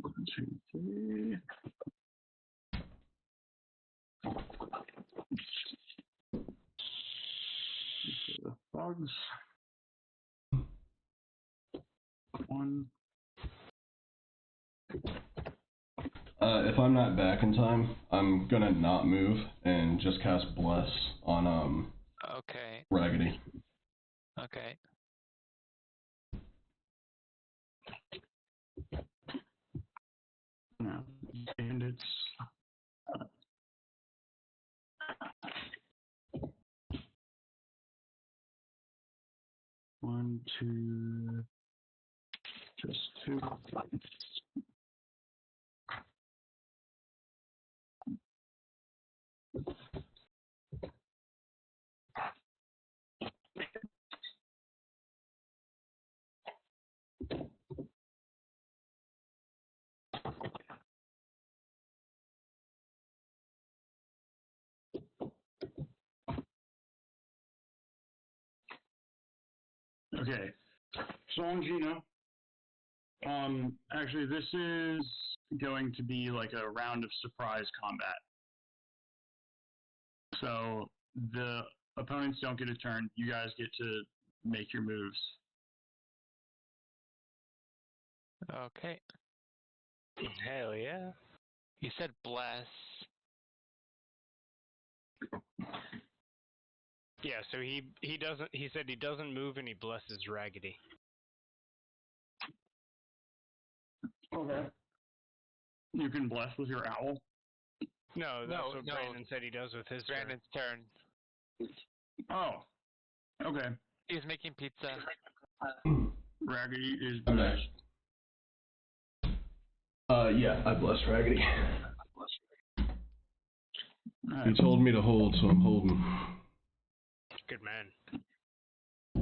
Speaker 2: One, two, three. The bugs. 1.
Speaker 4: If I'm not back in time, I'm gonna not move and just cast Bless on
Speaker 3: Okay.
Speaker 4: Raggedy.
Speaker 3: Okay.
Speaker 2: No. Bandits. 1, 2. Just 2. Okay. Songina. Actually, this is going to be like a round of surprise combat. So the opponents don't get a turn. You guys get to make your moves.
Speaker 3: Okay.
Speaker 1: Hell yeah.
Speaker 3: You said bless.
Speaker 1: Yeah, so he doesn't. He said he doesn't move and he blesses Raggedy.
Speaker 2: Okay. You can bless with your owl.
Speaker 1: No, that's what
Speaker 3: no.
Speaker 1: Brandon said he does with his turn.
Speaker 3: Brandon's turn.
Speaker 2: Oh. Okay.
Speaker 3: He's making pizza.
Speaker 2: Raggedy is
Speaker 4: I'm back.
Speaker 2: blessed.
Speaker 4: Yeah, I bless Raggedy.
Speaker 2: Alright.
Speaker 4: He told me to hold, so I'm holding.
Speaker 1: Good man.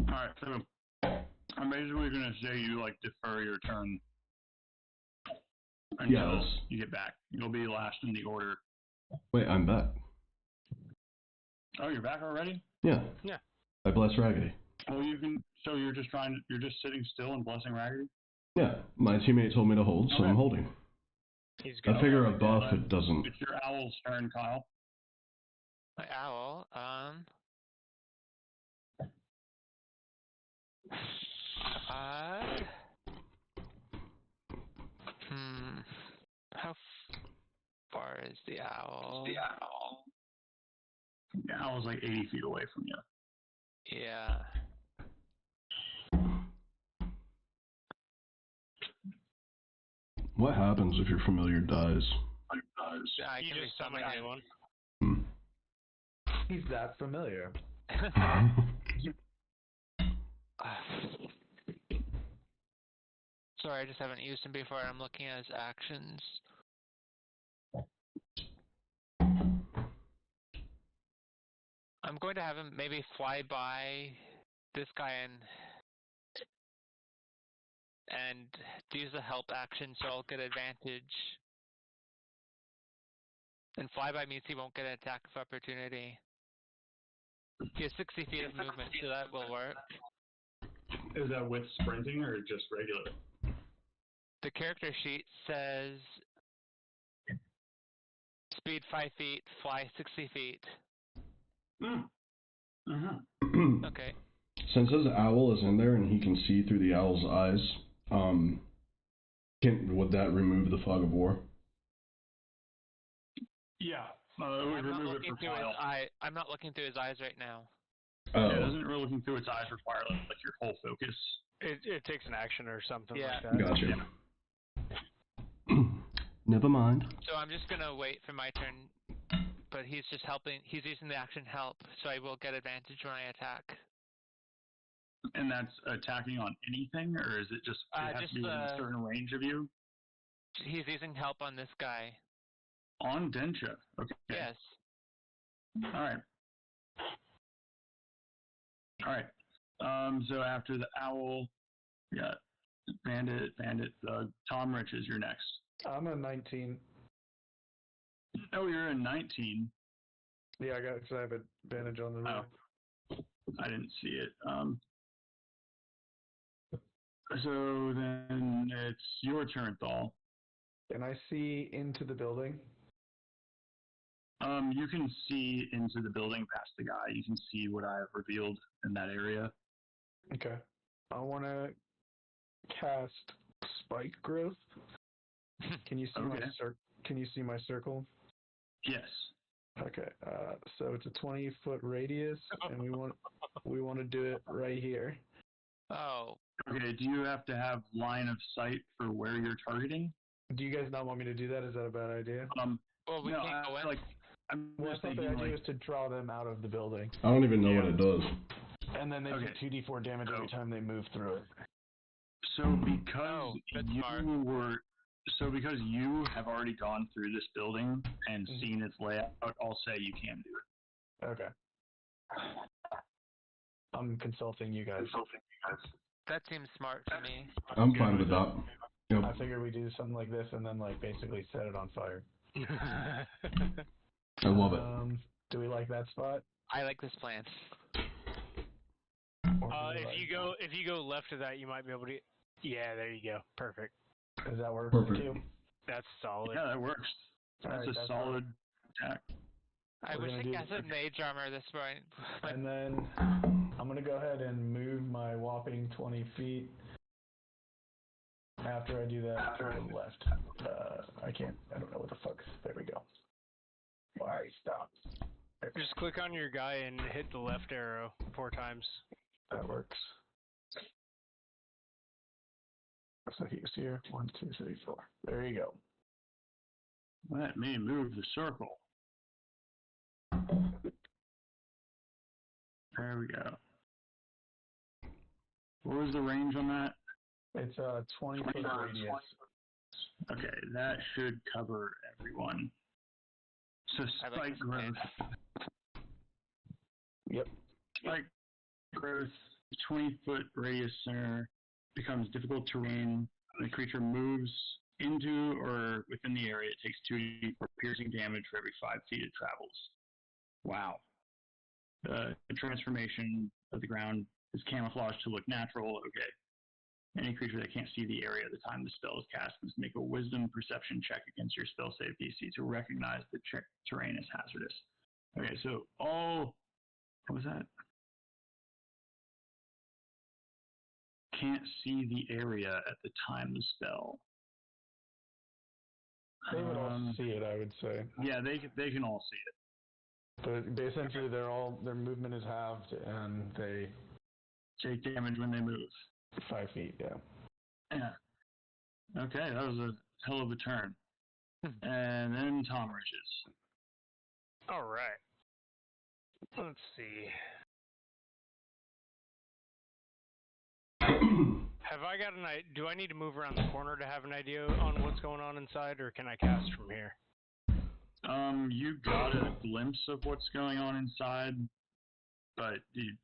Speaker 2: Alright, so I'm basically gonna say you like defer your turn until
Speaker 4: Yes.
Speaker 2: you get back. You'll be last in the order.
Speaker 4: Wait, I'm back.
Speaker 2: Oh, you're back already?
Speaker 4: Yeah.
Speaker 1: Yeah.
Speaker 4: I bless Raggedy.
Speaker 2: Well, you can. So you're just sitting still and blessing Raggedy.
Speaker 4: Yeah, my teammate told me to hold, so
Speaker 2: Okay.
Speaker 4: I'm holding.
Speaker 1: He's good.
Speaker 4: I figure a
Speaker 2: Okay,
Speaker 4: buff,
Speaker 2: then
Speaker 4: it doesn't.
Speaker 2: It's your owl's turn, Kyle.
Speaker 3: My owl. How far is the owl?
Speaker 2: The owl's like 80 feet away from you.
Speaker 3: Yeah.
Speaker 4: What happens if your familiar dies?
Speaker 3: I
Speaker 1: You
Speaker 3: can
Speaker 1: just summon
Speaker 3: resummon
Speaker 1: a new
Speaker 3: him.
Speaker 1: one.
Speaker 5: He's that familiar.
Speaker 3: Sorry, I just haven't used him before. I'm looking at his actions. I'm going to have him maybe fly by this guy and use the help action, so I'll get advantage. And flyby means he won't get an attack of opportunity. He has 60 feet of movement, so that will work.
Speaker 2: Is that with sprinting or just regular?
Speaker 3: The character sheet says Speed 5 feet, fly 60 feet. Okay.
Speaker 4: Since his owl is in there and he can see through the owl's eyes, would that remove the fog of war?
Speaker 2: Yeah.
Speaker 3: I'm not
Speaker 2: remove it
Speaker 3: looking
Speaker 2: for
Speaker 3: through his
Speaker 2: file.
Speaker 3: eye. I'm not looking through his eyes right now.
Speaker 4: Oh.
Speaker 2: Yeah, it doesn't really looking through its eyes require like your whole focus.
Speaker 1: It takes an action or something
Speaker 3: Yeah.
Speaker 1: like that.
Speaker 4: Gotcha. Never mind.
Speaker 3: So I'm just gonna wait for my turn, but he's just helping. He's using the action help, so I will get advantage when I attack.
Speaker 2: And that's attacking on anything, or is it just it has
Speaker 3: just
Speaker 2: to be within a certain range of you?
Speaker 3: He's using help on this guy.
Speaker 2: On Densha. Okay.
Speaker 3: Yes.
Speaker 2: All right. So after the owl, we got Bandit, Tom Rich is your next.
Speaker 5: I'm a 19.
Speaker 2: Oh, you're a 19.
Speaker 5: Yeah, because I have advantage on the roll.
Speaker 2: I didn't see it. So then it's your turn, Thal.
Speaker 5: Can I see into the building?
Speaker 2: You can see into the building past the guy. You can see what I have revealed in that area.
Speaker 5: Okay. I want to cast Spike Growth. Can you see my Can you see my circle?
Speaker 2: Yes.
Speaker 5: Okay. So it's a 20-foot radius, and we want to do it right here.
Speaker 3: Oh.
Speaker 2: Okay. Do you have to have line of sight for where you're targeting?
Speaker 5: Do you guys not want me to do that? Is that a bad idea?
Speaker 3: Well, we can't go in.
Speaker 5: I thought the idea was to draw them out of the building.
Speaker 4: I don't even know what it does.
Speaker 5: And then they do 2d4 damage every time they move through it.
Speaker 2: So because
Speaker 3: smart.
Speaker 2: because you have already gone through this building and seen its layout, I'll say you can do it.
Speaker 5: Okay. I'm consulting you guys.
Speaker 3: That seems smart to me.
Speaker 4: I'm fine with that. Yep.
Speaker 5: I figure we do something like this and then basically set it on fire.
Speaker 4: I love it.
Speaker 5: Do we like that spot?
Speaker 3: I like this plan.
Speaker 1: If you go left of that, you might be able to. Yeah, there you go. Perfect.
Speaker 5: Does that work?
Speaker 4: Perfect.
Speaker 5: Too?
Speaker 1: That's solid.
Speaker 2: Yeah, that works. That's a solid attack.
Speaker 3: I wish I cast a mage armor at this point.
Speaker 5: And then I'm gonna go ahead and move my whopping 20 feet. After I do that, to the left. I don't know what the fuck. There we go. Why stop?
Speaker 1: Just click on your guy and hit the left arrow 4 times.
Speaker 5: That works. So he's here. 1, 2, 3, 4. There you go.
Speaker 2: Let me move the circle. There we go. What was the range on that?
Speaker 5: It's a 20-foot radius.
Speaker 2: Okay, that should cover everyone. So spike growth.
Speaker 5: Yep.
Speaker 2: Spike growth, 20-foot radius center, becomes difficult terrain. The creature moves into or within the area. It takes 2d4 piercing damage for every 5 feet it travels. Wow. The transformation of the ground is camouflaged to look natural. Okay. Any creature that can't see the area at the time the spell is cast must make a wisdom perception check against your spell save DC to recognize the terrain as hazardous. Okay, so what was that? Can't see the area at the time the spell.
Speaker 5: They would all see it, I would say.
Speaker 2: Yeah, they can all see it.
Speaker 5: But essentially, their movement is halved, and they
Speaker 2: take damage when they move.
Speaker 5: 5 feet, yeah.
Speaker 2: Yeah. Okay, that was a hell of a turn. And then Tom Riches.
Speaker 1: All right. Let's see. Have I got an idea? Do I need to move around the corner to have an idea on what's going on inside, or can I cast from here?
Speaker 2: You got a glimpse of what's going on inside, but it'd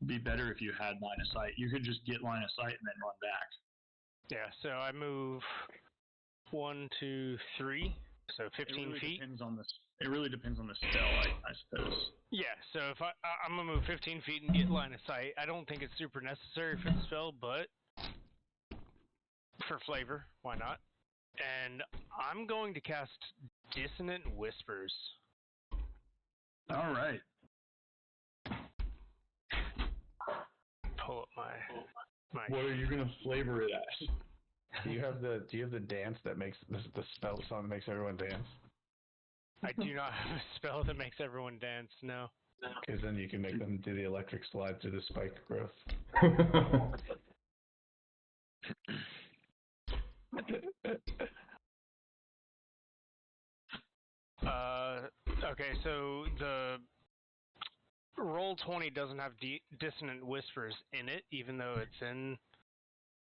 Speaker 2: be better if you had line of sight. You could just get line of sight and then run back.
Speaker 1: Yeah, so I move 1, 2, 3, so 15 feet.
Speaker 2: It really depends on the spell, I suppose.
Speaker 1: Yeah, so if I'm gonna move 15 feet and get line of sight. I don't think it's super necessary for the spell, but for flavor, why not? And I'm going to cast Dissonant Whispers.
Speaker 2: All right.
Speaker 1: Pull up my.
Speaker 2: What are you gonna flavor it as?
Speaker 5: Do you have the dance that makes the spell song that makes everyone dance?
Speaker 1: I do not have a spell that makes everyone dance. No.
Speaker 5: Because then you can make them do the electric slide through the spike growth.
Speaker 1: Okay, so the Roll20 doesn't have Dissonant Whispers in it, even though it's in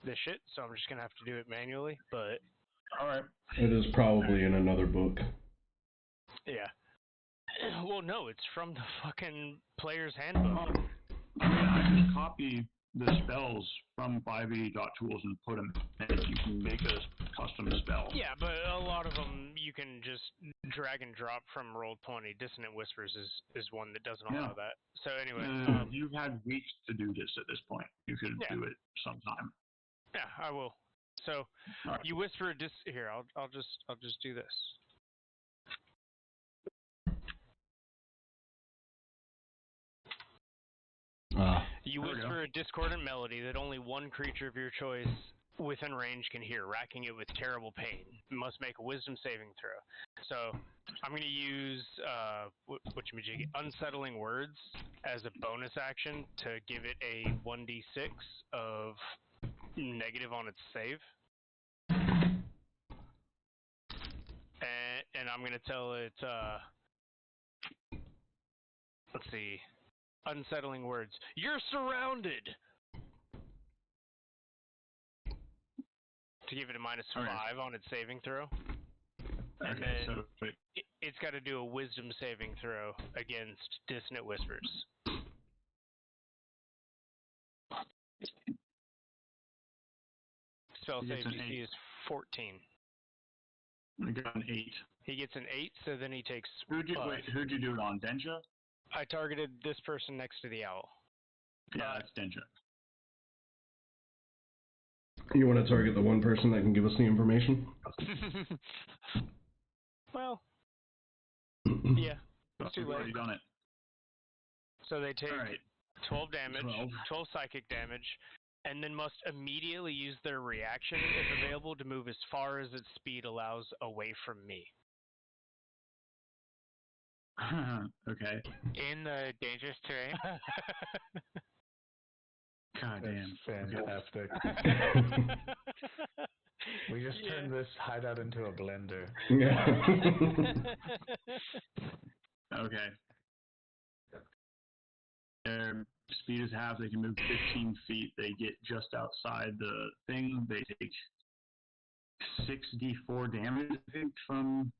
Speaker 1: the shit, so I'm just gonna have to do it manually, but...
Speaker 2: All right.
Speaker 4: It is probably in another book.
Speaker 1: Yeah. Well, no, it's from the fucking player's handbook.
Speaker 2: I just copy the spells from 5e.tools and put them in. You can make a custom spell.
Speaker 1: Yeah, but a lot of them you can just drag and drop from Roll20. Dissonant Whispers is one that doesn't allow that. So anyway,
Speaker 2: you've had weeks to do this at this point. You could do it sometime.
Speaker 1: Yeah, I will. So
Speaker 2: right.
Speaker 1: You whisper here. I'll just do this. You whisper a discordant melody that only one creature of your choice within range can hear, racking it with terrible pain. You must make a wisdom saving throw. So I'm going to use unsettling words as a bonus action to give it a 1d6 of negative on its save. And I'm going to tell it, let's see, unsettling words. You're surrounded! To give it a -5 on its saving throw. And then it's got to do a wisdom saving throw against Dissonant Whispers. Spell save DC is 14.
Speaker 2: I got an 8.
Speaker 1: He gets an 8, so then he takes...
Speaker 2: Who'd you do it on, Denja?
Speaker 1: I targeted this person next to the owl.
Speaker 2: Yeah, that's Denja.
Speaker 4: You want to target the one person that can give us the information?
Speaker 1: Well, yeah. It's too
Speaker 2: You've
Speaker 1: late.
Speaker 2: already done it.
Speaker 1: So they take 12 damage, 12 psychic damage, and then must immediately use their reaction, if available, to move as far as its speed allows away from me.
Speaker 2: Okay.
Speaker 3: In the dangerous terrain?
Speaker 2: God damn.
Speaker 5: Fantastic. We just turned this hideout into a blender.
Speaker 4: Yeah.
Speaker 2: Okay. Their speed is half. They can move 15 feet. They get just outside the thing. They take 6d4 damage, I think, from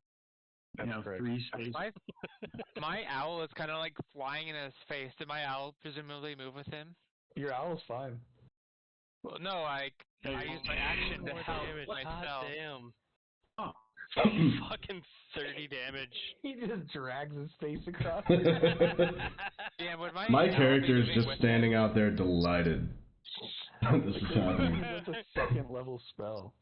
Speaker 2: 3 spaces.
Speaker 3: My owl is kind of like flying in his face. Did my owl presumably move with him?
Speaker 5: Your owl's fine.
Speaker 3: Well, no, I used my action to help myself.
Speaker 1: Damn.
Speaker 2: Oh.
Speaker 1: Fucking 30 damage.
Speaker 5: He just drags his face across.
Speaker 3: Yeah, would
Speaker 4: my character is just standing out there delighted. This is happening.
Speaker 5: That's a second level spell.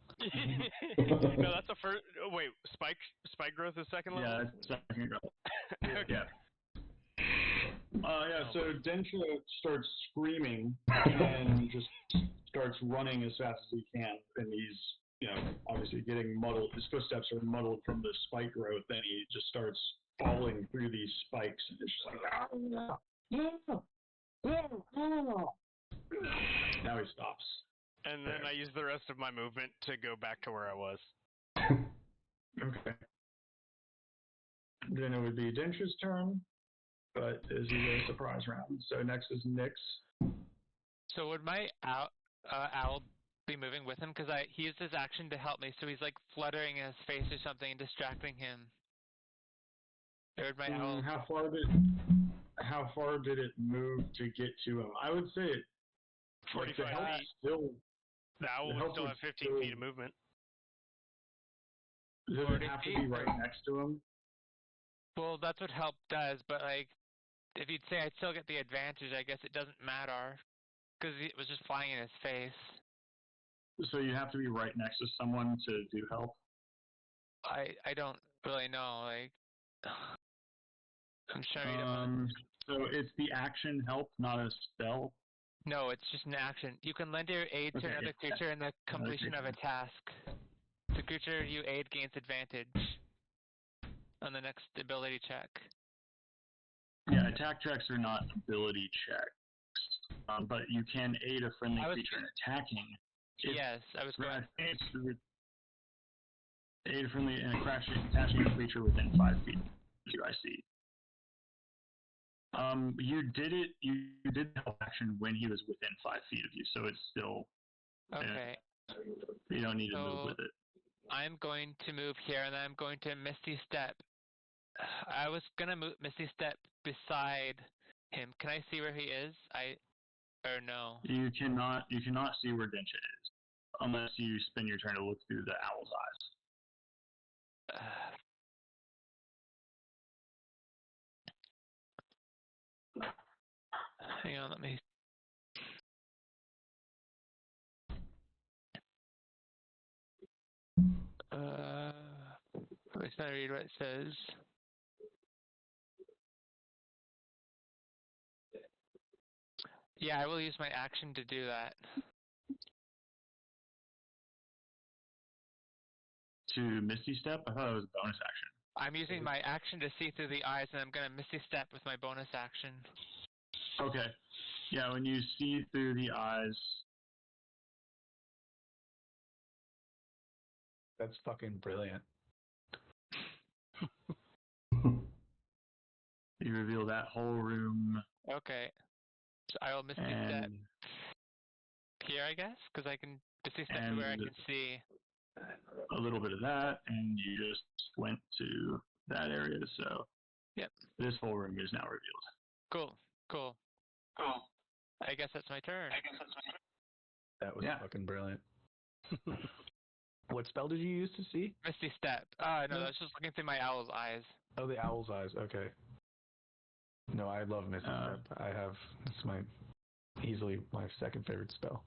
Speaker 1: No, that's a first. Oh, wait, spike growth is second level.
Speaker 2: Yeah, that's second growth. Okay. So Densha starts screaming and just starts running as fast as he can, and he's, obviously getting muddled. His footsteps are muddled from the spike growth, and he just starts falling through these spikes, and it's just like, now he stops.
Speaker 1: And then I use the rest of my movement to go back to where I was.
Speaker 2: Okay. Then it would be Densha's turn, but this is a surprise round. So next is Nyx.
Speaker 3: So would my owl be moving with him? Because he used his action to help me, so he's like fluttering in his face or something and distracting him. Or would my owl...
Speaker 2: How far did it move to get to him? I would say
Speaker 1: 45 feet. The owl would still have 15 feet of movement.
Speaker 2: Does it have to be right next to him?
Speaker 3: Well, that's what help does, but like, if you'd say I'd still get the advantage, I guess it doesn't matter, because it was just flying in his face.
Speaker 2: So you have to be right next to someone to do help?
Speaker 3: I don't really know. Like, I'm trying to read it.
Speaker 2: So it's the action help, not a spell.
Speaker 3: No, it's just an action. You can lend your aid to
Speaker 2: Okay,
Speaker 3: another
Speaker 2: yeah,
Speaker 3: creature in the completion of a task. The creature you aid gains advantage on the next ability check.
Speaker 2: Yeah, attack checks are not ability checks, but you can aid a friendly creature in attacking.
Speaker 3: Yes, I was going.
Speaker 2: Aid a friendly and attaching a creature within 5 feet of you, I see. You did it. You did the action when he was within 5 feet of you, so it's still.
Speaker 3: Okay.
Speaker 2: You don't need to move with it.
Speaker 3: I'm going to move here, and then I'm going to Misty Step. I was gonna move Misty Step beside him. Can I see where he is? Or no?
Speaker 2: You cannot see where Densha is unless you spend your turn to look through the owl's eyes.
Speaker 3: Hang on, let me. I'm just gonna read what it says. Yeah, I will use my action to do that.
Speaker 2: To Misty Step? I thought it was a bonus action.
Speaker 3: I'm using my action to see through the eyes, and I'm gonna Misty Step with my bonus action.
Speaker 2: Okay. Yeah, when you see through the eyes.
Speaker 5: That's fucking brilliant.
Speaker 2: You reveal that whole room.
Speaker 3: Okay. So I will Misty Step here, I guess, because I can Misty Step to where I can see.
Speaker 2: A little bit of that, and you just went to that area, so.
Speaker 3: Yep.
Speaker 2: This whole room is now revealed.
Speaker 3: Cool. I guess that's my turn.
Speaker 5: That was fucking brilliant. What spell did you use to see?
Speaker 3: Misty Step. No, that's just looking through my owl's eyes.
Speaker 5: Oh, the owl's eyes. Okay. No, I love Misty Step. It's easily my second favorite spell.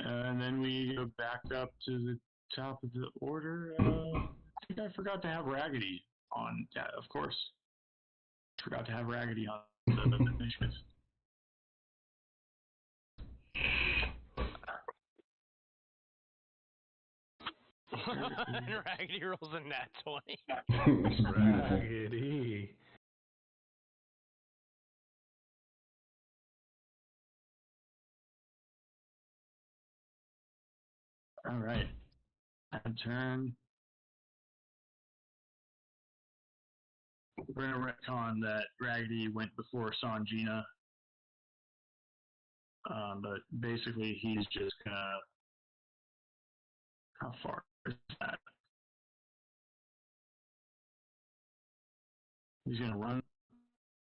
Speaker 2: And then we go back up to the top of the order. I think I forgot to have Raggedy on. Yeah, of course. Forgot to have Raggedy on the initiative.
Speaker 1: And Raggedy rolls a nat 20.
Speaker 5: Raggedy.
Speaker 2: All right. Turn. We're going to retcon that Raggedy went before Sanjina. But basically, he's just going to. How far is that? He's going to run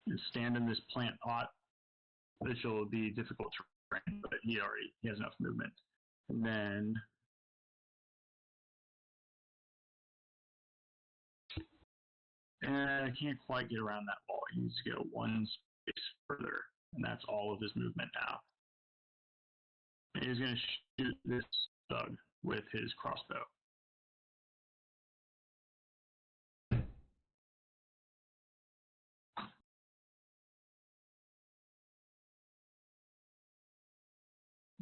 Speaker 2: and stand in this plant pot, which will be difficult terrain, but he has enough movement. And then. I can't quite get around that wall. He needs to go one space further, and that's all of his movement now. And he's going to shoot this thug with his crossbow.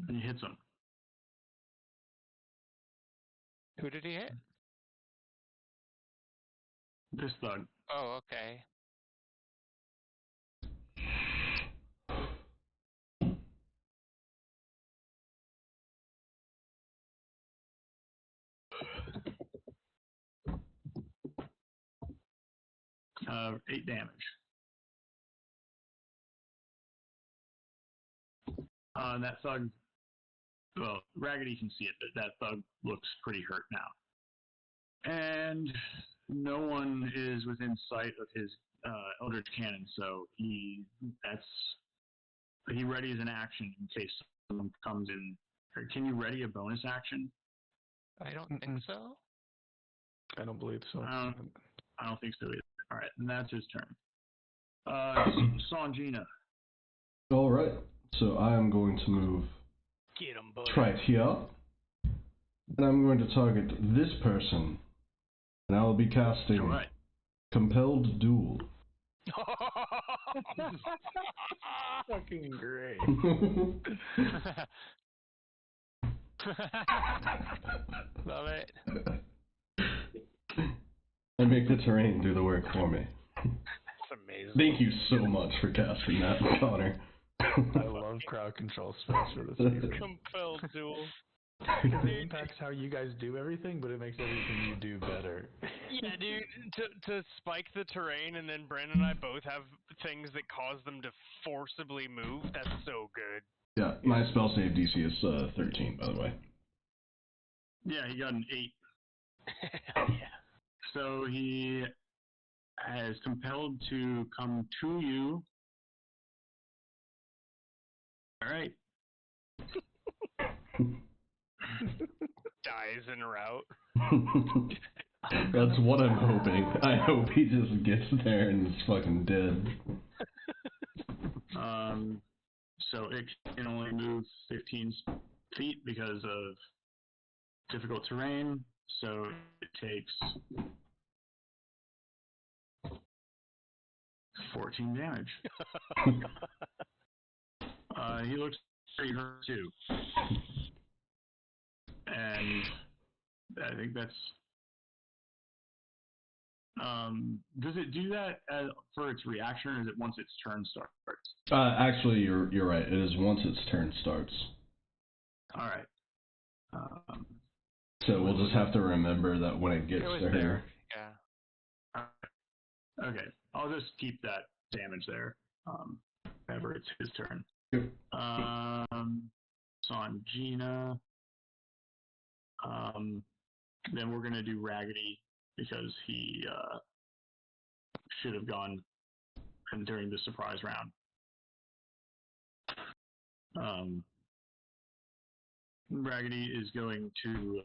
Speaker 2: And he hits him.
Speaker 3: Who did he hit?
Speaker 2: This thug.
Speaker 3: Oh, okay.
Speaker 2: Uh, 8 damage. And that thug, well, Raggedy can see it, but that thug looks pretty hurt now. And no one is within sight of his Eldritch Cannon, so he readies an action in case someone comes in. Or can you ready a bonus action?
Speaker 3: I don't think so.
Speaker 5: I don't believe so.
Speaker 2: I don't think so either. All right, and that's his turn. Sanjina.
Speaker 4: All right, so I am going to move
Speaker 1: Get him, buddy.
Speaker 4: right here, and I'm going to target this person And I will be casting
Speaker 2: All right.
Speaker 4: Compelled Duel.
Speaker 5: Fucking great.
Speaker 3: Love it.
Speaker 4: And make the terrain do the work for me.
Speaker 1: That's amazing.
Speaker 4: Thank you so much for casting that, Connor.
Speaker 5: I love crowd control spells for this season.
Speaker 1: Compelled duel.
Speaker 5: Because it impacts how you guys do everything, but it makes everything you do better.
Speaker 1: Yeah, dude, to spike the terrain and then Brandon and I both have things that cause them to forcibly move, that's so good.
Speaker 4: Yeah, my spell save DC is 13, by the way.
Speaker 2: Yeah, he got an 8.
Speaker 1: Hell yeah.
Speaker 2: So he is compelled to come to you. All right.
Speaker 1: Dies en route.
Speaker 4: That's what I'm hoping. I hope he just gets there and is fucking dead.
Speaker 2: So it can only move 15 feet because of difficult terrain. So it takes 14 damage. He looks pretty hurt too. And I think that's. Does it do that for its reaction, or is it once its turn starts?
Speaker 4: Actually, you're right. It is once its turn starts.
Speaker 2: All right.
Speaker 4: So we'll just have to remember that when it gets
Speaker 3: It was
Speaker 4: to her.
Speaker 3: there. Yeah.
Speaker 2: Okay, I'll just keep that damage there. Whenever it's his turn.
Speaker 4: Yep.
Speaker 2: So on Gina. Then we're gonna do Raggedy because he should have gone during the surprise round. Raggedy is going to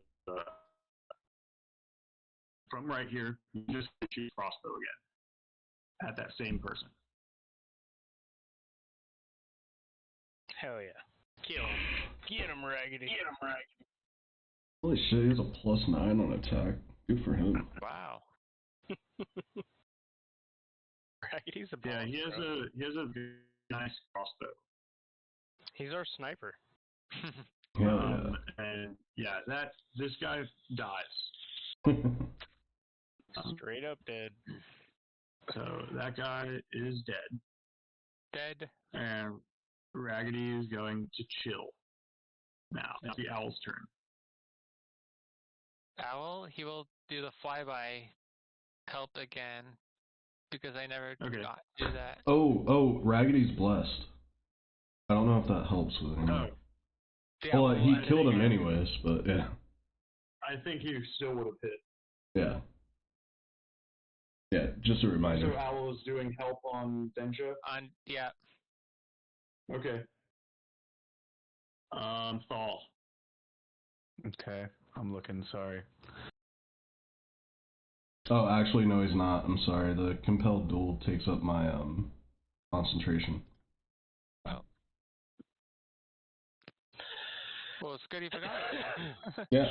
Speaker 2: from right here just shoot crossbow again at that same person.
Speaker 1: Hell yeah. Kill him. Get him, Raggedy. Get him, Raggedy.
Speaker 4: Holy shit, he has a +9 on attack. Good for him.
Speaker 3: Wow.
Speaker 1: Raggedy's a
Speaker 2: Yeah,
Speaker 1: boss,
Speaker 2: he has
Speaker 1: bro.
Speaker 2: a very nice crossbow.
Speaker 1: He's our sniper.
Speaker 4: Hell yeah.
Speaker 2: And yeah, this guy dies.
Speaker 1: Straight up dead.
Speaker 2: So that guy is dead.
Speaker 3: Dead.
Speaker 2: And Raggedy is going to chill. Now, it's the owl's turn.
Speaker 3: Owl, he will do the flyby help again because I never
Speaker 2: Okay.
Speaker 3: got to do that.
Speaker 4: Oh, Raggedy's blessed. I don't know if that helps with him.
Speaker 2: Oh,
Speaker 3: The
Speaker 4: Well,
Speaker 3: owl,
Speaker 4: he
Speaker 3: I
Speaker 4: killed
Speaker 3: think
Speaker 4: him anyways, but yeah.
Speaker 2: I think he still would have hit.
Speaker 4: Yeah. Yeah, just a reminder.
Speaker 6: So Owl is doing help on Denja?
Speaker 3: yeah.
Speaker 6: Okay.
Speaker 2: Thal.
Speaker 5: Okay, I'm looking, sorry.
Speaker 4: Oh, actually, no, he's not. I'm sorry. The compelled duel takes up my concentration.
Speaker 3: Oh. Well, it's good you forgot.
Speaker 4: Yeah.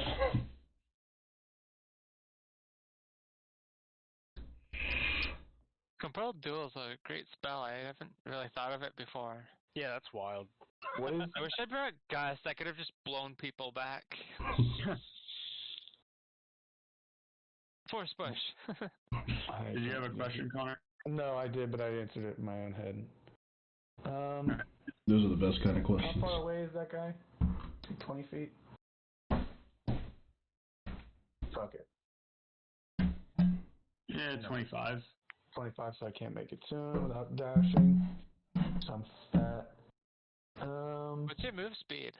Speaker 3: Compelled Duel is a great spell. I haven't really thought of it before.
Speaker 1: Yeah, that's wild.
Speaker 5: What is
Speaker 3: I wish I brought Gus. I could have just blown people back. Force push.
Speaker 2: Did you have a question, Connor?
Speaker 5: No, I did, but I answered it in my own head.
Speaker 4: Those are the best kind of
Speaker 5: How
Speaker 4: questions.
Speaker 5: far away is that guy? 20 feet? Fuck it.
Speaker 2: Yeah, 25.
Speaker 5: 25, so I can't make it to him without dashing. So I'm fat.
Speaker 3: What's your move speed?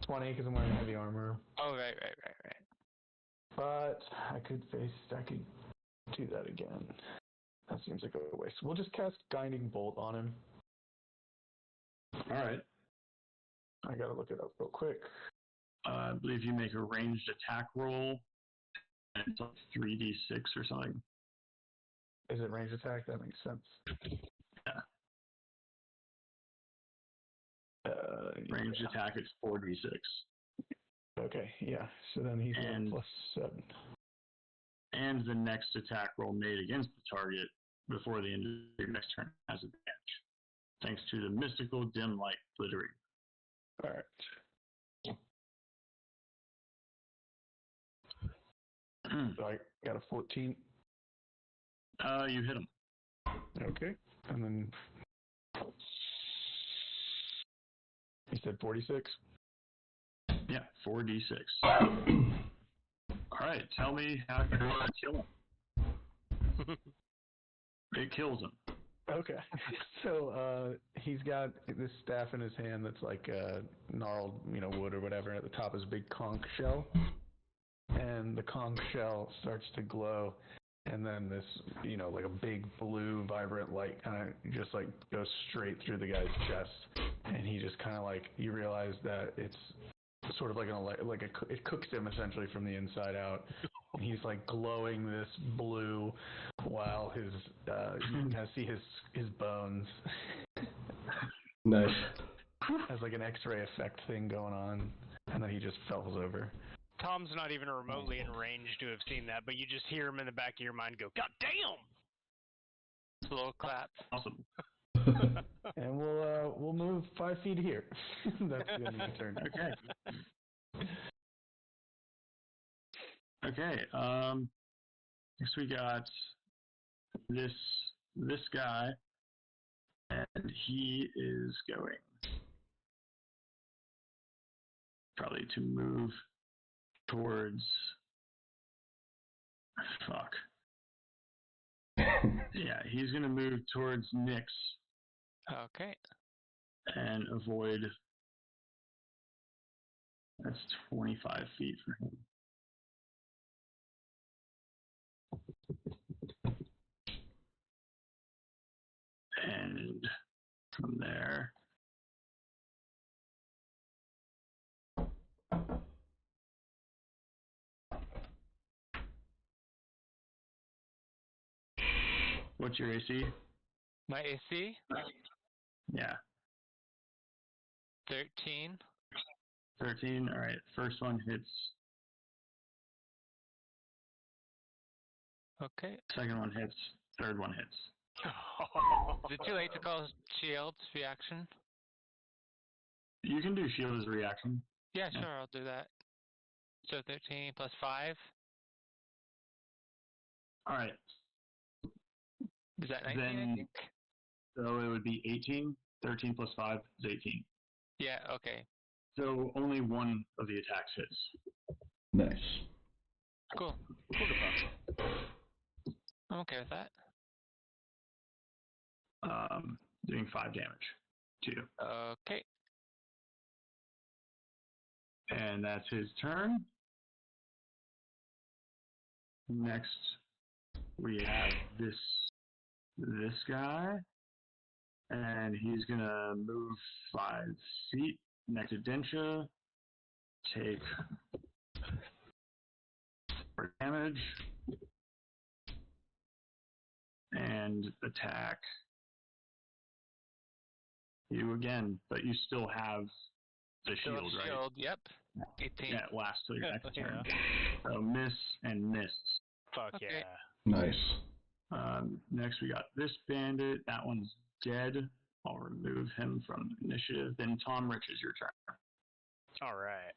Speaker 5: 20 because I'm wearing heavy armor.
Speaker 3: Oh, right.
Speaker 5: But I could do that again. That seems like a waste. We'll just cast Guiding Bolt on him.
Speaker 2: All right.
Speaker 5: I gotta look it up real quick.
Speaker 2: I believe you make a ranged attack roll, and it's like 3d6 or something.
Speaker 5: Is it range attack? That makes sense.
Speaker 2: Yeah. Ranged
Speaker 5: Yeah.
Speaker 2: attack is 4d6.
Speaker 5: Okay, yeah. So then he's
Speaker 2: And-
Speaker 5: +7.
Speaker 2: and the next attack roll made against the target before the end of your next turn has advantage, thanks to the mystical dim light glittering.
Speaker 5: All right. So I got a 14.
Speaker 2: You hit him.
Speaker 5: Okay. And then you said 46?
Speaker 2: Yeah, 4d6. All right, tell me how you're going to kill him. It kills him.
Speaker 5: Okay. So he's got this staff in his hand that's like gnarled, wood or whatever. At the top is a big conch shell. And the conch shell starts to glow. And then this, like a big blue, vibrant light kind of just like goes straight through the guy's chest. And he just kind of like, you realize that it's sort of like it cooks him essentially from the inside out. And he's like glowing this blue while his, you can kind of see his bones.
Speaker 4: Nice.
Speaker 5: Has like an X-ray effect thing going on. And then he just falls over.
Speaker 1: Tom's not even remotely in range to have seen that, but you just hear him in the back of your mind go, "God damn!"
Speaker 3: It's a little clap.
Speaker 2: Awesome.
Speaker 5: And we'll move 5 feet here. That's the end of my turn.
Speaker 2: Okay. Next we got this guy, and he is going probably to move towards. Fuck. Yeah, he's gonna move towards Nyx
Speaker 3: Okay.
Speaker 2: and avoid. That's 25 feet for him. And from there, what's your AC?
Speaker 3: My AC?
Speaker 2: Yeah,
Speaker 3: 13.
Speaker 2: 13. All right, first one hits.
Speaker 3: Okay.
Speaker 2: Second one hits. Third one hits.
Speaker 3: Is it too late to call shields reaction?
Speaker 2: You can do shield as a reaction.
Speaker 3: Yeah, sure, I'll do that. So 13 plus 5.
Speaker 2: All right.
Speaker 3: Is that 19,
Speaker 2: Then-
Speaker 3: I think?
Speaker 2: So it would be 18. 13 plus 5 is 18.
Speaker 3: Yeah, okay.
Speaker 2: So only one of the attacks hits.
Speaker 4: Nice.
Speaker 3: Cool. I'm okay with that.
Speaker 2: Doing 5 damage to you.
Speaker 3: Okay.
Speaker 2: And that's his turn. Next, we have this guy, and he's gonna move 5 feet next to Densha, take 4 damage, and attack you again, but you still have the
Speaker 3: Still have
Speaker 2: shield, right?
Speaker 3: shield, yep. 18.
Speaker 2: Yeah, it lasts till your next turn.
Speaker 1: Yeah.
Speaker 2: So miss and miss.
Speaker 1: Fuck
Speaker 3: Okay.
Speaker 1: yeah.
Speaker 4: Nice.
Speaker 2: Next we got this bandit. That one's dead. I'll remove him from initiative. Then Tom Rich is your turn.
Speaker 1: All right.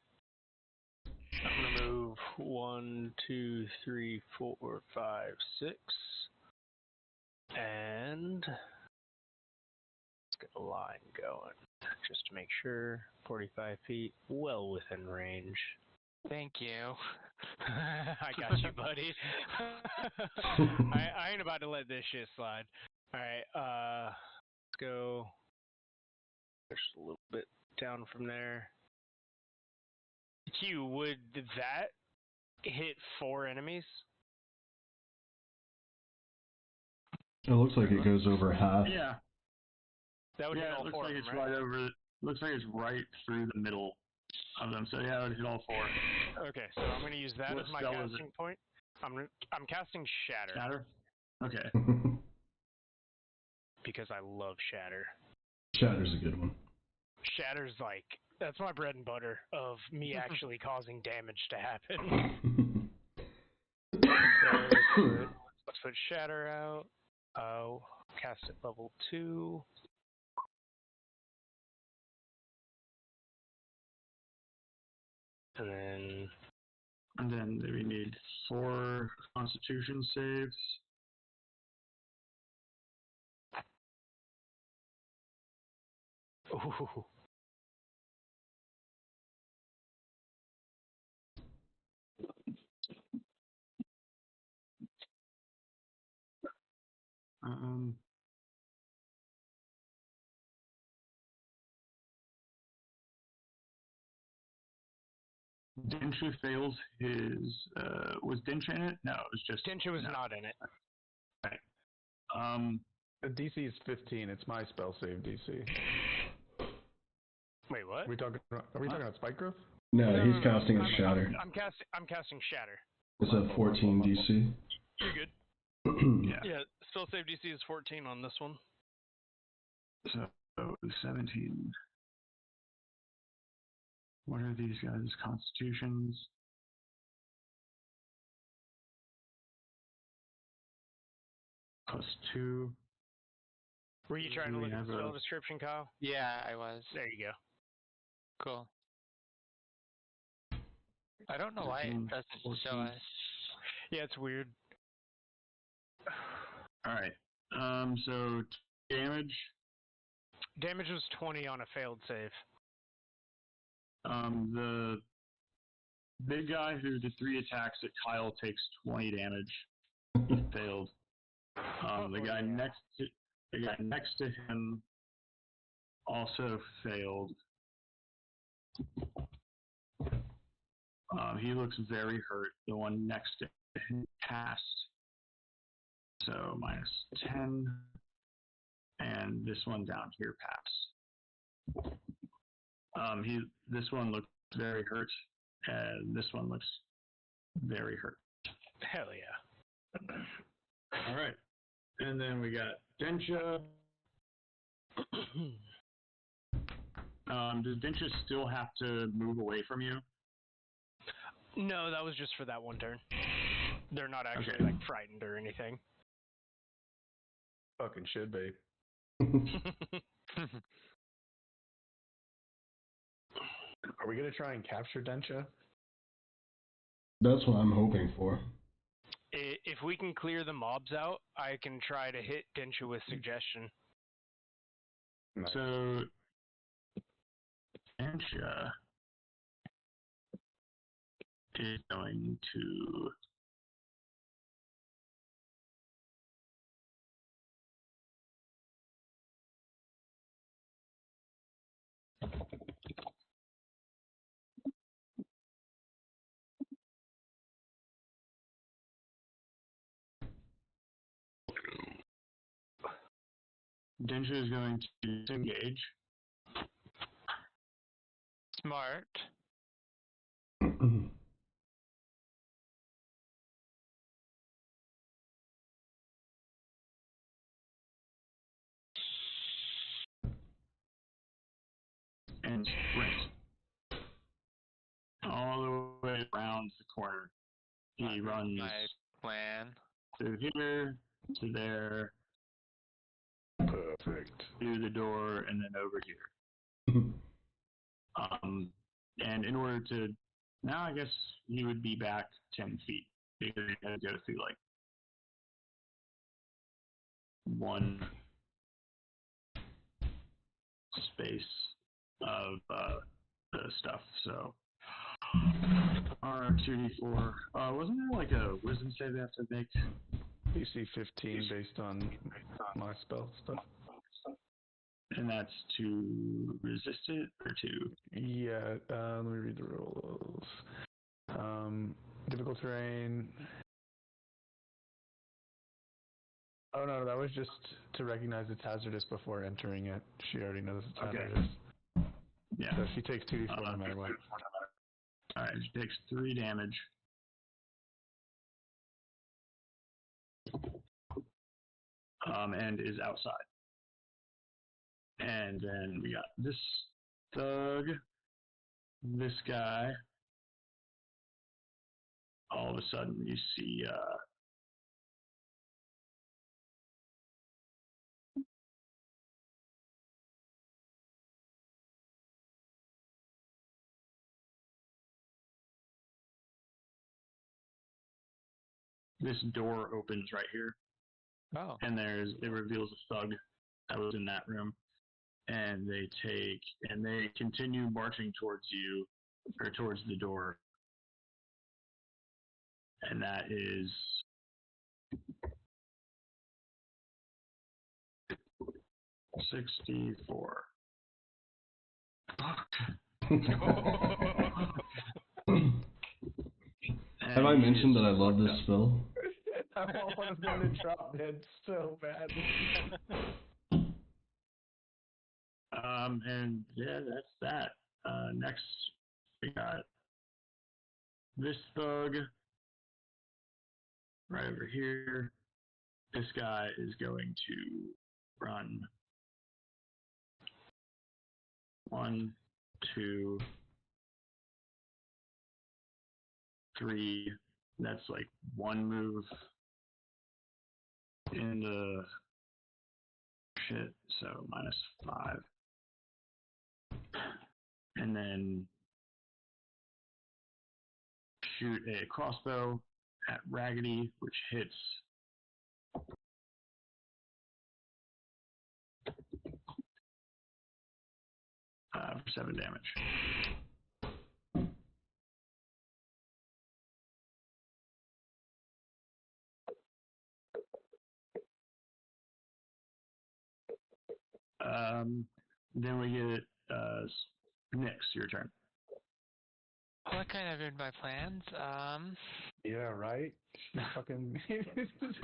Speaker 1: I'm gonna move 1, 2, 3, 4, 5, 6, and let's get a line going just to make sure. 45 feet, well within range.
Speaker 3: Thank you.
Speaker 1: I got you, buddy. I ain't about to let this shit slide. All right, let's go just a little bit down from there. Q, would that hit 4 enemies?
Speaker 4: It looks like it goes over half.
Speaker 2: Yeah.
Speaker 1: That would hit
Speaker 2: Yeah, it
Speaker 1: all
Speaker 2: looks
Speaker 1: 4
Speaker 2: like
Speaker 1: of
Speaker 2: it's
Speaker 1: them, right?
Speaker 2: right over. Looks like it's right through the middle of them. So yeah, it would hit all 4.
Speaker 1: Okay, so I'm going to use that
Speaker 2: What
Speaker 1: as my
Speaker 2: spell is
Speaker 1: casting point. I'm casting Shatter
Speaker 2: Shatter. Okay.
Speaker 1: because I love Shatter.
Speaker 4: Shatter's a good one.
Speaker 1: Shatter's like, that's my bread and butter of me actually causing damage to happen. So let's put Shatter out. Cast at level 2. And
Speaker 2: then we need 4 Constitution saves.
Speaker 1: ooh,
Speaker 2: Densha fails his. Was Densha in it? No, it was just.
Speaker 1: Densha was
Speaker 2: no.
Speaker 1: not in it.
Speaker 2: Right.
Speaker 5: The DC is 15. It's my spell save DC.
Speaker 1: Wait, what?
Speaker 5: Are we talking about spike growth?
Speaker 4: No, he's casting a Shatter.
Speaker 1: I'm casting Shatter.
Speaker 4: It's a 14 DC.
Speaker 1: You're good.
Speaker 2: Yeah.
Speaker 1: Yeah, spell save DC is 14 on this one.
Speaker 2: So 17. What are these guys' constitutions? +2.
Speaker 1: Were you trying to look at the spell description, Kyle?
Speaker 3: Yeah, I was.
Speaker 1: There you go.
Speaker 3: Cool. I don't know why it doesn't show us.
Speaker 1: Yeah, it's weird.
Speaker 2: Alright. So damage.
Speaker 1: Damage was 20 on a failed save.
Speaker 2: The big guy who did 3 attacks at Kyle takes 20 damage. He failed. The guy next to him also failed. He looks very hurt. The one next to him passed. So -10. And this one down here passed. This one looks very hurt, and this one looks very hurt.
Speaker 1: Hell yeah.
Speaker 2: All right. And then we got Densha. Does Densha still have to move away from you?
Speaker 1: No, that was just for that one turn. They're not actually
Speaker 2: Okay.
Speaker 1: like frightened or anything.
Speaker 5: Fucking should be. Are we gonna try and capture Densha?
Speaker 4: That's what I'm hoping for.
Speaker 1: If we can clear the mobs out, I can try to hit Densha with suggestion.
Speaker 5: Nice.
Speaker 2: So Densha is going to disengage.
Speaker 3: Smart.
Speaker 2: And sprint all the way around the corner. He runs
Speaker 3: My plan.
Speaker 2: through here to there,
Speaker 5: Perfect.
Speaker 2: through the door, and then over here. And in order to, now I guess he would be back 10 feet because he had to go through like one space of the stuff. So R2D4. Wasn't there like a wisdom save they have to make?
Speaker 5: DC 15 based on my spell stuff.
Speaker 2: And that's to resist it or to?
Speaker 5: Yeah, let me read the rules. Difficult terrain. Oh no, that was just to recognize it's hazardous before entering it. She already knows it's hazardous.
Speaker 2: Yeah.
Speaker 5: So she takes 2d4 no matter what.
Speaker 2: Alright, she takes 3 damage. And is outside. And then we got this thug, this guy, all all of a sudden you see this door opens right here,
Speaker 3: Oh.
Speaker 2: and it reveals a thug that was in that room, and they continue marching towards you, or towards the door, and that is 64.
Speaker 4: Have I mentioned that I love this spell?
Speaker 5: I want them to drop dead so bad.
Speaker 2: And yeah, that's that. Next, we got this thug right over here. This guy is going to run 1, 2, 3. That's like one move in the shit, so -5. And then shoot a crossbow at Raggedy, which hits for 7 damage. Then we get Nyx, your turn.
Speaker 3: Well, that kind of ruined my plans.
Speaker 5: Yeah, right? Fucking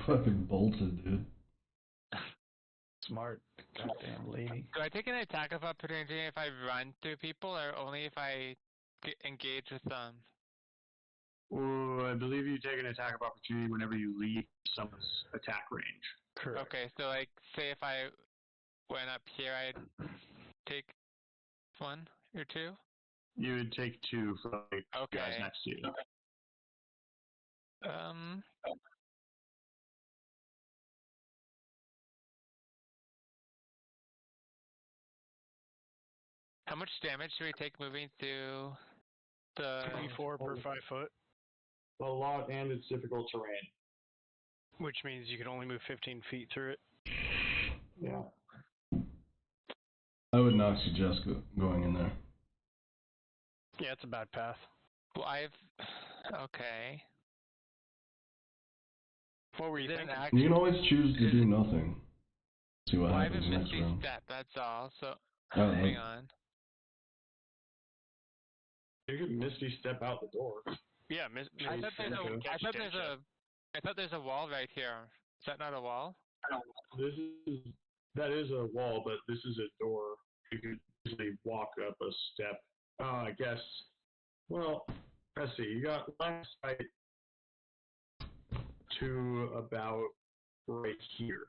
Speaker 4: Fucking bolted, dude.
Speaker 5: smart. Goddamn lady.
Speaker 3: Do I take an attack of opportunity if I run through people, or only if I engage with them?
Speaker 2: Well, I believe you take an attack of opportunity whenever you leave someone's attack range.
Speaker 5: Correct.
Speaker 3: Okay, so like, say if I went up here, I'd take 1 or 2?
Speaker 2: You would take 2 from the
Speaker 3: Okay.
Speaker 2: guys next to you.
Speaker 3: How much damage do we take moving through the...
Speaker 1: 2d4 per 5 foot,
Speaker 2: A lot, and it's difficult terrain.
Speaker 1: which means you can only move 15 feet through it.
Speaker 2: Yeah.
Speaker 4: I would not suggest going in there.
Speaker 1: Yeah, it's a bad path.
Speaker 3: Well, okay.
Speaker 1: What were you
Speaker 3: Is it an
Speaker 1: thinking?
Speaker 3: action?
Speaker 4: You can always choose to do nothing. See what
Speaker 3: Well, I have a
Speaker 4: happens next
Speaker 3: misty
Speaker 4: round.
Speaker 3: step, that's all, so...
Speaker 4: Oh,
Speaker 3: hang on.
Speaker 2: You could Misty step out the door.
Speaker 1: Yeah,
Speaker 3: I thought there's a wall right here. Is that not a wall?
Speaker 2: That is a wall, but this is a door. You could easily walk up a step. I guess. Well, let's see. You got line of sight to about right here.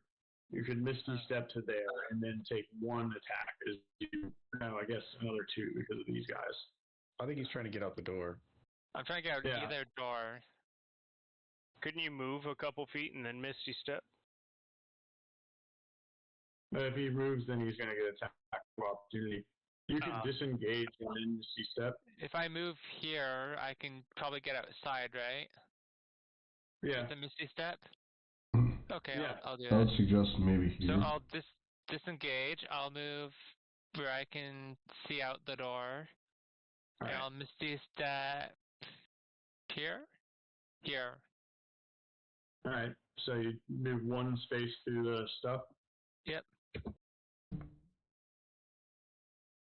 Speaker 2: You could Misty step to there and then take 1 attack as you. No, I guess another 2 because of these guys.
Speaker 5: I think he's trying to get out the door.
Speaker 3: I'm trying to get out
Speaker 2: Yeah.
Speaker 3: either door.
Speaker 1: Couldn't you move a couple feet and then Misty step?
Speaker 2: But if he moves, then he's going to get attack opportunity. You can disengage and then Misty step.
Speaker 3: If I move here, I can probably get outside, right?
Speaker 2: Yeah.
Speaker 3: With the Misty Step? Okay,
Speaker 2: Yeah.
Speaker 3: I'll do
Speaker 4: I would
Speaker 3: that.
Speaker 4: suggest maybe here.
Speaker 3: So I'll disengage. I'll move where I can see out the door.
Speaker 2: All
Speaker 3: And
Speaker 2: right.
Speaker 3: I'll Misty Step here? Here.
Speaker 2: All right. So you move 1 space through the stuff.
Speaker 3: Yep.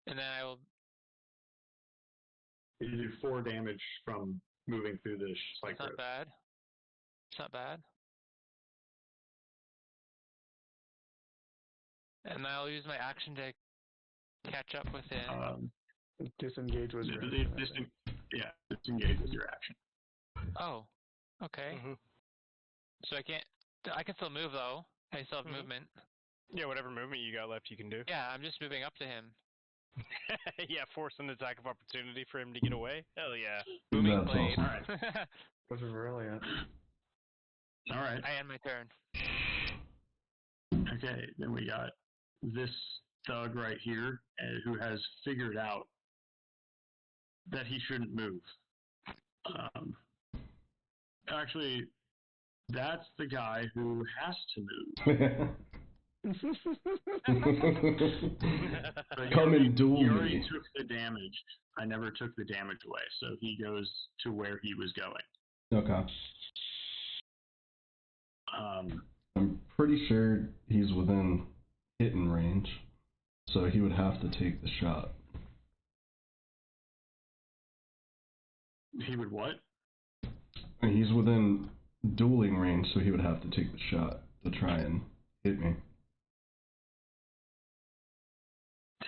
Speaker 3: And then I will...
Speaker 2: You do 4 damage from moving through the spike
Speaker 3: It's not
Speaker 2: rope.
Speaker 3: bad. It's not bad. And I'll use my action to catch up with him.
Speaker 5: Disengage was your
Speaker 2: disengage with your action.
Speaker 3: Oh, okay.
Speaker 1: Mm-hmm.
Speaker 3: So I can still move though. I still have movement.
Speaker 1: Yeah, whatever movement you got left, you can do.
Speaker 3: Yeah, I'm just moving up to him.
Speaker 1: Yeah, force an attack of opportunity for him to get away. Hell yeah.
Speaker 3: Booming
Speaker 4: That's
Speaker 3: blade.
Speaker 4: awesome.
Speaker 5: Was brilliant.
Speaker 6: All right.
Speaker 3: I end my turn.
Speaker 6: Okay, then we got this thug right here who has figured out that he shouldn't move. Actually, that's the guy who has to move. But
Speaker 4: Come and duel
Speaker 6: he already
Speaker 4: me.
Speaker 6: took the damage. I never took the damage away, so he goes to where he was going.
Speaker 4: Okay.
Speaker 6: Um,
Speaker 4: I'm pretty sure he's within hitting range, so he would have to take the shot.
Speaker 6: he would what?
Speaker 4: And he's within dueling range, so he would have to take the shot to try and hit me.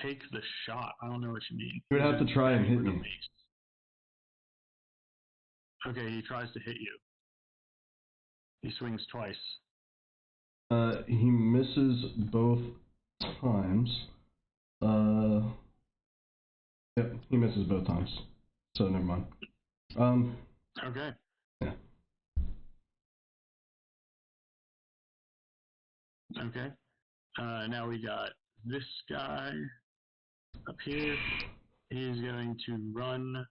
Speaker 6: Take the shot. I don't know what you mean.
Speaker 4: He would have to try and hit me.
Speaker 6: Okay, he tries to hit you. He swings twice.
Speaker 4: He misses both times. Yep, he misses both times. So never mind.
Speaker 6: Okay.
Speaker 4: Yeah.
Speaker 6: Okay. Now we got this guy up here. He's going to run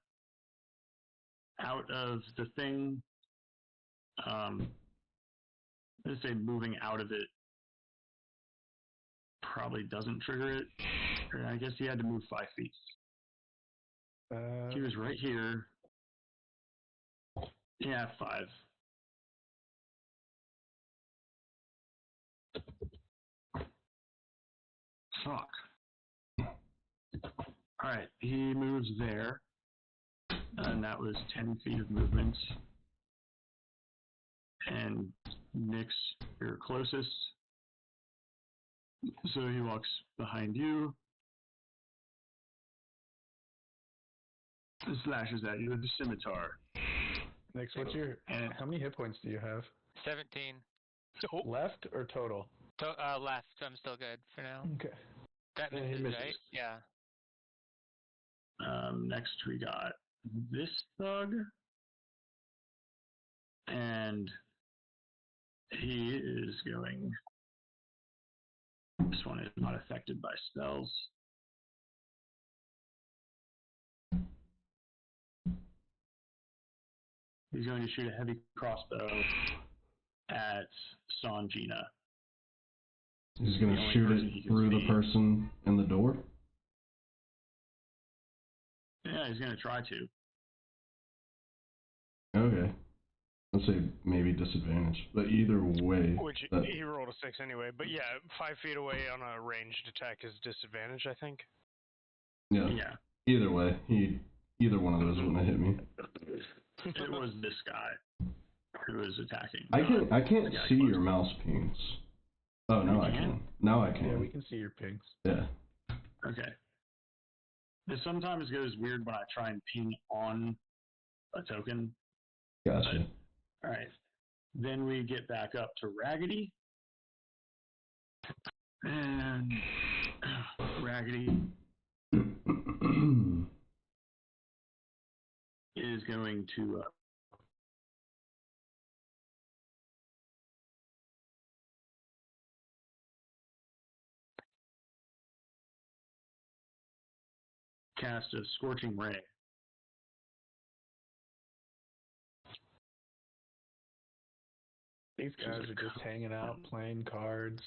Speaker 6: out of the thing. Let's say moving out of it probably doesn't trigger it. Or I guess he had to move 5 feet. He was right here. Yeah, 5. Fuck. Alright, he moves there. And that was 10 feet of movement. And Nyx, you're closest. So he walks behind you. And slashes at you with the scimitar.
Speaker 5: Next, how many hit points do you have?
Speaker 3: 17.
Speaker 5: Left or total?
Speaker 3: Left. I'm still good for now.
Speaker 5: Okay.
Speaker 3: That
Speaker 6: Yeah, he
Speaker 3: misses,
Speaker 6: misses.
Speaker 3: right? Yeah.
Speaker 6: Next we got this thug. And he is going. This one is not affected by spells. He's going to shoot a heavy crossbow at Sanjina.
Speaker 4: He's gonna
Speaker 6: only
Speaker 4: shoot
Speaker 6: person he
Speaker 4: it
Speaker 6: can
Speaker 4: through the
Speaker 6: see.
Speaker 4: person in the door.
Speaker 6: Yeah, he's going to try to.
Speaker 4: Okay. Let's say maybe disadvantage, but either way.
Speaker 1: Which he rolled a 6 anyway. But yeah, 5 feet away on a ranged attack is disadvantage, I think.
Speaker 4: Yeah.
Speaker 6: Yeah.
Speaker 4: Either way, either one of those wouldn't have hit me.
Speaker 6: It was this guy who was attacking.
Speaker 4: I can't see your mouse pings. Oh, now I
Speaker 6: can?
Speaker 4: can. Now I can.
Speaker 5: Yeah, we can see your pings.
Speaker 4: Yeah.
Speaker 6: Okay. It sometimes goes weird when I try and ping on a token.
Speaker 4: Gotcha.
Speaker 6: Alright. Then we get back up to Raggedy. And Raggedy is going to cast a Scorching Ray.
Speaker 5: These guys are just hanging out, playing cards.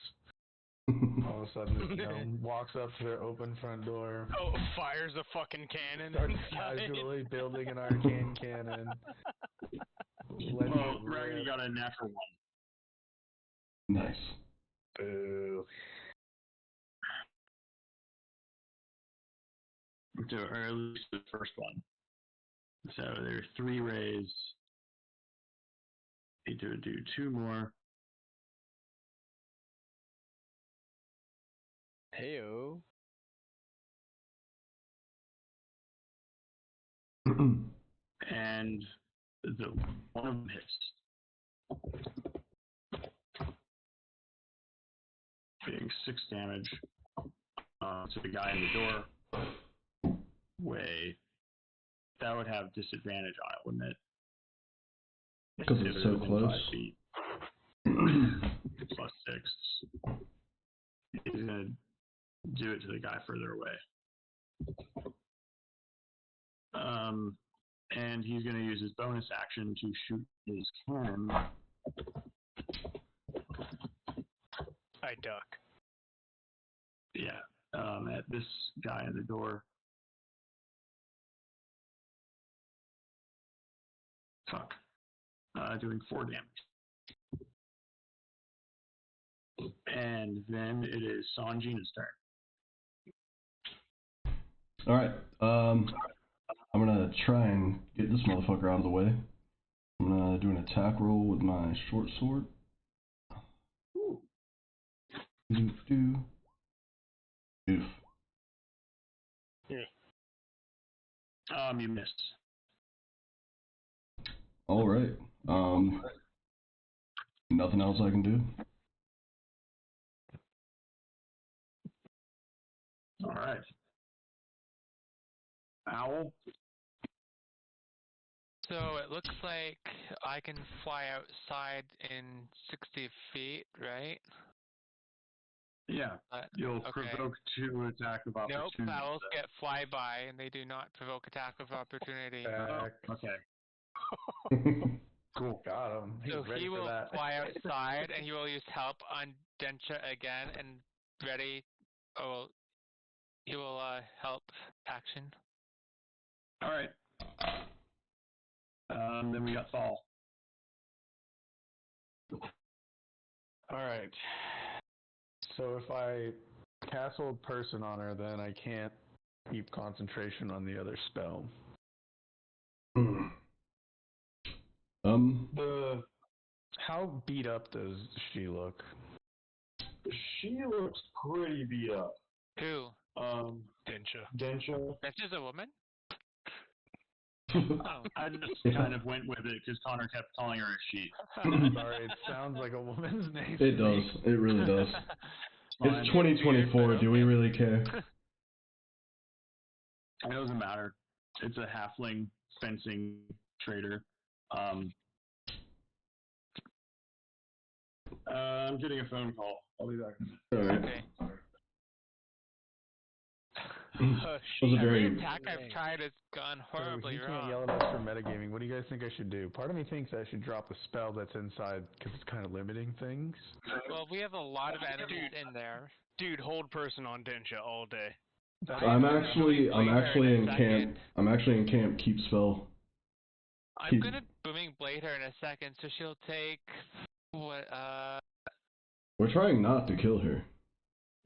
Speaker 5: All of a sudden, this gnome walks up to their open front door.
Speaker 1: Oh, fires a fucking cannon.
Speaker 5: Starts
Speaker 1: inside.
Speaker 5: casually building an arcane cannon.
Speaker 6: Well, Raggedy got a natural 1.
Speaker 4: Nice.
Speaker 5: Boo.
Speaker 6: So, or at least the first one. So there are 3 rays. Need to do 2 more.
Speaker 7: Heyo.
Speaker 6: And the one of them hits. Doing 6 damage to the guy in the door. That would have disadvantage on it, wouldn't it?
Speaker 4: Because it's so
Speaker 6: within
Speaker 4: close.
Speaker 6: 5 feet. Plus 6. He's gonna do it to the guy further away. And he's gonna use his bonus action to shoot his cannon.
Speaker 1: I duck.
Speaker 6: Yeah. At this guy at the door. Fuck. Doing 4 damage. And then it is Sanjina's turn.
Speaker 4: Alright, I'm gonna try and get this motherfucker out of the way. I'm gonna do an attack roll with my short sword. Oof.
Speaker 6: You missed.
Speaker 4: Alright, nothing else I can do?
Speaker 6: Alright. Owl.
Speaker 3: So it looks like I can fly outside in 60 feet, right?
Speaker 6: Yeah. You'll
Speaker 3: Okay.
Speaker 6: provoke 2 attack of opportunity.
Speaker 3: Nope, owls get flyby and they do not provoke attack of opportunity.
Speaker 6: Okay. Cool.
Speaker 5: Got him. He's
Speaker 3: So
Speaker 5: ready
Speaker 3: he
Speaker 5: for
Speaker 3: will
Speaker 5: that.
Speaker 3: fly outside and he will use help on Dencha again and ready. Oh, he will help action.
Speaker 6: Alright. Then we got Thal.
Speaker 5: Alright. So if I cast Hold Person on her, then I can't keep concentration on the other spell. How beat up does she look?
Speaker 2: She looks pretty beat up.
Speaker 3: Who?
Speaker 1: Dencha.
Speaker 2: Densha.
Speaker 3: That's just a woman?
Speaker 6: I just kind of went with it because Connor kept calling her a she.
Speaker 5: Sorry, it sounds like a woman's name.
Speaker 4: It does. It really does.
Speaker 6: Fine.
Speaker 4: It's 2024. Do we really care?
Speaker 6: It doesn't matter. It's a halfling fencing trader. I'm getting a phone call. I'll be back in a minute.
Speaker 4: Alright.
Speaker 3: Okay.
Speaker 4: That was a
Speaker 3: Every
Speaker 4: very...
Speaker 3: attack I've tried has gone horribly
Speaker 5: He can't
Speaker 3: wrong.
Speaker 5: yell at us for metagaming. What do you guys think I should do? Part of me thinks I should drop the spell that's inside because it's kind of limiting things.
Speaker 3: Well, we have a lot of enemies in there.
Speaker 1: Dude, hold person on Dencha all day.
Speaker 4: I'm actually in camp. I'm actually in camp. Keep spell.
Speaker 3: I'm gonna booming blade her in a second, so she'll take what?
Speaker 4: We're trying not to kill her.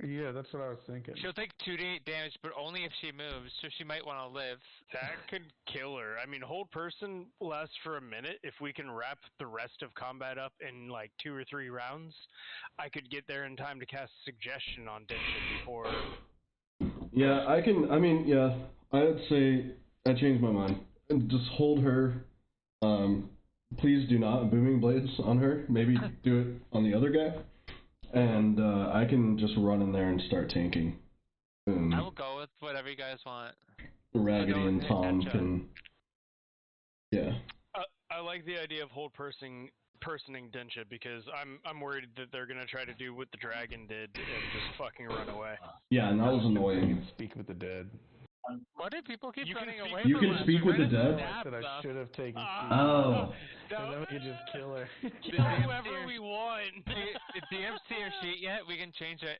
Speaker 5: Yeah, that's what I was thinking.
Speaker 3: She'll take 2d8 damage, but only if she moves, so she might want to live.
Speaker 1: That could kill her. I mean, hold person lasts for a minute. If we can wrap the rest of combat up in like 2 or 3 rounds, I could get there in time to cast suggestion on Dencha before.
Speaker 4: Yeah, I can. I mean, yeah, I'd say I changed my mind. Just hold her. Please do not booming blades on her. Maybe do it on the other guy. And I can just run in there and start tanking.
Speaker 3: I will go with whatever you guys want.
Speaker 4: Raggedy and Tom can. Yeah.
Speaker 1: I like the idea of hold personing Dencha because I'm worried that they're gonna try to do what the dragon did and just fucking run away.
Speaker 4: Yeah, and that was
Speaker 5: You
Speaker 4: annoying.
Speaker 5: can speak with the dead.
Speaker 3: Why do people keep running away
Speaker 4: You
Speaker 3: from
Speaker 4: can
Speaker 3: us?
Speaker 4: speak
Speaker 3: We're
Speaker 4: with the
Speaker 3: gonna
Speaker 4: dead?
Speaker 3: stab
Speaker 5: That I
Speaker 3: them.
Speaker 5: should have taken.
Speaker 4: Oh.
Speaker 5: And then we could just kill her.
Speaker 1: Kill whoever we want.
Speaker 3: Did DM see our sheet yet? We can change it.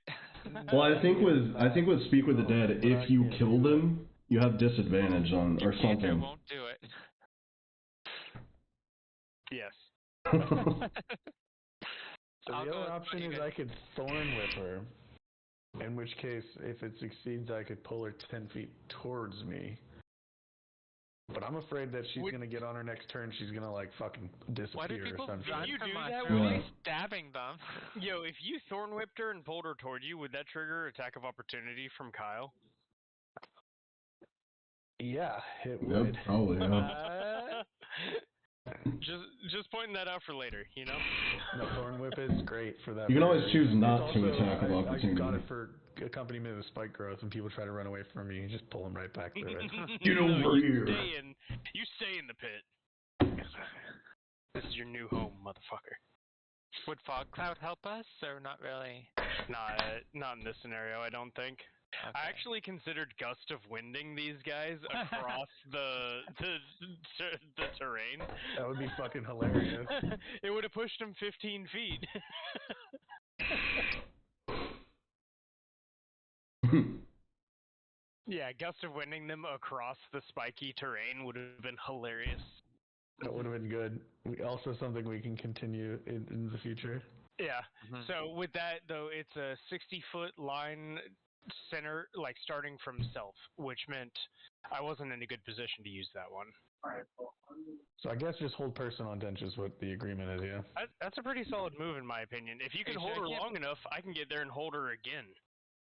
Speaker 4: Well, I think with speak with the dead, if you kill them, you have disadvantage on or
Speaker 3: Can't or
Speaker 4: something.
Speaker 3: won't do it.
Speaker 1: Yes.
Speaker 5: So
Speaker 3: I'll
Speaker 5: the
Speaker 3: go
Speaker 5: other
Speaker 3: with
Speaker 5: option
Speaker 3: what you
Speaker 5: is
Speaker 3: guys-
Speaker 5: I could thorn whip her. In which case, if it succeeds, I could pull her 10 feet towards me. But I'm afraid that she's gonna get on her next turn. She's gonna like fucking disappear
Speaker 3: Why do
Speaker 5: or
Speaker 3: people
Speaker 5: something.
Speaker 3: run
Speaker 1: You
Speaker 3: from
Speaker 1: do
Speaker 3: us?
Speaker 1: that
Speaker 3: We're
Speaker 4: with-
Speaker 3: only stabbing them.
Speaker 1: Yo, if you thorn whipped her and pulled her toward you, would that trigger attack of opportunity from Kyle?
Speaker 5: Yeah, it would.
Speaker 4: Yep, probably. Yeah.
Speaker 1: Just pointing that out for later, you know?
Speaker 5: No, thorn whip is great for that.
Speaker 4: You can always choose
Speaker 5: It's
Speaker 4: not
Speaker 5: also,
Speaker 4: to attack of
Speaker 5: I
Speaker 4: opportunity.
Speaker 5: got it for accompaniment of spike growth. When people try to run away from you, you just pull them right back through it.
Speaker 4: Get over
Speaker 1: No,
Speaker 4: here.
Speaker 1: You stay in the pit. This is your new home, motherfucker.
Speaker 3: Would fog cloud help us, or not really?
Speaker 1: Not in this scenario, I don't think.
Speaker 3: Okay.
Speaker 1: I actually considered gust of winding these guys across the terrain.
Speaker 5: That would be fucking hilarious.
Speaker 1: It would have pushed them 15 feet. Yeah, gust of winding them across the spiky terrain would have been hilarious.
Speaker 5: That would have been good. Also something we can continue in the future.
Speaker 1: Yeah.
Speaker 3: Mhm.
Speaker 1: So with that though, it's a 60-foot line center, like starting from south, which meant I wasn't in a good position to use that one.
Speaker 5: So I guess just hold person on Dench is what the agreement is, yeah?
Speaker 1: That's a pretty solid move in my opinion. If you can
Speaker 3: Hey,
Speaker 1: hold
Speaker 3: sure,
Speaker 1: her
Speaker 3: I can't-
Speaker 1: long enough, I can get there and hold her again.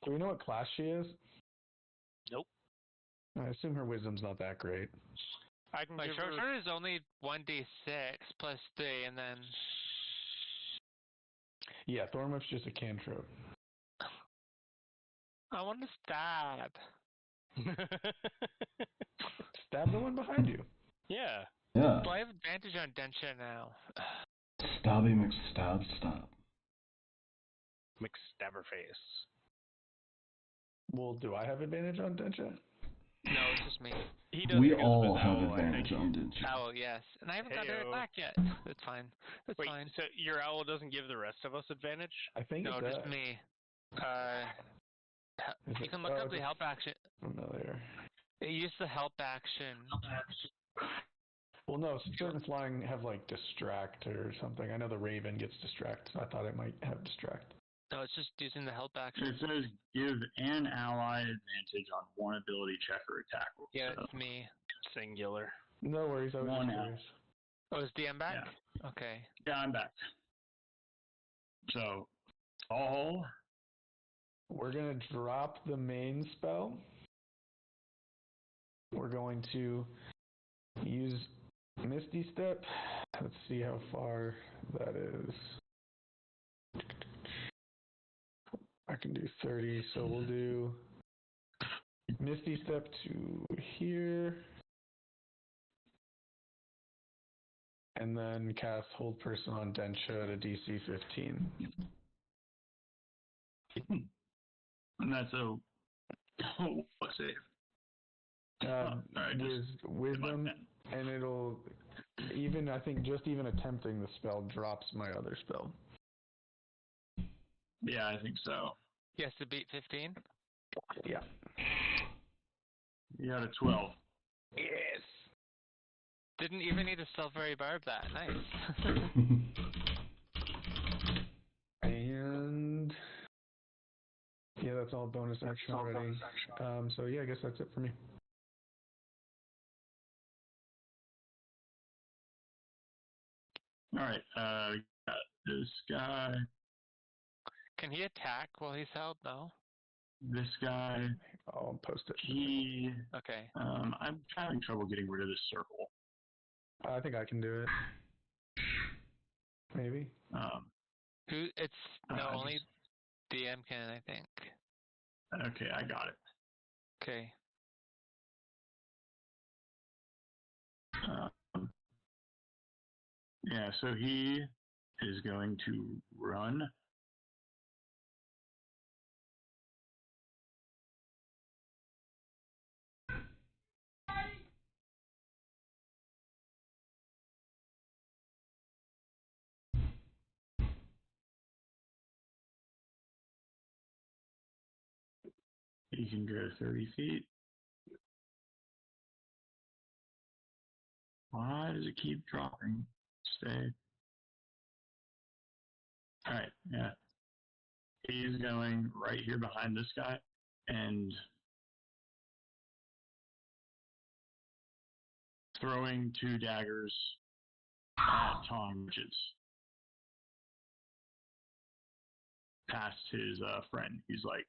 Speaker 5: Do we know what class she is?
Speaker 1: Nope.
Speaker 5: I assume her wisdom's not that great.
Speaker 1: I can
Speaker 3: My
Speaker 1: give
Speaker 3: short
Speaker 1: her.
Speaker 3: sword is only 1d6 plus 3, and then
Speaker 5: Yeah, Thornwhip's just a cantrip.
Speaker 3: I want to stab.
Speaker 5: Stab the one behind you.
Speaker 1: Yeah.
Speaker 4: Yeah.
Speaker 3: Do I have advantage on Densha now?
Speaker 4: Stabby McStab stab.
Speaker 1: McStabberface.
Speaker 5: Well, do I have advantage on Densha?
Speaker 3: No, it's just me.
Speaker 1: He does
Speaker 4: We
Speaker 1: because of
Speaker 4: all
Speaker 1: his
Speaker 4: have
Speaker 1: owl, I
Speaker 4: advantage
Speaker 1: think.
Speaker 4: on Dingy.
Speaker 3: Oh, yes. And I haven't got it
Speaker 1: Heyo.
Speaker 3: back yet. That's fine. That's
Speaker 1: Wait,
Speaker 3: fine.
Speaker 1: so your owl doesn't give the rest of us advantage?
Speaker 5: I think
Speaker 3: No,
Speaker 5: it
Speaker 3: just
Speaker 5: does.
Speaker 3: me.
Speaker 5: Is
Speaker 3: You
Speaker 5: it-
Speaker 3: can look
Speaker 5: oh,
Speaker 3: up the
Speaker 5: it's
Speaker 3: help action.
Speaker 5: familiar.
Speaker 3: Use the help action.
Speaker 5: Well, no, certain flying have like distract or something. I know the Raven gets distract, so I thought it might have distract.
Speaker 3: No, it's just using the help action.
Speaker 6: It says give an ally advantage on one ability check or attack roll.
Speaker 3: Yeah,
Speaker 6: so,
Speaker 3: it's me.
Speaker 1: Singular.
Speaker 5: No worries, I was
Speaker 6: One
Speaker 5: just
Speaker 6: out.
Speaker 5: curious.
Speaker 3: Oh, is DM back?
Speaker 6: Yeah.
Speaker 3: Okay.
Speaker 6: yeah, I'm back. So, all
Speaker 5: We're gonna drop the main spell. We're going to use Misty Step. Let's see how far that is. I can do 30, so we'll do Misty Step to here. And then cast Hold Person on Densha at a DC 15.
Speaker 6: and that's a what save? Sorry, just
Speaker 5: Wisdom,
Speaker 6: like that.
Speaker 5: and it'll even, I think, just even attempting the spell drops my other spell.
Speaker 6: Yeah, I think so.
Speaker 3: He has to beat 15?
Speaker 5: Yeah.
Speaker 6: You got a 12.
Speaker 5: Yes.
Speaker 3: Didn't even need to Silvery Barb that. Nice.
Speaker 5: And yeah, that's all bonus action already. So yeah, I guess that's it for me.
Speaker 6: All right, we got this guy,
Speaker 3: Can he attack while he's held? No?
Speaker 6: this guy.
Speaker 5: I'll post it.
Speaker 6: He,
Speaker 3: Okay.
Speaker 6: I'm having trouble getting rid of this circle.
Speaker 5: I think I can do it. Maybe.
Speaker 3: Who? It's no,
Speaker 6: I
Speaker 3: only
Speaker 6: just-
Speaker 3: DM can, I think.
Speaker 6: Okay, I got it.
Speaker 3: Okay.
Speaker 6: Yeah, so he is going to run. He can go 30 feet. Why does it keep dropping? Stay. All right, yeah. He's going right here behind this guy and throwing 2 daggers at Tom Richards. Past his friend. He's like,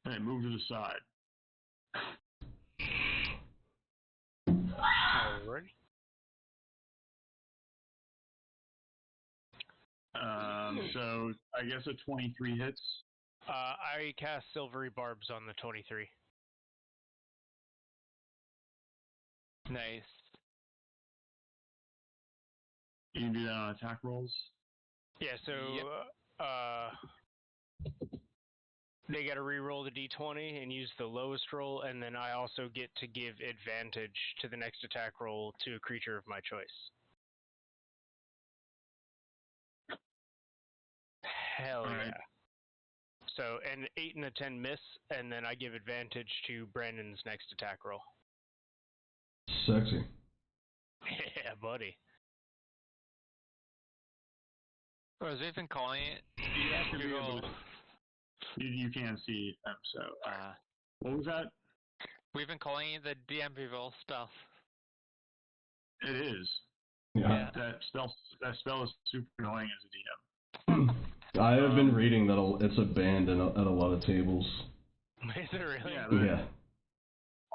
Speaker 6: hey, move to the side.
Speaker 1: Alrighty.
Speaker 6: So I guess a 23 hits.
Speaker 1: I cast Silvery Barbs on the 23.
Speaker 3: Nice.
Speaker 2: You can do that on attack rolls.
Speaker 1: Yeah, so they got to re-roll the d20 and use the lowest roll, and then I also get to give advantage to the next attack roll to a creature of my choice. Hell
Speaker 2: All
Speaker 1: yeah.
Speaker 2: right.
Speaker 1: So, an 8 and a 10 miss, and then I give advantage to Brandon's next attack roll.
Speaker 4: Sexy.
Speaker 1: Yeah, buddy.
Speaker 3: Or as we've been calling it,
Speaker 2: You have to be able
Speaker 3: people,
Speaker 2: to, you can see them, so. What was that?
Speaker 3: we've been calling it the DM reroll spell.
Speaker 2: It is.
Speaker 4: Yeah.
Speaker 2: That spell is super annoying as a DM.
Speaker 4: I have been reading that it's a banned at a lot of tables.
Speaker 1: Is it really?
Speaker 2: Yeah, but
Speaker 4: Yeah.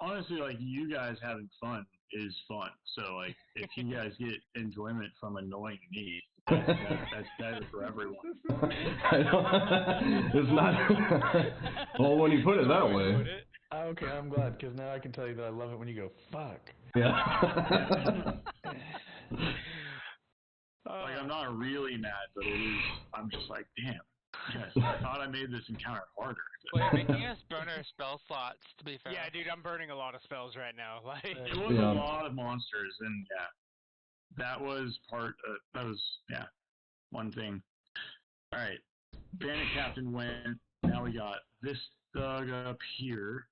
Speaker 2: honestly, like, you guys having fun is fun. So, like, if you guys get enjoyment from annoying me, that's better for everyone.
Speaker 4: It's not. Well, when you put it that way.
Speaker 5: Okay, I'm glad, because now I can tell you that I love it when you go, fuck.
Speaker 4: Yeah.
Speaker 2: Like, I'm not really mad, but I'm just like, damn. Yes, I thought I made this encounter harder.
Speaker 3: Well, you're making us burn our spell slots, to be fair.
Speaker 1: Yeah, dude, I'm burning a lot of spells right now. Like,
Speaker 2: It was a lot of monsters, and that was one thing. Alright, Bandit Captain went, now we got this thug up here.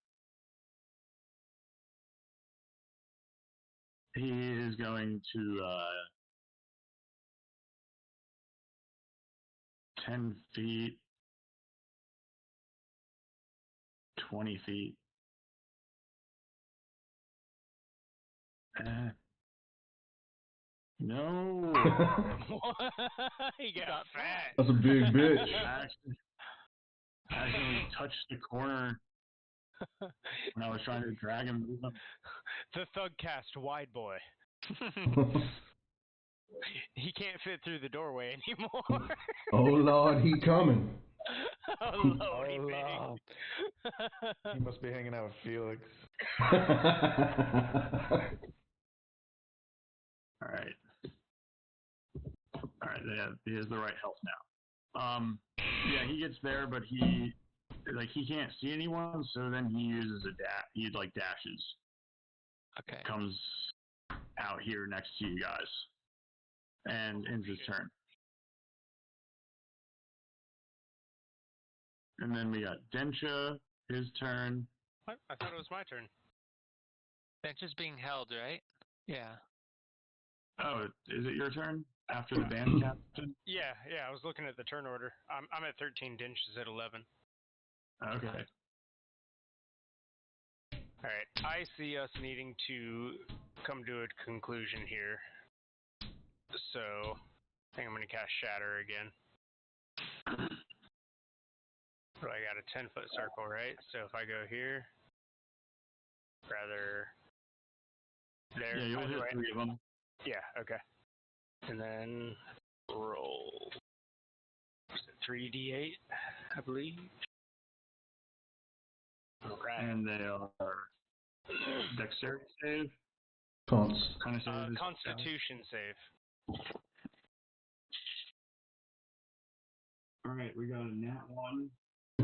Speaker 2: He is going to, 10 feet, 20 feet. No.
Speaker 1: he got fat.
Speaker 4: That's a big bitch.
Speaker 2: I accidentally touched the corner when I was trying to drag him.
Speaker 1: The thug cast wide boy. He can't fit through the doorway anymore.
Speaker 4: Oh Lord, he coming.
Speaker 1: Oh Lordy,
Speaker 5: Lord. He must be hanging out with Felix.
Speaker 2: Alright. Alright, he has the right health now. Yeah, he gets there, but he can't see anyone, so then he uses he dashes.
Speaker 3: Okay.
Speaker 2: Comes out here next to you guys. And ends his turn. And then we got Densha, his turn.
Speaker 1: What? I thought it was my turn.
Speaker 3: Bench is being held, right? Yeah.
Speaker 2: Oh, is it your turn? After the band captain?
Speaker 1: Yeah, I was looking at the turn order. I'm at 13, Dinch is at 11.
Speaker 2: Okay.
Speaker 1: Alright, I see us needing to come to a conclusion here. So, I think I'm going to cast Shatter again. But I got a 10-foot circle, right? So if I go here, rather there.
Speaker 2: Yeah, you'll hit 3 of them.
Speaker 1: Yeah, okay. And then roll 3d8, I believe. Alright.
Speaker 2: And they are dexterity save.
Speaker 4: Kind of
Speaker 2: save.
Speaker 1: Constitution save.
Speaker 2: Alright, we got a nat 1.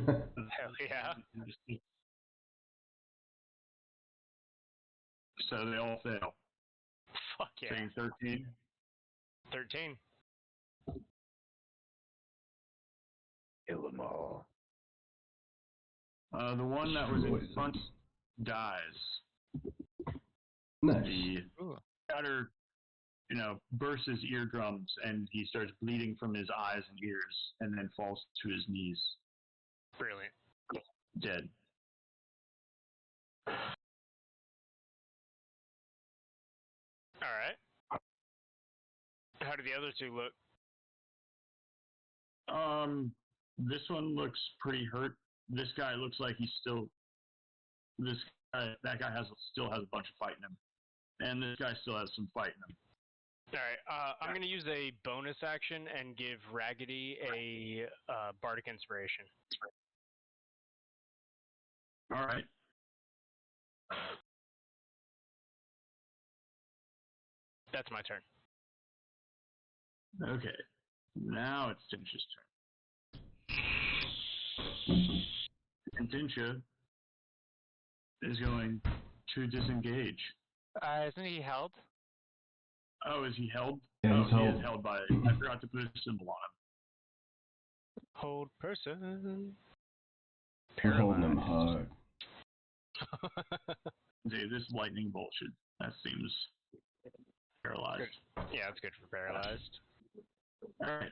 Speaker 1: Hell yeah.
Speaker 2: So they all fail.
Speaker 1: Fuck yeah.
Speaker 2: Saying 13.
Speaker 1: 13.
Speaker 5: Kill them all.
Speaker 2: The one that was in front dies.
Speaker 4: Nice.
Speaker 2: The cutter, bursts his eardrums and he starts bleeding from his eyes and ears and then falls to his knees.
Speaker 1: Brilliant.
Speaker 2: Dead.
Speaker 1: Alright. How do the other two look?
Speaker 2: This one looks pretty hurt. This guy looks like that guy still has a bunch of fight in him. And this guy still has some fight in him.
Speaker 1: Alright, I'm going to use a bonus action and give Raggedy a Bardic Inspiration.
Speaker 2: Alright.
Speaker 1: That's my turn.
Speaker 2: Okay. Now it's Tinch's turn. And Tincha is going to disengage.
Speaker 3: Isn't he held?
Speaker 2: Oh, is he held?
Speaker 4: Yeah,
Speaker 2: oh,
Speaker 4: he's
Speaker 2: he
Speaker 4: held.
Speaker 2: is held by. I forgot to put a symbol on
Speaker 1: Hold person.
Speaker 2: him.
Speaker 4: We're holding him
Speaker 2: Paralyzed.
Speaker 4: high.
Speaker 2: Dude, this lightning bolt that seems paralyzed.
Speaker 1: Yeah, it's good for paralyzed.
Speaker 2: Alright.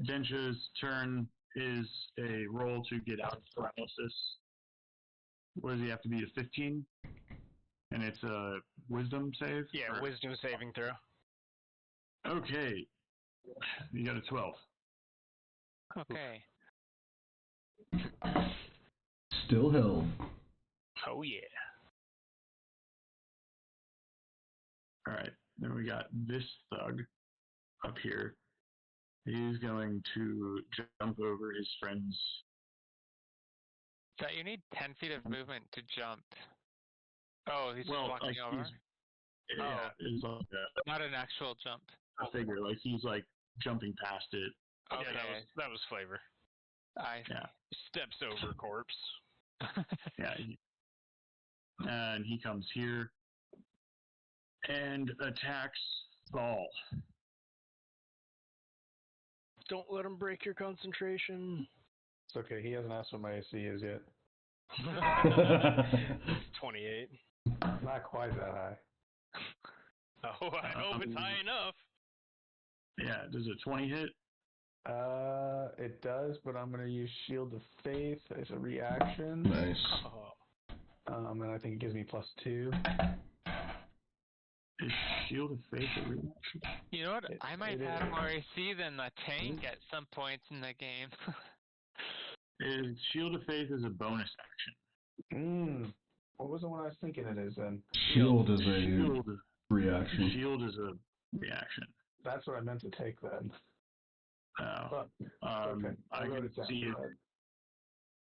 Speaker 2: Densha's turn is a roll to get out of paralysis. What does he have to be, a 15? And it's a wisdom save?
Speaker 1: Yeah,
Speaker 2: Or-
Speaker 1: wisdom saving throw.
Speaker 2: Okay. You got a 12.
Speaker 3: Okay.
Speaker 4: Still held.
Speaker 1: Oh yeah.
Speaker 2: Alright. Then we got this thug up here. He's going to jump over his friend's.
Speaker 3: So you need 10 feet of movement to jump. Oh, he's
Speaker 2: Well,
Speaker 3: walking
Speaker 2: like
Speaker 3: over?
Speaker 2: Yeah, it's like
Speaker 3: Not an actual jump.
Speaker 2: a figure. Like he's like jumping past it.
Speaker 3: Okay.
Speaker 1: Yeah, that was flavor.
Speaker 3: I
Speaker 2: Yeah.
Speaker 1: Steps over corpse.
Speaker 2: Yeah. And he comes here and attacks Ball.
Speaker 1: Don't let him break your concentration.
Speaker 5: It's okay. He hasn't asked what my AC is yet.
Speaker 1: 28.
Speaker 5: Not quite that high.
Speaker 1: Oh, I hope it's high enough.
Speaker 2: Yeah, does a 20 hit?
Speaker 5: It does, but I'm gonna use Shield of Faith as a reaction.
Speaker 4: Nice.
Speaker 1: Oh.
Speaker 5: And I think it gives me +2.
Speaker 2: Is Shield of Faith a reaction?
Speaker 3: You know what?
Speaker 5: It-
Speaker 3: I might
Speaker 5: it
Speaker 3: have
Speaker 5: is.
Speaker 3: more AC than the tank at some points in the game.
Speaker 2: Is Shield of Faith is a bonus action?
Speaker 5: What was the one I was thinking it is then?
Speaker 4: Shield is a
Speaker 2: Shield,
Speaker 4: reaction.
Speaker 2: Shield is a reaction.
Speaker 5: That's what I meant to take then.
Speaker 2: Oh.
Speaker 5: But, okay.
Speaker 2: I
Speaker 5: wrote
Speaker 2: can
Speaker 5: it down.
Speaker 2: see
Speaker 5: Go
Speaker 2: it.
Speaker 5: ahead.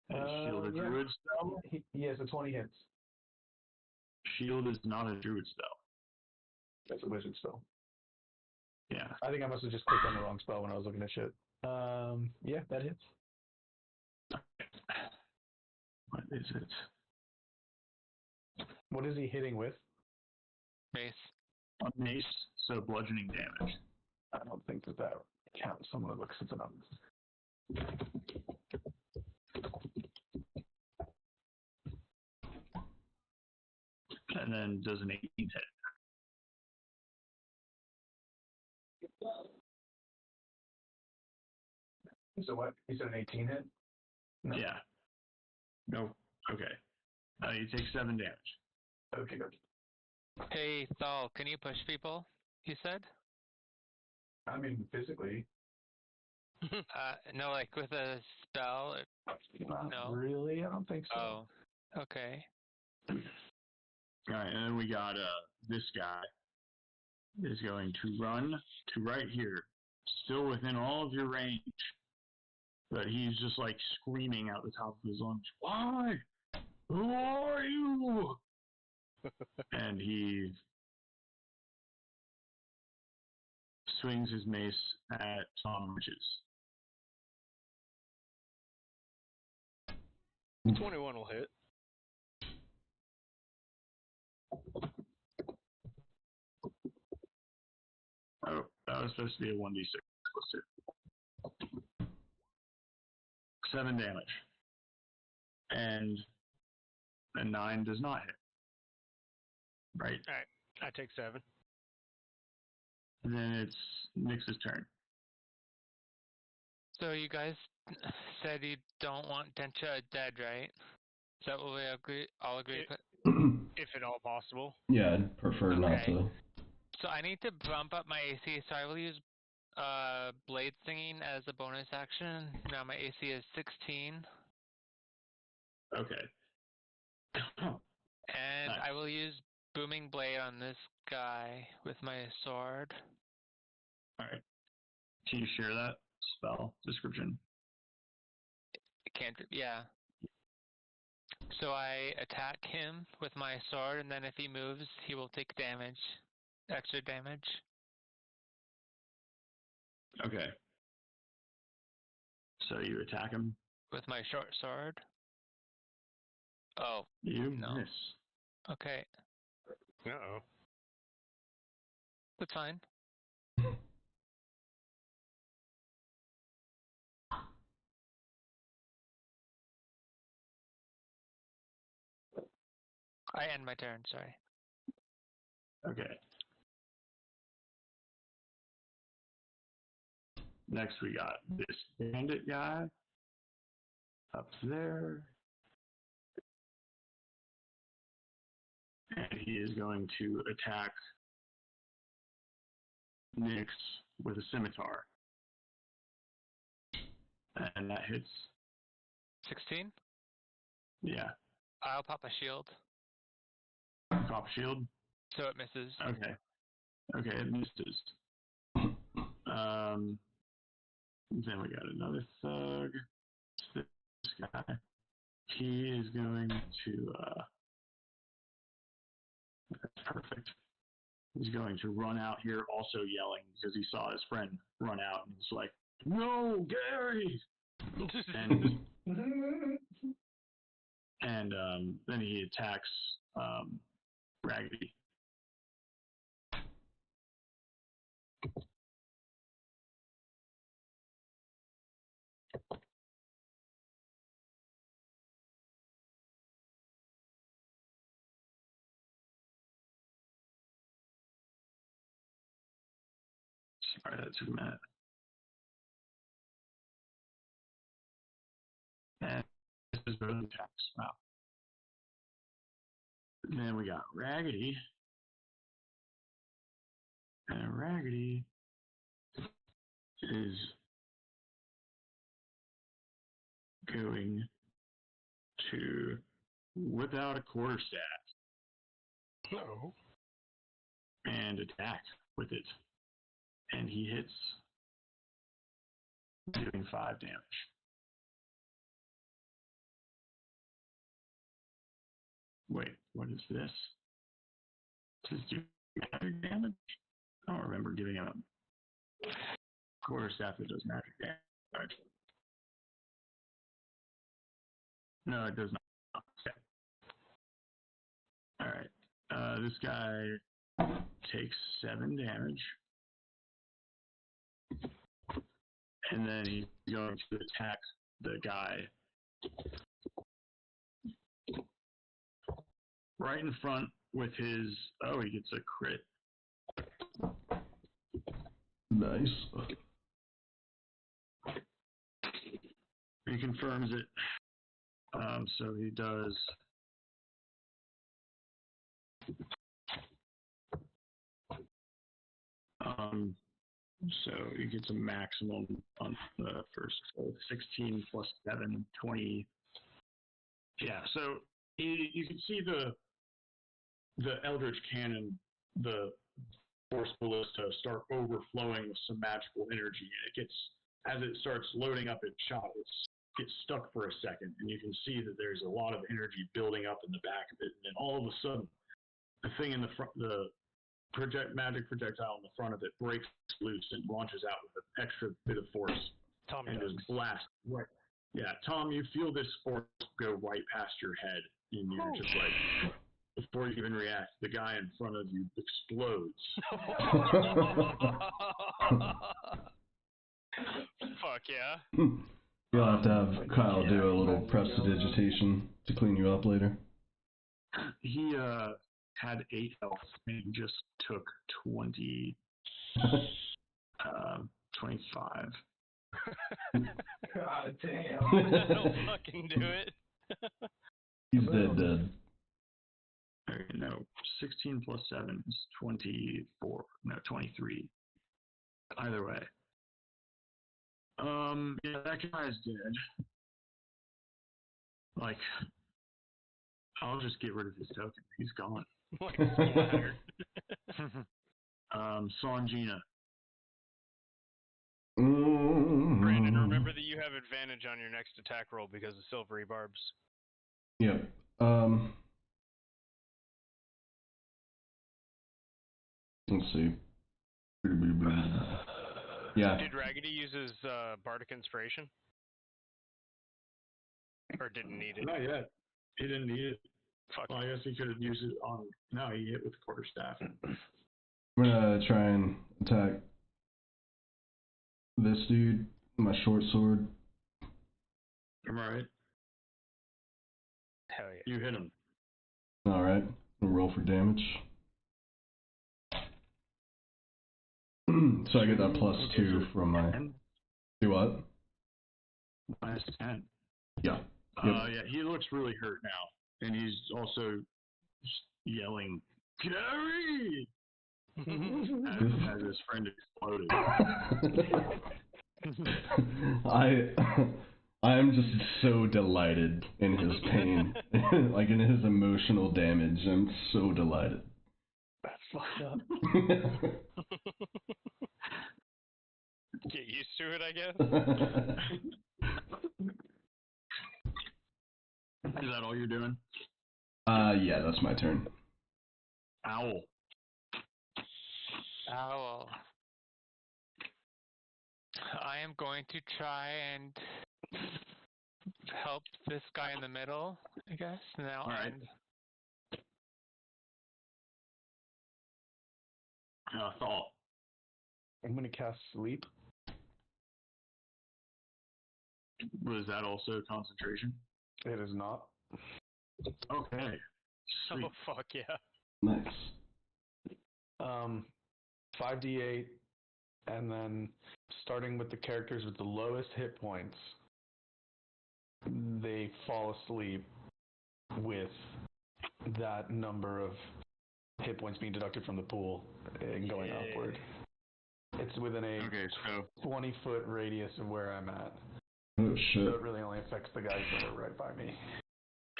Speaker 2: Is Shield a
Speaker 5: Yeah.
Speaker 2: druid spell?
Speaker 5: Yes, a 20 hits.
Speaker 2: Shield is not a druid spell.
Speaker 5: That's a wizard spell.
Speaker 2: Yeah.
Speaker 5: I think I must have just clicked on the wrong spell when I was looking at shit. Yeah, that hits.
Speaker 2: What is it?
Speaker 5: What is he hitting with?
Speaker 3: Mace.
Speaker 2: A mace, so bludgeoning damage.
Speaker 5: I don't think that counts. I'm gonna look something up.
Speaker 2: And then does an 18 hit.
Speaker 5: So what? You said an 18 hit? No.
Speaker 2: Yeah. No. Okay. You take 7 damage.
Speaker 5: Okay, good.
Speaker 3: Hey, Thal, can you push people? You said?
Speaker 5: I mean, physically.
Speaker 3: No, like with a spell.
Speaker 5: Not
Speaker 3: No.
Speaker 5: really. I don't think so.
Speaker 3: Oh, okay.
Speaker 2: Alright, and then we got this guy is going to run to right here, still within all of your range. But he's just like screaming out the top of his lungs, "Why? Who are you?" And he swings his mace at Tom Riches.
Speaker 1: 21 will hit.
Speaker 2: Oh, that was supposed to be a 1d6. Let's do 7 damage. And a 9 does not hit. Right?
Speaker 1: Alright, I take 7.
Speaker 2: And then it's Nyx's turn.
Speaker 3: So you guys said you don't want Densha dead, right? Is that what we all agree?
Speaker 1: If at all possible.
Speaker 4: Yeah, I'd prefer not
Speaker 3: Okay.
Speaker 4: to.
Speaker 3: So I need to bump up my AC, so I will use Blade Singing as a bonus action. Now my AC is 16.
Speaker 2: Okay.
Speaker 3: And
Speaker 2: Nice.
Speaker 3: I will use Booming Blade on this guy with my sword.
Speaker 2: Alright. Can you share that spell description?
Speaker 3: Cantrip, yeah. So I attack him with my sword, and then if he moves, he will take damage. Extra damage.
Speaker 2: Okay. So you attack him.
Speaker 3: With my short sword. Oh,
Speaker 2: You
Speaker 3: no.
Speaker 2: miss.
Speaker 3: Okay.
Speaker 1: Uh-oh.
Speaker 3: That's fine. I end my turn, sorry.
Speaker 2: Okay. Next we got this bandit guy up there. And he is going to attack Nyx with a scimitar. And that hits.
Speaker 3: 16?
Speaker 2: Yeah.
Speaker 3: I'll pop a shield,
Speaker 2: Pop shield.
Speaker 3: so it misses.
Speaker 2: Okay. Okay, it misses. Then we got another thug. This guy. He is going to that's perfect. He's going to run out here also yelling because he saw his friend run out and he's like, "No, Gary!" And then he attacks Raggedy. Sorry, that took a minute. And this is both attacks. Wow. And then we got Raggedy. And Raggedy is going to whip out a quarterstaff
Speaker 1: No.
Speaker 2: and attack with it. And he hits, doing 5 damage. Wait, what is this? Does this do magic damage? I don't remember giving him a quarterstaff that does magic damage. No, it does not. Okay. Alright. This guy takes 7 damage. And then he's going to attack the guy right in front with his. Oh, he gets a crit.
Speaker 4: Nice.
Speaker 2: He confirms it. So he does. So he gets a maximum on the first. So 16 plus 7, 20. Yeah. So you can see the Eldritch Cannon, the Force Ballista, start overflowing with some magical energy, and it gets, as it starts loading up its shot, it gets stuck for a second, and you can see that there's a lot of energy building up in the back of it, and then all of a sudden, the thing in the front, the magic projectile in the front of it breaks loose and launches out with an extra bit of force,
Speaker 1: Tom
Speaker 2: and
Speaker 1: does.
Speaker 2: just blasts right. Yeah, Tom, you feel this force go right past your head, and you're just like, before you even react, the guy in front of you explodes.
Speaker 1: Fuck yeah.
Speaker 4: You'll have to have Kyle do a little prestidigitation to clean you up later.
Speaker 2: He had 8 health and he just took 20, 25.
Speaker 5: God damn.
Speaker 1: That'll fucking do it.
Speaker 4: He's dead.
Speaker 2: No, 16 plus 7 is 24. No, 23. Either way. Yeah, that guy's dead. Like, I'll just get rid of his token. He's gone.
Speaker 1: Like splattered.
Speaker 2: Songina.
Speaker 1: Brandon, remember that you have advantage on your next attack roll because of silvery barbs.
Speaker 4: Yep. Let's see. Yeah.
Speaker 1: Did Raggedy use his bardic inspiration? Or didn't need it?
Speaker 2: Not yet. He didn't need it.
Speaker 1: Fuck.
Speaker 2: Well, I guess he could have used it on. No, he hit with quarterstaff.
Speaker 4: I'm gonna try and attack this dude with my short sword.
Speaker 2: Am I right?
Speaker 1: Hell yeah.
Speaker 2: You hit him.
Speaker 4: Alright, we'll roll for damage. So I get that +2 from my.
Speaker 2: 10?
Speaker 4: Do what?
Speaker 2: -10.
Speaker 4: Yeah.
Speaker 2: Yeah, he looks really hurt now. And he's also yelling, Gary! as his friend exploded.
Speaker 4: I am just so delighted in his pain, like in his emotional damage. I'm so delighted.
Speaker 5: That's fucked up.
Speaker 1: Get used to it, I guess.
Speaker 2: Is that all you're doing?
Speaker 4: Yeah, that's my turn.
Speaker 2: Owl.
Speaker 3: Owl. I am going to try and help this guy in the middle, I guess. Now
Speaker 2: All right. Thought.
Speaker 5: I'm gonna cast sleep.
Speaker 2: Was that also concentration?
Speaker 5: It is not.
Speaker 2: Okay. Sweet.
Speaker 1: Oh, fuck yeah.
Speaker 4: Nice.
Speaker 5: 5d8, and then starting with the characters with the lowest hit points, they fall asleep with that number of hit points being deducted from the pool and going upward. It's within a
Speaker 2: Okay, so
Speaker 5: 20-foot radius of where I'm at.
Speaker 4: Oh
Speaker 5: So
Speaker 4: shit.
Speaker 5: it really only affects the guys that are right by me.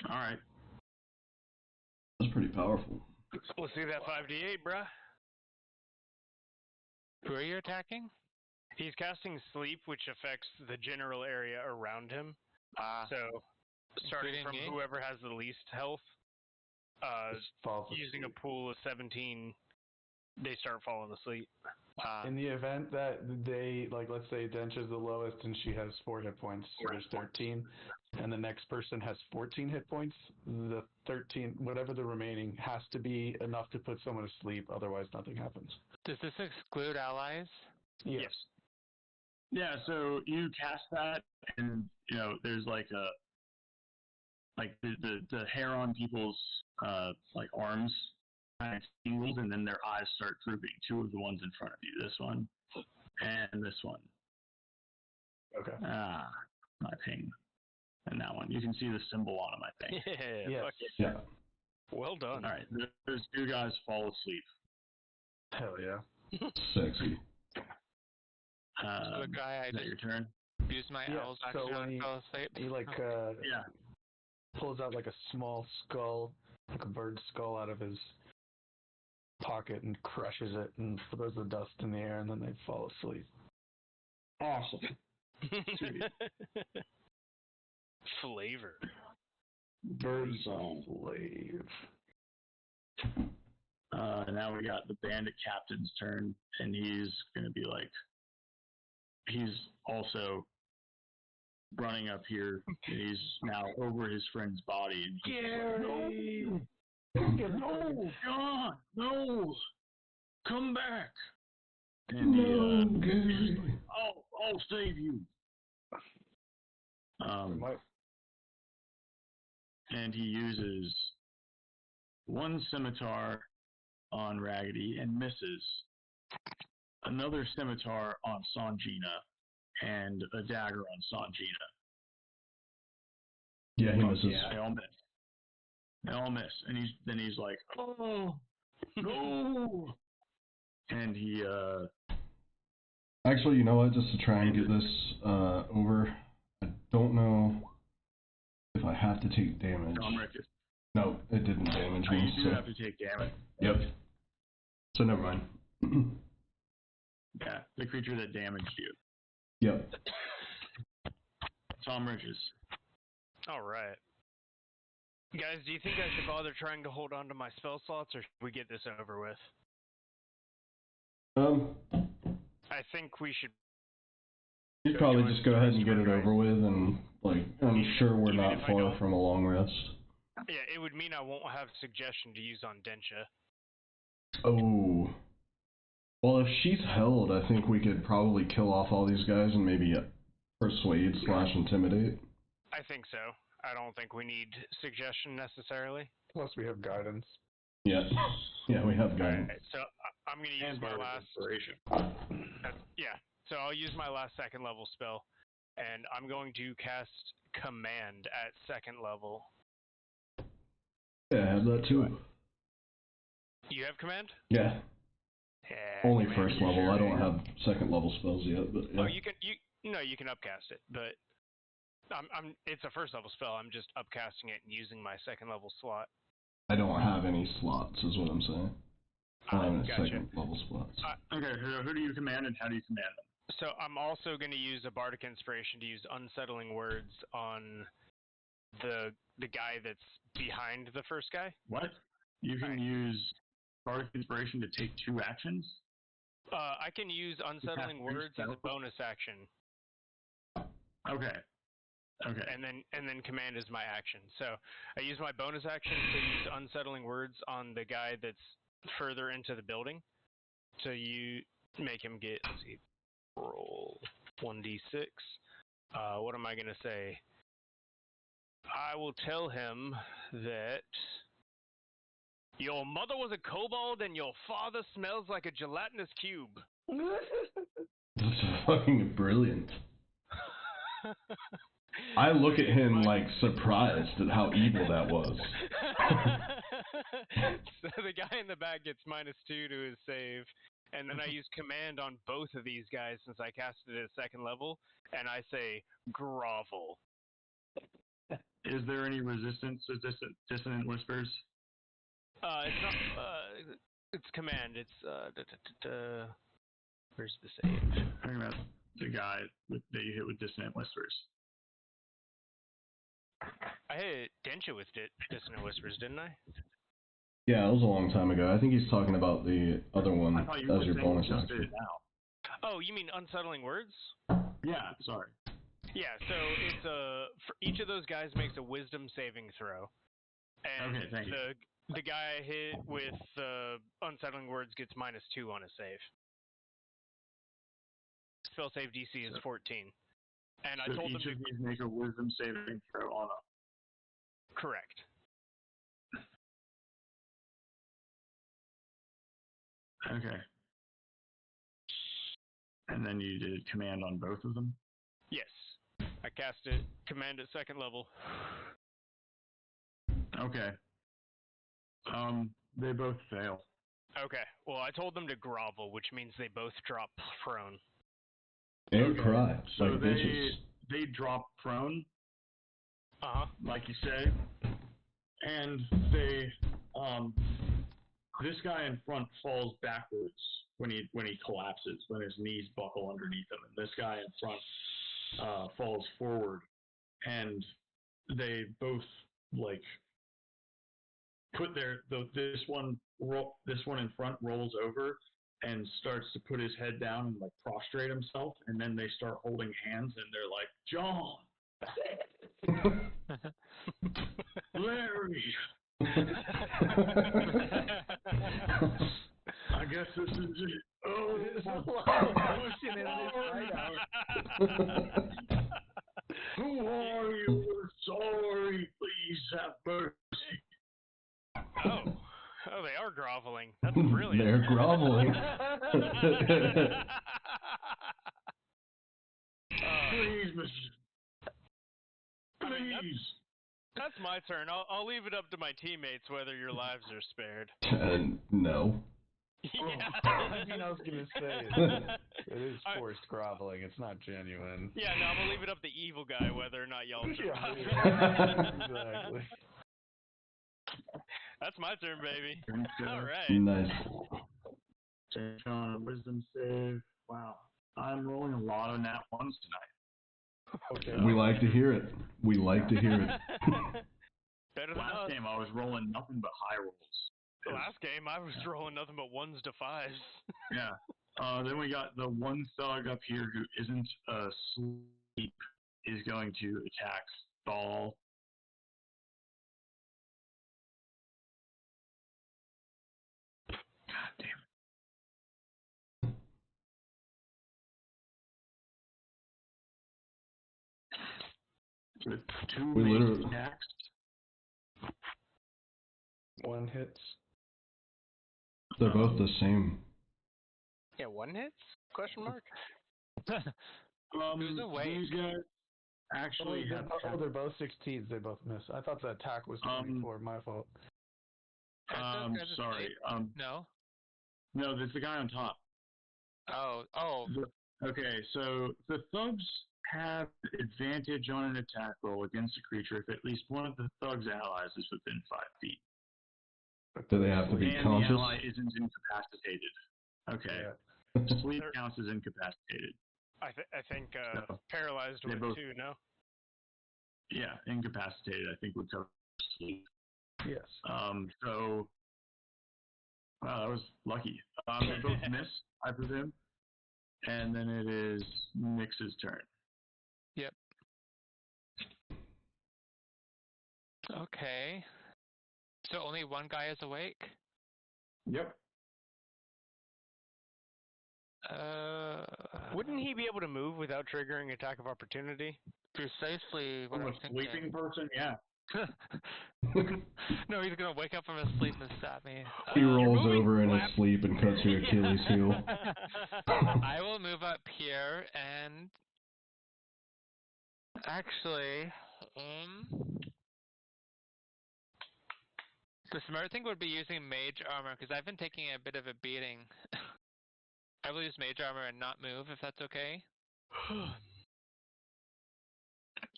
Speaker 2: all right.
Speaker 4: That's pretty powerful.
Speaker 1: Let's see that 5d8, bruh.
Speaker 3: who are you attacking?
Speaker 1: He's casting sleep, which affects the general area around him. So, starting
Speaker 3: Including
Speaker 1: from
Speaker 3: me?
Speaker 1: whoever has the least health,
Speaker 5: Falls
Speaker 1: using
Speaker 5: asleep.
Speaker 1: a pool of 17, they start falling asleep.
Speaker 5: In the event that they, like, let's say Dench is the lowest and she has 4 hit points, so there's 13, and the next person has 14 hit points, the 13, whatever the remaining, has to be enough to put someone to sleep, otherwise nothing happens.
Speaker 3: Does this exclude allies?
Speaker 5: Yes.
Speaker 2: Yeah, so you cast that, and there's like the hair on people's like arms kind of tingles, and then their eyes start drooping. 2 of the ones in front of you, this one and this one.
Speaker 5: Okay.
Speaker 2: My ping, and that one. You can see the symbol on them, I think.
Speaker 1: Yeah,
Speaker 5: Yes.
Speaker 1: fuck it.
Speaker 4: Yeah.
Speaker 1: Well done.
Speaker 2: All right, those 2 guys fall asleep.
Speaker 5: Hell yeah.
Speaker 4: Sexy.
Speaker 3: So the guy I
Speaker 2: Is that
Speaker 3: just
Speaker 2: your turn?
Speaker 3: used my
Speaker 5: Yeah,
Speaker 3: owl's
Speaker 5: so
Speaker 3: action
Speaker 5: when
Speaker 3: on
Speaker 5: he-
Speaker 3: fell asleep.
Speaker 5: He, like,
Speaker 2: Yeah.
Speaker 5: pulls out, like, a small skull, like a bird skull out of his pocket and crushes it and throws the dust in the air, and then they fall asleep.
Speaker 2: Awesome. Sweet.
Speaker 1: Flavor.
Speaker 2: Bird song.
Speaker 5: Slave.
Speaker 2: Now we got the bandit captain's turn, and he's gonna be like, he's also running up here, and he's now over his friend's body, and he's
Speaker 5: Gary!
Speaker 2: like, no, John, no, come back. And he's like, I'll save you. And he uses 1 scimitar on Raggedy and misses. Another scimitar on Sanjina, and a dagger on Sanjina.
Speaker 4: Yeah, he misses.
Speaker 2: They all miss. They all miss. And he's like, oh, no. And he,
Speaker 4: Actually, you know what? Just to try and get this over, I don't know if I have to take damage. No, it didn't damage me.
Speaker 2: You do have to take damage.
Speaker 4: Yep. So never mind.
Speaker 2: Yeah, the creature that damaged you.
Speaker 4: Yep.
Speaker 2: Tom Riches.
Speaker 1: All right. Guys, do you think I should bother trying to hold on to my spell slots, or should we get this over with?
Speaker 4: Um,
Speaker 1: I think we should
Speaker 4: You'd probably just go ahead and get it over with, and like I'm sure we're
Speaker 1: Even
Speaker 4: not
Speaker 1: if I
Speaker 4: far
Speaker 1: don't-
Speaker 4: from a long rest.
Speaker 1: Yeah, it would mean I won't have suggestion to use on Densha.
Speaker 4: Oh. Well, if she's held, I think we could probably kill off all these guys and maybe persuade / intimidate.
Speaker 1: I think so. I don't think we need suggestion necessarily.
Speaker 5: Plus, we have guidance.
Speaker 4: Yeah. Yeah, we have guidance.
Speaker 1: Alright, so I'm going to use
Speaker 5: And
Speaker 1: my
Speaker 5: bardic
Speaker 1: last...
Speaker 5: inspiration.
Speaker 1: Yeah, so I'll use my last second level spell, and I'm going to cast Command at second level.
Speaker 4: Yeah, I have that too.
Speaker 1: You have Command?
Speaker 4: Yeah.
Speaker 1: Yeah,
Speaker 4: Only
Speaker 1: Command
Speaker 4: first
Speaker 1: is
Speaker 4: level. I
Speaker 1: your-
Speaker 4: don't have second level spells yet, but yeah.
Speaker 1: Oh, you can upcast it, but it's a first level spell. I'm just upcasting it and using my second level slot.
Speaker 4: I don't have any slots, is what I'm saying. I don't have any
Speaker 1: Gotcha.
Speaker 4: second level slots.
Speaker 6: Okay, who do you command and how do you command them?
Speaker 1: So I'm also going to use a bardic inspiration to use unsettling words on the guy that's behind the first guy.
Speaker 6: What? You can
Speaker 1: Alright.
Speaker 6: use bardic inspiration to take 2 actions?
Speaker 1: I can use unsettling
Speaker 6: three
Speaker 1: words as a
Speaker 6: spells?
Speaker 1: bonus action,
Speaker 6: Okay. Okay.
Speaker 1: and then command is my action. So I use my bonus action to use unsettling words on the guy that's further into the building. So you make him get, let's see, roll 1d6. What am I going to say? I will tell him that your mother was a kobold and your father smells like a gelatinous cube.
Speaker 4: That's fucking brilliant. I look at him like surprised at how evil that was.
Speaker 1: So the guy in the back gets -2 to his save, and then I use command on both of these guys since I casted it at second level, and I say grovel.
Speaker 6: Is there any resistance to dissonant whispers?
Speaker 1: It's not. It's command. It's where's the save?
Speaker 6: Talking about the guy that you hit with dissonant whispers.
Speaker 1: I hit Densha with Dissonant Whispers, didn't I?
Speaker 4: Yeah, it was a long time ago. I think he's talking about the other one
Speaker 6: I thought you
Speaker 4: as
Speaker 6: were
Speaker 4: your
Speaker 6: saying
Speaker 4: bonus
Speaker 6: you just did
Speaker 4: action.
Speaker 6: it now.
Speaker 1: Oh, you mean unsettling words?
Speaker 6: Yeah, sorry.
Speaker 1: Yeah. So it's for each of those guys makes a Wisdom saving throw, and
Speaker 6: Okay, thank you.
Speaker 1: the guy I hit with unsettling words gets -2 on a save. Spell save DC is 14, and I
Speaker 6: So
Speaker 1: told them
Speaker 6: each
Speaker 1: to
Speaker 6: of these make a wisdom saving throw on a...
Speaker 1: correct.
Speaker 6: Okay. And then you did command on both of them?
Speaker 1: Yes, I cast it command at second level.
Speaker 6: Okay. They both fail.
Speaker 1: Okay. Well, I told them to grovel, which means they both drop prone.
Speaker 4: And
Speaker 6: Okay.
Speaker 4: cry,
Speaker 6: So
Speaker 4: like bitches.
Speaker 6: they drop prone, like you say, and they this guy in front falls backwards when he collapses, when his knees buckle underneath him, and this guy in front falls forward, and they both like put this one in front rolls over and starts to put his head down and like prostrate himself, and then they start holding hands and they're like, John, Larry, I guess this is it. Oh,
Speaker 5: Pushing it in his hideout.
Speaker 6: who are you? We're sorry. Please have mercy.
Speaker 1: Oh, they are groveling. That's brilliant.
Speaker 4: They're groveling.
Speaker 6: Please, Mr. Please.
Speaker 1: That's my turn. I'll leave it up to my teammates whether your lives are spared.
Speaker 4: No.
Speaker 1: Yeah.
Speaker 5: I mean, I was gonna say it is forced groveling. It's not genuine.
Speaker 1: Yeah, no, I'm gonna leave it up to evil guy whether or not y'all survive.
Speaker 5: Exactly.
Speaker 1: That's my turn, baby.
Speaker 6: Okay.
Speaker 1: All right.
Speaker 4: Nice.
Speaker 6: Take on a wisdom save. Wow. I'm rolling a lot of nat ones tonight.
Speaker 5: Okay.
Speaker 4: We like to hear it. We like to hear it.
Speaker 1: Better than
Speaker 6: Last
Speaker 1: us.
Speaker 6: game I was rolling nothing but high rolls.
Speaker 1: Last game, I was rolling nothing but 1s to 5s.
Speaker 2: Yeah. Then we got the one thug up here who isn't asleep is going to attack Thal. God damn it. With 2
Speaker 4: We
Speaker 2: ranged
Speaker 4: literally-
Speaker 2: attacks.
Speaker 5: 1 hits.
Speaker 4: They're both the same.
Speaker 1: Yeah, 1 hits? Question mark?
Speaker 3: Who's awake?
Speaker 2: These guys actually
Speaker 5: they're,
Speaker 2: have
Speaker 5: they're both 16s. They both miss. I thought the attack was 24. My fault.
Speaker 3: Aren't those guys
Speaker 2: sorry.
Speaker 3: asleep? No.
Speaker 2: No, there's the guy on top.
Speaker 3: Oh.
Speaker 2: Okay, so the thugs have advantage on an attack roll against a creature if at least one of the thug's allies is within 5 feet.
Speaker 4: Do they have to be
Speaker 2: And
Speaker 4: conscious?
Speaker 2: the ally isn't incapacitated. Okay.
Speaker 5: Yeah.
Speaker 2: Sleep counts as incapacitated.
Speaker 1: I think
Speaker 2: So,
Speaker 1: paralyzed
Speaker 2: they
Speaker 1: would
Speaker 2: both-
Speaker 1: too, no?
Speaker 2: Yeah, incapacitated I think would cover sleep.
Speaker 5: Yes.
Speaker 2: So wow, that was lucky. They both miss, I presume. And then it is Nyx's turn.
Speaker 3: Yep. Okay. So only one guy is awake?
Speaker 2: Yep.
Speaker 1: Wouldn't he be able to move without triggering attack of opportunity?
Speaker 3: Precisely what
Speaker 2: From
Speaker 3: I'm
Speaker 2: a
Speaker 3: thinking.
Speaker 2: sleeping person, yeah.
Speaker 3: No, he's gonna wake up from his sleep and stab me.
Speaker 4: He rolls
Speaker 1: moving
Speaker 4: over in his
Speaker 1: lap-
Speaker 4: sleep and cuts your Achilles heel.
Speaker 3: I will move up here and actually, the smart thing would be using mage armor because I've been taking a bit of a beating. I will use mage armor and not move if that's okay.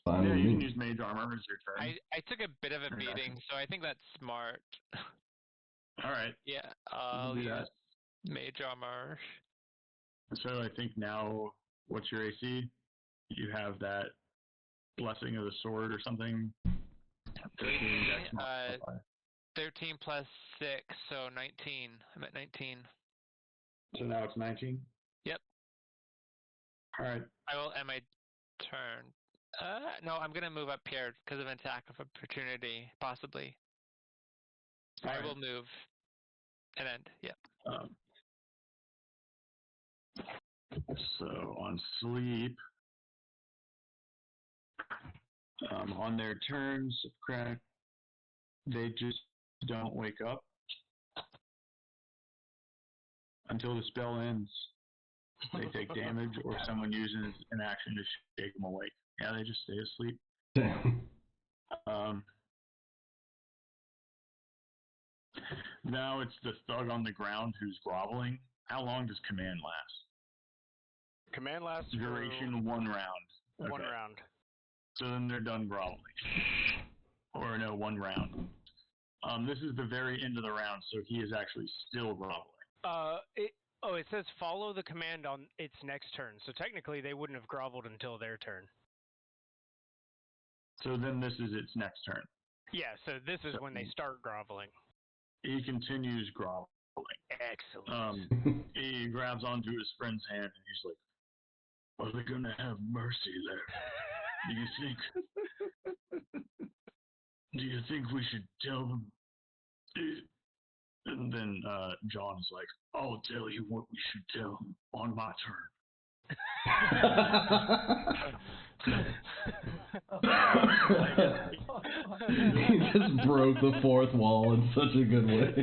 Speaker 4: Fine
Speaker 2: Yeah,
Speaker 4: with
Speaker 2: you can
Speaker 4: me.
Speaker 2: use mage armor as your turn.
Speaker 3: I took a bit of a
Speaker 2: Very nice.
Speaker 3: beating, so I think that's smart.
Speaker 2: Alright.
Speaker 3: Yeah,
Speaker 2: You
Speaker 3: I'll
Speaker 2: can do
Speaker 3: use
Speaker 2: that.
Speaker 3: mage armor.
Speaker 2: So I think now, what's your AC? You have that blessing of the sword or something. 13 dex modifier.
Speaker 3: 13 plus 6, so 19. I'm at 19.
Speaker 2: So now it's 19.
Speaker 3: Yep.
Speaker 2: All right.
Speaker 3: I will end my turn. No, I'm gonna move up here because of an attack of opportunity, possibly.
Speaker 2: All
Speaker 3: I
Speaker 2: right.
Speaker 3: will move and end. Yep.
Speaker 2: So on sleep, on their turn, subtract. They just don't wake up until the spell ends. They take damage, or someone uses an action to shake them awake. Yeah, they just stay asleep.
Speaker 4: Damn.
Speaker 2: Now it's the thug on the ground who's groveling. How long does command last?
Speaker 1: Command lasts
Speaker 2: Duration 1 round.
Speaker 1: for 1
Speaker 2: Okay.
Speaker 1: round.
Speaker 2: So then they're done groveling. Or no, 1 round. This is the very end of the round, so he is actually still groveling.
Speaker 1: It says follow the command on its next turn. So technically, they wouldn't have groveled until their turn.
Speaker 2: So then this is its next turn.
Speaker 1: Yeah, so this is when they start groveling.
Speaker 2: He continues groveling.
Speaker 1: Excellent.
Speaker 2: He grabs onto his friend's hand and he's like, "Are they gonna have mercy there? Do you think we should tell them?" And then John's like, "I'll tell you what we should tell them on my turn."
Speaker 4: He just broke the fourth wall in such a good way.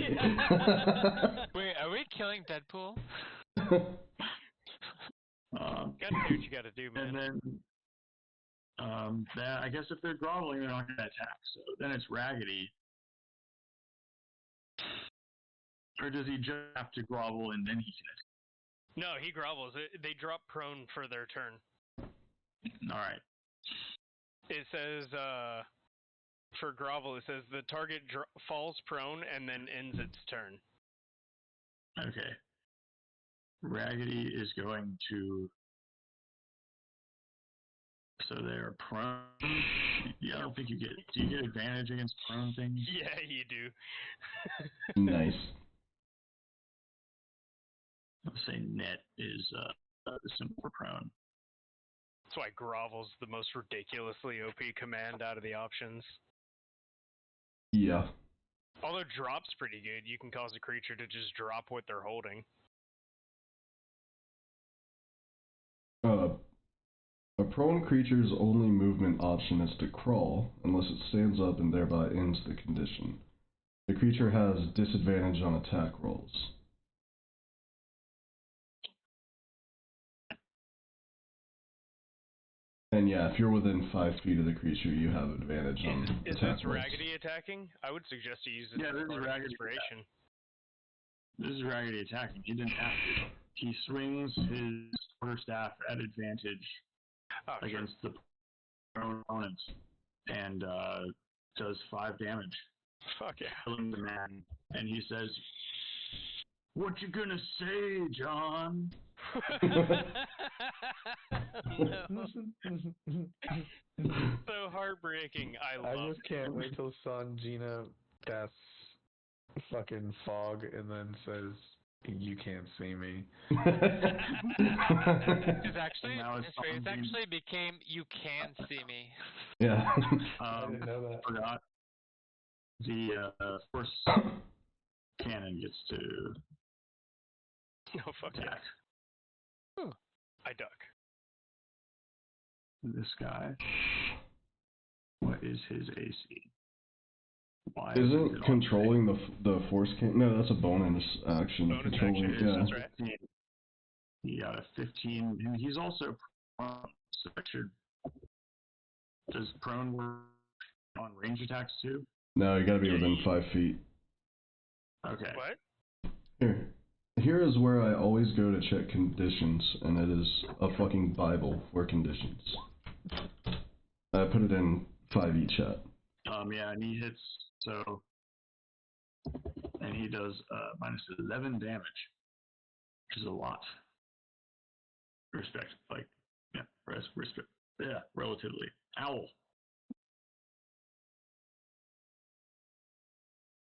Speaker 3: Wait, are we killing Deadpool?
Speaker 1: Gotta do what you gotta do, man.
Speaker 2: And then, I guess if they're groveling, they're not gonna attack. So then it's Raggedy. Or does he just have to grovel and then he can attack?
Speaker 1: No, he grovels. They drop prone for their turn.
Speaker 2: All right.
Speaker 1: It says, for grovel, it says the target falls prone and then ends its turn.
Speaker 2: Okay. Raggedy is going to So they're prone. Yeah, I don't think you get. Do you get advantage against prone things?
Speaker 1: Yeah, you do.
Speaker 4: Nice.
Speaker 2: Let's say net is the symbol for prone.
Speaker 1: That's why grovel's the most ridiculously OP command out of the options.
Speaker 4: Yeah.
Speaker 1: Although drop's pretty good, you can cause a creature to just drop what they're holding.
Speaker 4: A prone creature's only movement option is to crawl, unless it stands up and thereby ends the condition. The creature has disadvantage on attack rolls. And yeah, if you're within 5 feet of the creature, you have advantage on
Speaker 1: Is
Speaker 4: attack
Speaker 1: this
Speaker 4: rolls.
Speaker 1: Raggedy attacking? I would suggest you use it
Speaker 2: Yeah,
Speaker 1: as
Speaker 2: this is
Speaker 1: part of
Speaker 2: Raggedy
Speaker 1: inspiration.
Speaker 2: This is Raggedy attacking. He didn't have to. He swings his quarterstaff at advantage
Speaker 1: Oh, sure.
Speaker 2: against the prone opponents and does 5 damage,
Speaker 1: Fuck yeah.
Speaker 2: killing the man. And he says, "What you gonna say, John?"
Speaker 1: No. So heartbreaking. I love
Speaker 5: just can't wait till Sanjina casts fucking fog and then says, "You can't see me."
Speaker 3: It's actually,
Speaker 2: Now it's
Speaker 3: his phrase
Speaker 2: something-
Speaker 3: actually became, "You can see me."
Speaker 4: Yeah.
Speaker 5: I didn't know that.
Speaker 2: Forgot. The force cannon gets to
Speaker 1: Oh, fuck yeah.
Speaker 2: attack
Speaker 1: I duck.
Speaker 2: this guy. What is his AC? Why is
Speaker 4: Isn't
Speaker 2: it
Speaker 4: controlling the force can? No, that's a bonus action.
Speaker 1: Bonus
Speaker 4: controlling,
Speaker 1: action,
Speaker 4: yeah.
Speaker 1: that's right.
Speaker 2: 15? He got a 15, and he's also prone, so that should. Does prone work on range attacks too?
Speaker 4: No, you gotta be within 5 feet.
Speaker 2: Okay.
Speaker 1: What?
Speaker 4: Here is where I always go to check conditions, and it is a fucking Bible for conditions. I put it in 5e chat.
Speaker 2: Yeah, and he hits, so. And he does minus 11 damage, which is a lot. Respect, like, yeah, respect. Yeah, relatively. Owl.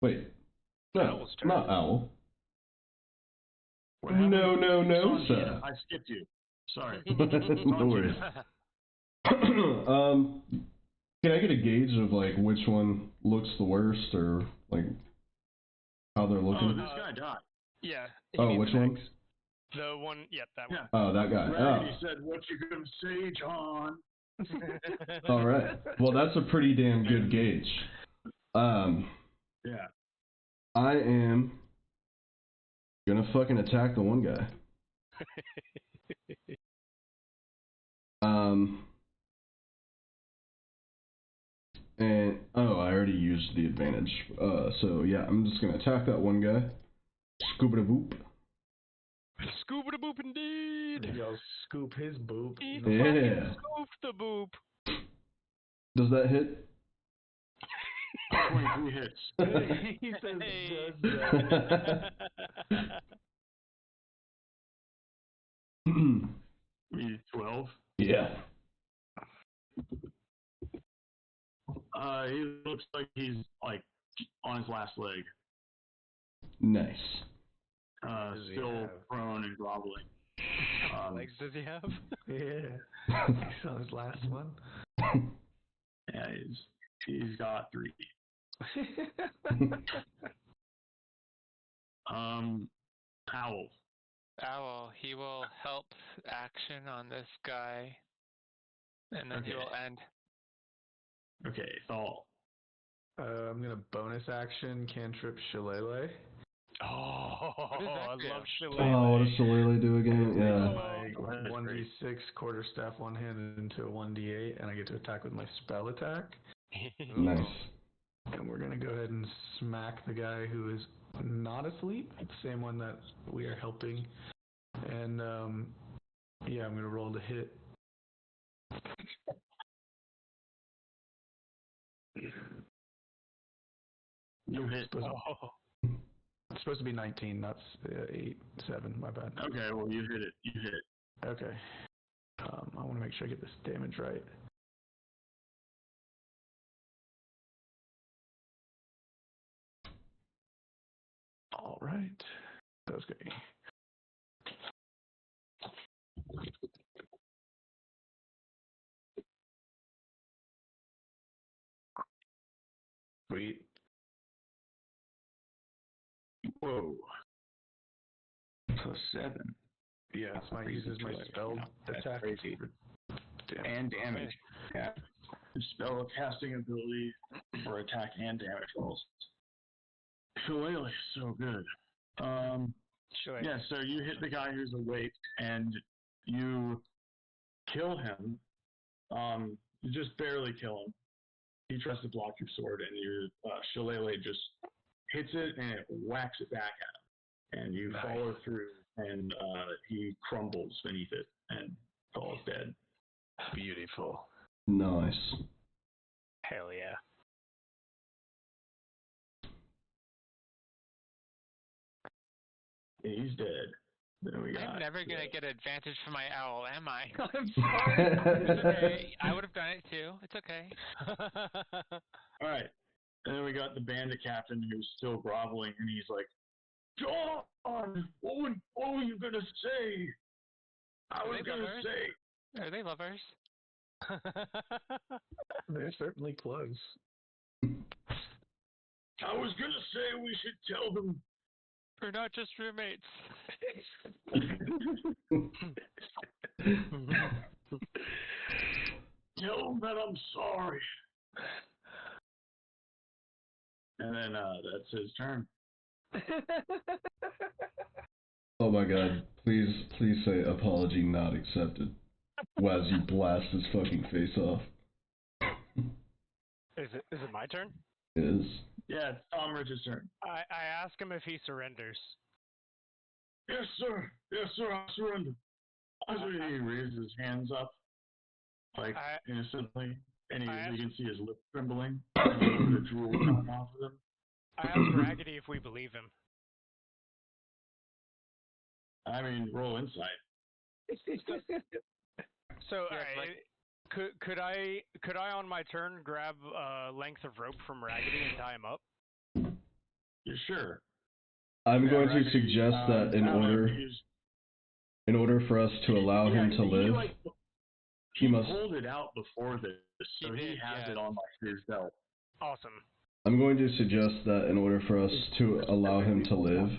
Speaker 4: Wait. No,
Speaker 1: Owl's turn.
Speaker 4: not owl.
Speaker 2: What happened?
Speaker 4: No,
Speaker 2: Sanjina,
Speaker 4: sir.
Speaker 2: I skipped you. Sorry.
Speaker 4: No worries. Can I get a gauge of like which one looks the worst, or like how they're
Speaker 2: Oh,
Speaker 4: looking?
Speaker 2: this guy died.
Speaker 1: Yeah.
Speaker 4: Oh, which one?
Speaker 1: The one, yep, that
Speaker 2: Yeah.
Speaker 4: Oh, that guy.
Speaker 2: Raggedy said, "What you gonna say, John?"
Speaker 1: one.
Speaker 4: Oh. All right. Well, that's a pretty damn good gauge.
Speaker 2: Yeah.
Speaker 4: I am gonna fucking attack the one guy. And oh, I already used the advantage. So yeah, I'm just gonna attack that one guy. Scuba da boop.
Speaker 1: Scuba da boop indeed.
Speaker 5: Yo, scoop his boob.
Speaker 1: He
Speaker 4: Yeah.
Speaker 1: fucking scooped the boop.
Speaker 4: Does that hit?
Speaker 2: 23 hits.
Speaker 5: He says,
Speaker 1: Hey.
Speaker 5: "Does that?"
Speaker 2: Me 12.
Speaker 4: Yeah.
Speaker 2: He looks like he's like on his last leg.
Speaker 4: Nice.
Speaker 5: Does he
Speaker 2: Still
Speaker 5: have?
Speaker 2: prone and groveling.
Speaker 1: How many legs does he have?
Speaker 5: Yeah. He's on his last one.
Speaker 2: Yeah, he's got 3. Owl.
Speaker 3: Owl, he will help action on this guy, and then he
Speaker 2: Okay.
Speaker 3: will end.
Speaker 2: Okay, Thal.
Speaker 5: I'm gonna bonus action cantrip Shillelagh.
Speaker 1: Oh,
Speaker 3: does that
Speaker 1: I
Speaker 3: do?
Speaker 1: love
Speaker 4: Oh, what
Speaker 1: Shillelagh.
Speaker 4: does Shillelagh do again?
Speaker 5: It
Speaker 4: Yeah.
Speaker 5: makes my
Speaker 2: that's
Speaker 5: 1d6 quarterstaff one-handed into a 1d8, and I get to attack with my spell attack.
Speaker 4: Nice.
Speaker 5: And we're gonna go ahead and smack the guy who is not asleep, the same one that we are helping. And yeah, I'm gonna roll to hit.
Speaker 2: You hit.
Speaker 1: Oh.
Speaker 5: It's supposed to be 19, not 8, 7. My bad.
Speaker 2: Okay, well, you hit it. You hit it.
Speaker 5: Okay. I want to make sure I get this damage right. All right. That was great. Sweet.
Speaker 2: Whoa. So 7.
Speaker 5: Yeah, it uses my spell
Speaker 2: That's
Speaker 5: attack.
Speaker 2: crazy.
Speaker 5: Damn.
Speaker 2: And damage. Yeah. Spell casting ability for attack and damage rolls. Shillelagh, so good.
Speaker 1: Sure.
Speaker 2: Yeah, so you hit the guy who's awake and you kill him. You just barely kill him. He tries to block your sword, and your shillelagh just hits it and it whacks it back at him. And you follow through, and he crumbles beneath it and falls dead.
Speaker 5: Beautiful.
Speaker 4: Nice.
Speaker 1: Hell yeah.
Speaker 2: He's dead. Then we got.
Speaker 3: I'm never gonna get advantage from my owl, am I? I'm sorry. It's okay. I would have done it too. It's okay.
Speaker 2: All right. And then we got the bandit captain who's still groveling, and he's like, "John, what were you gonna say? I was gonna say."
Speaker 3: Are they lovers?
Speaker 5: They're certainly close.
Speaker 2: I was gonna say we should tell them.
Speaker 3: We're not just roommates.
Speaker 2: Tell them that I'm sorry. And then that's his turn.
Speaker 4: Oh my god, please say apology not accepted. As you blast his fucking face off.
Speaker 1: Is it my turn?
Speaker 4: It is.
Speaker 2: Yeah, it's Tom Rich's turn.
Speaker 1: I ask him if he surrenders.
Speaker 2: Yes, sir. Yes, sir. I surrender. He raises his hands up, like innocently, and you can see his lip trembling, a little bit of drool coming off of him.
Speaker 1: I ask Raggedy if we believe him.
Speaker 2: I mean, roll insight.
Speaker 1: So,
Speaker 3: Yeah,
Speaker 1: could I on my turn grab a length of rope from Raggedy and tie him up?
Speaker 2: Yeah, sure.
Speaker 4: I'm going to suggest that in order for us to allow him to live,
Speaker 2: he must pulled it out before this, so he has it on like his belt.
Speaker 1: Awesome.
Speaker 4: I'm going to suggest that in order for us to allow him to live,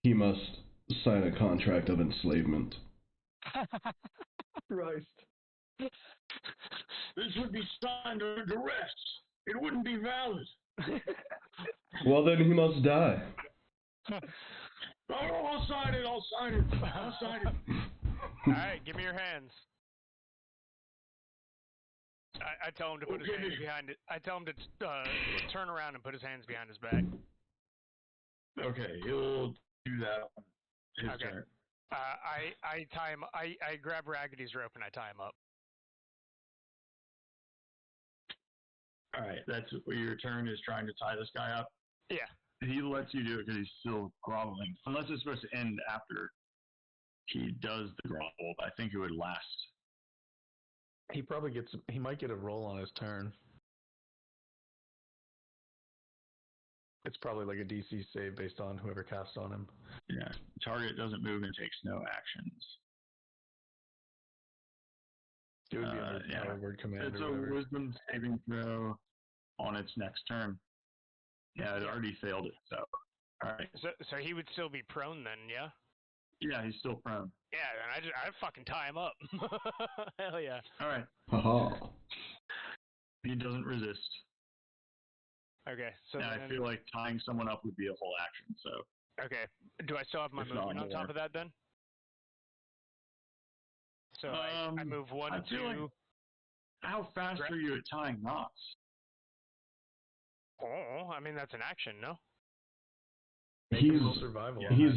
Speaker 4: he must sign a contract of enslavement.
Speaker 5: Christ.
Speaker 2: This would be signed under duress. It wouldn't be valid.
Speaker 4: Well, then he must die.
Speaker 2: I'll sign it. I'll sign it.
Speaker 1: All right, give me your hands. I tell him to put his hands behind it. I tell him to turn around and put his hands behind his back.
Speaker 2: Okay, he'll do that on his turn.
Speaker 1: I tie him. I grab Raggedy's rope and I tie him up.
Speaker 2: All right, that's your turn is trying to tie this guy up.
Speaker 1: Yeah.
Speaker 2: He lets you do it because he's still groveling. Unless it's supposed to end after he does the grovel, I think it would last.
Speaker 5: He might get a roll on his turn. It's probably like a DC save based on whoever casts on him.
Speaker 2: Yeah. Target doesn't move and takes no actions.
Speaker 5: It would be a word command.
Speaker 2: It's a wisdom saving throw on its next turn. Yeah, it already failed it, so. Alright.
Speaker 1: So he would still be prone then, yeah?
Speaker 2: Yeah, he's still prone.
Speaker 1: Yeah, then I fucking tie him up. Hell yeah.
Speaker 2: Alright.
Speaker 4: Haha.
Speaker 2: He doesn't resist.
Speaker 1: Okay, so
Speaker 2: and I feel like tying someone up would be a whole action, so.
Speaker 1: Okay. Do I still have my movement on top of that then? So I move 1, 2.
Speaker 2: Like, how fast are you at tying knots?
Speaker 1: Oh, I mean that's an action, no?
Speaker 4: He's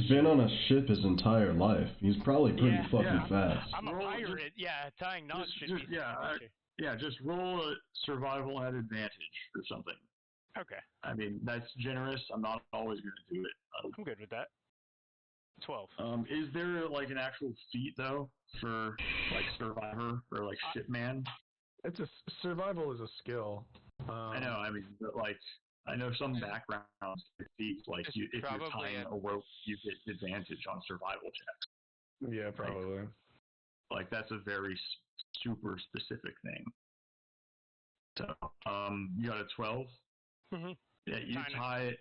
Speaker 4: been on a ship his entire life. He's probably pretty fucking fast.
Speaker 1: I'm a pirate. Tying knots should be.
Speaker 2: Just roll a survival at advantage or something.
Speaker 1: Okay.
Speaker 2: I mean, that's generous. I'm not always going to do it.
Speaker 1: I'm good with that. 12.
Speaker 2: Is there like an actual feat though for like survivor or like shipman?
Speaker 5: Survival is a skill.
Speaker 2: I know. I mean, but like I know some backgrounds feats, like
Speaker 3: It's
Speaker 2: if you're
Speaker 3: probably
Speaker 2: tying a rope, you get advantage on survival checks.
Speaker 5: Yeah, probably.
Speaker 2: Like that's a very super specific thing. So, you got a 12?
Speaker 1: Mhm.
Speaker 2: Yeah, you
Speaker 1: Kinda.
Speaker 2: tie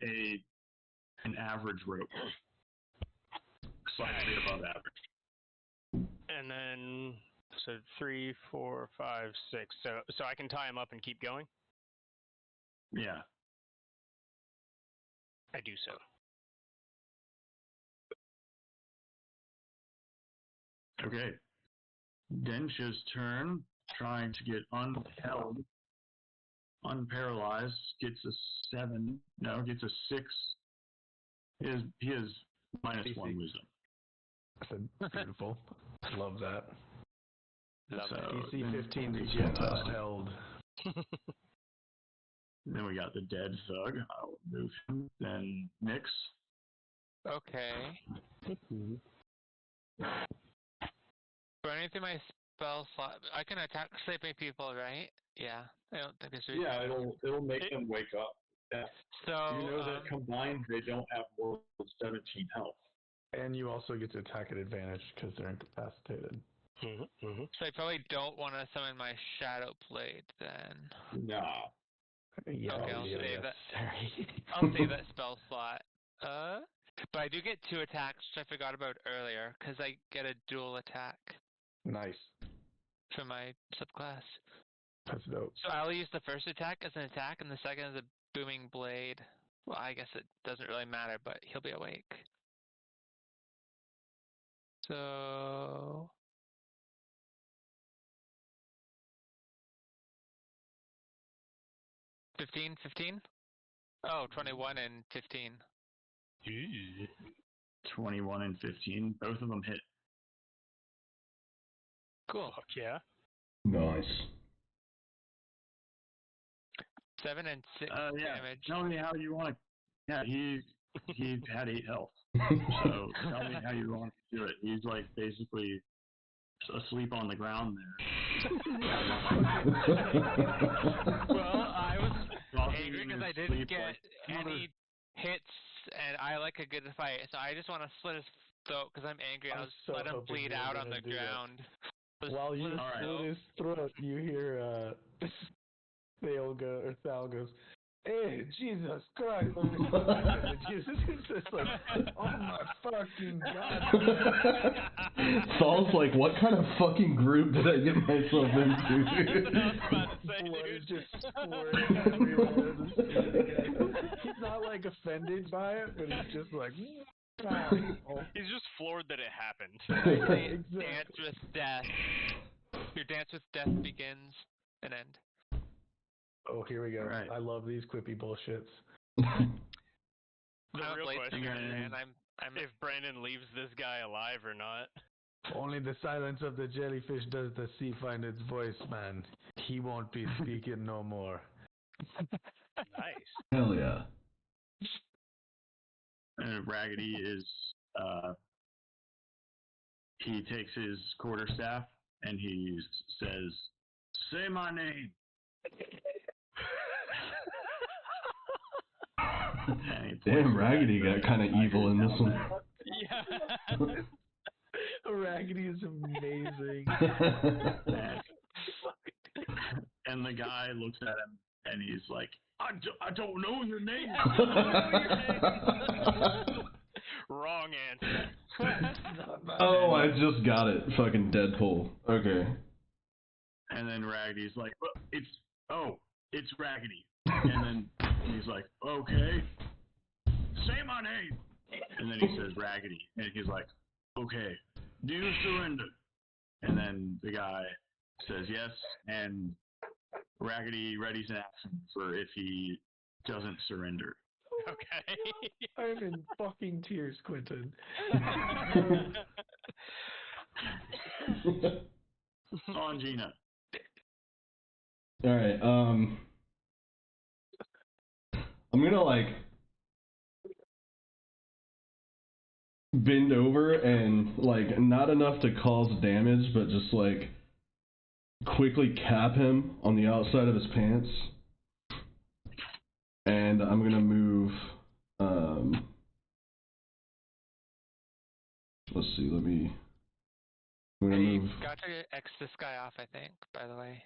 Speaker 2: an average rope, slightly above average.
Speaker 1: And then, so 3, 4, 5, 6. So I can tie him up and keep going?
Speaker 2: Yeah.
Speaker 1: I do so.
Speaker 2: Okay. Densha's turn, trying to get unheld, unparalyzed, gets a 7. No, gets a 6. He has minus
Speaker 5: DC.
Speaker 2: 1 wisdom.
Speaker 5: That's beautiful. Love that.
Speaker 1: Love
Speaker 2: So
Speaker 5: DC
Speaker 2: then
Speaker 5: 15 to
Speaker 2: we
Speaker 5: get
Speaker 2: got-
Speaker 5: held.
Speaker 2: Then we got the dead thug. I'll move him. Then Nyx.
Speaker 3: Okay. For anything my spell slot, I can attack sleeping people, right? Yeah. I don't think it's really.
Speaker 7: Yeah, it'll make them wake up. Yeah.
Speaker 3: So
Speaker 7: You know that combined they don't have more than 17 health.
Speaker 5: And you also get to attack at advantage because they're incapacitated.
Speaker 3: So I probably don't want to summon my Shadow Blade then.
Speaker 7: Nah.
Speaker 5: Yeah,
Speaker 3: Okay, I'll
Speaker 5: yeah,
Speaker 3: save that.
Speaker 5: necessary.
Speaker 3: I'll save that spell slot. But I do get 2 attacks, which I forgot about earlier, because I get a dual attack
Speaker 5: Nice.
Speaker 3: for my subclass.
Speaker 5: That's dope.
Speaker 3: So I'll use the first attack as an attack, and the second as a booming blade. Well, I guess it doesn't really matter, but he'll be awake. So 15? Oh, 21 and 15.
Speaker 2: 21 and 15. Both of them hit.
Speaker 3: Cool.
Speaker 1: Fuck yeah.
Speaker 4: Nice.
Speaker 3: 7 and 6
Speaker 2: Yeah.
Speaker 3: damage.
Speaker 2: Tell me how you want to. Yeah, he had 8 health. So tell me how you want to do it. He's like basically asleep on the ground there.
Speaker 3: Well, I was
Speaker 2: Talking
Speaker 3: angry
Speaker 2: in
Speaker 3: because I
Speaker 2: his
Speaker 3: didn't
Speaker 2: sleep,
Speaker 3: get
Speaker 2: like,
Speaker 3: any hits, and I like a good fight, so I just want to slit his throat because I'm angry, and
Speaker 5: I'm
Speaker 3: I'll just
Speaker 5: so
Speaker 3: let him
Speaker 5: hoping
Speaker 3: bleed
Speaker 5: you were
Speaker 3: out on
Speaker 5: gonna
Speaker 3: the
Speaker 5: do that.
Speaker 3: ground. Just
Speaker 5: While you
Speaker 3: slit his
Speaker 2: Alright.
Speaker 5: slit
Speaker 3: throat.
Speaker 5: his throat, you hear Thal goes, "Hey, Jesus Christ!" And Jesus is just like, "Oh my fucking god!"
Speaker 4: Saul's like, what kind of fucking group did I get myself into?
Speaker 1: I was about to say,
Speaker 5: Blood
Speaker 1: dude.
Speaker 5: is just squirting everywhere. He's not like offended by it, but he's just like, "Ah."
Speaker 1: He's just floored that it happened.
Speaker 3: Say,
Speaker 5: Exactly.
Speaker 3: Dance with death. Your dance with death begins and end.
Speaker 5: Oh, here we go.
Speaker 2: Right.
Speaker 5: I love these quippy bullshits.
Speaker 1: The
Speaker 3: I'm a
Speaker 1: real
Speaker 3: blade
Speaker 1: question
Speaker 3: slinger,
Speaker 2: is,
Speaker 3: man. I'm
Speaker 1: if Brandon leaves this guy alive or not.
Speaker 5: Only the silence of the jellyfish does the sea find its voice, man. He won't be speaking no more.
Speaker 1: Nice.
Speaker 4: Hell yeah.
Speaker 2: And Raggedy is he takes his quarterstaff and he says, "Say my name." And he points
Speaker 4: Damn,
Speaker 2: at
Speaker 4: Raggedy
Speaker 2: the
Speaker 4: got kind of evil in this one.
Speaker 1: Yeah.
Speaker 5: Raggedy is amazing.
Speaker 2: And the guy looks at him and he's like, I don't know your name.
Speaker 1: Wrong answer.
Speaker 4: Oh, I just got it. Fucking Deadpool. Okay.
Speaker 2: And then Raggedy's like, well, it's Raggedy. And then he's like, okay, say my name. And then he says Raggedy. And he's like, okay, do you surrender? And then the guy says yes, and Raggedy readies an action for if he doesn't surrender.
Speaker 1: Okay.
Speaker 5: I'm in fucking tears, Quentin.
Speaker 2: On Gina.
Speaker 4: Alright, I'm gonna, like, bend over and, like, not enough to cause damage, but just, like, quickly cap him on the outside of his pants. And I'm gonna move. Let's see. I'm gonna
Speaker 3: Hey,
Speaker 4: move.
Speaker 3: got to X this guy off, I think, by the way.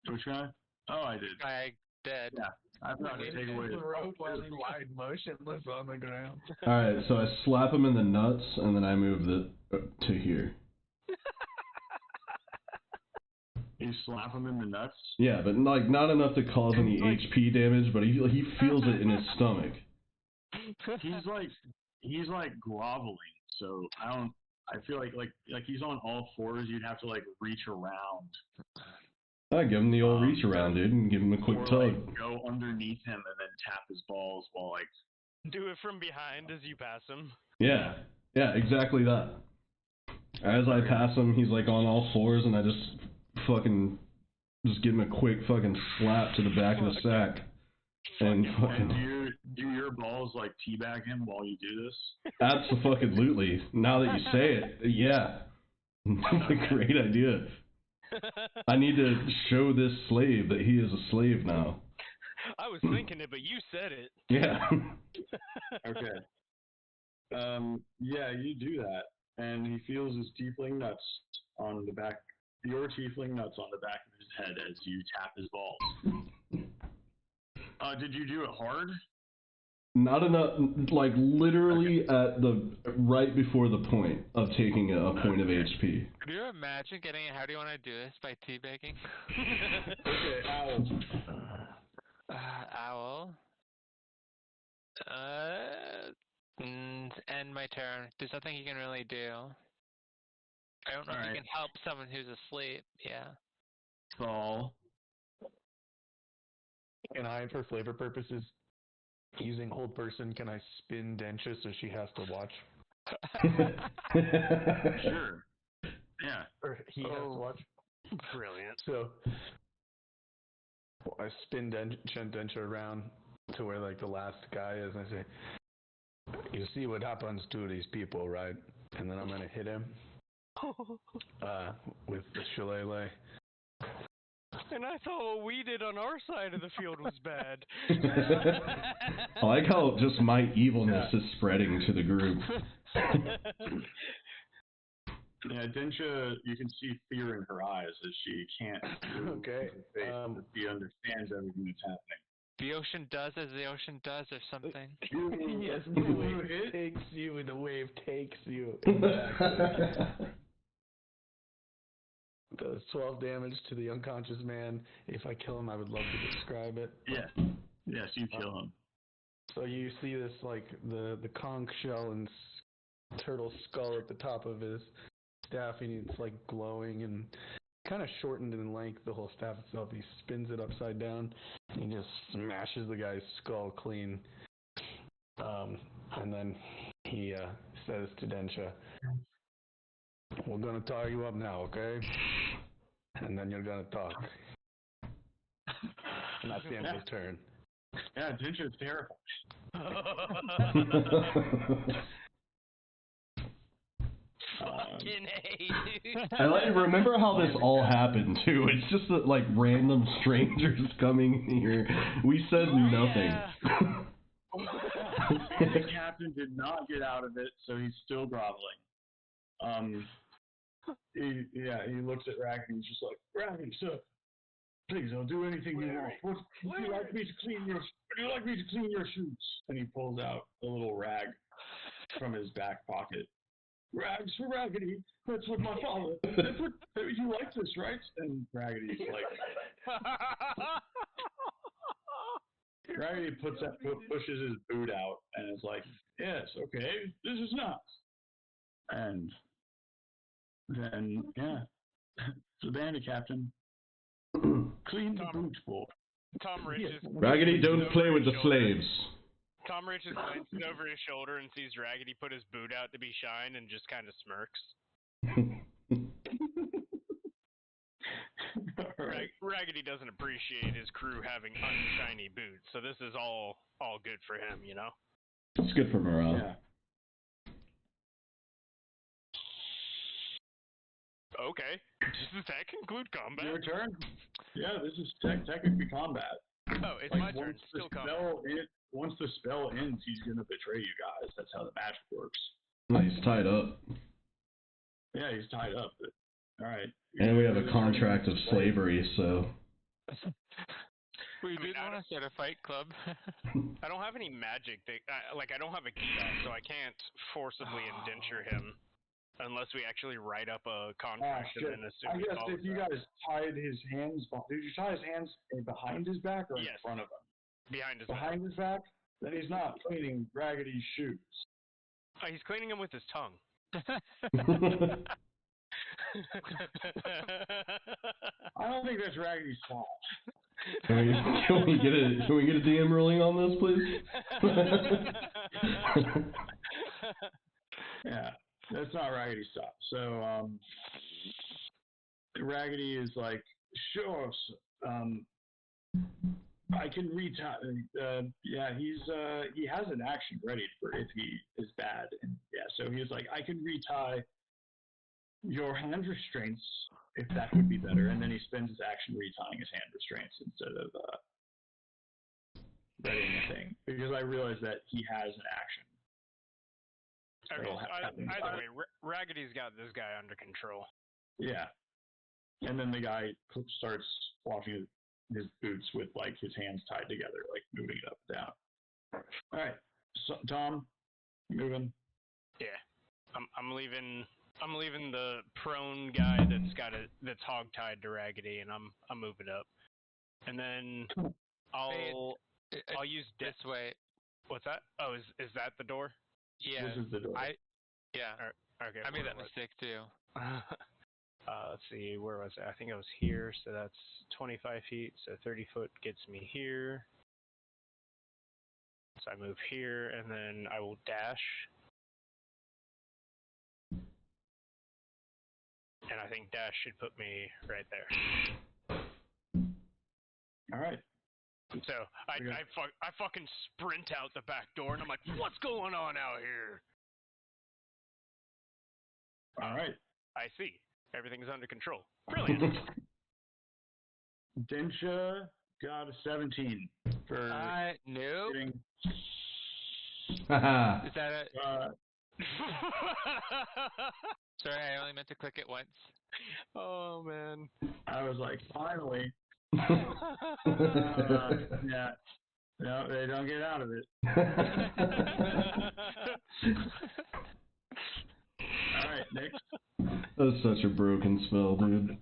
Speaker 2: Which guy? Oh, I did.
Speaker 3: Guy dead.
Speaker 2: Yeah, I forgot to take away his
Speaker 5: Rope while he lied motionless on the ground.
Speaker 4: All right, so I slap him in the nuts, and then I move to here.
Speaker 2: You slap him in the nuts.
Speaker 4: Yeah, but like not enough to cause any HP damage, but he feels it in his stomach.
Speaker 2: He's like groveling, so I feel like he's on all fours. You'd have to like reach around.
Speaker 4: I give him the old reach around, dude, and give him a quick
Speaker 2: or,
Speaker 4: tug.
Speaker 2: Like, go underneath him and then tap his balls while like.
Speaker 1: Do it from behind as you pass him.
Speaker 4: Yeah, exactly that. As I pass him, he's like on all fours, and I just give him a quick fucking slap to the back of the sack. And fucking.
Speaker 2: Do your balls like teabag him while you do this?
Speaker 4: Absolutely. Now that you say it, yeah. That's a great idea. I need to show this slave that he is a slave now.
Speaker 1: I was thinking it, but you said it.
Speaker 4: Yeah.
Speaker 7: Okay. Yeah, you do that, and he feels his tiefling nuts on the back. Your tiefling nuts on the back of his head as you tap his balls.
Speaker 2: Did you do it hard?
Speaker 4: Not enough, like literally at the right before the point of taking a point of HP.
Speaker 3: Could you imagine getting a how do you want to do this by teabagging?
Speaker 7: Okay, owl.
Speaker 3: Owl. End my turn. There's nothing he can really do. I don't know if he can help someone who's asleep. Yeah.
Speaker 2: Saul.
Speaker 5: Can I, for flavor purposes, using hold person, can I spin Densha so she has to watch?
Speaker 2: Sure. Yeah.
Speaker 5: Or he has to watch?
Speaker 1: Brilliant.
Speaker 5: So I spin Densha around to where like the last guy is, and I say, "You see what happens to these people, right?" And then I'm gonna hit him with the shillelagh.
Speaker 1: And I thought what we did on our side of the field was bad.
Speaker 4: I like how just my evilness is spreading to the group.
Speaker 2: Yeah, Densha, you can see fear in her eyes as she can't.
Speaker 5: Okay.
Speaker 2: She understands everything that's happening.
Speaker 3: The ocean does as the ocean does, or something.
Speaker 5: Yes, the wave takes you, the wave takes you. Exactly. Does 12 damage to the unconscious man. If I kill him, I would love to describe it.
Speaker 2: Yeah. Yes, you kill him.
Speaker 5: So you see this, like, the conch shell and turtle skull at the top of his staff, and it's, like, glowing and kind of shortened in length, the whole staff itself. He spins it upside down, and he just smashes the guy's skull clean. And then he says to Densha, "We're gonna tie you up now, okay? And then you're gonna talk." And that's the end of his turn.
Speaker 2: Yeah, Densha's terrible.
Speaker 1: Fucking A, dude.
Speaker 4: I like remember how this all happened too. It's just that like random strangers coming here. We said nothing.
Speaker 1: Yeah.
Speaker 2: The captain did not get out of it, so he's still groveling. He looks at Raggedy and he's just like, "Raggedy, sir, please, I'll do anything you want. Would you like me to clean your shoes?" And he pulls out a little rag from his back pocket. "Rags for Raggedy. That's what my father. You like this, right?" And Raggedy's like, Raggedy pushes his boot out and is like, "Yes, okay, this is nice." And then, yeah, the bandit captain, clean the boot, boy.
Speaker 1: Tom Rich is
Speaker 4: Raggedy, don't play with the slaves.
Speaker 1: Tom Rich is glancing over his shoulder and sees Raggedy put his boot out to be shined and just kind of smirks. Raggedy doesn't appreciate his crew having unshiny boots, so this is all good for him, you know?
Speaker 4: It's good for morale.
Speaker 2: Yeah.
Speaker 1: Okay. Does that conclude combat?
Speaker 2: Your turn? Yeah, this is technically combat.
Speaker 1: Oh, it's
Speaker 7: Like
Speaker 1: my turn. Still coming.
Speaker 7: Once the spell ends, he's gonna betray you guys. That's how the magic works.
Speaker 4: He's tied up.
Speaker 7: Yeah, he's tied up. But, all right.
Speaker 4: And we have a contract of slavery, so.
Speaker 3: We didn't want to start a fight club.
Speaker 1: I don't have any magic. I don't have a key, so I can't forcibly indenture him unless we actually write up a contract and then assume
Speaker 7: I
Speaker 1: he
Speaker 7: guess
Speaker 1: follows
Speaker 7: if you
Speaker 1: that.
Speaker 7: guys tied his hands, did you tie his hands behind his back or in
Speaker 1: Yes.
Speaker 7: front of him?
Speaker 1: Behind his
Speaker 7: Behind his back? Then he's not cleaning Raggedy's shoes.
Speaker 1: He's cleaning them with his tongue.
Speaker 7: I don't think that's Raggedy's fault.
Speaker 4: Can we get a DM ruling on this, please?
Speaker 7: Yeah, that's not Raggedy's fault. So, Raggedy is like, sure, I can retie. Yeah, he has an action ready for if he is bad. And yeah, so he's like, I can retie your hand restraints if that would be better. And then he spends his action retying his hand restraints instead of readying a thing because I realize that he has an action.
Speaker 1: Okay, either way, Raggedy's got this guy under control.
Speaker 7: Yeah, and then the guy starts washing his boots with like his hands tied together, like moving it up and down. All right, so, Tom, moving.
Speaker 1: Yeah, I'm leaving. I'm leaving the prone guy that's hog tied to Raggedy, and I'm moving up, and then I'll use
Speaker 3: this way.
Speaker 1: What's that? Oh, is that the door?
Speaker 3: Yeah.
Speaker 7: This is the door.
Speaker 3: Yeah.
Speaker 1: Okay.
Speaker 3: I made that mistake too.
Speaker 1: Let's see, where was I? I think I was here, so that's 25 feet, so 30 foot gets me here. So I move here, and then I will dash. And I think dash should put me right there.
Speaker 7: All right.
Speaker 1: So I fucking sprint out the back door, and I'm like, what's going on out here?
Speaker 7: All right.
Speaker 1: I see. Everything's under control. Brilliant.
Speaker 7: Densha got a 17 for
Speaker 3: nope.
Speaker 7: getting.
Speaker 3: Is that a? Sorry, I only meant to click it once.
Speaker 1: Oh man.
Speaker 7: I was like, finally. Yeah. No, they don't get out of it. All right, next.
Speaker 4: That's such a broken spell, dude.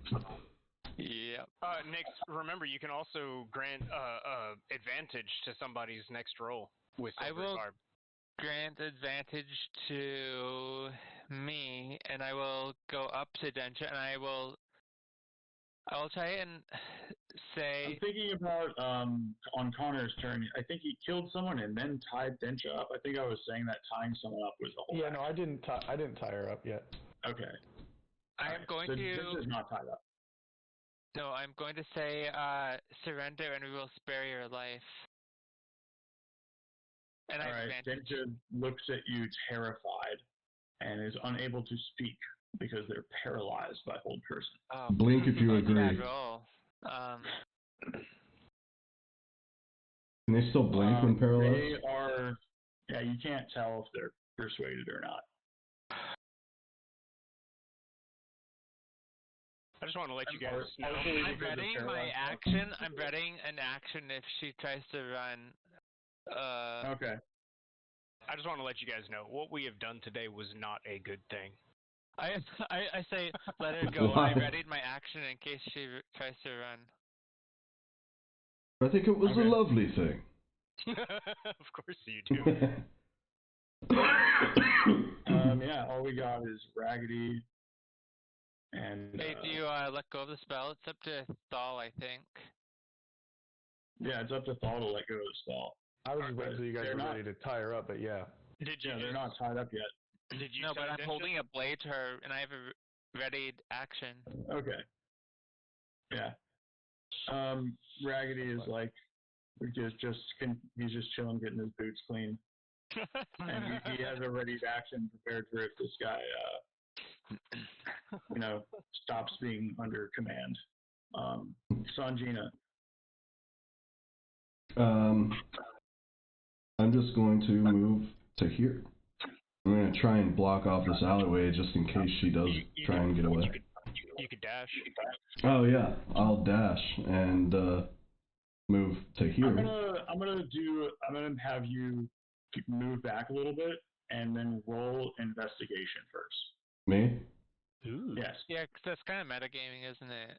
Speaker 3: Yep.
Speaker 1: Next, remember you can also grant advantage to somebody's next roll with Silver Barb.
Speaker 3: Grant advantage to me, and I will go up to Densha, and I will try and say.
Speaker 7: I'm thinking about on Connor's turn. I think he killed someone and then tied Densha up. I think I was saying that tying someone up was the whole.
Speaker 5: Yeah, no, I didn't tie her up yet.
Speaker 7: Okay.
Speaker 3: I am going
Speaker 7: so
Speaker 3: to.
Speaker 7: Densha's not tied up.
Speaker 3: No, I'm going to say surrender, and we will spare your life. And
Speaker 7: all right, Densha looks at you terrified and is unable to speak because they're paralyzed by hold person.
Speaker 3: Oh,
Speaker 4: Blink if you agree.
Speaker 3: Bad roll.
Speaker 4: Can they still blink when paralyzed?
Speaker 7: They are. Yeah, you can't tell if they're persuaded or not.
Speaker 1: I just want to let you guys know.
Speaker 3: I'm readying my action. I'm readying an action if she tries to run.
Speaker 7: Okay.
Speaker 1: I just want to let you guys know what we have done today was not a good thing.
Speaker 3: I say let her go. I readied my action in case she tries to run.
Speaker 4: I think it was a lovely thing.
Speaker 1: Of course you do.
Speaker 7: Yeah, all we got is Raggedy. And
Speaker 3: hey, do you let go of the spell? It's up to Thal, I think.
Speaker 7: Yeah, it's up to Thal to let go of the spell.
Speaker 5: I was just waiting until you guys were ready to tie her up, but yeah.
Speaker 7: They're not tied up yet.
Speaker 1: Did you?
Speaker 3: No, but I'm holding a blade to her, and I have a readied action.
Speaker 7: Okay. Yeah. Raggedy is like, he's just chilling, getting his boots clean, and he has a ready action prepared for if this guy, stops being under command. Sanjina.
Speaker 4: I'm just going to move to here. I'm going to try and block off this alleyway just in case she does try and get away.
Speaker 1: You could dash.
Speaker 4: Oh yeah, I'll dash and move to here.
Speaker 7: I'm gonna have you move back a little bit and then roll investigation first.
Speaker 4: Me?
Speaker 1: Ooh.
Speaker 7: Yes.
Speaker 3: Yeah, 'cause that's kind of metagaming, isn't it?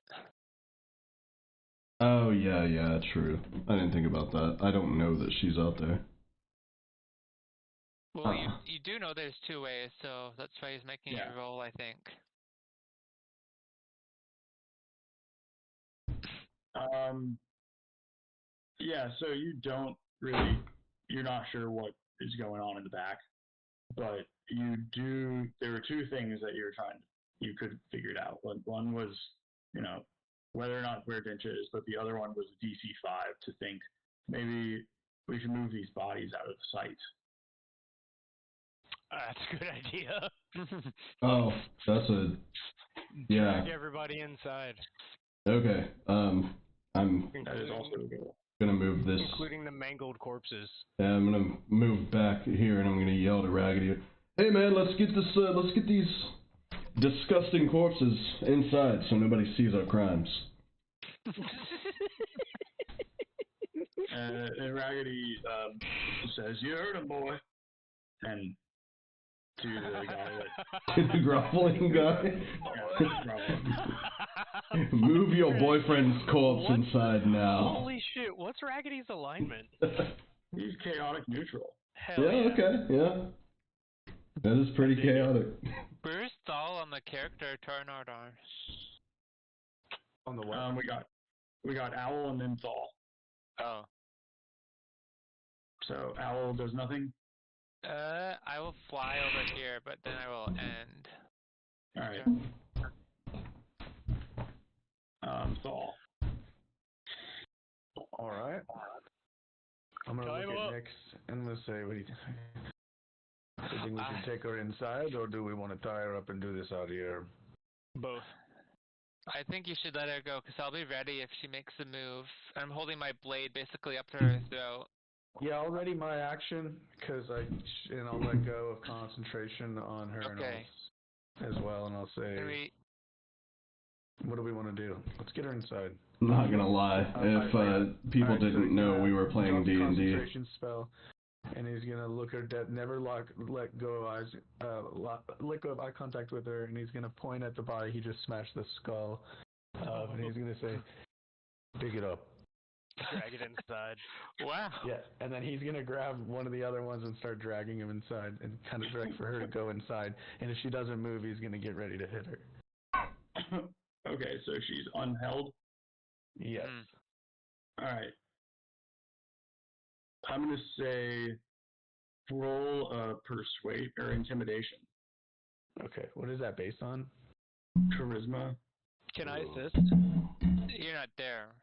Speaker 4: Oh yeah, true. I didn't think about that. I don't know that she's out there.
Speaker 3: Well, you do know there's 2 ways, so that's why he's making you roll, I think.
Speaker 7: Yeah, so you're not sure what is going on in the back, but there were 2 things that you could figure it out. One was, whether or not where Dincha is, but the other one was DC 5 to think maybe we should move these bodies out of sight.
Speaker 1: That's a good idea.
Speaker 4: Oh, that's a
Speaker 1: Drag everybody inside.
Speaker 4: Okay. I'm
Speaker 7: That is also a goal.
Speaker 4: gonna move this.
Speaker 1: Including the mangled corpses.
Speaker 4: Yeah, I'm gonna move back here and I'm gonna yell to Raggedy, "Hey man, let's get these disgusting corpses inside so nobody sees our crimes."
Speaker 7: And Raggedy says, "You heard him, boy." And to the guy
Speaker 4: The groveling guy. Move your boyfriend's corpse inside now.
Speaker 1: Holy shit! What's Raggedy's alignment?
Speaker 7: he's chaotic neutral.
Speaker 1: Hell
Speaker 4: Yeah, okay, yeah. That is pretty chaotic.
Speaker 3: Where's Thal on the character Tarnardar?
Speaker 5: On the left.
Speaker 7: We got Owl and then Thal.
Speaker 3: Oh.
Speaker 7: So Owl does nothing.
Speaker 3: I will fly over here, but then I will end.
Speaker 7: All right. Thal.
Speaker 5: All right. I'm gonna
Speaker 1: Time
Speaker 5: look
Speaker 1: up.
Speaker 5: at Nix and I'm gonna say, "What do you think? Do you think we should take her inside, or do we want to tie her up and do this out here?"
Speaker 1: Both.
Speaker 3: I think you should let her go, because I'll be ready if she makes a move. I'm holding my blade basically up to her throat.
Speaker 5: Yeah, I'll ready my action because I'll let go of concentration on her
Speaker 3: Okay.
Speaker 5: as well, and I'll say, "What do we want to do? Let's get her inside."
Speaker 4: I'm not gonna lie, if people didn't know we were playing D&D.
Speaker 5: Concentration spell, and he's gonna look her dead, never let go of eyes, let go of eye contact with her, and he's gonna point at the body he just smashed the skull of, and he's gonna say, "Dig it up."
Speaker 1: Drag it inside.
Speaker 3: Wow.
Speaker 5: Yeah, and then he's gonna grab one of the other ones and start dragging him inside, and kind of direct for her to go inside. And if she doesn't move, he's gonna get ready to hit her.
Speaker 7: Okay, so she's unheld.
Speaker 5: Yes.
Speaker 7: All right. I'm gonna say roll persuade or intimidation.
Speaker 5: Okay. What is that based on?
Speaker 7: Charisma.
Speaker 1: Can I assist?
Speaker 3: You're not there.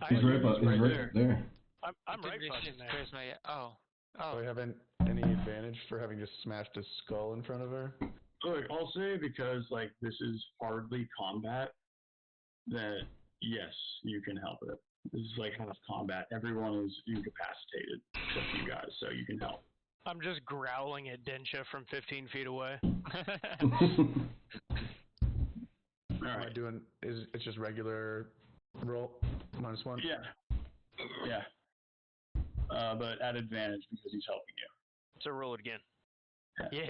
Speaker 4: He's right there.
Speaker 1: I'm right fucking
Speaker 3: Intimidation is
Speaker 1: there.
Speaker 3: charisma, yeah. Oh.
Speaker 5: Do I have any advantage for having just smashed a skull in front of her?
Speaker 7: Look, I'll say because this is hardly combat, that yes, you can help it. This is half combat. Everyone is incapacitated except you guys, so you can help.
Speaker 1: I'm just growling at Densha from 15 feet away.
Speaker 7: All
Speaker 5: Am I
Speaker 7: right.
Speaker 5: doing? It's just regular roll -1?
Speaker 7: Yeah. But at advantage because he's helping you.
Speaker 1: So roll it again. Yeah.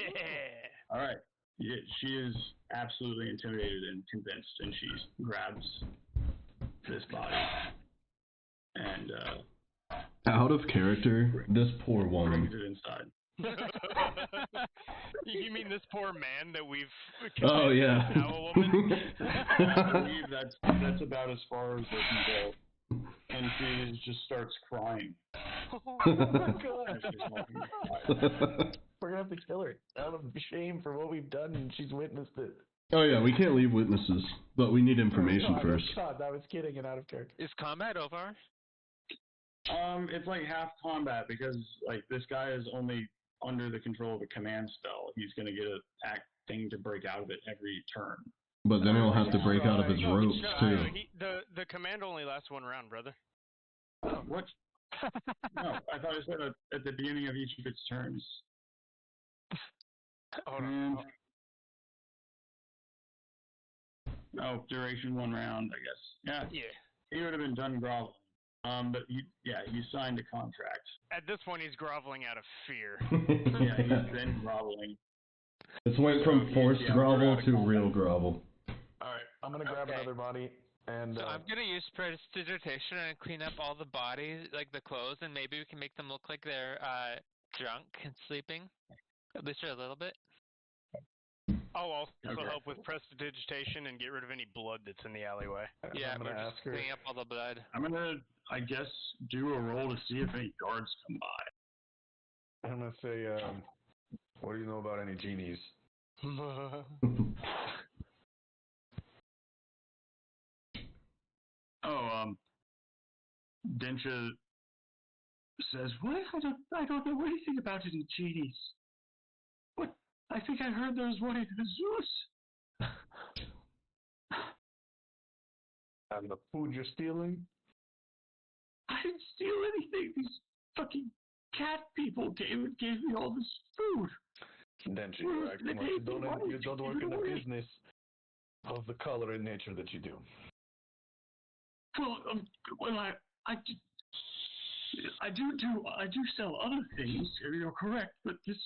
Speaker 7: All right. Yeah, she is absolutely intimidated and convinced, and she grabs this body and
Speaker 4: Out of character, this poor woman.
Speaker 7: brings it inside.
Speaker 1: You mean this poor man that we've
Speaker 4: Oh yeah.
Speaker 1: now a woman?
Speaker 7: I believe that's about as far as they can go. And she just starts crying.
Speaker 5: Oh my god!
Speaker 7: as she's walking inside.
Speaker 5: We're gonna have to kill her out of shame for what we've done, and she's witnessed it.
Speaker 4: Oh yeah, we can't leave witnesses, but we need information first.
Speaker 5: God, I was kidding and out of character.
Speaker 3: Is combat over?
Speaker 7: It's half combat because this guy is only under the control of a command spell. He's gonna get a thing to break out of it every turn.
Speaker 4: But then he'll have to break out of his ropes too.
Speaker 1: The command only lasts one round, brother.
Speaker 7: What? No, I thought I said at the beginning of each of its turns.
Speaker 1: Hold on.
Speaker 7: And duration 1 round, I guess. Yeah,
Speaker 1: Yeah.
Speaker 7: he would have been done groveling. But you signed a contract.
Speaker 1: At this point, he's groveling out of fear.
Speaker 7: Yeah, he's been groveling.
Speaker 4: It's went
Speaker 7: So
Speaker 4: from forced
Speaker 7: we're
Speaker 4: grovel
Speaker 7: out of
Speaker 4: to
Speaker 7: combat.
Speaker 4: real grovel.
Speaker 5: All right, I'm gonna grab
Speaker 3: Okay.
Speaker 5: another body and.
Speaker 3: So I'm gonna use prestidigitation and clean up all the bodies, like the clothes, and maybe we can make them look like they're drunk and sleeping, at least for a little bit.
Speaker 1: I'll also
Speaker 7: Okay.
Speaker 1: help with prestidigitation and get rid of any blood that's in the alleyway.
Speaker 3: Yeah,
Speaker 5: I'm
Speaker 3: we're
Speaker 5: gonna
Speaker 3: just
Speaker 5: ask her.
Speaker 3: cleaning up all the blood.
Speaker 7: I'm gonna, I guess, do a roll to see if any guards come by.
Speaker 5: I'm gonna say, what do you know about any genies?
Speaker 7: Densha says, "What? I don't know anything about any genies. What? I think I heard there was one in Zeus."
Speaker 5: And the food you're stealing?
Speaker 7: I didn't steal anything. These fucking cat people gave me all this food.
Speaker 5: Densha, you're acting like you don't work in the business of the color and nature that you do.
Speaker 7: Well, I do sell other things. You're correct, but this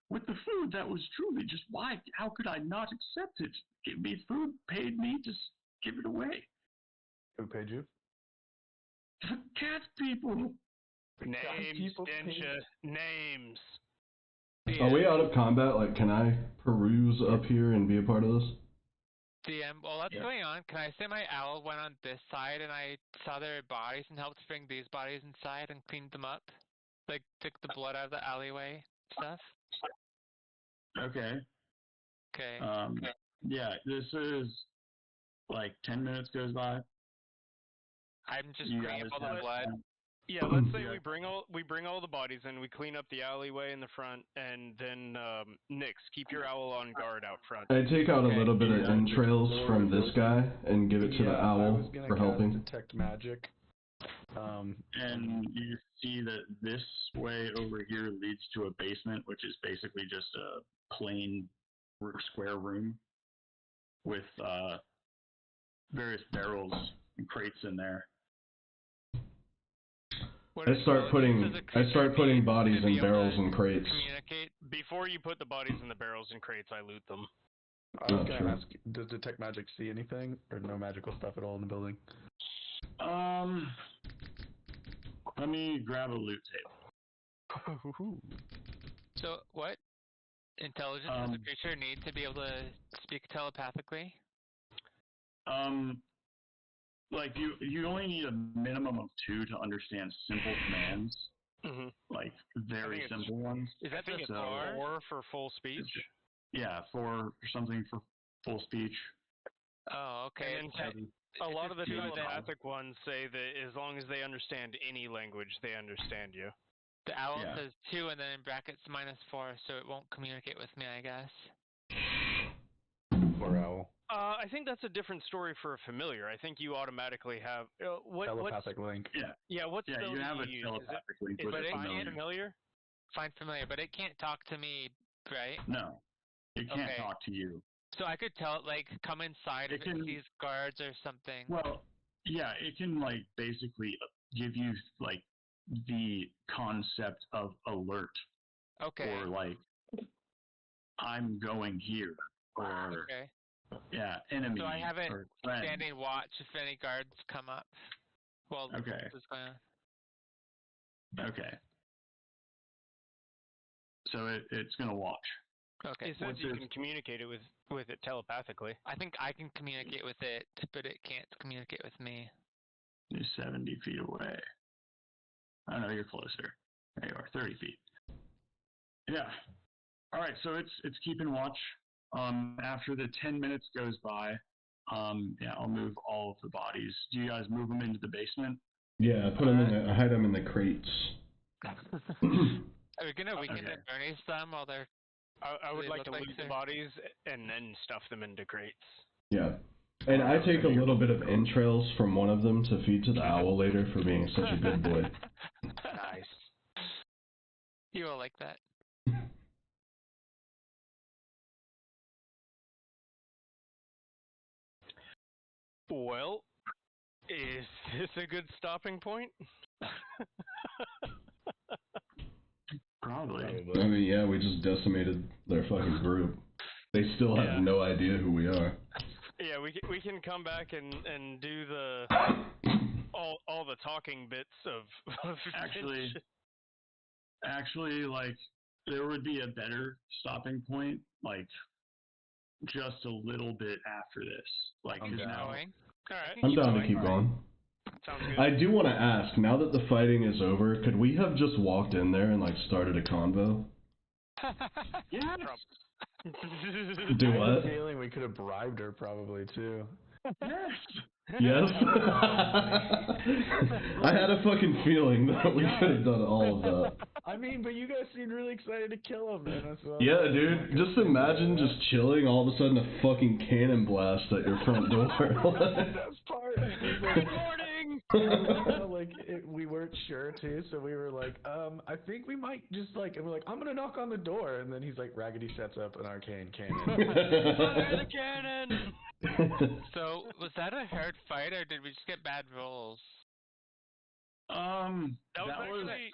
Speaker 7: with the food, that was truly just why. How could I not accept it? Give me food, paid me, just give it away.
Speaker 5: Who paid you?
Speaker 7: The cat people.
Speaker 1: Names,
Speaker 5: people
Speaker 1: Densha. Names.
Speaker 4: Are we out of combat? Like, can I peruse up here and be a part of this?
Speaker 3: DM, while that's
Speaker 7: Yeah.
Speaker 3: going on, can I say my owl went on this side and I saw their bodies and helped bring these bodies inside and cleaned them up? Like, took the blood out of the alleyway stuff?
Speaker 7: Okay.
Speaker 3: Okay.
Speaker 7: Yeah, this is like 10 minutes goes by.
Speaker 3: I'm just
Speaker 7: You
Speaker 3: cleaning up
Speaker 7: guys
Speaker 3: all the
Speaker 7: have
Speaker 3: blood.
Speaker 7: time.
Speaker 1: Yeah, let's say
Speaker 7: Yeah.
Speaker 1: we bring all the bodies in, we clean up the alleyway in the front, and then Nix, keep your owl on guard out front.
Speaker 4: I take out a
Speaker 3: Okay.
Speaker 4: little bit of
Speaker 7: Yeah.
Speaker 4: entrails from this guy and give it to the
Speaker 5: I
Speaker 4: owl
Speaker 5: was gonna
Speaker 4: for
Speaker 5: cast
Speaker 4: helping.
Speaker 5: detect magic.
Speaker 7: And you see that this way over here leads to a basement, which is basically just a plain square room with various barrels and crates in there.
Speaker 3: What
Speaker 4: I start putting bodies
Speaker 3: to be
Speaker 4: in
Speaker 3: able
Speaker 4: barrels
Speaker 3: to
Speaker 4: and crates.
Speaker 3: communicate?
Speaker 1: Before you put the bodies in the barrels and crates, I loot them.
Speaker 5: I was
Speaker 4: Oh,
Speaker 5: gonna
Speaker 4: sure.
Speaker 5: ask, does detect magic see anything, or no magical stuff at all in the building?
Speaker 7: Let me grab a loot table.
Speaker 3: So, what intelligence does a creature need to be able to speak telepathically?
Speaker 7: Like you only need a minimum of 2 to understand simple commands,
Speaker 1: Mm-hmm.
Speaker 7: like
Speaker 1: I
Speaker 7: very
Speaker 1: think it's-
Speaker 7: simple ones.
Speaker 1: I think it's
Speaker 7: So-
Speaker 1: 4 for full speech.
Speaker 7: Yeah, for something for full speech.
Speaker 3: Oh, okay.
Speaker 1: And then a
Speaker 3: It's
Speaker 1: lot of the
Speaker 3: just 2 then.
Speaker 1: telepathic ones say that as long as they understand any language, they understand you.
Speaker 3: The owl
Speaker 7: Yeah.
Speaker 3: says 2 and then in brackets -4, so it won't communicate with me, I guess.
Speaker 5: Or owl?
Speaker 1: I think that's a different story for a familiar. I think you automatically have
Speaker 5: Telepathic link.
Speaker 1: Yeah, what
Speaker 7: Yeah,
Speaker 1: spell
Speaker 7: you
Speaker 1: do
Speaker 7: have
Speaker 1: you
Speaker 7: a
Speaker 1: use?
Speaker 7: telepathic link
Speaker 1: Is
Speaker 7: with
Speaker 1: it
Speaker 7: a
Speaker 1: find familiar?
Speaker 3: Find familiar, but it can't talk to me, right?
Speaker 7: No, it can't
Speaker 3: Okay.
Speaker 7: talk to you.
Speaker 3: So I could tell it, like, come inside if it sees guards or something.
Speaker 7: Well, yeah, it can like basically give you like the concept of alert,
Speaker 3: Okay.
Speaker 7: or like I'm going here, or
Speaker 3: Okay.
Speaker 7: yeah, enemy.
Speaker 3: So I have it
Speaker 7: or friend.
Speaker 3: standing watch if any guards come up. Well,
Speaker 7: Okay.
Speaker 3: this is going on.
Speaker 7: Okay. So it's gonna watch.
Speaker 3: Okay.
Speaker 1: It says
Speaker 7: What's
Speaker 1: you
Speaker 7: this?
Speaker 1: can communicate it with it telepathically.
Speaker 3: I think I can communicate with it, but it can't communicate with me.
Speaker 7: You're 70 feet away. I know you're closer. There you are, 30 feet. Yeah. All right. So it's keeping watch. After the 10 minutes goes by, yeah, I'll move all of the bodies. Do you guys move them into the basement?
Speaker 4: Yeah, I hide them in the crates.
Speaker 3: Are we gonna weaken
Speaker 7: Okay.
Speaker 3: the Bernie's thumb while they're...
Speaker 1: I would
Speaker 3: They
Speaker 1: like
Speaker 3: look
Speaker 1: to
Speaker 3: like
Speaker 1: loot the
Speaker 3: they're-
Speaker 1: bodies and then stuff them into crates.
Speaker 4: Yeah. And I take a little bit of entrails from one of them to feed to the owl later for being such a good boy.
Speaker 3: You will like that.
Speaker 1: Well, is this a good stopping point?
Speaker 6: Probably.
Speaker 4: I mean, yeah, we just decimated their fucking group. They still have
Speaker 1: Yeah.
Speaker 4: no idea who we are.
Speaker 1: Yeah, we can come back and do the all the talking bits of
Speaker 6: Actually, like, there would be a better stopping point, like, just a little bit after this. Like,
Speaker 5: I'm
Speaker 6: 'cause
Speaker 5: down.
Speaker 6: now,
Speaker 3: Going.
Speaker 1: Alright.
Speaker 4: I'm down to
Speaker 3: going.
Speaker 4: keep going.
Speaker 1: Sounds good.
Speaker 4: I do want to ask, now that the fighting is over, could we have just walked in there and like started a convo?
Speaker 6: yes,
Speaker 4: Do
Speaker 5: I have a
Speaker 4: what?
Speaker 5: feeling we could have bribed her probably too.
Speaker 6: yes.
Speaker 4: Yes. I had a fucking feeling that we could have done all of that.
Speaker 5: I mean, but you guys seemed really excited to kill him, man. So
Speaker 4: Yeah, dude. Just imagine just chilling, all of a sudden a fucking cannon blast at your front door.
Speaker 5: That's part.
Speaker 1: Good morning.
Speaker 5: We weren't sure too, so we were like, I think we might just like, and we're like, I'm gonna knock on the door, and then he's like, Raggedy sets up an arcane cannon.
Speaker 1: Fire the cannon.
Speaker 3: So, was that a hard fight, or did we just get bad rolls?
Speaker 1: That was
Speaker 6: That was
Speaker 1: actually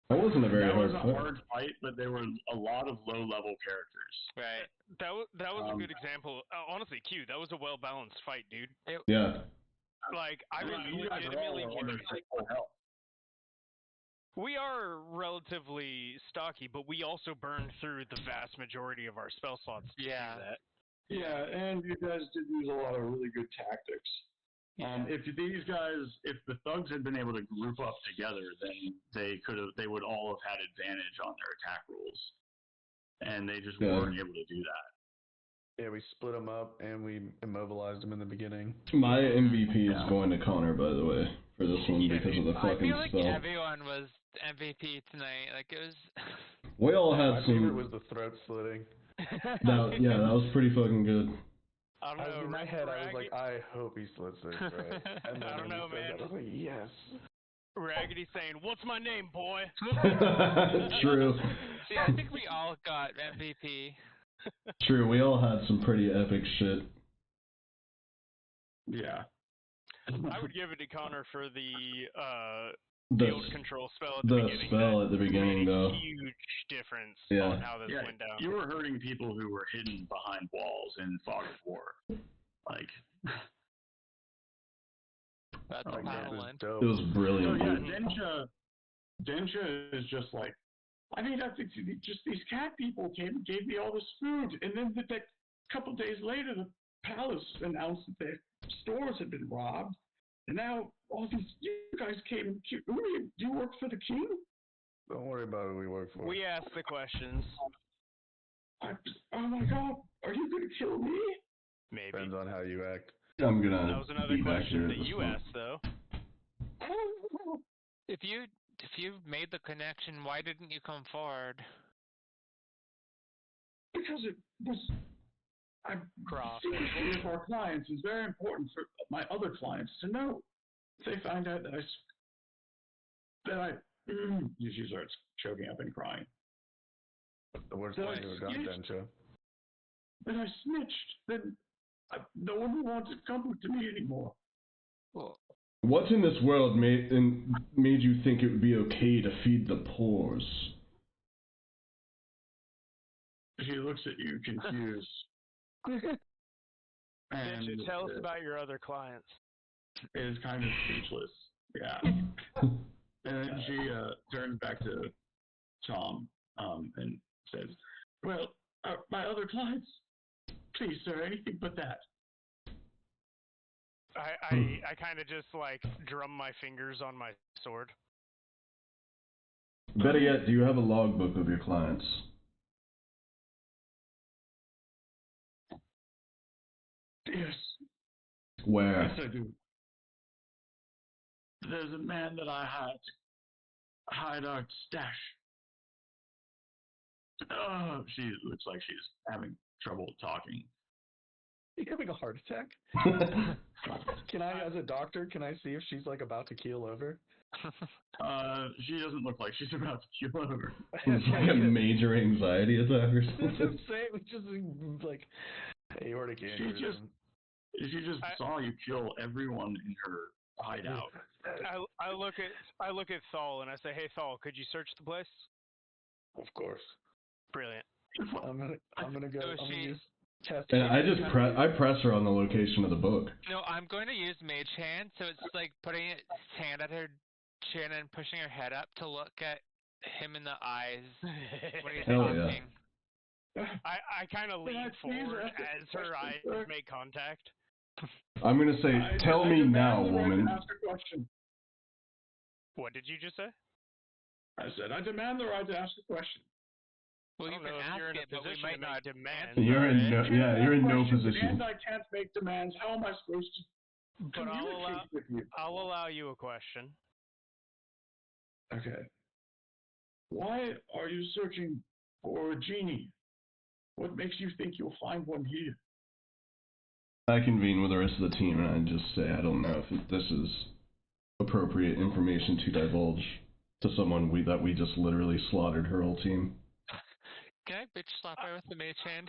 Speaker 4: That wasn't a very
Speaker 6: that
Speaker 4: hard
Speaker 6: was a
Speaker 4: fight.
Speaker 6: hard fight, but there were a lot of low-level characters.
Speaker 3: Right.
Speaker 1: that was a good example. Honestly, Q, that was a well balanced fight, dude.
Speaker 4: Yeah.
Speaker 1: Like I was
Speaker 6: You guys are
Speaker 1: legitimately
Speaker 6: all
Speaker 1: getting
Speaker 6: under
Speaker 1: like
Speaker 6: full health.
Speaker 1: we are relatively stocky, but we also burned through the vast majority of our spell slots to
Speaker 3: Yeah.
Speaker 1: do that.
Speaker 7: Yeah, and you guys did use a lot of really good tactics.
Speaker 6: If the thugs had been able to group up together, then they would all have had advantage on their attack rolls, and they just
Speaker 4: Yeah.
Speaker 6: weren't able to do that.
Speaker 5: Yeah, we split them up and we immobilized them in the beginning.
Speaker 4: My MVP is going to Connor, by the way, for this one because of the
Speaker 3: I
Speaker 4: fucking
Speaker 3: feel like
Speaker 4: spell.
Speaker 3: everyone was MVP tonight. Like, it was...
Speaker 4: We all
Speaker 5: My
Speaker 4: had
Speaker 5: favorite
Speaker 4: some.
Speaker 5: was the throat slitting.
Speaker 4: That was pretty fucking good.
Speaker 1: I don't know.
Speaker 5: In my head, I was like,
Speaker 1: Raggedy-
Speaker 5: I hope he slits their throat. And then
Speaker 1: I don't
Speaker 5: when he
Speaker 1: know,
Speaker 5: said
Speaker 1: man.
Speaker 5: that, I was like, yes.
Speaker 1: Raggedy saying, "What's my name, boy?"
Speaker 4: True.
Speaker 3: See, I think we all got MVP.
Speaker 4: True. We all had some pretty epic shit.
Speaker 6: Yeah.
Speaker 1: I would give it to Connor for the
Speaker 4: The
Speaker 1: field control spell at the
Speaker 4: the
Speaker 1: beginning.
Speaker 4: spell
Speaker 1: That
Speaker 4: at the beginning,
Speaker 1: made a
Speaker 4: though.
Speaker 1: huge difference
Speaker 4: Yeah.
Speaker 1: on how this
Speaker 6: Yeah,
Speaker 1: went down.
Speaker 6: you were hurting people who were hidden behind walls in Fog of War. Like,
Speaker 3: That's
Speaker 6: Oh,
Speaker 3: a
Speaker 6: man.
Speaker 3: battle
Speaker 5: It was
Speaker 3: line.
Speaker 5: dope.
Speaker 4: It was
Speaker 6: so
Speaker 4: brilliant.
Speaker 6: yeah,
Speaker 4: Dude.
Speaker 6: Densha is just like, I mean, I think just these cat people came and gave me all this food, and then that couple days later, the palace announced that their stores had been robbed, and now all these you guys came. Who do you work for the king?
Speaker 5: Don't worry about who we work for.
Speaker 1: We asked the questions.
Speaker 6: Oh my god, are you gonna kill me?
Speaker 1: Maybe.
Speaker 5: Depends on how you act.
Speaker 4: I'm gonna.
Speaker 1: That was another
Speaker 4: be back here
Speaker 1: question
Speaker 4: at
Speaker 1: that
Speaker 4: this
Speaker 1: you
Speaker 4: point.
Speaker 1: asked, though.
Speaker 3: If you made the connection, why didn't you come forward?
Speaker 6: Because it was.
Speaker 1: Cross.
Speaker 6: Safety of our clients is very important for my other clients to know. If they find out that she starts choking up and crying.
Speaker 5: The worst
Speaker 6: So
Speaker 5: thing you have done,
Speaker 6: snitched.
Speaker 5: Densha.
Speaker 6: Then I snitched. Then no one will want to come to me anymore.
Speaker 3: Well,
Speaker 4: What in this world made you think it would be okay to feed the poors?
Speaker 6: She looks at you confused. and
Speaker 1: Tell us about your other clients.
Speaker 6: is kind of speechless. Yeah. And then she turns back to Tom and says, "Well, my other clients, please, sir, anything but that."
Speaker 1: I kind of just like drum my fingers on my sword.
Speaker 4: Better yet, do you have a logbook of your clients?
Speaker 6: Yes.
Speaker 4: Where?
Speaker 6: Yes, I do. There's a man that I had to hide our stash. Oh, she looks like she's having trouble talking.
Speaker 5: Are you having a heart attack? Can I, as a doctor, can I see if she's like about to keel over?
Speaker 6: She doesn't look like she's about to keel over.
Speaker 4: It's like a major anxiety attack or
Speaker 5: That's
Speaker 4: something.
Speaker 5: insane. We just like aortic aneurysm.
Speaker 6: She just saw you kill everyone in her hideout.
Speaker 1: I look at Thal and I say, "Hey Thal, could you search the place?"
Speaker 5: Of course.
Speaker 1: Brilliant.
Speaker 5: I'm gonna go.
Speaker 3: So
Speaker 5: I'm gonna
Speaker 3: she-
Speaker 5: use test.
Speaker 4: And I just I press her on the location of the book.
Speaker 3: No, I'm going to use Mage Hand, so it's like putting its hand at her chin and pushing her head up to look at him in the eyes when he's
Speaker 4: Hell yeah.
Speaker 3: talking.
Speaker 1: I kind of lean forward as her eyes make contact.
Speaker 4: I'm gonna say, tell me now, woman.
Speaker 7: Ask a question.
Speaker 1: What did you just say?
Speaker 7: I said, I demand the right to ask a question.
Speaker 3: Well,
Speaker 1: I
Speaker 3: you
Speaker 1: don't
Speaker 3: can
Speaker 1: know if
Speaker 3: ask
Speaker 1: you're in a
Speaker 3: it, but we
Speaker 1: position
Speaker 3: might
Speaker 1: to make
Speaker 3: not
Speaker 1: demands.
Speaker 3: answer
Speaker 4: You're in
Speaker 3: it.
Speaker 4: no, yeah, you're in no
Speaker 7: Questions,
Speaker 4: position.
Speaker 7: And I can't make demands. How am I supposed to
Speaker 1: But
Speaker 7: communicate with you?
Speaker 1: I'll allow you a question.
Speaker 7: Okay. Why are you searching for a genie? What makes you think you'll find one here?
Speaker 4: I convene with the rest of the team and I just say, I don't know if this is appropriate information to divulge to someone that we just literally slaughtered her whole team.
Speaker 3: Can I bitch slap her with the Mage Hand?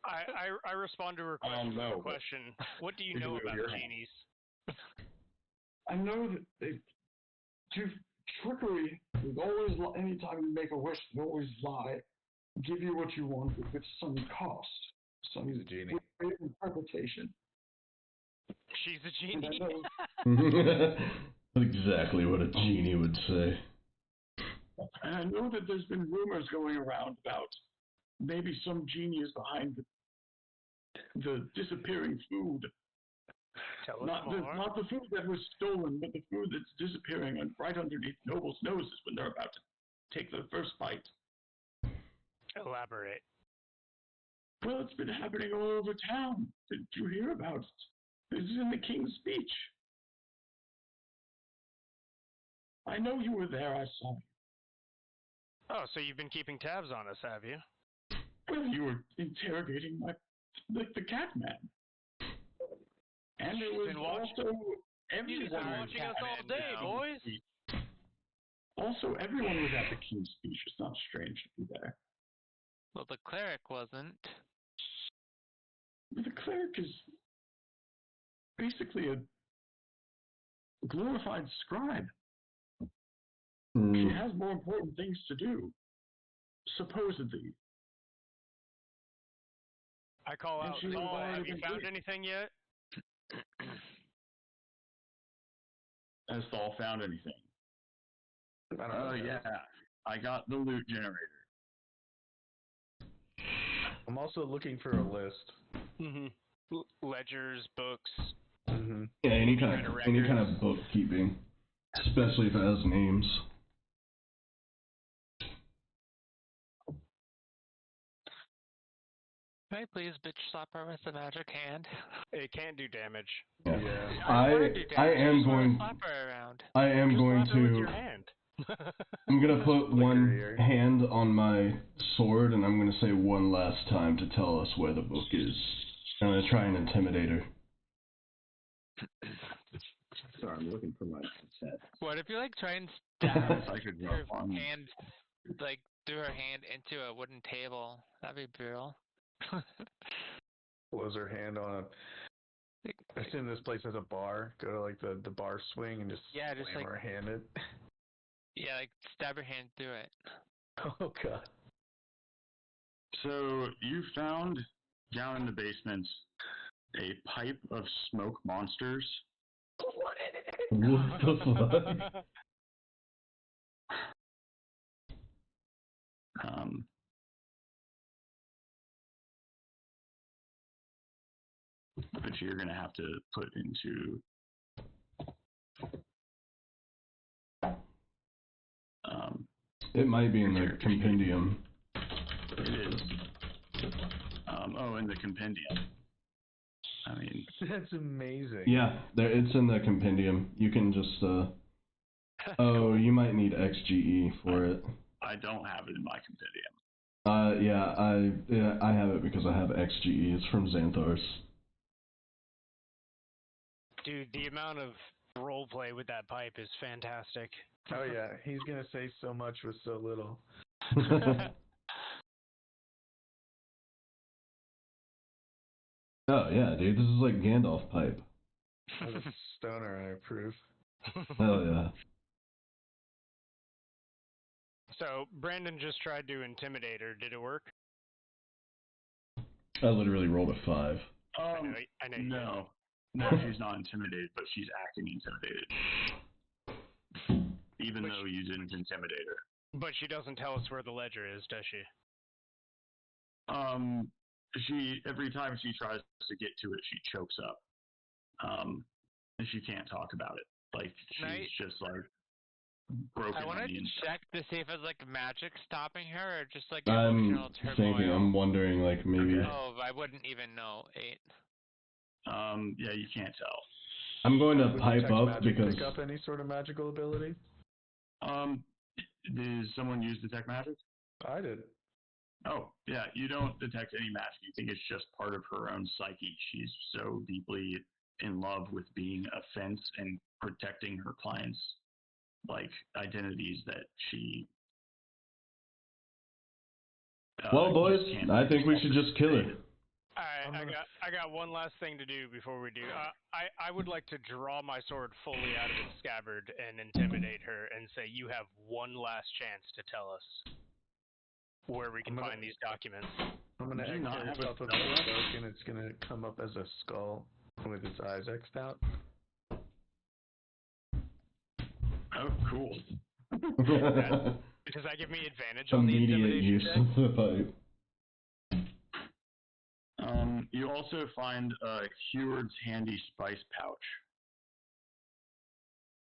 Speaker 1: I respond to her question with
Speaker 7: no.
Speaker 1: a question. What do you
Speaker 7: You can
Speaker 1: know
Speaker 7: do it
Speaker 1: about
Speaker 7: with your hand.
Speaker 1: genies?
Speaker 7: I know that they do trickery. There's always anytime you make a wish, they always lie, give you what you want with some cost, some
Speaker 5: He's a genie.
Speaker 7: great interpretation.
Speaker 1: She's a
Speaker 7: And I
Speaker 1: genie.
Speaker 7: know,
Speaker 4: That's exactly what a genie would say.
Speaker 7: and I know that there's been rumors going around about maybe some genie is behind the disappearing food.
Speaker 1: Tell us
Speaker 7: Not
Speaker 1: more.
Speaker 7: the food that was stolen, but the food that's disappearing right underneath nobles' noses when they're about to take the first bite.
Speaker 1: Elaborate.
Speaker 7: Well, it's been happening all over town. Did you hear about it? This is in the king's speech. I know you were there. I saw you.
Speaker 1: Oh, so you've been keeping tabs on us, have you?
Speaker 7: Well, you were interrogating the cat man. And it was
Speaker 1: Been watching-
Speaker 7: also
Speaker 1: You've
Speaker 7: everyone
Speaker 1: been
Speaker 7: was
Speaker 1: watching us
Speaker 7: at
Speaker 1: all
Speaker 7: the
Speaker 1: day,
Speaker 7: king's
Speaker 1: boys.
Speaker 7: speech. Also, everyone was at the king's speech. It's not strange to be there.
Speaker 3: Well, the cleric wasn't.
Speaker 7: But the cleric is basically a glorified scribe. She has more important things to do, supposedly.
Speaker 1: I call
Speaker 7: And
Speaker 1: out,
Speaker 7: she was
Speaker 1: Saul,
Speaker 7: already
Speaker 1: have you
Speaker 7: been
Speaker 1: found
Speaker 7: briefed.
Speaker 1: anything yet?
Speaker 6: Has Saul found anything?
Speaker 5: I don't
Speaker 6: Oh,
Speaker 5: know.
Speaker 6: yeah. I got the loot generator.
Speaker 5: I'm also looking for a list.
Speaker 1: Mm-hmm. Ledgers, books.
Speaker 5: Mm-hmm.
Speaker 4: Yeah, any kind
Speaker 1: records.
Speaker 4: of bookkeeping, especially if it has names.
Speaker 3: Can I please bitch slap her with the magic hand?
Speaker 1: It can't do damage.
Speaker 4: Yeah.
Speaker 5: Yeah.
Speaker 3: I wanna do
Speaker 4: I
Speaker 3: damage,
Speaker 4: am
Speaker 3: just wanna
Speaker 4: going.
Speaker 3: slap her around.
Speaker 4: I am
Speaker 1: Just
Speaker 4: going
Speaker 1: slap her with
Speaker 4: to.
Speaker 1: your hand.
Speaker 4: I'm gonna put
Speaker 5: Flicker
Speaker 4: one
Speaker 5: ear.
Speaker 4: hand on my sword, and I'm gonna say one last time to tell us where the book is. I'm gonna try and intimidate her.
Speaker 6: Sorry, I'm looking for my set.
Speaker 3: What if you like try and stab
Speaker 6: I could
Speaker 3: her
Speaker 6: drop on.
Speaker 3: hand, like through her hand into a wooden table? That'd be brutal.
Speaker 5: Close her hand on a. I assume this place has a bar. Go to like the bar swing and just
Speaker 3: Yeah, just,
Speaker 5: slam
Speaker 3: like-
Speaker 5: her hand it.
Speaker 3: Yeah, like stab her hand through it.
Speaker 5: Oh god.
Speaker 6: So you found down in the basement a pipe of smoke monsters.
Speaker 4: What the fuck?
Speaker 6: Which you're gonna have to put into
Speaker 4: It might be in the
Speaker 6: Character sheet.
Speaker 4: compendium.
Speaker 6: it is in the compendium. I mean,
Speaker 5: That's amazing.
Speaker 4: Yeah, it's in the compendium. You can just Oh, you might need XGE for it.
Speaker 6: I don't have it in my compendium.
Speaker 4: Yeah, I have it because I have XGE. It's from Xanthar's.
Speaker 1: Dude, the amount of roleplay with that pipe is fantastic.
Speaker 5: Oh yeah, he's gonna say so much with so little.
Speaker 4: Oh yeah, dude, this is like Gandalf pipe.
Speaker 5: As a stoner, I approve.
Speaker 4: Hell yeah.
Speaker 1: So Brandon just tried to intimidate her. Did it work?
Speaker 4: I literally rolled a 5.
Speaker 1: I know you did.
Speaker 6: No, she's not intimidated, but she's acting intimidated. Even though you didn't intimidate her.
Speaker 1: But she doesn't tell us where the ledger is, does she?
Speaker 6: She every time she tries to get to it, she chokes up. And she can't talk about it. Like she's just like broken.
Speaker 3: I want
Speaker 6: on
Speaker 3: to
Speaker 6: the inside.
Speaker 3: check to see if it's like magic stopping her or just like
Speaker 4: I'm
Speaker 3: emotional turmoil.
Speaker 4: thinking, I'm wondering, like, maybe.
Speaker 6: Okay.
Speaker 3: Oh, I wouldn't even know. 8.
Speaker 6: Yeah, you can't tell.
Speaker 4: I'm going to
Speaker 5: Would
Speaker 4: pipe
Speaker 5: detect
Speaker 4: up
Speaker 5: magic
Speaker 4: because.
Speaker 5: pick up any sort of magical ability?
Speaker 6: Did someone use detect magic?
Speaker 5: I did.
Speaker 6: Oh, yeah, you don't detect any magic. You think it's just part of her own psyche. She's so deeply in love with being a fence and protecting her clients' like identities that she.
Speaker 4: Well, boys,
Speaker 6: just can't
Speaker 4: I think we should just kill her.
Speaker 1: Alright, I got one last thing to do before we do. I would like to draw my sword fully out of its scabbard and intimidate her and say, you have one last chance to tell us where we can find these documents.
Speaker 5: I'm gonna
Speaker 6: Do you not
Speaker 5: exhale
Speaker 6: have a
Speaker 5: off of
Speaker 6: spell
Speaker 5: the
Speaker 6: left?
Speaker 5: smoke, and it's gonna come up as a skull with its eyes X'd out.
Speaker 6: Oh, cool.
Speaker 1: Does that give me advantage on the
Speaker 4: Immediate
Speaker 1: intimidation
Speaker 4: use
Speaker 1: check?
Speaker 4: of the pipe.
Speaker 6: You also find Heward's handy spice pouch.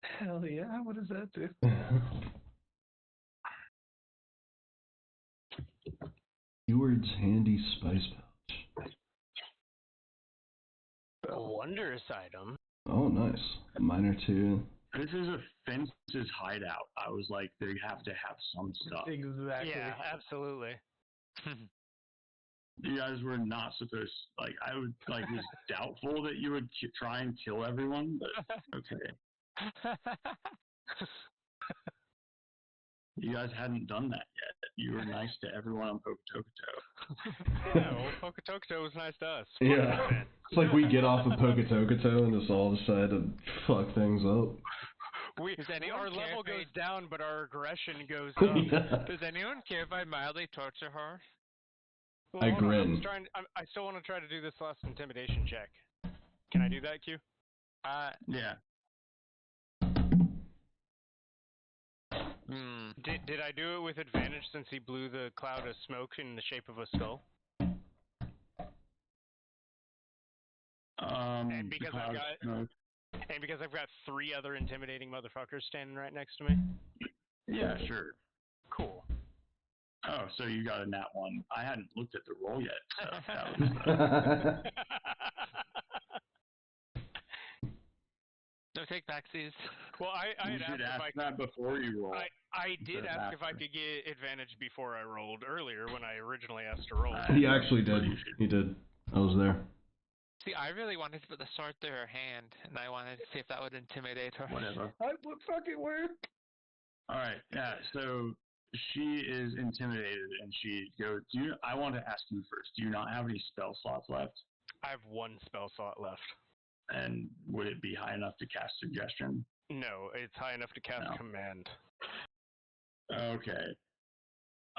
Speaker 5: Hell yeah! What does that do?
Speaker 4: Heward's handy spice pouch.
Speaker 1: A wondrous item.
Speaker 4: Oh, nice. Minor 2.
Speaker 6: This is a fence's hideout. I was like, they have to have some stuff.
Speaker 5: Exactly.
Speaker 1: Yeah, absolutely.
Speaker 6: You guys were not supposed. Like, I would like was doubtful that you would try and kill everyone, but okay. You guys hadn't done that yet. You were nice to everyone on Pocatocato.
Speaker 1: Yeah, well, Pocatocato was nice to us.
Speaker 4: Yeah. It's like we get off of Pocatocato and just all decide to fuck things up.
Speaker 1: Our level goes down, but our aggression goes up.
Speaker 4: Yeah.
Speaker 3: Does anyone care if I mildly torture her?
Speaker 1: Well,
Speaker 4: I
Speaker 1: hold on,
Speaker 4: grin.
Speaker 1: I still want to try to do this last intimidation check. Can I do that, Q?
Speaker 6: Yeah.
Speaker 1: Did I do it with advantage since he blew the cloud of smoke in the shape of a skull? And because I've got 3 other intimidating motherfuckers standing right next to me.
Speaker 6: Yeah, sure.
Speaker 1: Cool.
Speaker 6: Oh, so you got a nat 1. I hadn't looked at the roll yet, so that was.
Speaker 3: No take backsies.
Speaker 1: Well, I
Speaker 6: You
Speaker 1: had
Speaker 6: should
Speaker 1: asked
Speaker 6: ask
Speaker 1: if
Speaker 6: that before you roll.
Speaker 1: I did
Speaker 6: instead of
Speaker 1: ask if I
Speaker 6: after.
Speaker 1: could get advantage before I rolled earlier when I originally asked to roll.
Speaker 4: He actually did. He did. I was there.
Speaker 3: See, I really wanted to put the sword through her hand, and I wanted to see if that would intimidate her.
Speaker 6: Whatever.
Speaker 5: I would fucking work.
Speaker 6: All right. Yeah. So she is intimidated, and she goes. I want to ask you first. Do you not have any spell slots left?
Speaker 1: I have 1 spell slot left.
Speaker 6: And would it be high enough to cast suggestion?
Speaker 1: No, it's high enough to cast command.
Speaker 6: Okay.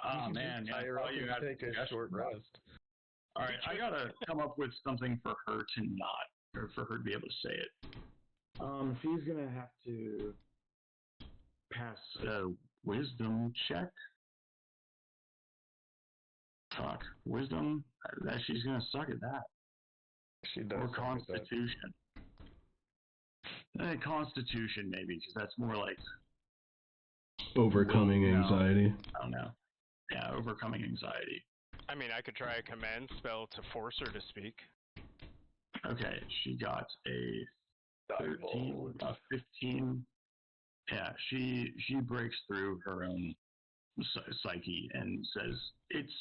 Speaker 6: Oh man, yeah, I thought you had
Speaker 5: take a short rest.
Speaker 6: All right, I gotta come up with something for her to not, or for her to be able to say it. She's gonna have to pass a wisdom check. Fuck, wisdom. She's gonna suck at that.
Speaker 5: She does.
Speaker 6: Or Constitution. Constitution maybe, because that's more like
Speaker 4: Overcoming anxiety.
Speaker 6: I don't know. Yeah, overcoming anxiety.
Speaker 1: I mean, I could try a command spell to force her to speak.
Speaker 6: Okay, she got a 13, a 15. Yeah, she breaks through her own psyche and says, it's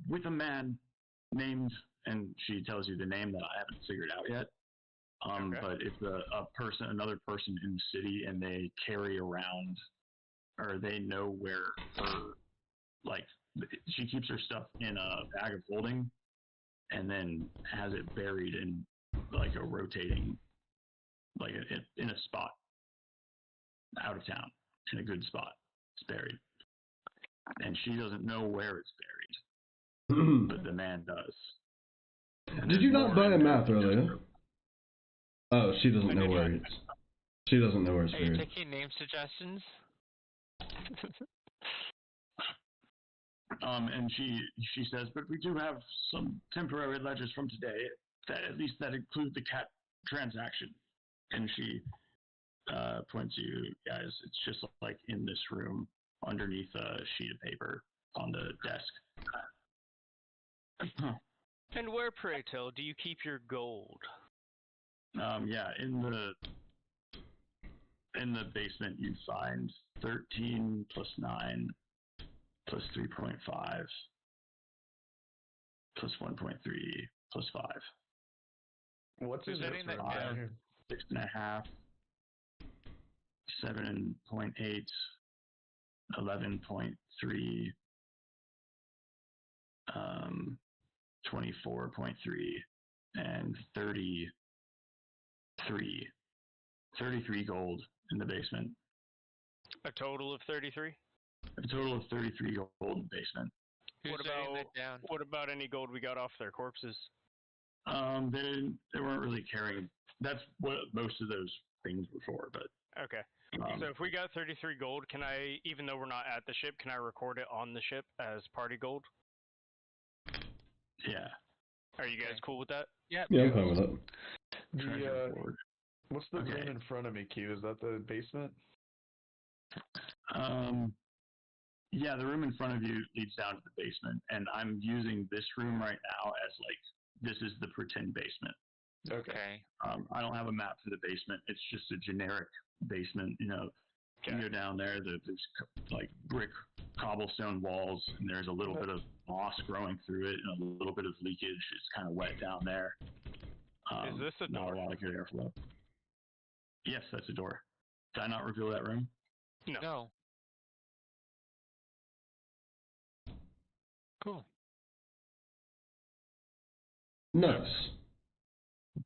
Speaker 6: with a man named, and she tells you the name that I haven't figured out yet.
Speaker 1: Okay.
Speaker 6: But it's another person in the city, and they carry around, or they know where her, like, she keeps her stuff in a bag of holding, and then has it buried in like a rotating, like in a spot out of town, in a good spot. It's buried, and she doesn't know where it's buried, but the man does. And
Speaker 4: Did
Speaker 6: there's
Speaker 4: you not
Speaker 6: more
Speaker 4: buy a
Speaker 6: in
Speaker 4: map
Speaker 6: there.
Speaker 4: earlier? Oh, she doesn't know where it's. She doesn't know where it's
Speaker 3: Are you
Speaker 4: buried.
Speaker 3: taking name suggestions?
Speaker 6: And she says, but we do have some temporary ledgers from today that at least that include the cat transaction. And she points to you guys. It's just like in this room, underneath a sheet of paper on the desk.
Speaker 1: And where, pray tell, do you keep your gold?
Speaker 6: Yeah, in the basement you find 13 plus 9 plus 3.5 plus 1.3 plus 5.
Speaker 5: What's his
Speaker 3: Who's editing that
Speaker 5: down
Speaker 3: down?
Speaker 6: 6.5, 7.8, 11.3, 24.3, and 33. 33 gold in the basement.
Speaker 1: A total of 33?
Speaker 6: A total of 33 gold in the basement.
Speaker 3: Who's editing that down?
Speaker 1: What about any gold we got off their corpses?
Speaker 6: They weren't really carrying. That's what most of those things were for. But
Speaker 1: Okay. So if we got 33 gold, can I, even though we're not at the ship, can I record it on the ship as party gold?
Speaker 6: yeah.
Speaker 1: Are you guys cool with that?
Speaker 3: Yep.
Speaker 4: Yeah, I'm fine with it.
Speaker 6: Treasure board.
Speaker 5: What's the
Speaker 6: Okay.
Speaker 5: room in front of me, Q? Is that the basement?
Speaker 6: Yeah, the room in front of you leads down to the basement, and I'm using this room right now as like this is the pretend basement.
Speaker 3: Okay.
Speaker 6: I don't have a map for the basement. It's just a generic basement. You know, you go down there. There's like brick cobblestone walls, and there's a little bit of moss growing through it, and a little bit of leakage. It's kind of wet down there.
Speaker 1: Is this a
Speaker 6: not
Speaker 1: door?
Speaker 6: a lot of good airflow? Yes, that's a door. Did I not reveal that room?
Speaker 3: No. Cool.
Speaker 4: Nice.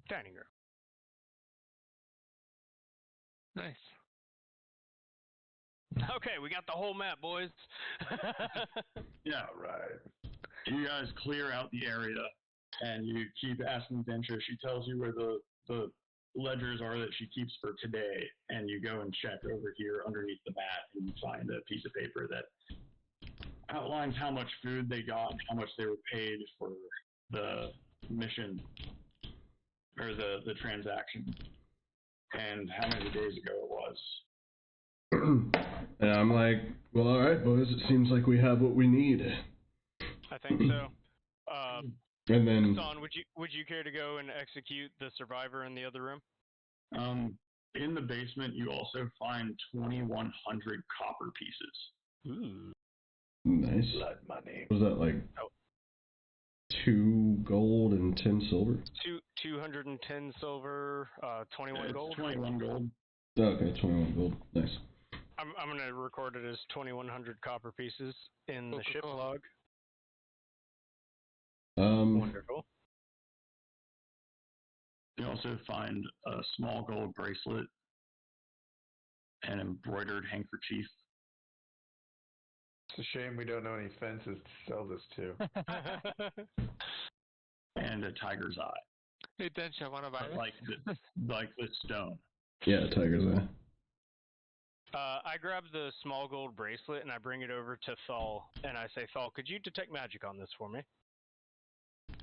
Speaker 1: Dining room.
Speaker 3: Nice.
Speaker 1: Okay, we got the whole map, boys.
Speaker 6: Yeah.
Speaker 5: All right.
Speaker 6: You guys clear out the area, and you keep asking Dentra. She tells you where the ledgers are that she keeps for today, and you go and check over here underneath the mat, and you find a piece of paper that outlines how much food they got and how much they were paid for the mission, or the transaction, and how many days ago it was.
Speaker 4: And I'm like, well, all right, boys. It seems like we have what we need.
Speaker 1: I think so.
Speaker 4: And then,
Speaker 1: Son, would you care to go and execute the survivor in the other room?
Speaker 6: In the basement, you also find 2,100 copper pieces.
Speaker 1: Ooh.
Speaker 4: nice.
Speaker 5: Blood money.
Speaker 4: Was that like 2 gold and 10 silver?
Speaker 1: 210 silver, 21 gold.
Speaker 6: 21 gold.
Speaker 4: Okay, 21 gold. Nice.
Speaker 1: I'm gonna record it as 2,100 copper pieces in the ship
Speaker 3: Cool.
Speaker 1: log.
Speaker 4: Um,
Speaker 1: Wonderful.
Speaker 6: You also find a small gold bracelet, an embroidered handkerchief.
Speaker 5: It's a shame we don't know any fences to sell this to.
Speaker 6: And a tiger's eye,
Speaker 3: Hey, Densha, want to buy this?
Speaker 6: like the stone.
Speaker 4: yeah, tiger's eye.
Speaker 1: I grab the small gold bracelet and I bring it over to Thal, and I say, Thal, could you detect magic on this for me?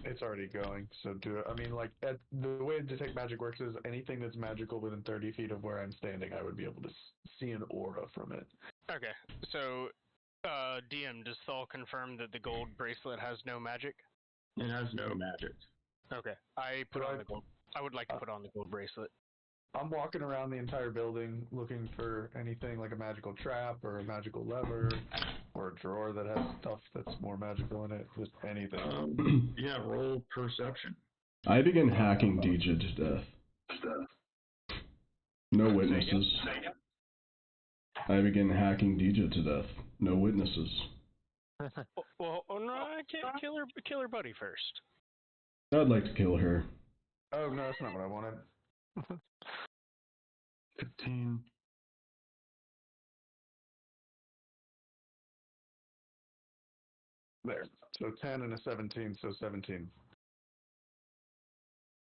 Speaker 5: It's already going, so do it. I mean, like, the way Detect Magic works is anything that's magical within 30 feet of where I'm standing, I would be able to see an aura from it.
Speaker 1: Okay, so, DM, does Thal confirm that the gold bracelet has no magic?
Speaker 6: It has no magic.
Speaker 1: Okay, I would like to put on the gold bracelet.
Speaker 5: I'm walking around the entire building looking for anything like a magical trap or a magical lever, Or a drawer that has stuff that's more magical in it? Just anything.
Speaker 7: Yeah, roll perception.
Speaker 4: I begin hacking DJ to death. No witnesses. I begin hacking DJ to death. No witnesses.
Speaker 1: Well, no, I can't kill her buddy first.
Speaker 4: I'd like to kill her.
Speaker 5: Oh, no, that's not what I wanted.
Speaker 2: 15.
Speaker 5: There. So 10 and a 17, so 17.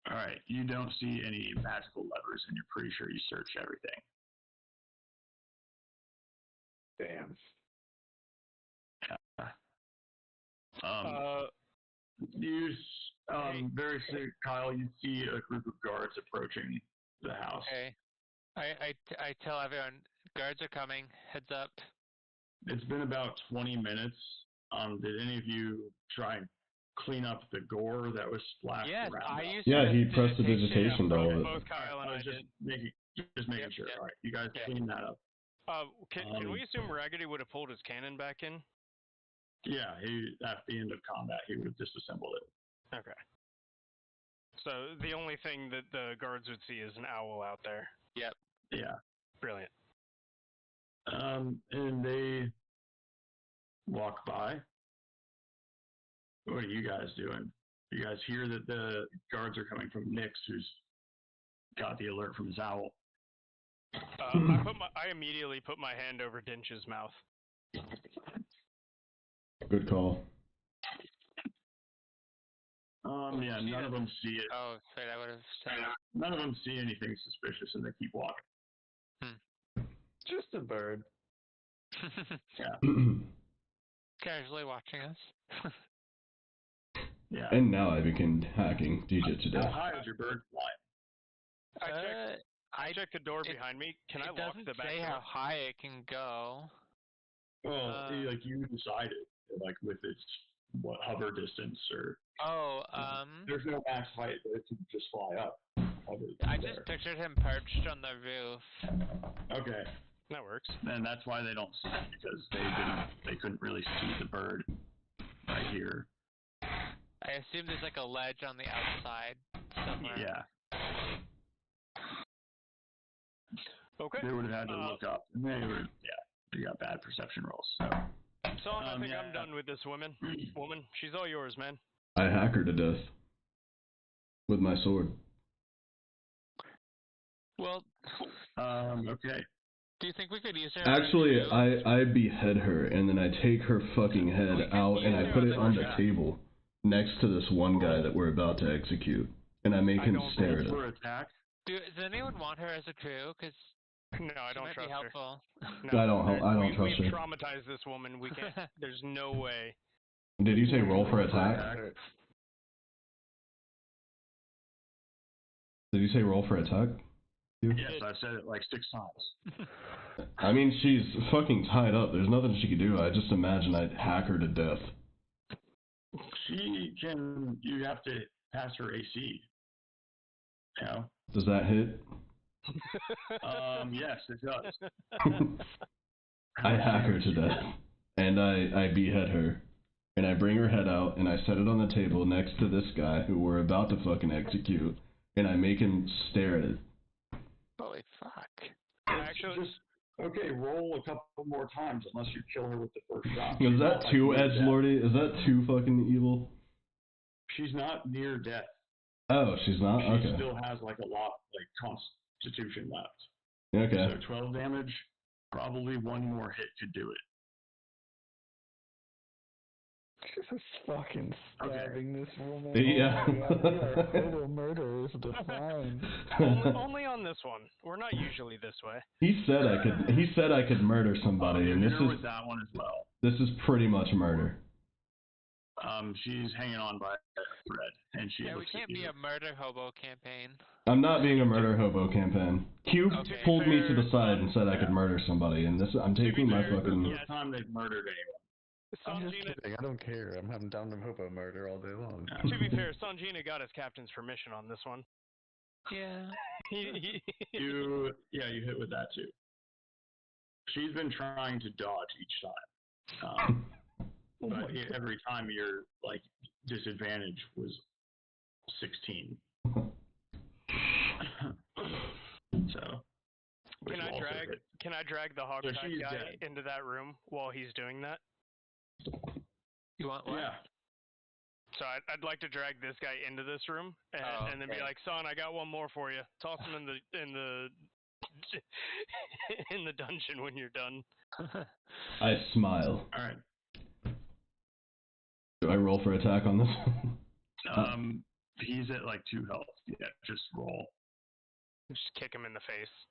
Speaker 2: All right, you don't see any magical levers, and you're pretty sure you searched everything.
Speaker 5: Damn.
Speaker 2: You, very soon, Kyle, you see a group of guards approaching the house.
Speaker 3: Okay. I tell everyone, guards are coming. Heads up.
Speaker 2: It's been about 20 minutes. Did any of you try and clean up the gore that was splashed
Speaker 3: Yes,
Speaker 2: around?
Speaker 3: I used
Speaker 4: Yeah,
Speaker 3: to
Speaker 4: he pressed the digitation to all of it.
Speaker 1: Both Kyle and I
Speaker 2: just
Speaker 1: did.
Speaker 2: making sure.
Speaker 3: Yep.
Speaker 2: All right, you guys
Speaker 3: Yeah.
Speaker 2: clean that up.
Speaker 1: Can we assume Raggedy would have pulled his cannon back in?
Speaker 2: Yeah, at the end of combat, he would have disassembled it.
Speaker 1: Okay. So the only thing that the guards would see is an owl out there.
Speaker 3: Yep.
Speaker 2: Yeah.
Speaker 1: Brilliant.
Speaker 2: And they walk by. What are you guys doing? You guys hear that the guards are coming from Nix, who's got the alert from his owl.
Speaker 1: I immediately put my hand over Dinch's mouth.
Speaker 4: Good call.
Speaker 2: Yeah, none of them see it.
Speaker 3: Oh, sorry, I would have said.
Speaker 2: None of them see anything suspicious, and they keep walking.
Speaker 5: Just a bird.
Speaker 3: Casually watching us.
Speaker 2: Yeah.
Speaker 4: And now I begin hacking DJ to
Speaker 2: How
Speaker 4: death.
Speaker 2: high is your bird flying?
Speaker 1: I checked the door behind me. Can I lock the back
Speaker 3: It doesn't say
Speaker 1: door?
Speaker 3: how high it can go.
Speaker 2: Well, you decided, with its hover distance or. There's no max height, but it can just fly up.
Speaker 3: I just pictured him perched on the roof.
Speaker 2: Okay.
Speaker 1: That works.
Speaker 2: And that's why they don't see it, because they couldn't really see the bird right here.
Speaker 3: I assume there's like a ledge on the outside somewhere.
Speaker 2: Yeah.
Speaker 1: Okay.
Speaker 2: They would have had to look up. And they got bad perception rolls. So
Speaker 1: I think I'm done with this woman. She's all yours, man.
Speaker 4: I hack her to death. With my sword.
Speaker 3: Well,
Speaker 2: okay.
Speaker 3: do you think we could use her?
Speaker 4: Actually, I behead her, and then I take her fucking head out, and I put it on the table next to this one guy that we're about to execute, and I make him stare at it.
Speaker 2: For attack.
Speaker 3: Does anyone want her as a crew? Because
Speaker 1: No, I don't trust her.
Speaker 3: Helpful.
Speaker 1: No,
Speaker 4: I don't trust her.
Speaker 1: We've traumatized this woman. We can't. There's no way.
Speaker 4: Did you say roll for attack? Did you say roll for attack?
Speaker 2: Yes, I've said it like 6 times.
Speaker 4: I mean, she's fucking tied up. There's nothing she could do. I just imagine I'd hack her to death.
Speaker 2: She can. You have to pass her AC. You know?
Speaker 4: Does that hit?
Speaker 2: Yes, it does.
Speaker 4: I hack her to death, and I behead her, and I bring her head out, and I set it on the table next to this guy who we're about to fucking execute, and I make him stare at it.
Speaker 3: Holy fuck.
Speaker 1: Actually,
Speaker 7: Okay, roll a couple more times unless you kill her with the first shot.
Speaker 4: Is that too edgelordy? Is that too fucking evil?
Speaker 7: She's not near death.
Speaker 4: Oh, she's not?
Speaker 7: She
Speaker 4: Okay.
Speaker 7: still has like a lot, like constitution left.
Speaker 4: Okay.
Speaker 2: So 12 damage. Probably one more hit could do it.
Speaker 5: Just fucking stabbing this woman.
Speaker 4: Yeah.
Speaker 5: Oh my God, we are total murderers defined.
Speaker 1: only on this one. We're not usually this way.
Speaker 4: He said I could murder somebody, and this
Speaker 2: You're
Speaker 4: is
Speaker 2: with that one as well.
Speaker 4: this is pretty much murder.
Speaker 2: She's hanging on by a thread, and she.
Speaker 3: Yeah, we
Speaker 2: looks at
Speaker 3: can't
Speaker 2: you.
Speaker 3: be a murder hobo campaign.
Speaker 4: I'm not being a murder hobo campaign. Q
Speaker 3: Okay.
Speaker 4: pulled me to the side and said I could murder somebody, and I'm taking my
Speaker 2: This is
Speaker 4: fucking.
Speaker 2: the first time they've murdered anyone.
Speaker 5: I'm just
Speaker 1: Sanjina,
Speaker 5: kidding. I don't care. I'm having down to hobo murder all day long.
Speaker 1: to be fair, Sanjina got his captain's permission on this one.
Speaker 3: Yeah.
Speaker 2: You hit with that too. She's been trying to dodge each time.
Speaker 7: But every time your like disadvantage was 16. So.
Speaker 1: Can I drag the hog
Speaker 7: So
Speaker 1: guy
Speaker 7: she's dead.
Speaker 1: into that room while he's doing that?
Speaker 3: You want what?
Speaker 7: Yeah.
Speaker 1: So I'd like to drag this guy into this room and then be like, "Son, I got one more for you. Toss him in the in the dungeon when you're done."
Speaker 4: I smile.
Speaker 7: All right.
Speaker 4: Do I roll for attack on this?
Speaker 7: He's at like 2 health. Yeah, just roll.
Speaker 1: Just kick him in the face.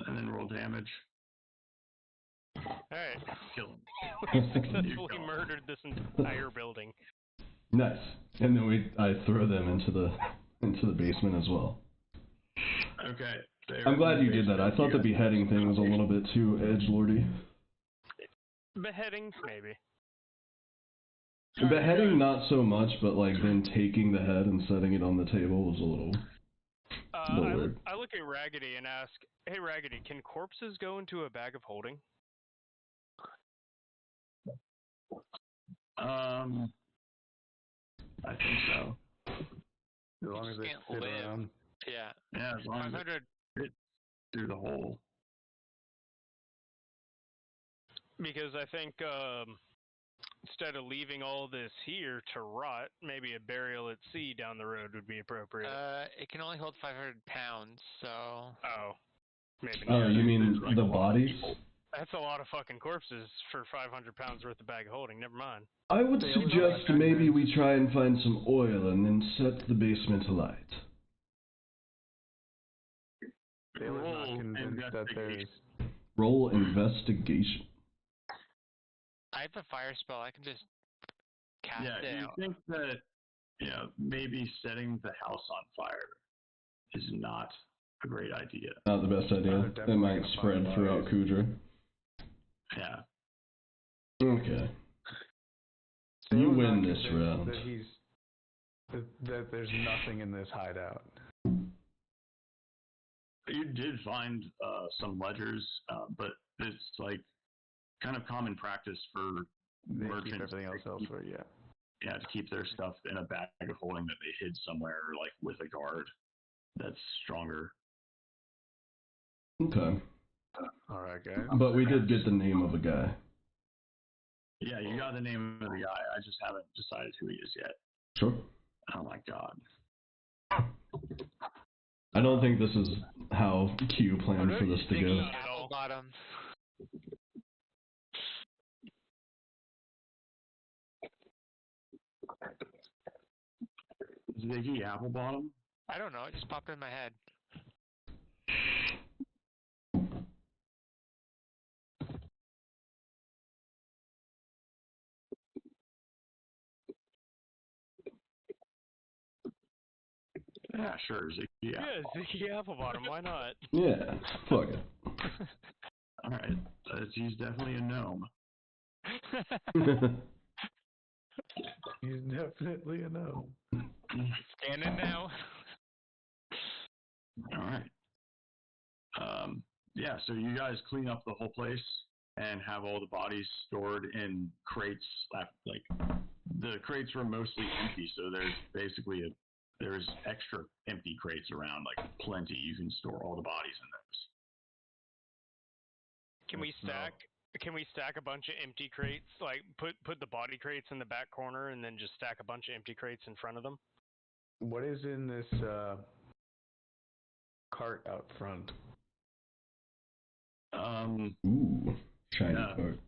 Speaker 7: And then roll damage.
Speaker 1: Alright.
Speaker 7: Kill him.
Speaker 1: We successfully murdered this entire building.
Speaker 4: Nice. And then I throw them into the basement as well.
Speaker 7: Okay.
Speaker 4: I'm glad you did that. I thought the beheading thing was a little bit too edgelordy.
Speaker 1: Beheading, maybe.
Speaker 4: Beheading, not so much, but like then taking the head and setting it on the table was a little weird.
Speaker 1: I look at Raggedy and ask, "Hey, Raggedy, can corpses go into a bag of holding?"
Speaker 7: I think so.
Speaker 5: As long as they
Speaker 3: can't
Speaker 5: sit
Speaker 3: live.
Speaker 5: around.
Speaker 3: Yeah.
Speaker 7: Yeah, as long as
Speaker 3: 500.
Speaker 7: it through the hole.
Speaker 1: Because I think instead of leaving all this here to rot, maybe a burial at sea down the road would be appropriate.
Speaker 3: It can only hold 500 pounds, so.
Speaker 1: Oh, maybe
Speaker 4: Oh,
Speaker 1: not.
Speaker 4: you mean
Speaker 7: like
Speaker 4: the
Speaker 7: a lot of
Speaker 4: bodies?
Speaker 7: people.
Speaker 1: That's a lot of fucking corpses for 500 pounds worth of bag of holding. Never mind.
Speaker 4: I would
Speaker 5: They
Speaker 4: suggest
Speaker 5: always
Speaker 4: maybe we try and find some oil and then set the basement alight.
Speaker 5: Taylor's not
Speaker 7: Roll
Speaker 5: convinced that there's.
Speaker 4: Roll investigation.
Speaker 3: I have a fire spell. I can just cast
Speaker 7: Yeah,
Speaker 3: it
Speaker 7: you
Speaker 3: out.
Speaker 7: think that maybe setting the house on fire is not a great idea.
Speaker 4: Not the best idea. It
Speaker 5: definitely
Speaker 4: might
Speaker 5: gonna
Speaker 4: spread
Speaker 5: find
Speaker 4: throughout
Speaker 5: bodies.
Speaker 4: Kudra.
Speaker 7: Yeah.
Speaker 4: Okay. You
Speaker 5: Taylor's
Speaker 4: win
Speaker 5: not
Speaker 4: this
Speaker 5: convinced
Speaker 4: round.
Speaker 5: That there's nothing in this hideout.
Speaker 7: You did find some ledgers, but it's like kind of common practice for
Speaker 5: They
Speaker 7: merchants
Speaker 5: keep everything else elsewhere, yeah.
Speaker 7: Yeah, to keep their stuff in a bag of holding that they hid somewhere, like with a guard that's stronger.
Speaker 4: Okay.
Speaker 5: Alright, guys.
Speaker 4: But we did get the name of a guy.
Speaker 7: Yeah, you got the name of the guy. I just haven't decided who he is yet.
Speaker 4: Sure.
Speaker 7: Oh my god.
Speaker 4: I don't think this is how Q planned for this to go.
Speaker 3: Apple bottom.
Speaker 7: Ziggy Applebottom?
Speaker 3: I don't know. It just popped in my head.
Speaker 7: Yeah, sure, Ziggy.
Speaker 1: Yeah, Ziggy Applebottom. Why not?
Speaker 4: Yeah. Fuck it.
Speaker 7: All right, he's definitely a gnome.
Speaker 5: He's definitely a no.
Speaker 3: Scanning now.
Speaker 7: All right. Yeah, so you guys clean up the whole place and have all the bodies stored in crates. Like the crates were mostly empty, so there's basically there's extra empty crates around, like plenty. You can store all the bodies in those.
Speaker 1: Can we stack a bunch of empty crates? Like put the body crates in the back corner and then just stack a bunch of empty crates in front of them?
Speaker 5: What is in this cart out front?
Speaker 4: Ooh, shiny cart.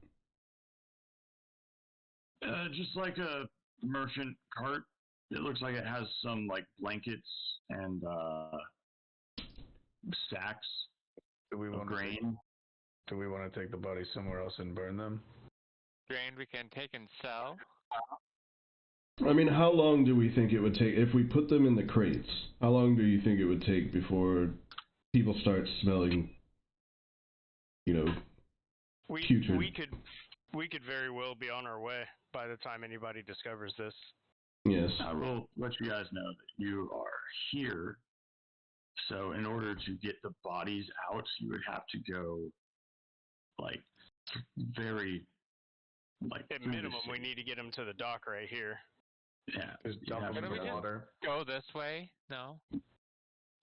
Speaker 7: Just like a merchant cart. It looks like it has some like blankets and sacks
Speaker 5: Do we
Speaker 7: of
Speaker 5: want
Speaker 7: grain.
Speaker 5: Do we want to take the bodies somewhere else and burn them?
Speaker 3: Grain we can take and sell.
Speaker 4: I mean, how long do we think it would take if we put them in the crates? How long do you think it would take before people start smelling, putrid?
Speaker 1: We could very well be on our way by the time anybody discovers this.
Speaker 4: Yes.
Speaker 7: I will let you guys know that you are here. So in order to get the bodies out, you would have to go like very
Speaker 6: like
Speaker 1: At
Speaker 6: through the
Speaker 1: minimum, we
Speaker 6: city.
Speaker 1: need to get him to the dock right here.
Speaker 6: Yeah,
Speaker 5: Just
Speaker 6: you
Speaker 5: dump
Speaker 6: have
Speaker 5: them
Speaker 3: Couldn't
Speaker 5: in
Speaker 3: we
Speaker 5: the
Speaker 3: just
Speaker 5: water.
Speaker 3: go this way? No.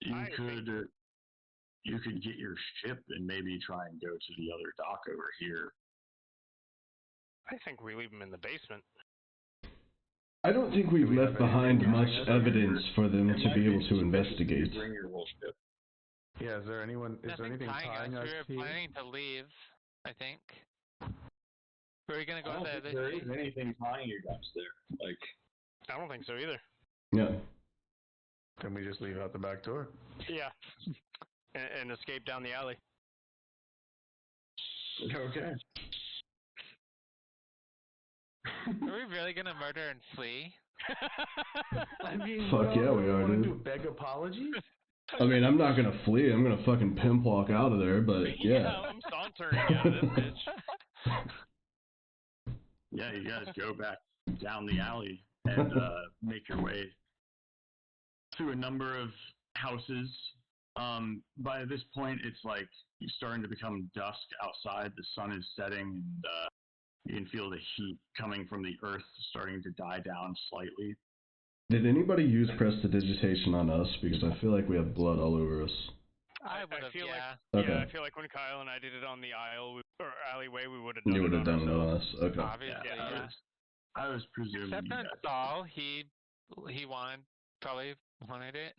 Speaker 6: You
Speaker 1: I think-
Speaker 6: could get your ship and maybe try and go to the other dock over here.
Speaker 1: I think we leave him in the basement.
Speaker 4: I don't think we've
Speaker 5: Do we
Speaker 4: left
Speaker 5: have anything
Speaker 4: behind
Speaker 5: guiding
Speaker 4: much
Speaker 5: us?
Speaker 4: evidence for them
Speaker 7: It
Speaker 4: to
Speaker 7: might
Speaker 4: be able to
Speaker 7: suspicious if you
Speaker 4: investigate.
Speaker 7: Bring your whole ship.
Speaker 5: Yeah, is there anyone? Is there
Speaker 3: Nothing
Speaker 5: anything tying us
Speaker 3: We were
Speaker 5: here?
Speaker 3: planning to leave, I think. Were we gonna
Speaker 7: I
Speaker 3: go
Speaker 7: don't
Speaker 3: to
Speaker 7: think
Speaker 3: the
Speaker 7: there
Speaker 3: other
Speaker 7: is anything tying you guys there. Like,
Speaker 1: I don't think so either.
Speaker 4: Yeah.
Speaker 5: Can we just leave out the back door?
Speaker 1: Yeah. And escape down the alley.
Speaker 7: okay.
Speaker 3: Are we really gonna murder and flee?
Speaker 5: I mean,
Speaker 4: Fuck yeah, we are,
Speaker 5: want to
Speaker 4: dude.
Speaker 5: do beg apologies?
Speaker 4: I mean, I'm not gonna flee. I'm gonna fucking pimp walk out of there. But yeah.
Speaker 1: I'm sauntering out of this bitch.
Speaker 6: Yeah, you guys go back down the alley and make your way through a number of houses. By this point, it's like it's starting to become dusk outside. The sun is setting, and you can feel the heat coming from the earth starting to die down slightly.
Speaker 4: Did anybody use prestidigitation on us? Because I feel like we have blood all over us.
Speaker 3: I would have,
Speaker 1: feel
Speaker 3: yeah.
Speaker 1: like,
Speaker 4: Okay.
Speaker 1: Yeah, I feel like when Kyle and I did it on the aisle or alleyway, we would have done
Speaker 4: You would
Speaker 1: it
Speaker 4: have
Speaker 1: on
Speaker 4: done it
Speaker 1: ourselves.
Speaker 4: on us. Okay.
Speaker 3: Obviously, yeah.
Speaker 6: I was presuming
Speaker 3: Except
Speaker 6: you
Speaker 3: on
Speaker 6: guys.
Speaker 3: Saul, he probably wanted it.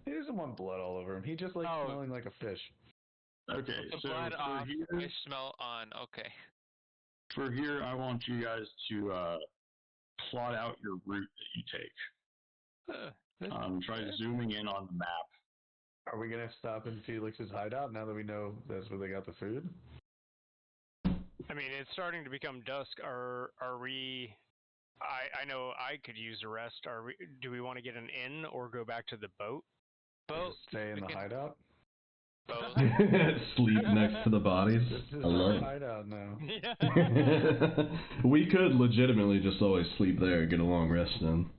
Speaker 5: He doesn't want blood all over him. He just likes
Speaker 3: Oh.
Speaker 5: smelling like a fish.
Speaker 6: Okay,
Speaker 3: The
Speaker 6: so
Speaker 3: blood
Speaker 6: for
Speaker 3: off,
Speaker 6: here,
Speaker 3: fish smell on. Okay.
Speaker 6: for here, I want you guys to plot out your route that you take. Try zooming in on the map.
Speaker 5: Are we gonna stop in Felix's hideout now that we know that's where they got the food?
Speaker 1: I mean, it's starting to become dusk. Are we? I know I could use a rest. Do we want to get an inn or go back to the boat?
Speaker 3: Boat.
Speaker 5: Just stay in
Speaker 3: We
Speaker 5: the
Speaker 3: can-
Speaker 5: hideout?
Speaker 3: Boat.
Speaker 4: Sleep next to the bodies.
Speaker 5: This is
Speaker 4: I love
Speaker 5: our
Speaker 4: it.
Speaker 5: hideout now.
Speaker 1: Yeah.
Speaker 4: We could legitimately just always sleep there and get a long rest in.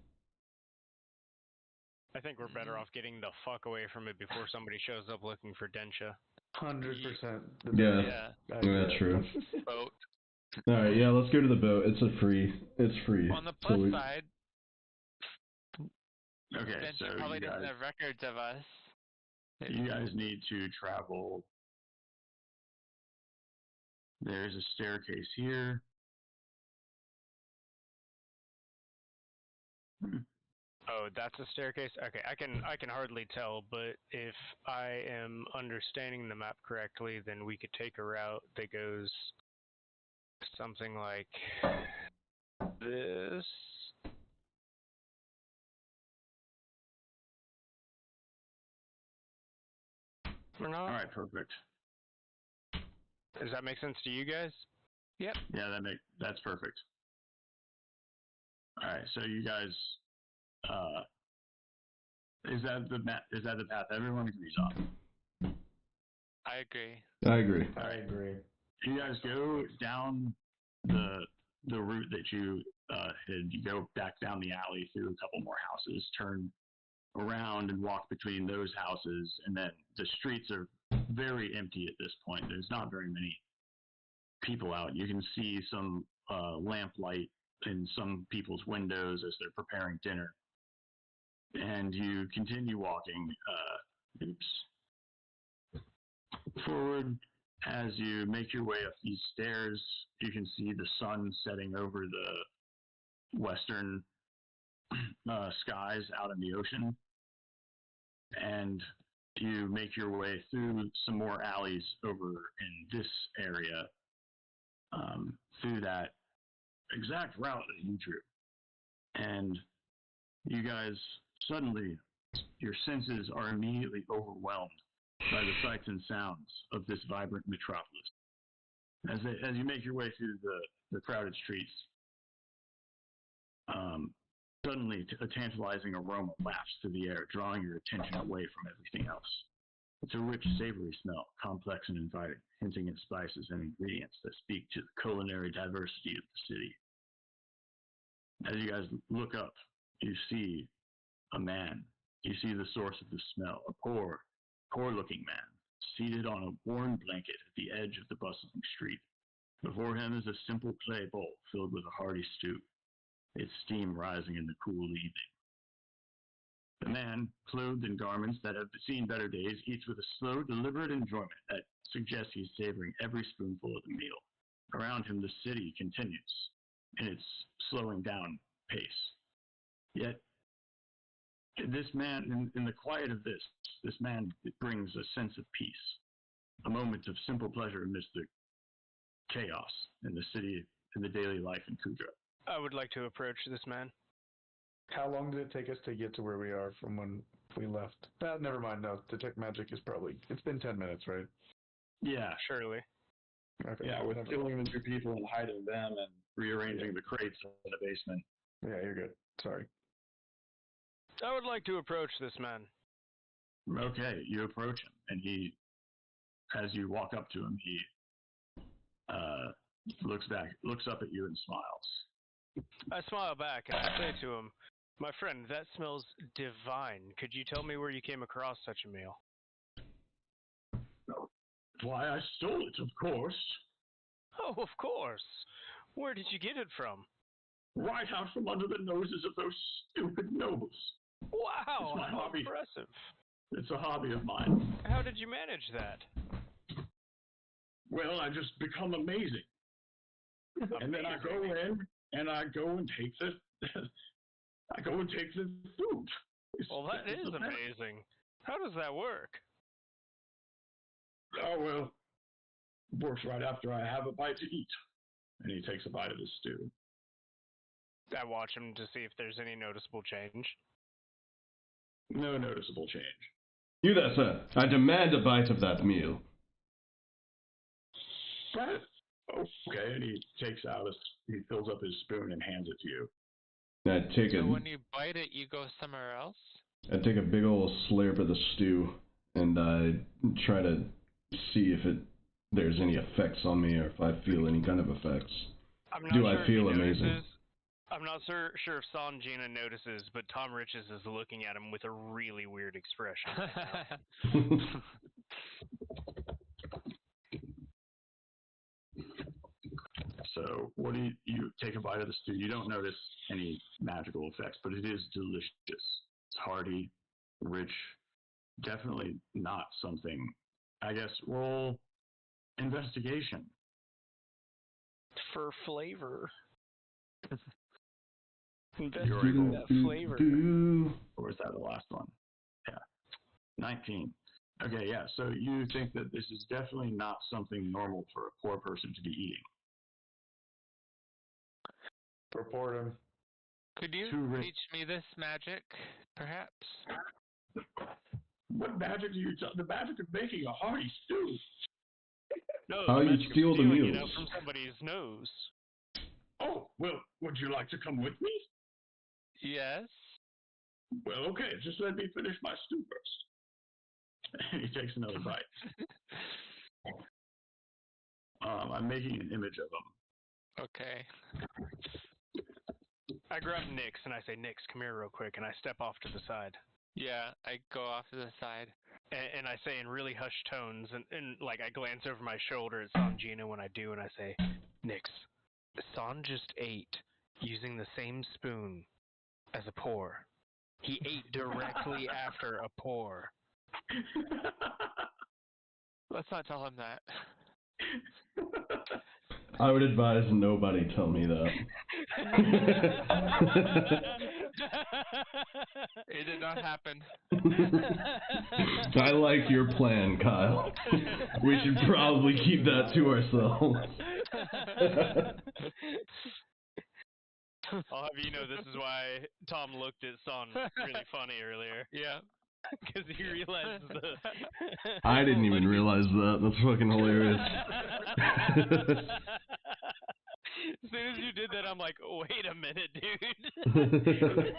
Speaker 1: I think we're better off getting the fuck away from it before somebody shows up looking for Densha.
Speaker 5: 100%.
Speaker 4: Yeah. Yeah, true.
Speaker 3: Boat.
Speaker 4: Alright, yeah, let's go to the boat. It's free.
Speaker 3: On the
Speaker 4: So
Speaker 3: plus side,
Speaker 6: Okay,
Speaker 3: Benji
Speaker 6: so
Speaker 3: probably
Speaker 6: you
Speaker 3: doesn't
Speaker 6: guys,
Speaker 3: have records of us.
Speaker 6: you guys need to travel. There's a staircase here.
Speaker 1: Oh, that's a staircase? Okay, I can hardly tell, but if I am understanding the map correctly, then we could take a route that goes something like this. Or not?
Speaker 6: All right, perfect.
Speaker 1: Does that make sense to you guys?
Speaker 3: Yep.
Speaker 6: Yeah, that's perfect. All right, so you guys, is that the path everyone agrees on?
Speaker 3: I agree.
Speaker 4: I agree.
Speaker 5: I agree.
Speaker 6: You guys go down the route that you had. You go back down the alley through a couple more houses, turn around and walk between those houses, and then the streets are very empty at this point. There's not very many people out. You can see some lamplight in some people's windows as they're preparing dinner. And you continue walking forward. As you make your way up these stairs, you can see the sun setting over the western skies out in the ocean. And you make your way through some more alleys over in this area, through that exact route that you drew. And you guys, suddenly, your senses are immediately overwhelmed by the sights and sounds of this vibrant metropolis. As you make your way through the crowded streets, suddenly a tantalizing aroma wafts through the air, drawing your attention away from everything else. It's a rich, savory smell, complex and inviting, hinting at spices and ingredients that speak to the culinary diversity of the city. As you guys look up, you see a man. You see the source of the smell, a poor-looking man, seated on a worn blanket at the edge of the bustling street. Before him is a simple clay bowl filled with a hearty stew, its steam rising in the cool evening. The man, clothed in garments that have seen better days, eats with a slow, deliberate enjoyment that suggests he's savoring every spoonful of the meal. Around him, the city continues in its slowing down pace. Yet, this man, in the quiet of this man brings a sense of peace, a moment of simple pleasure amidst the chaos in the city, in the daily life in Kudra.
Speaker 1: I would like to approach this man.
Speaker 5: How long did it take us to get to where we are from when we left? Never mind. No, detect magic is probably. It's been 10 minutes, right?
Speaker 6: Yeah,
Speaker 1: Surely.
Speaker 5: Okay.
Speaker 7: Yeah, with
Speaker 5: never
Speaker 7: killing
Speaker 5: mind.
Speaker 7: the two people and hiding them and
Speaker 6: rearranging the crates in the basement.
Speaker 5: Yeah, you're good. Sorry.
Speaker 1: I would like to approach this man.
Speaker 6: Okay, you approach him, and he, as you walk up to him, he looks up at you and smiles.
Speaker 1: I smile back and I say to him, "My friend, that smells divine. Could you tell me where you came across such a meal?"
Speaker 7: Why, I stole it, of course.
Speaker 1: Oh, of course. Where did you get it from?
Speaker 7: Right out from under the noses of those stupid nobles.
Speaker 1: Wow,
Speaker 7: It's my
Speaker 1: how
Speaker 7: hobby.
Speaker 1: impressive.
Speaker 7: It's a hobby of mine.
Speaker 1: How did you manage that?
Speaker 7: Well, I just become amazing. And then I go in and I go and take the food.
Speaker 1: Well, that is amazing. How does that work?
Speaker 7: Oh, well, works right after I have a bite to eat. And he takes a bite of the stew.
Speaker 1: I watch him to see if there's any noticeable change.
Speaker 7: No noticeable change.
Speaker 4: You there, sir. I demand a bite of that meal.
Speaker 7: Right. Okay, and he he fills up his spoon and hands it to you.
Speaker 3: So when you bite it, you go somewhere else?
Speaker 4: I take a big old slurp of the stew, and I try to see if there's any effects on me, or if I feel any kind of effects. Do I feel amazing?
Speaker 1: I'm not sure if Sanjina notices, but Tom Riches is looking at him with a really weird expression right now.
Speaker 6: So, what do you take a bite of the stew? You don't notice any magical effects, but it is delicious. It's hearty, rich, definitely not something. I guess roll investigation.
Speaker 1: For flavor.
Speaker 6: You're able
Speaker 1: that flavor.
Speaker 6: Or is that the last one? Yeah. 19. Okay, yeah. So you think that this is definitely not something normal for a poor person to be eating.
Speaker 5: Report him.
Speaker 3: Could you teach me this magic, perhaps?
Speaker 7: What magic do you the magic of making a hearty stew?
Speaker 1: No,
Speaker 4: how
Speaker 1: the
Speaker 4: you
Speaker 1: magic of
Speaker 4: steal the
Speaker 1: stealing
Speaker 4: meals?
Speaker 1: it out from somebody's nose.
Speaker 7: Oh, well, would you like to come with me?
Speaker 3: Yes.
Speaker 7: Well, okay, just let me finish my stew first. And he takes another bite. I'm making an image of him.
Speaker 3: Okay.
Speaker 1: I grab Nix and I say, "Nix, come here real quick," and I step off to the side.
Speaker 3: Yeah, I go off to the side.
Speaker 1: And I say in really hushed tones, and like I glance over my shoulder at Sanjina when I do, and I say, "Nix, San just ate using the same spoon as a pour. He ate directly after a pour."
Speaker 3: Let's not tell him that.
Speaker 4: I would advise nobody tell me that.
Speaker 3: It did not happen.
Speaker 4: I like your plan, Kyle. We should probably keep that to ourselves.
Speaker 1: I'll have you know this is why Tom looked at Son really funny earlier.
Speaker 3: Yeah.
Speaker 1: Because he realized
Speaker 4: I didn't even realize that. That's fucking hilarious.
Speaker 1: As soon as you did that, I'm like, wait a minute, dude.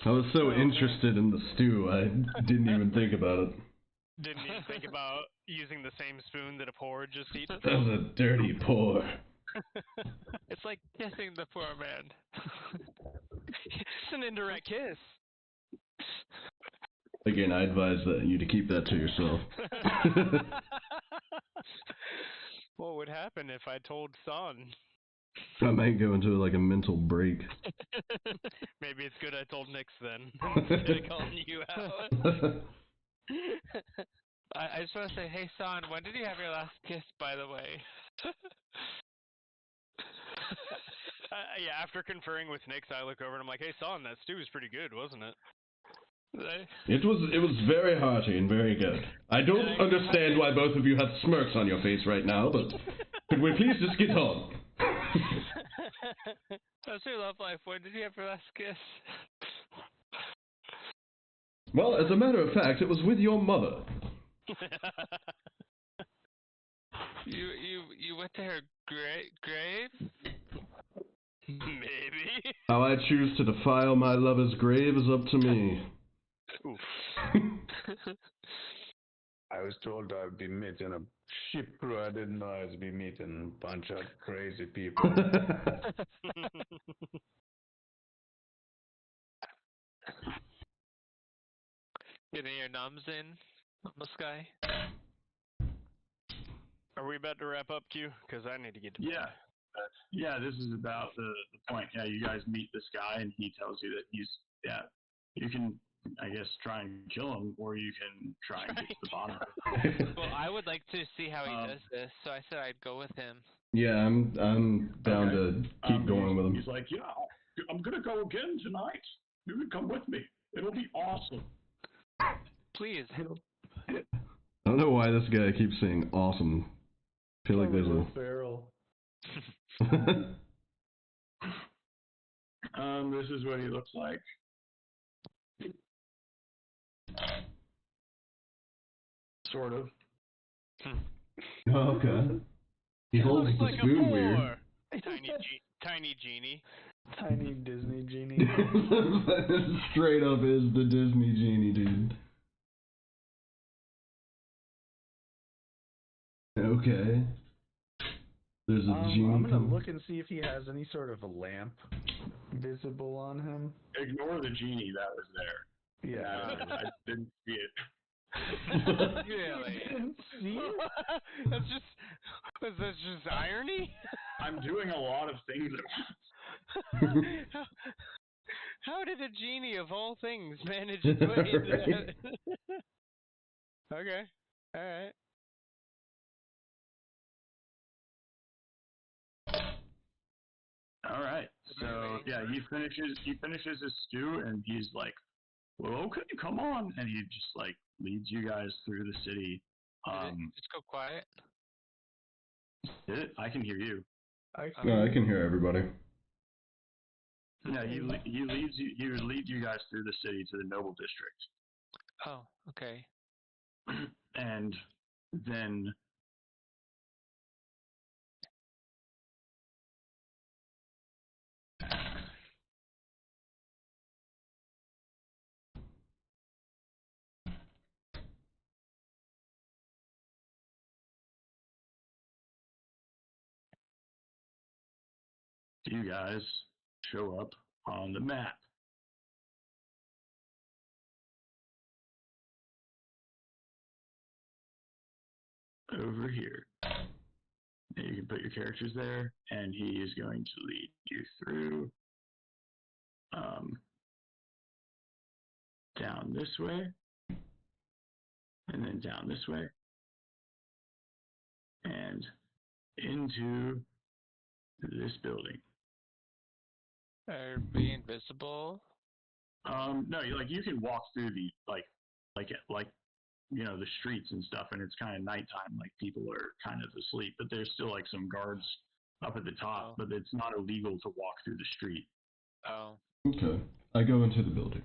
Speaker 4: I was so interested in the stew, I didn't even think about it.
Speaker 1: Didn't even think about using the same spoon that a pour just eats.
Speaker 4: That was a dirty pour.
Speaker 3: It's like kissing the poor man.
Speaker 1: It's an indirect kiss.
Speaker 4: Again, I advise you to keep that to yourself.
Speaker 1: What would happen if I told Son?
Speaker 4: I might go into like a mental break.
Speaker 1: Maybe it's good I told Nix then, instead of calling you out.
Speaker 3: I just want to say, hey, Son, when did you have your last kiss, by the way?
Speaker 1: Yeah, after conferring with Nix, I look over and I'm like, hey, Son, that stew was pretty good, wasn't it?
Speaker 4: It was very hearty and very good. I don't understand why both of you have smirks on your face right now, but could we please just get on?
Speaker 3: How's your love life? When did you have your last kiss?
Speaker 4: Well, as a matter of fact, it was with your mother.
Speaker 3: You went to her grave?
Speaker 1: Maybe.
Speaker 4: How I choose to defile my lover's grave is up to me.
Speaker 1: Oof.
Speaker 5: I was told I'd be meeting a ship crew. I didn't know I'd be meeting a bunch of crazy people.
Speaker 3: Getting your numbs in on the sky?
Speaker 1: Are we about to wrap up, Q? Because I need to get to bed.
Speaker 6: Yeah, this is about the point. Yeah, you guys meet this guy, and he tells you that you can, I guess, try and kill him, or you can try and get to the bottom of it.
Speaker 3: Well, I would like to see how he does this, so I said I'd go with him.
Speaker 4: Yeah, I'm down to keep going with him.
Speaker 7: He's like, yeah, I'm gonna go again tonight. You can come with me. It'll be awesome.
Speaker 3: Please.
Speaker 4: I don't know why this guy keeps saying awesome. I feel like there's a...
Speaker 5: Feral.
Speaker 7: This is what he looks like. Sort of.
Speaker 4: Okay. He holds
Speaker 1: Looks
Speaker 4: the
Speaker 1: like a
Speaker 4: spoon
Speaker 1: boar.
Speaker 4: weird.
Speaker 1: Tiny genie.
Speaker 5: Tiny Disney genie.
Speaker 4: Straight up is the Disney genie, dude. Okay. There's a genie.
Speaker 5: I'm gonna look and see if he has any sort of a lamp visible on him.
Speaker 7: Ignore the genie that was there.
Speaker 5: Yeah.
Speaker 7: I didn't see it.
Speaker 1: Really?
Speaker 5: Didn't see it?
Speaker 1: That's just irony?
Speaker 7: I'm doing a lot of things at once.
Speaker 1: How did a genie of all things manage to put into that? Okay. Alright.
Speaker 6: All right. So yeah, he finishes his stew, and he's like, "Well, okay, come on," and he just like leads you guys through the city.
Speaker 3: Just go quiet.
Speaker 6: Did it? I can hear you.
Speaker 4: No, I can hear everybody.
Speaker 6: Yeah, he leads you guys through the city to the noble district,
Speaker 3: Oh, okay.
Speaker 6: and then you guys show up on the map. Over here. And you can put your characters there, and he is going to lead you through down this way, and then down this way, and into this building.
Speaker 3: Are we invisible?
Speaker 6: No, you can walk through the like the streets and stuff, and it's kind of nighttime, like people are kind of asleep, but there's still like some guards up at the top,
Speaker 3: Oh.
Speaker 6: but it's not illegal to walk through the street.
Speaker 3: Oh.
Speaker 4: Okay. I go into the building.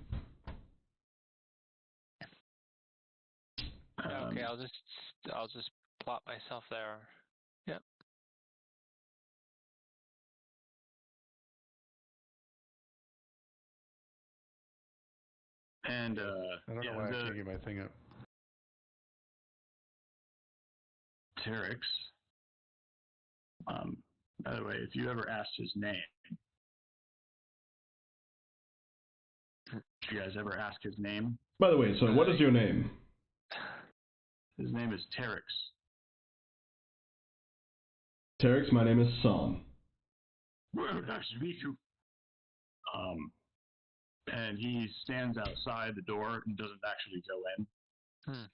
Speaker 3: Okay, I'll just plot myself there. Yep.
Speaker 6: And
Speaker 5: I don't know why I can't get my thing up.
Speaker 6: Terex. By the way, if you ever asked his name, did you guys ever ask his name?
Speaker 4: By the way, so what is your name?
Speaker 6: His name is Terex.
Speaker 4: Terex, my name is Son.
Speaker 6: Well, nice to meet you. And he stands outside the door and doesn't actually go in.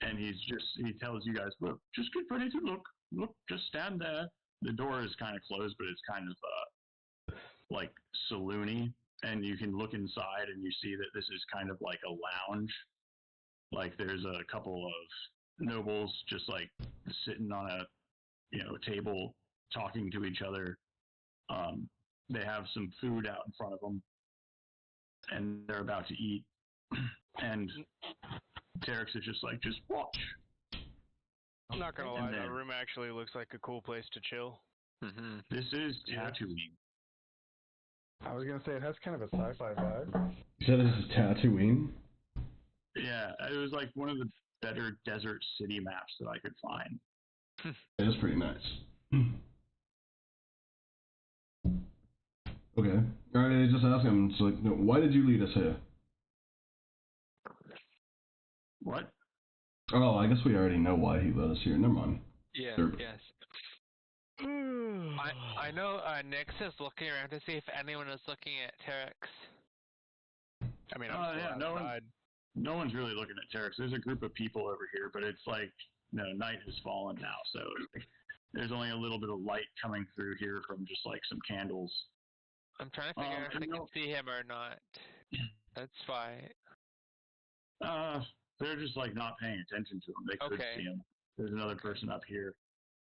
Speaker 6: And he tells you guys, look, just get ready to look. Look, just stand there. The door is kind of closed, but it's kind of like saloony. And you can look inside and you see that this is kind of like a lounge. Like there's a couple of nobles just like sitting on a table talking to each other. They have some food out in front of them, and they're about to eat. And Terex is just like, just watch.
Speaker 1: I'm not gonna lie, that room actually looks like a cool place to chill.
Speaker 6: This is Tatooine.
Speaker 5: I was gonna say it has kind of a sci-fi vibe.
Speaker 4: You said this is Tatooine?
Speaker 6: Yeah, it was like one of the better desert city maps that I could find.
Speaker 4: It is pretty nice. Okay. Alright, just ask him. It's like, no, why did you lead us here?
Speaker 6: What?
Speaker 4: Oh, I guess we already know why he led us here. Never mind.
Speaker 3: Yeah,
Speaker 4: Sure.
Speaker 3: yes. I know Nyx is looking around to see if anyone is looking at Terex.
Speaker 1: I mean, I'm still outside.
Speaker 6: No one's really looking at Terex. There's a group of people over here, but it's like, night has fallen now, so there's only a little bit of light coming through here from just like some candles.
Speaker 3: I'm trying to figure out if I can see him or not. That's fine.
Speaker 6: They're just like not paying attention to him. They could see him. There's another person up here.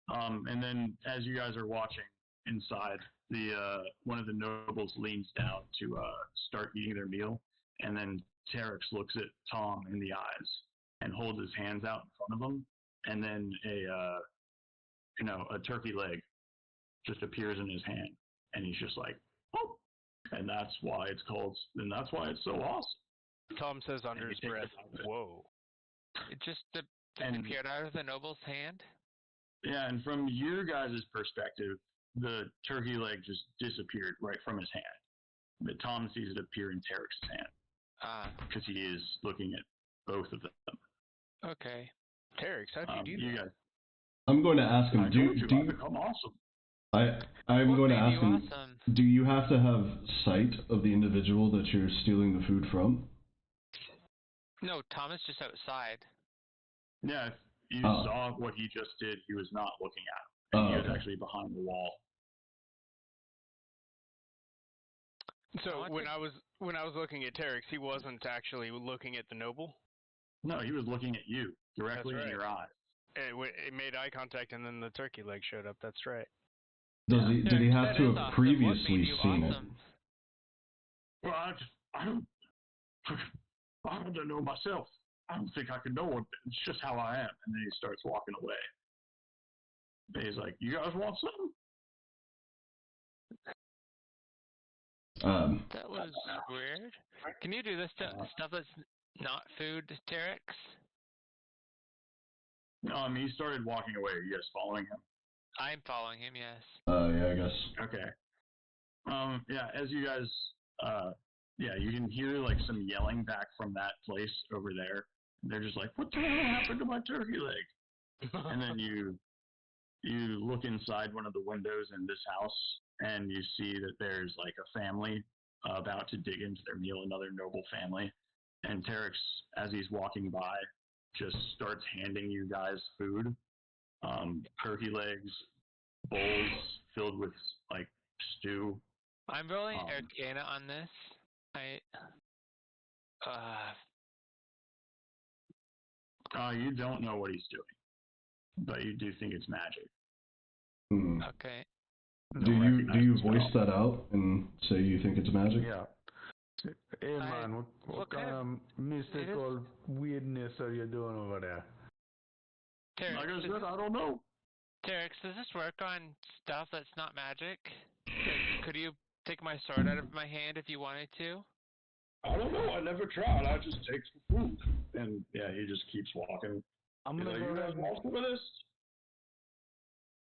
Speaker 6: And then as you guys are watching inside, one of the nobles leans down to start eating their meal, and then Terex looks at Tom in the eyes and holds his hands out in front of him, and then a turkey leg just appears in his hand, and he's just like, oh, and that's why it's so awesome.
Speaker 1: Tom says under his breath, whoa.
Speaker 3: It just disappeared out of the noble's hand?
Speaker 6: Yeah, and from your guys' perspective, the turkey leg just disappeared right from his hand. But Tom sees it appear in Terex's hand. Because he is looking at both of them.
Speaker 3: Okay.
Speaker 1: Terex, how'd you do that?
Speaker 6: Guys,
Speaker 4: I'm going to ask him, do you
Speaker 6: become awesome?
Speaker 4: I'm going to ask him,
Speaker 3: awesome.
Speaker 4: Do you have to have sight of the individual that you're stealing the food from?
Speaker 3: No, Tom is just outside.
Speaker 6: Yeah, if you saw what he just did, he was not looking at him. And he was actually behind the wall.
Speaker 1: So when I was looking at Terex, he wasn't actually looking at the noble?
Speaker 6: No, he was looking at you, directly in your eyes.
Speaker 1: It made eye contact, and then the turkey leg showed up. That's right.
Speaker 4: Did he have to have previously seen it?
Speaker 6: Well, I don't know myself. I don't think I can know it. It's just how I am. And then he starts walking away. And he's like, you guys want something?
Speaker 3: That was weird. Can you do this stuff that's not food, Terex?
Speaker 6: No, I mean, he started walking away. Are you guys following him?
Speaker 3: I'm following him, yes.
Speaker 4: Yeah, I guess.
Speaker 6: Okay. Yeah, as you guys, you can hear like some yelling back from that place over there. They're just like, what the hell happened to my turkey leg? And then you look inside one of the windows in this house, and you see that there's like a family about to dig into their meal, another noble family. And Terex, as he's walking by, just starts handing you guys food. Turkey legs, bowls filled with like stew.
Speaker 3: I'm rolling Arcana on this.
Speaker 6: You don't know what he's doing, but you do think it's magic.
Speaker 3: Okay.
Speaker 4: Do you voice that out and say you think it's magic?
Speaker 5: Yeah. Hey man, what kind of mystical weirdness are you doing over there?
Speaker 3: Terex,
Speaker 6: like I said, I don't know.
Speaker 3: Terex, does this work on stuff that's not magic? Could you take my sword out of my hand if you wanted to?
Speaker 7: I don't know. I never tried. I just take some food. And yeah, he just keeps walking.
Speaker 5: I'm gonna go
Speaker 7: you guys want some of this?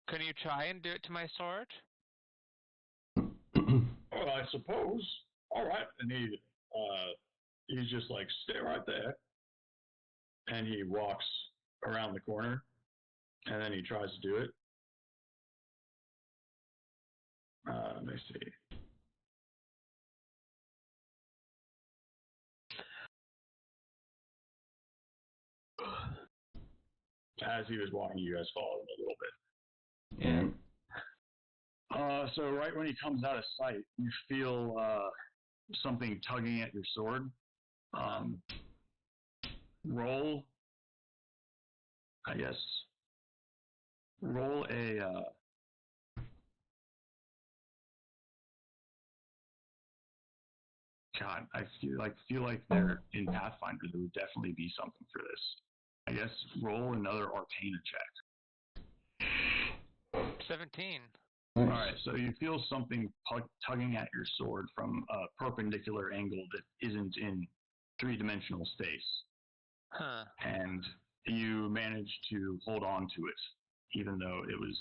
Speaker 3: Can you try and do it to my sword?
Speaker 7: Well, I suppose. All right. And he's just like, stay right there. And he walks around the corner, and then he tries to do it. Let me see. As he was walking, you guys followed him a little bit.
Speaker 4: Yeah.
Speaker 2: So right when he comes out of sight, you feel something tugging at your sword. Roll, I guess. Roll a. God, I feel like they're in Pathfinder. There would definitely be something for this. I guess roll another Arcana check.
Speaker 3: 17.
Speaker 2: All right, so you feel something tugging at your sword from a perpendicular angle that isn't in three-dimensional space.
Speaker 3: Huh.
Speaker 2: And you manage to hold on to it, even though it was,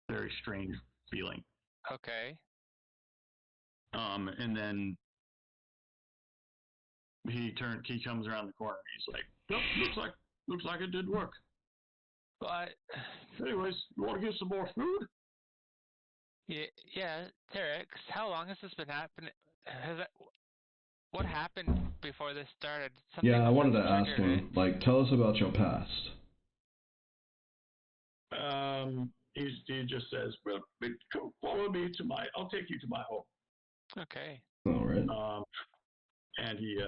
Speaker 2: very strange feeling.
Speaker 3: Okay.
Speaker 2: And then he comes around the corner. He's like, "Yep, looks like it did work."
Speaker 3: But
Speaker 2: Anyways, you want to get some more food?
Speaker 3: yeah, Terex, how long has this been happening? What happened before this started? Something
Speaker 4: Yeah, I wanted to
Speaker 3: must have
Speaker 4: ask
Speaker 3: triggered
Speaker 4: him, like, tell us about your past.
Speaker 7: He just says, "Well, follow me to my. I'll take you to my home."
Speaker 3: it. Okay.
Speaker 4: All right.
Speaker 7: And he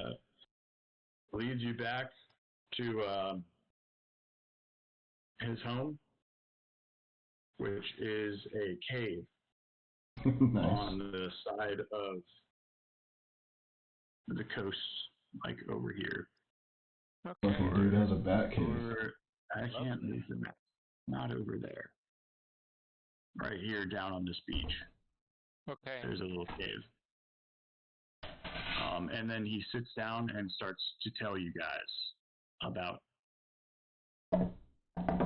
Speaker 7: leads you back to his home, which is a cave
Speaker 4: Nice.
Speaker 7: on the side of the coast, like over here.
Speaker 3: Okay.
Speaker 4: Fucking dude has a bat cave.
Speaker 7: I can't move the map. Not over there. Right here, down on this beach.
Speaker 3: Okay.
Speaker 7: There's a little cave. And then he sits down and starts to tell you guys about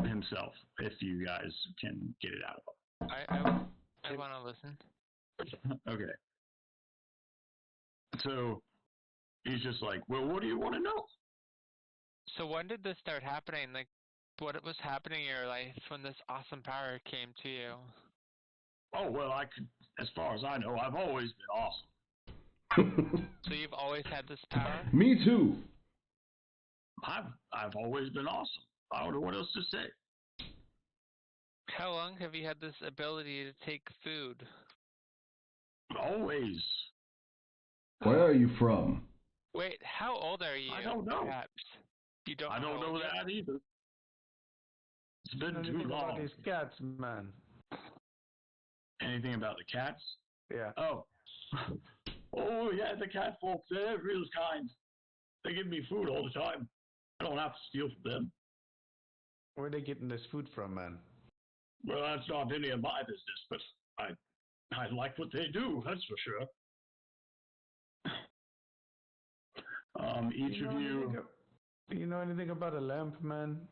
Speaker 7: himself, if you guys can get it out of him.
Speaker 3: I want to listen.
Speaker 7: Okay. So he's just like, "Well, what do you want to know?"
Speaker 3: So when did this start happening? Like, what was happening in your life when this awesome power came to you?
Speaker 7: Oh, well, as far as I know, I've always been awesome.
Speaker 3: So you've always had this power?
Speaker 4: Me too.
Speaker 7: I've always been awesome. I don't know what else to say.
Speaker 3: How long have you had this ability to take food?
Speaker 7: Always.
Speaker 4: Where are you from?
Speaker 3: Wait, how old are you?
Speaker 7: I don't know.
Speaker 3: Perhaps. You don't
Speaker 7: I
Speaker 3: know
Speaker 7: don't
Speaker 3: how
Speaker 7: know
Speaker 3: old you are?
Speaker 7: that either. It's been too
Speaker 5: Anything about
Speaker 7: long.
Speaker 5: these cats, man?
Speaker 7: Anything about the cats?
Speaker 5: Yeah.
Speaker 7: Oh. Oh, yeah, the cat folks, they're real kind. They give me food all the time. I don't have to steal from them.
Speaker 5: Where are they getting this food from, man?
Speaker 7: Well, that's not any of my business, but I like what they do, that's for sure. Each of you...
Speaker 5: Do you know anything about a lamp, man?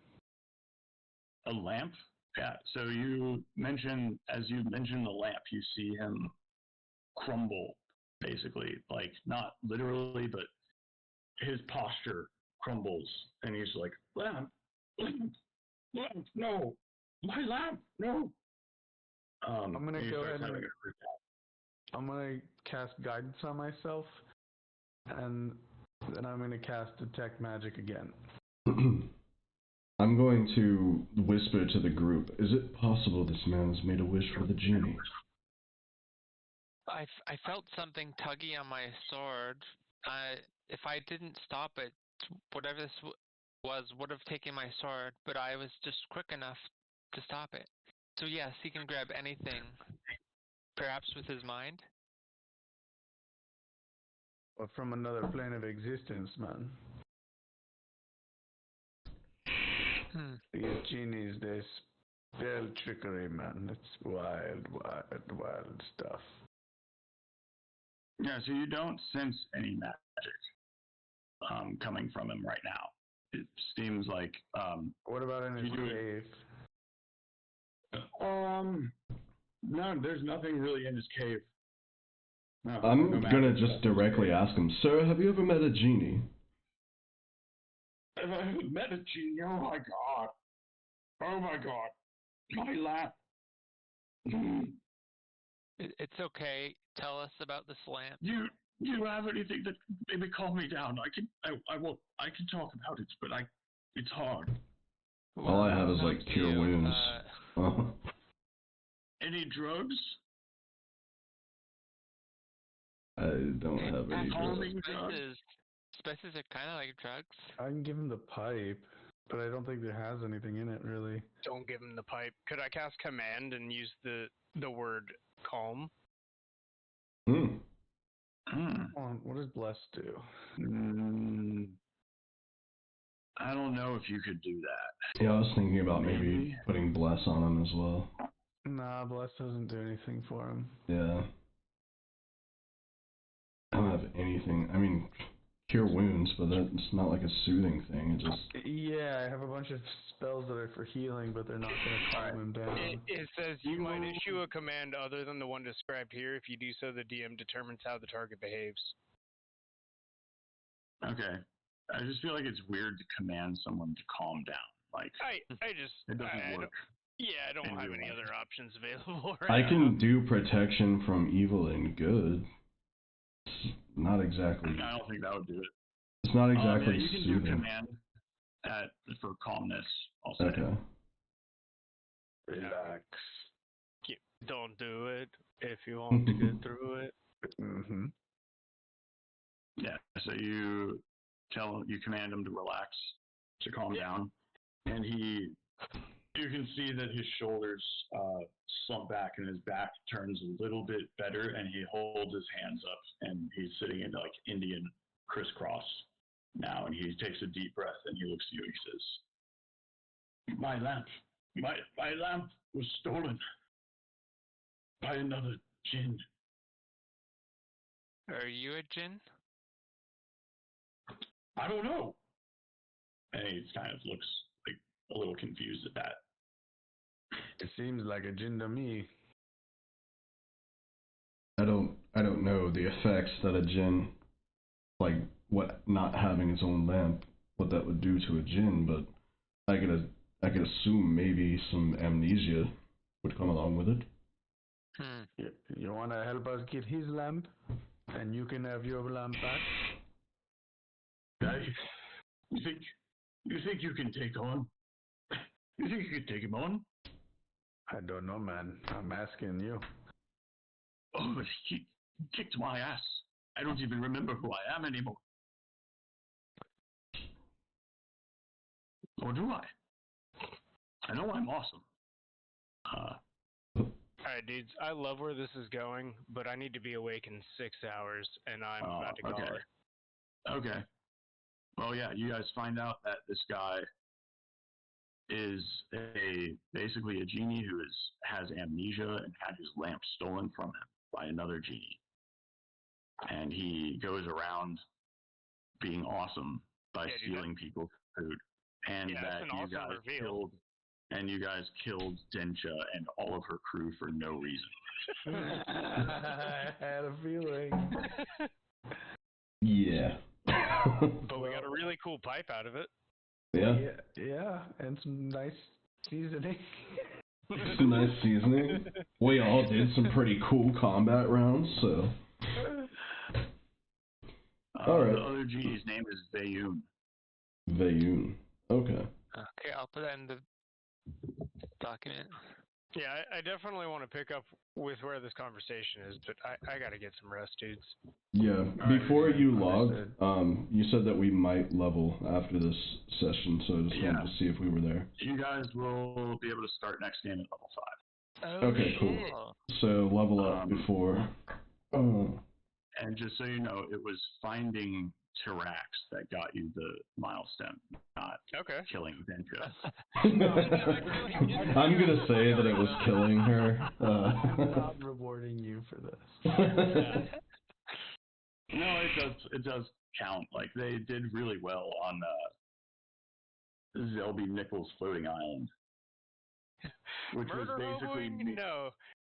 Speaker 7: A lamp? Yeah, so as you mention the lamp, you see him crumble, basically. Like, not literally, but his posture crumbles, and he's like, "Lamp, lamp, lamp, no, my lamp, no."
Speaker 5: I'm gonna
Speaker 7: and he
Speaker 5: go
Speaker 7: starts
Speaker 5: ahead
Speaker 7: having
Speaker 5: and
Speaker 7: a freak out.
Speaker 5: I'm gonna cast guidance on myself, and then I'm gonna cast detect magic again.
Speaker 4: I'm going to whisper to the group, is it possible this man has made a wish for the genie?
Speaker 3: I felt something tuggy on my sword. If I didn't stop it, whatever this was would have taken my sword, but I was just quick enough to stop it. So yes, he can grab anything, perhaps with his mind.
Speaker 5: Or from another plane of existence, man. These genies, they spell trickery, man. It's wild, wild, wild stuff.
Speaker 2: Yeah, so you don't sense any magic coming from him right now. It seems like
Speaker 5: What about in his
Speaker 2: You do it.
Speaker 5: cave?
Speaker 7: No, there's nothing really in his cave. No,
Speaker 4: I'm
Speaker 7: no
Speaker 4: gonna
Speaker 7: magic.
Speaker 4: just directly ask him, sir, have you ever met a genie?
Speaker 7: Have I ever met a genie? Oh my god. Oh my god. My lamp.
Speaker 3: It's okay. Tell us about this lamp.
Speaker 7: Do you have anything that maybe calm me down? I can talk about it, but it's hard.
Speaker 4: All I have is like
Speaker 3: Helps
Speaker 4: cure
Speaker 3: you.
Speaker 4: wounds.
Speaker 7: Any drugs?
Speaker 4: I don't have any drugs.
Speaker 7: Calming drugs?
Speaker 3: Spices are kind of like drugs.
Speaker 5: I can give him the pipe, but I don't think there has anything in it really.
Speaker 1: Don't give him the pipe. Could I cast command and use the word calm?
Speaker 4: Hmm.
Speaker 5: What does bless do?
Speaker 7: I don't know if you could do that.
Speaker 4: Yeah, I was thinking about maybe putting bless on him as well.
Speaker 5: Nah, bless doesn't do anything for him.
Speaker 4: Yeah. I don't have anything. I mean, cure wounds, but that's not like a soothing thing. It just.
Speaker 5: Yeah, I have a bunch of spells that are for healing, but they're not going to calm him down.
Speaker 1: It says you might issue a command other than the one described here. If you do so, the DM determines how the target behaves.
Speaker 6: Okay. I just feel like it's weird to command someone to calm down. Like,
Speaker 7: It doesn't work.
Speaker 1: I don't have any other options available right
Speaker 4: I
Speaker 1: now.
Speaker 4: can do protection from evil and good. It's not exactly.
Speaker 6: I don't think that would do it.
Speaker 4: It's not exactly
Speaker 6: you can
Speaker 4: soothing.
Speaker 6: do command for calmness, I'll say.
Speaker 4: Okay.
Speaker 5: Relax.
Speaker 1: Don't do it if you want to get through it.
Speaker 5: Mm-hmm.
Speaker 6: Yeah, so you command him to relax, to calm down, and you can see that his shoulders slump back and his back turns a little bit better, and he holds his hands up, and he's sitting in like Indian crisscross now, and he takes a deep breath, and he looks at you, he says, my lamp was stolen by another jinn.
Speaker 3: Are you a djinn?
Speaker 6: I don't know. And he kind of looks like a little confused at that.
Speaker 5: It seems like a jinn to me.
Speaker 4: I don't know the effects that a djinn, like what not having its own lamp, what that would do to a djinn, but I could assume maybe some amnesia would come along with it.
Speaker 5: You want to help us get his lamp, and you can have your lamp back?
Speaker 6: You think you can take on? You think you could take him on?
Speaker 5: I don't know, man. I'm asking you.
Speaker 6: Oh, but he kicked my ass. I don't even remember who I am anymore. Or do I? I know I'm awesome.
Speaker 1: Alright, dudes, I love where this is going, but I need to be awake in 6 hours, and I'm about to call her.
Speaker 6: Okay. Well, yeah, you guys find out that this guy is basically a genie who has amnesia and had his lamp stolen from him by another genie. And he goes around being awesome by stealing people's food. And that you guys killed Densha and all of her crew for no reason.
Speaker 5: I had a feeling.
Speaker 4: Yeah.
Speaker 1: But we got a really cool pipe out of it.
Speaker 5: Yeah, and some nice seasoning.
Speaker 4: Some nice seasoning. We all did some pretty cool combat rounds, so. Alright.
Speaker 6: The other genie's name is Vayun.
Speaker 4: Vayun. Okay.
Speaker 3: Okay, I'll put that in the document.
Speaker 1: Yeah, I definitely want to pick up with where this conversation is, but I gotta get some rest, dudes.
Speaker 4: Yeah, before you log, you said that we might level after this session, so I just wanted to see if we were there.
Speaker 6: You guys will be able to start next game at level 5.
Speaker 4: Okay, cool. So level up before.
Speaker 6: And just so you know, it was finding Tirax that got you the milestone, not killing Densha.
Speaker 4: I'm gonna say that it was killing her.
Speaker 5: I'm not rewarding you for this.
Speaker 6: No, it does count. Like they did really well on Zelby Nichols Floating Island, which
Speaker 1: Murder
Speaker 6: was basically
Speaker 1: hobering?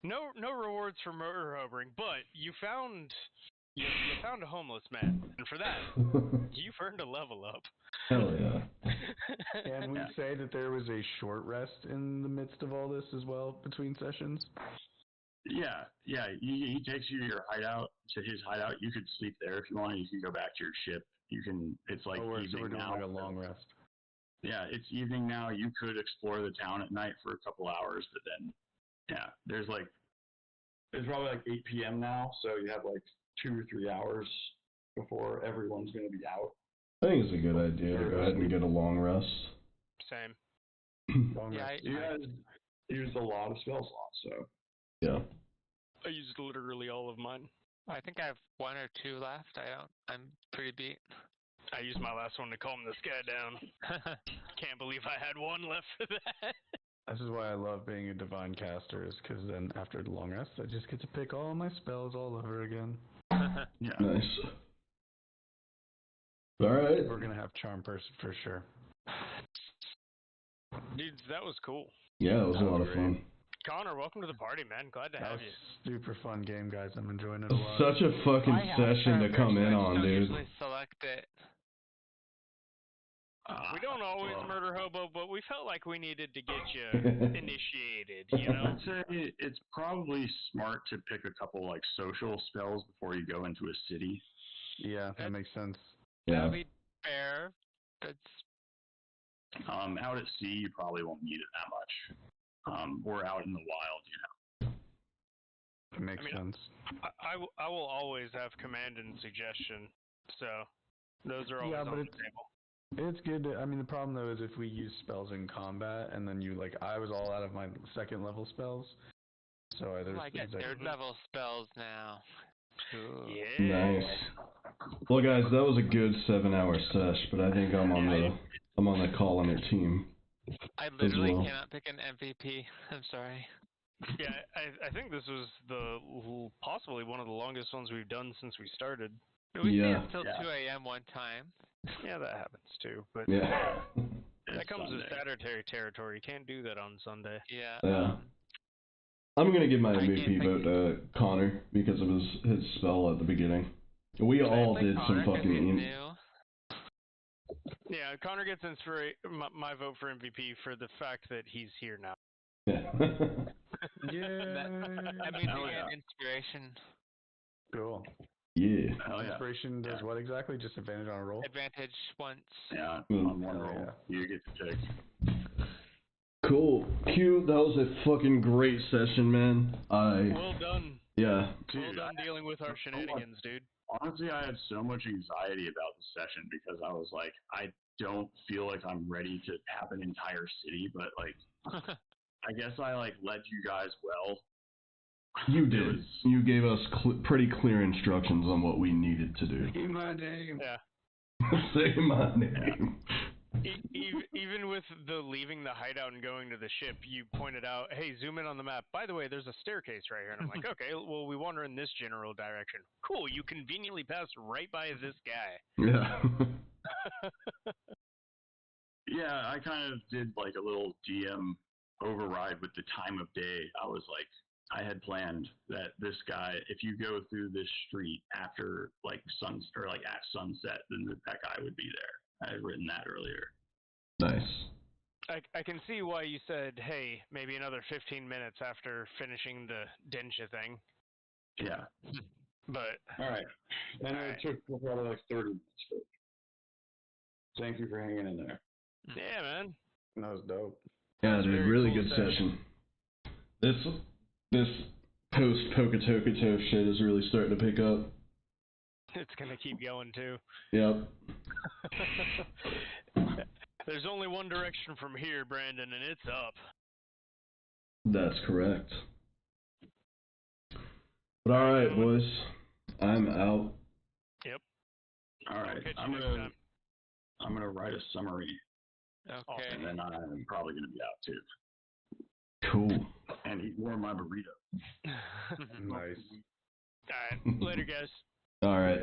Speaker 1: No rewards for murder hobering, but you found a homeless man, and for that, you've earned a level up.
Speaker 4: Hell yeah.
Speaker 5: Can we say that there was a short rest in the midst of all this as well, between sessions?
Speaker 6: Yeah. He takes you to your hideout, to his hideout. You could sleep there if you want. You can go back to your ship. You can. It's like
Speaker 5: so
Speaker 6: evening
Speaker 5: we're doing
Speaker 6: now.
Speaker 5: like a long rest.
Speaker 6: Yeah, it's evening now. You could explore the town at night for a couple hours, but then, yeah, it's probably like 8 p.m. now, so you have like 2 or 3 hours before everyone's going to be out.
Speaker 4: I think it's a good idea to go ahead and get a long rest.
Speaker 1: Same.
Speaker 5: Long
Speaker 3: Yeah,
Speaker 5: rest.
Speaker 6: You guys used a lot of spell slots, so.
Speaker 4: Yeah.
Speaker 1: I used literally all of mine.
Speaker 3: I think I have 1 or 2 left. I'm pretty beat.
Speaker 1: I used my last one to calm this guy down. Can't believe I had 1 left for that.
Speaker 5: This is why I love being a divine caster, is because then after the long rest, I just get to pick all my spells all over again.
Speaker 6: Yeah.
Speaker 4: Nice. All right.
Speaker 5: We're gonna have charm person for sure.
Speaker 1: Dudes, that was cool.
Speaker 4: Yeah, it was a
Speaker 5: That
Speaker 4: lot
Speaker 5: was
Speaker 4: of
Speaker 5: great.
Speaker 4: fun.
Speaker 1: Connor, welcome to the party, man. Glad to
Speaker 5: That
Speaker 1: have
Speaker 5: was
Speaker 1: you.
Speaker 5: super fun game, guys. I'm enjoying it a lot.
Speaker 4: Such a fucking
Speaker 3: I have
Speaker 4: session to
Speaker 3: charm
Speaker 4: come
Speaker 3: person,
Speaker 4: in
Speaker 3: I just
Speaker 4: on,
Speaker 3: don't
Speaker 4: dude.
Speaker 3: usually select it.
Speaker 1: We don't always
Speaker 6: well,
Speaker 1: murder hobo, but we felt like we needed to get you initiated, you know?
Speaker 6: I'd say it's probably smart to pick a couple like social spells before you go into a city.
Speaker 5: Yeah, that makes sense.
Speaker 4: Yeah.
Speaker 3: That'll be fair. That's
Speaker 6: Out at sea, you probably won't need it that much. Or out in the wild, you know.
Speaker 5: It makes sense.
Speaker 1: I will always have command and suggestion, so those are always
Speaker 5: Yeah,
Speaker 1: on
Speaker 5: but
Speaker 1: the
Speaker 5: it's-
Speaker 1: table.
Speaker 5: It's good. I mean, the problem though is if we use spells in combat, and then I was all out of my 2nd level spells, so
Speaker 3: I get 3rd level spells now. Cool.
Speaker 1: Yeah.
Speaker 4: Nice. Well, guys, that was a good 7-hour sesh, but I think I'm on the colony team.
Speaker 3: I literally
Speaker 4: well.
Speaker 3: cannot pick an MVP. I'm sorry.
Speaker 1: Yeah, I think this was possibly one of the longest ones we've done since we started.
Speaker 3: We
Speaker 4: Yeah.
Speaker 3: stayed until 2 a.m. one time.
Speaker 1: Yeah, that happens too, but
Speaker 4: Yeah.
Speaker 1: that comes with
Speaker 6: Sunday.
Speaker 1: Saturday territory. You can't do that on Sunday.
Speaker 3: Yeah.
Speaker 4: Yeah. I'm gonna give my
Speaker 3: I can't
Speaker 4: MVP
Speaker 3: pick-
Speaker 4: vote to Connor because of his spell at the beginning. We all
Speaker 3: Like
Speaker 4: did
Speaker 3: Connor,
Speaker 4: some
Speaker 3: 'cause he's
Speaker 4: fucking.
Speaker 3: new.
Speaker 1: Yeah, Connor gets my vote for MVP for the fact that he's here now.
Speaker 4: Yeah.
Speaker 3: That means
Speaker 6: Hell
Speaker 3: you
Speaker 6: yeah.
Speaker 3: get inspiration.
Speaker 5: Cool.
Speaker 4: Yeah.
Speaker 6: Hell yeah.
Speaker 5: Inspiration does what exactly? Just advantage on a roll?
Speaker 3: Advantage once.
Speaker 6: Yeah,
Speaker 4: Mm.
Speaker 6: on one
Speaker 5: Oh,
Speaker 6: roll,
Speaker 5: yeah.
Speaker 6: you get to pick.
Speaker 4: Cool. Q, that was a fucking great session, man.
Speaker 1: Well done.
Speaker 4: Yeah.
Speaker 1: Well done dealing with our shenanigans, dude.
Speaker 6: Honestly, I had so much anxiety about the session because I was like, I don't feel like I'm ready to have an entire city, but like, I guess I like led you guys well.
Speaker 4: You
Speaker 6: It
Speaker 4: did.
Speaker 6: was-
Speaker 4: You gave us pretty clear instructions on what we needed to do.
Speaker 5: Say my name.
Speaker 1: Yeah.
Speaker 4: Say my name.
Speaker 1: Even with the leaving the hideout and going to the ship, you pointed out, hey, zoom in on the map. By the way, there's a staircase right here. And I'm like, okay, well, we wander in this general direction. Cool, you conveniently passed right by this guy.
Speaker 4: Yeah.
Speaker 6: Yeah, I kind of did like a little DM override with the time of day. I was like, I had planned that this guy, if you go through this street after like at sunset, then that guy would be there. I had written that earlier.
Speaker 4: Nice.
Speaker 1: I can see why you said, hey, maybe another 15 minutes after finishing the Densha thing.
Speaker 6: Yeah.
Speaker 1: But
Speaker 6: All right. And it took probably like 30 minutes. But thank you for hanging in there.
Speaker 1: yeah, man.
Speaker 5: That was dope.
Speaker 4: Yeah,
Speaker 1: That's
Speaker 4: dude,
Speaker 1: very
Speaker 4: really
Speaker 1: cool
Speaker 4: good
Speaker 1: session.
Speaker 4: session. This post Poketokoto shit is really starting to pick up.
Speaker 1: It's going to keep going, too.
Speaker 4: Yep.
Speaker 1: There's only one direction from here, Brandon, and it's up.
Speaker 4: That's correct. But alright, boys. I'm out.
Speaker 1: Yep.
Speaker 6: All right.
Speaker 1: Catch you
Speaker 6: I'm
Speaker 1: next
Speaker 6: gonna
Speaker 1: time.
Speaker 6: I'm gonna write a summary,
Speaker 3: Okay.
Speaker 6: and then I'm probably gonna be out too.
Speaker 4: Cool.
Speaker 6: And eat more of my burrito.
Speaker 5: Nice.
Speaker 1: All right. Later, guys.
Speaker 4: Alright.